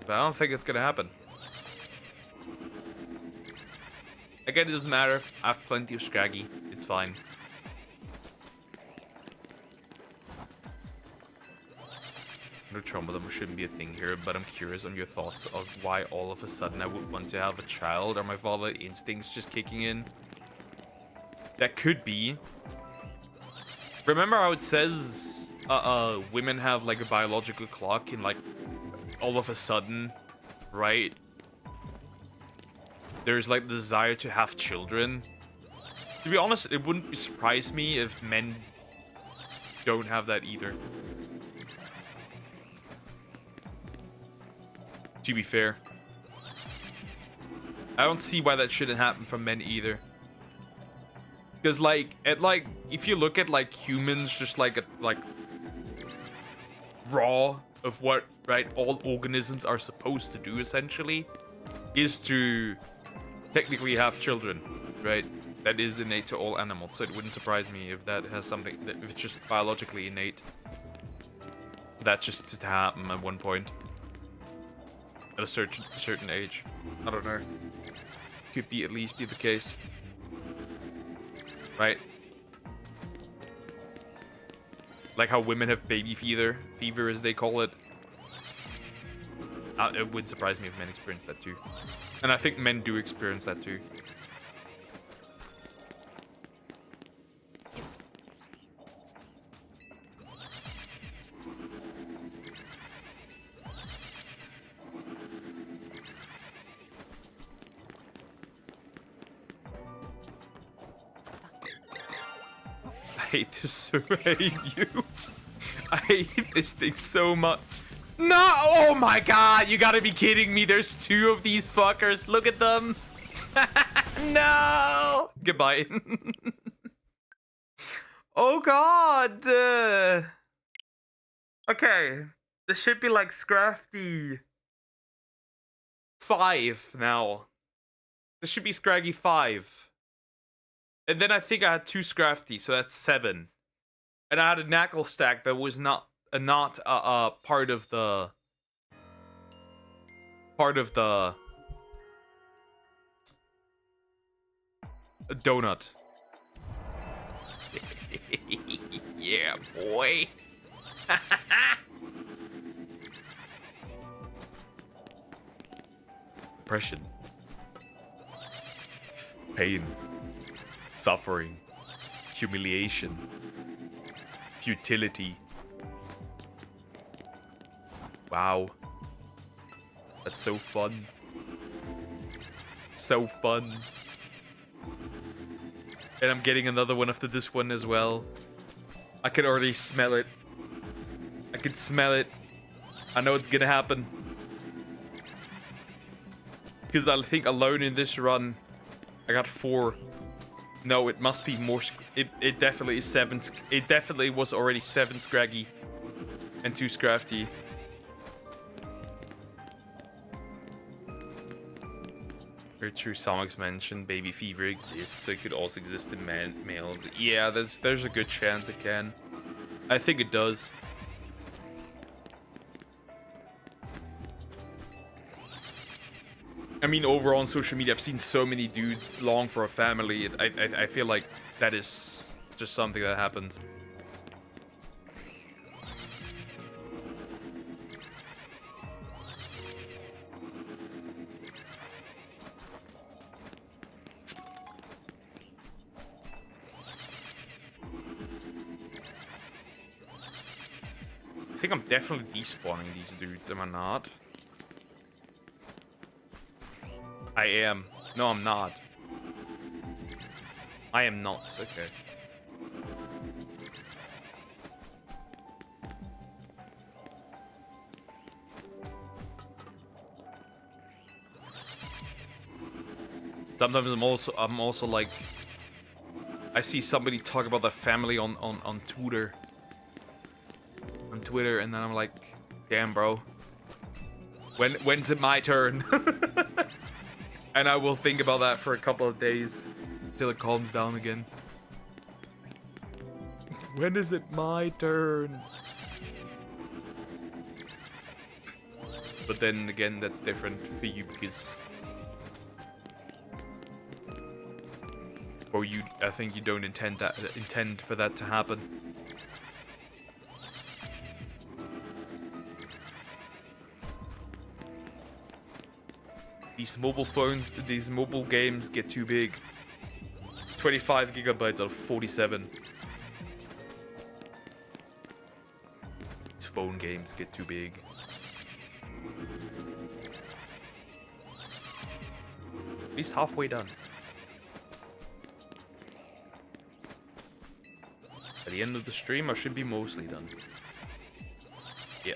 But I don't think it's going to happen. Again, it doesn't matter. I have plenty of Scraggy. It's fine. No trauma them shouldn't be a thing here, but I'm curious on your thoughts of why all of a sudden I would want to have a child. Are my father instincts just kicking in? That could be. Remember how it says women have like a biological clock and like all of a sudden, right? There's like the desire to have children. To be honest, it wouldn't surprise me if men don't have that either. To be fair. I don't see why that shouldn't happen from men either. Because if you look at like humans just like raw of what, right, all organisms are supposed to do essentially. is to technically have children, right? That is innate to all animals, so it wouldn't surprise me if that has something, if it's just biologically innate. That just to happen at one point. At a certain age. I don't know. Could be at least be the case. Right? Like how women have baby fever as they call it. It wouldn't surprise me if men experience that too. And I think men do experience that too. I hate this so I hate you. I hate this thing so much. No! Oh my god, you gotta be kidding me. There's 2 of these fuckers. Look at them. No! Goodbye. Oh god. Okay. This should be like Scrafty 5 now. This should be Scraggy 5. And then I think I had 2 Scrafty, so that's 7. And I had a Knackle stack that was not part of the donut. Yeah, boy. Depression. Pain. Suffering. Humiliation. Futility. Wow. That's so fun. So fun. And I'm getting another one after this one as well. I can already smell it. I can smell it. I know it's gonna happen. Because I think alone in this run, I got 4. No, it must be more. It definitely is 7. It definitely was already 7 Scraggy and 2 Scrafty. Very true. Somix mentioned baby fever exists, so it could also exist in males. Yeah, there's a good chance it can. I think it does. I mean, overall on social media, I've seen so many dudes long for a family. I feel like that is just something that happens. I think I'm definitely despawning these dudes, am I not? I am. No, I'm not. I am not. Okay. Sometimes I'm also like, I see somebody talk about their family on Twitter. On Twitter, and then I'm like, damn, bro. When's it my turn? And I will think about that for a couple of days till it calms down again. When is it my turn? But then again, that's different for you because, or I think you don't intend for that to happen. These mobile games get too big. 25 gigabytes out of 47. These phone games get too big. At least halfway done. At the end of the stream, I should be mostly done. Yeah.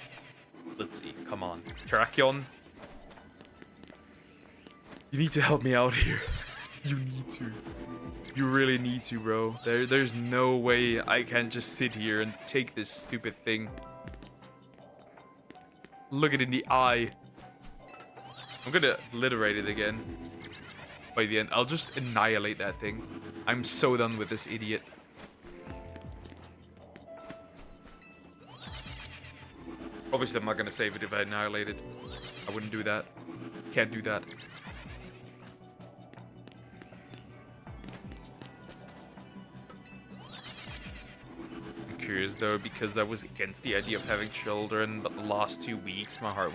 Let's see. Come on. Trakion. You need to help me out here. You need to. You really need to, bro. There's no way I can just sit here and take this stupid thing. Look it in the eye. I'm gonna obliterate it again. By the end, I'll just annihilate that thing. I'm so done with this idiot. Obviously, I'm not gonna save it if I annihilate it. I wouldn't do that. Can't do that. I'm curious though, because I was against the idea of having children, but the last 2 weeks, my heart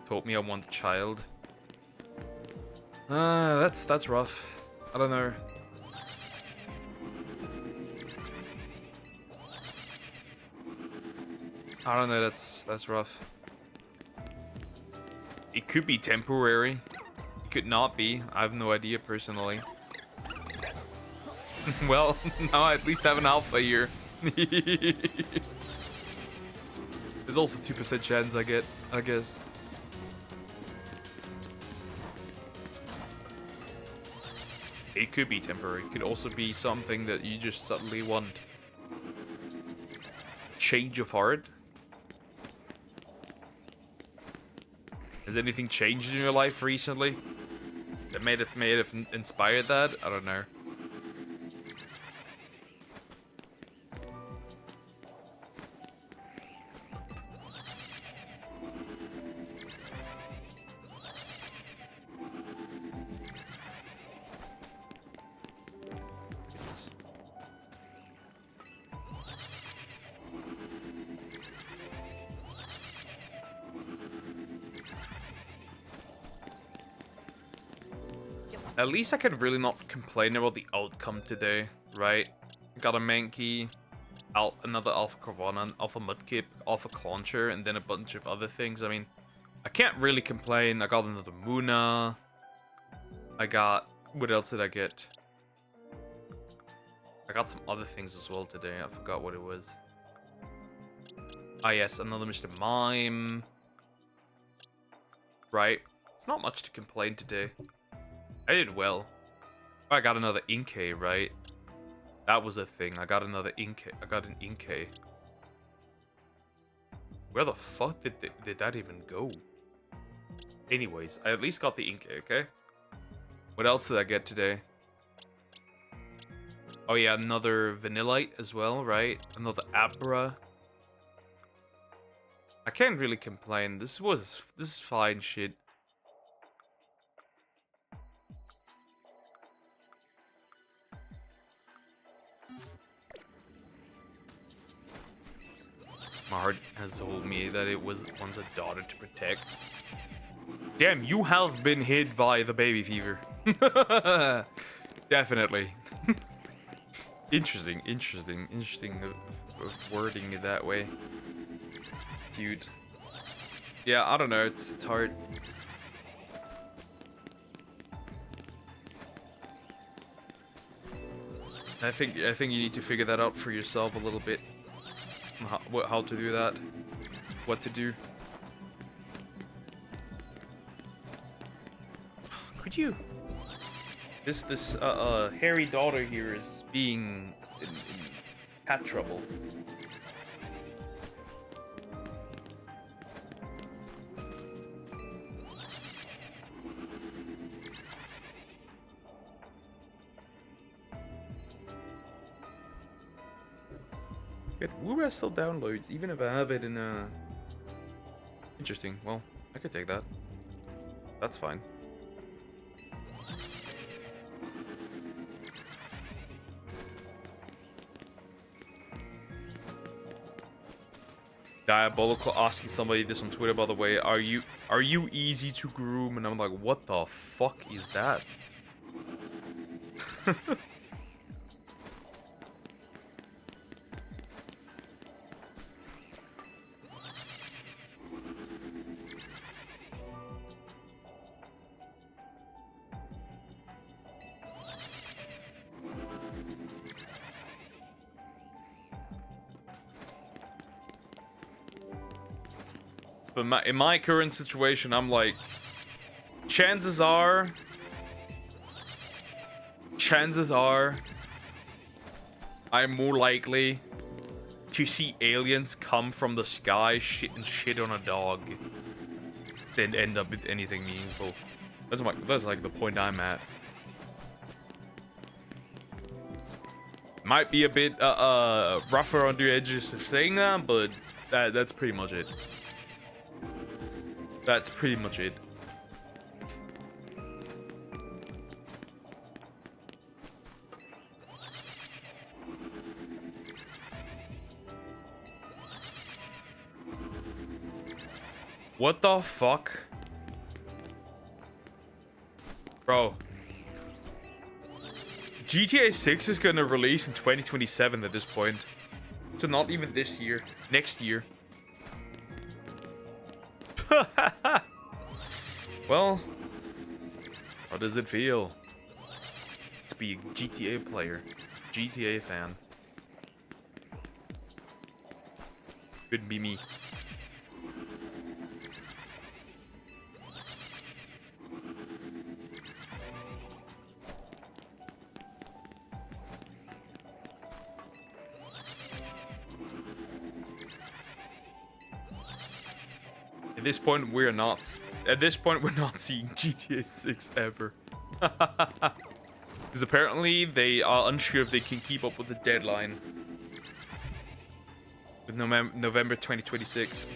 told me I want a child. That's rough. I don't know. I don't know, that's rough. It could be temporary. It could not be. I have no idea personally. Well, now I at least have an alpha here. There's also 2% chance I guess. It could be temporary. It could also be something that you just suddenly want. Change of heart. Has anything changed in your life recently that may have inspired that? I don't know. At least I can really not complain about the outcome today, right? Got a Mankey, another Alpha Corvana, Alpha Mudkip, Alpha Clauncher, and then a bunch of other things. I mean, I can't really complain. I got another Muna. I got... What else did I get? I got some other things as well today. I forgot what it was. Ah yes, another Mr. Mime. Right. It's not much to complain today. I did well. I got another Inkay, right? That was a thing. I got another Inkay. I got an Inkay. Where the fuck did that even go? Anyways, I at least got the Inkay, okay? What else did I get today? Oh yeah, another Vanillite as well, right? Another Abra. I can't really complain. This is fine shit. My heart has told me that it was once a daughter to protect. Damn, you have been hit by the baby fever. Definitely. Interesting of wording it that way. Dude. Yeah, I don't know, it's hard. I think you need to figure that out for yourself a little bit. How to do that, what to do. Could you? This hairy daughter here is being in cat trouble. Wooba still downloads, even if I have it in a... Interesting. Well, I could take that. That's fine. Diabolical asking somebody this on Twitter, by the way. Are you easy to groom? And I'm like, what the fuck is that? But in my current situation, I'm like, chances are, I'm more likely to see aliens come from the sky and shit on a dog didn't end up with anything meaningful. That's like the point I'm at. Might be a bit rougher on the edges of saying that, but that's pretty much it. That's pretty much it. What the fuck? Bro. GTA 6 is gonna release in 2027 at this point. So not even this year. Next year. Well, how does it feel to be a GTA player? GTA fan. Couldn't be me. At this point, we're not. At this point, we're not seeing GTA 6 ever. Because apparently, they are unsure if they can keep up with the deadline. With November 2026.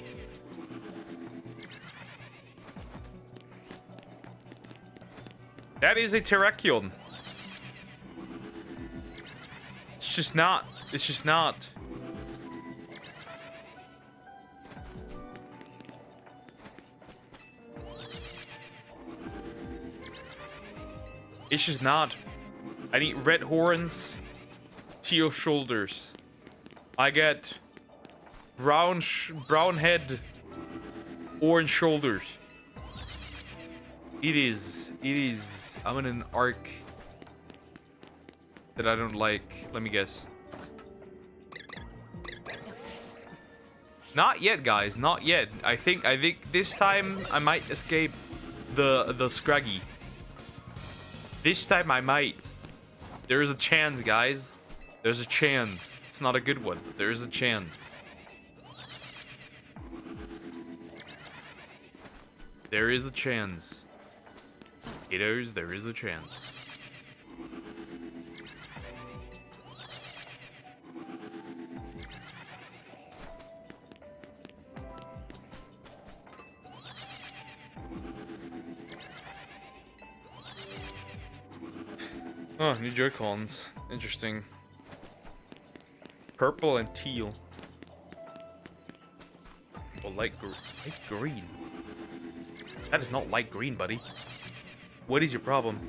That is a Terrakion. It's just not. It's just not. It's just not. I need red horns, teal shoulders. I get brown head, orange shoulders. It is. I'm in an arc that I don't like. Let me guess. Not yet, guys. Not yet. I think this time I might escape the Scraggy. This time I might. There is a chance, guys. There's a chance. It's not a good one, but there is a chance. There is a chance. Kiddos, there is a chance. Oh, new Joy-Cons. Interesting. Purple and teal. Oh, light green. That is not light green, buddy. What is your problem?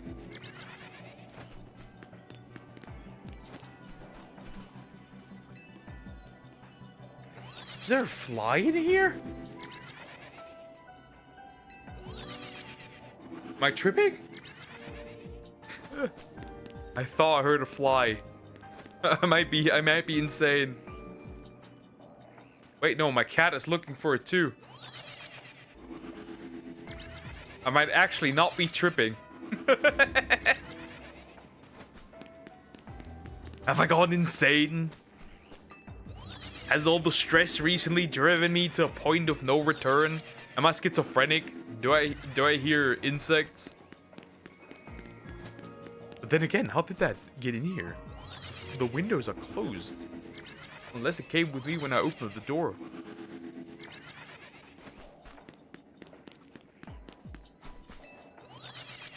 Is there a fly in here? Am I tripping? I thought I heard a fly. I might be insane. Wait, no, my cat is looking for it too. I might actually not be tripping. Have I gone insane? Has all the stress recently driven me to a point of no return? Am I schizophrenic? Do I hear insects? But then again, how did that get in here? The windows are closed. Unless it came with me when I opened the door.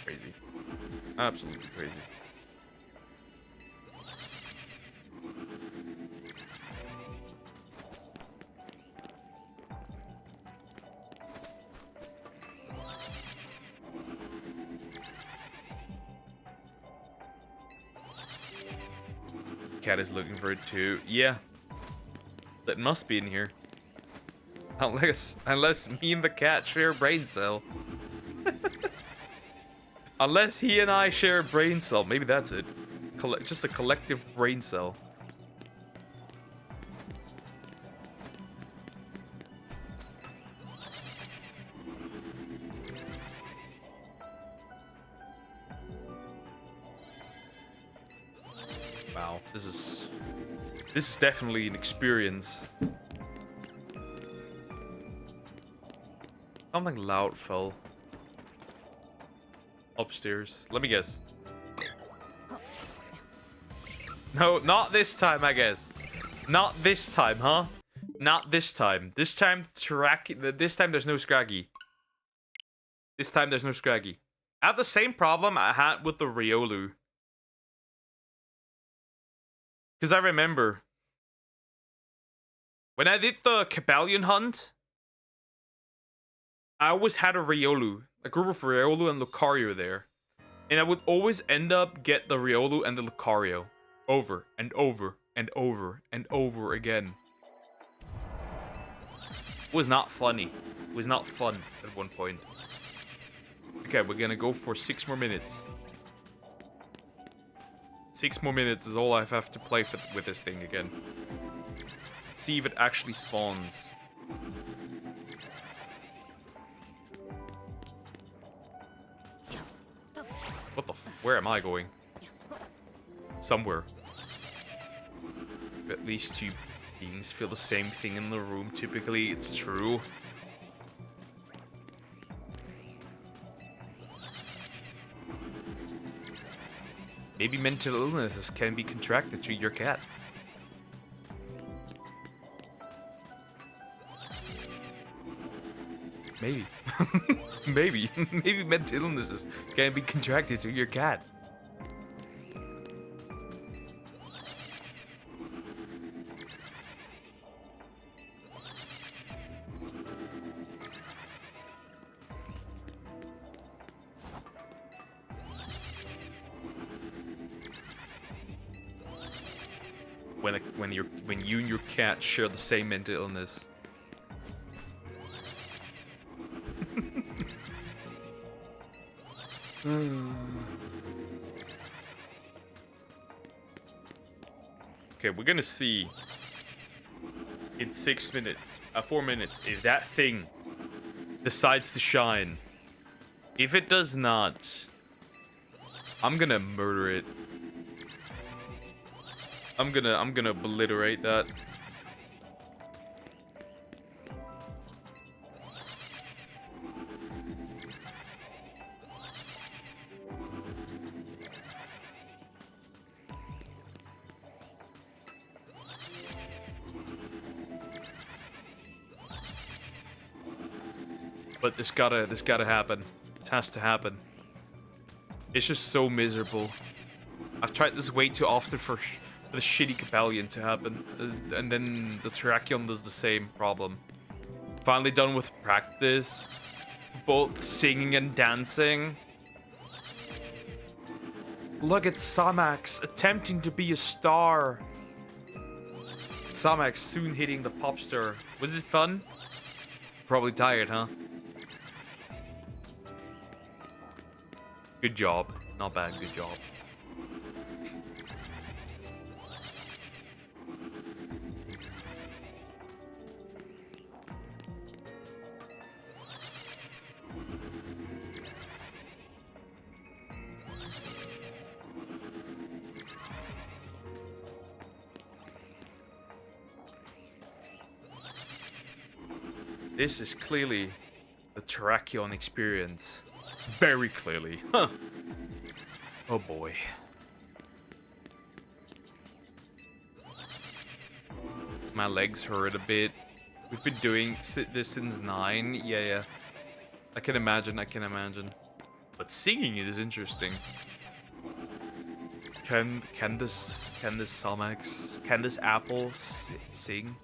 Crazy. Absolutely crazy. Cat is looking for it too. Yeah. That must be in here. Unless me and the cat share a brain cell. Unless he and I share a brain cell. Maybe that's it. Just a collective brain cell. Wow, this is definitely an experience. Something loud fell. Upstairs. Let me guess. No, not this time, I guess. Not this time, huh? Not this time. This time, this time there's no Scraggy. This time there's no Scraggy. I have the same problem I had with the Riolu. Because I remember when I did the Cabalion hunt, I always had a Riolu, a group of Riolu and Lucario there. And I would always end up get the Riolu and the Lucario over and over and over and over again. It was not funny. It was not fun at one point. Okay, we're gonna go for 6 more minutes. 6 more minutes is all I have to play with this thing again. Let's see if it actually spawns. What the where am I going? Somewhere. At least 2 beings feel the same thing in the room. Typically, it's true. Maybe mental illnesses can be contracted to your cat. Maybe. Maybe. Maybe mental illnesses can be contracted to your cat. When you and your cat share the same mental illness. Okay, we're gonna see in 6 minutes, 4 minutes, if that thing decides to shine. If it does not, I'm gonna murder it. I'm gonna obliterate that. But this gotta happen. This has to happen. It's just so miserable. I've tried this way too often for the shitty Cabalion to happen, and then the Terrakion does the same problem. Finally done with practice, both singing and dancing. Look at Samax attempting to be a star. Samax soon hitting the pop star. Was it fun? Probably tired, huh? Good job. Not bad, good job. This is clearly the Terrakion experience. Very clearly. Huh. Oh boy. My legs hurt a bit. We've been doing this since 9. Yeah. I can imagine. But singing it is interesting. Can this Samax, can this apple sing?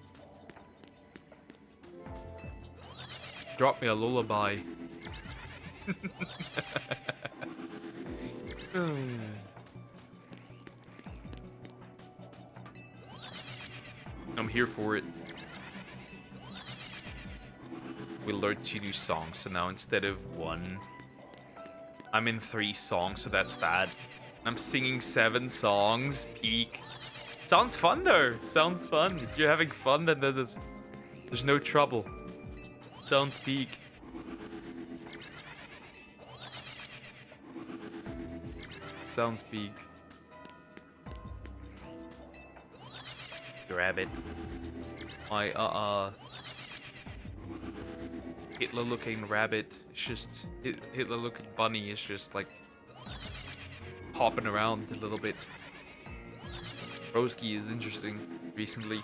Drop me a lullaby. I'm here for it. We learned 2 new songs, so now instead of 1, I'm in 3 songs, so that's that. I'm singing 7 songs, peak. Sounds fun though, sounds fun. If you're having fun, then there's no trouble. Sounds peak. Sounds peak. Grab it. Hitler-looking rabbit. It's just Hitler-looking bunny is just like hopping around a little bit. Broski is interesting recently.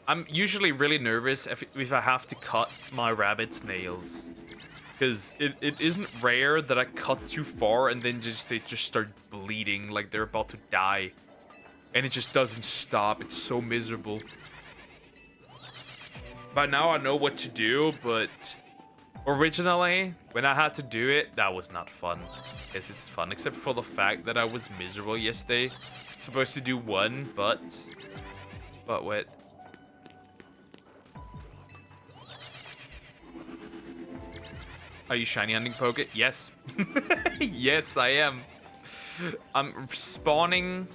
I'm usually really nervous if I have to cut my rabbit's nails. Because it isn't rare that I cut too far and then they just start bleeding like they're about to die. And it just doesn't stop. It's so miserable. By now I know what to do, but originally, when I had to do it, that was not fun. Yes, it's fun, except for the fact that I was miserable yesterday. Supposed to do one, but what? Are you shiny hunting Poke? Yes. Yes, I am. I'm spawning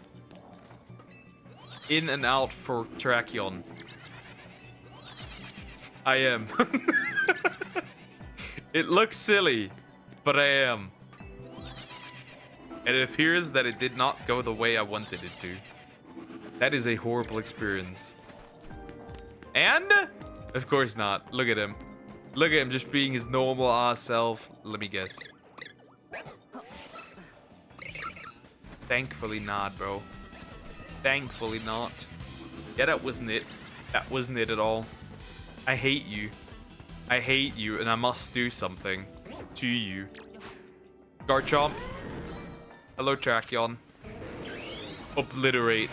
in and out for Terrakion. I am. It looks silly, but I am. And it appears that it did not go the way I wanted it to. That is a horrible experience. And? Of course not. Look at him. Look at him just being his normal ass self. Let me guess. Thankfully not, bro. Thankfully not. Yeah, that wasn't it. That wasn't it at all. I hate you. I hate you, and I must do something to you. Garchomp. Hello, Terrakion. Obliterate.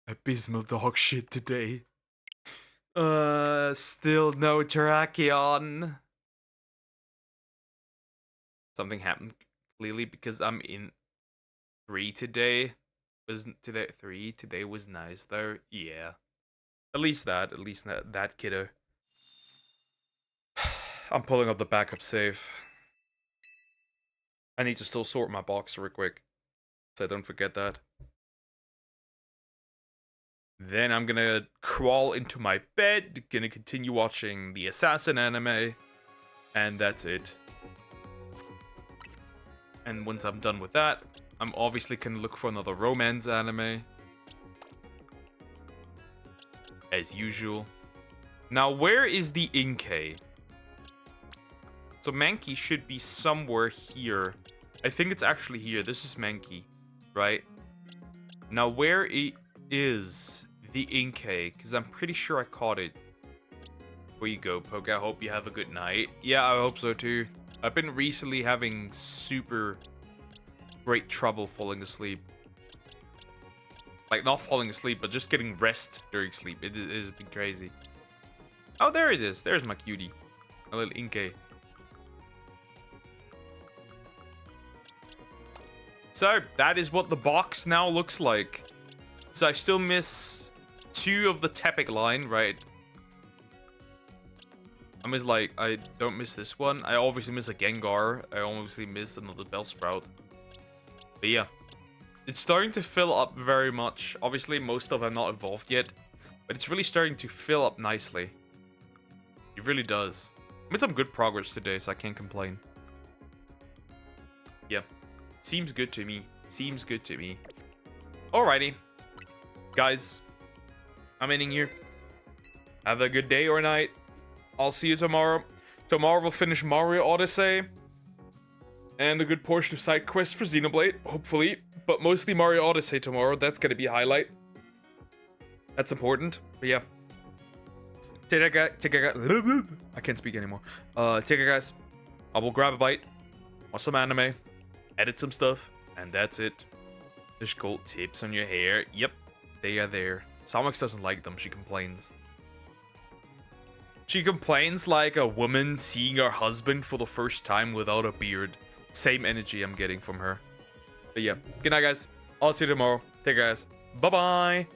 Abysmal dog shit today. Still no Terrakion. Something happened clearly because I'm in 3 today. Wasn't today 3? Today was nice though. Yeah. At least that kiddo. I'm pulling up the backup save. I need to still sort my box real quick, so I don't forget that. Then I'm gonna crawl into my bed, gonna continue watching the Assassin anime, and that's it. And once I'm done with that, I'm obviously gonna look for another romance anime. As usual. Now, where is the Inkay? So Mankey should be somewhere here. I think it's actually here. This is Mankey, right? Now, where is the Inkay? Because I'm pretty sure I caught it. Where you go, Poke? I hope you have a good night. Yeah, I hope so too. I've been recently having super great trouble falling asleep. Like, not falling asleep, but just getting rest during sleep. It has been crazy. Oh, there it is. There's my cutie. A little Inkay. So, that is what the box now looks like. So, I still miss 2 of the Tepic line, right? I don't miss this one. I obviously miss a Gengar. I obviously miss another Bellsprout. But yeah. It's starting to fill up very much. Obviously, most of them are not evolved yet. But it's really starting to fill up nicely. It really does. I made some good progress today, so I can't complain. Yeah. Seems good to me. Seems good to me. Alrighty. Guys. I'm ending here. Have a good day or night. I'll see you tomorrow. Tomorrow we'll finish Mario Odyssey. And a good portion of side quests for Xenoblade, hopefully. But mostly Mario Odyssey tomorrow. That's gonna be a highlight. That's important. But yeah. Take care, guys. I can't speak anymore. Take care, guys. I will grab a bite. Watch some anime. Edit some stuff. And that's it. There's gold tips on your hair. Yep. They are there. Samox doesn't like them. She complains. She complains like a woman seeing her husband for the first time without a beard. Same energy I'm getting from her. But yeah. Good night, guys. I'll see you tomorrow. Take care, guys. Bye-bye.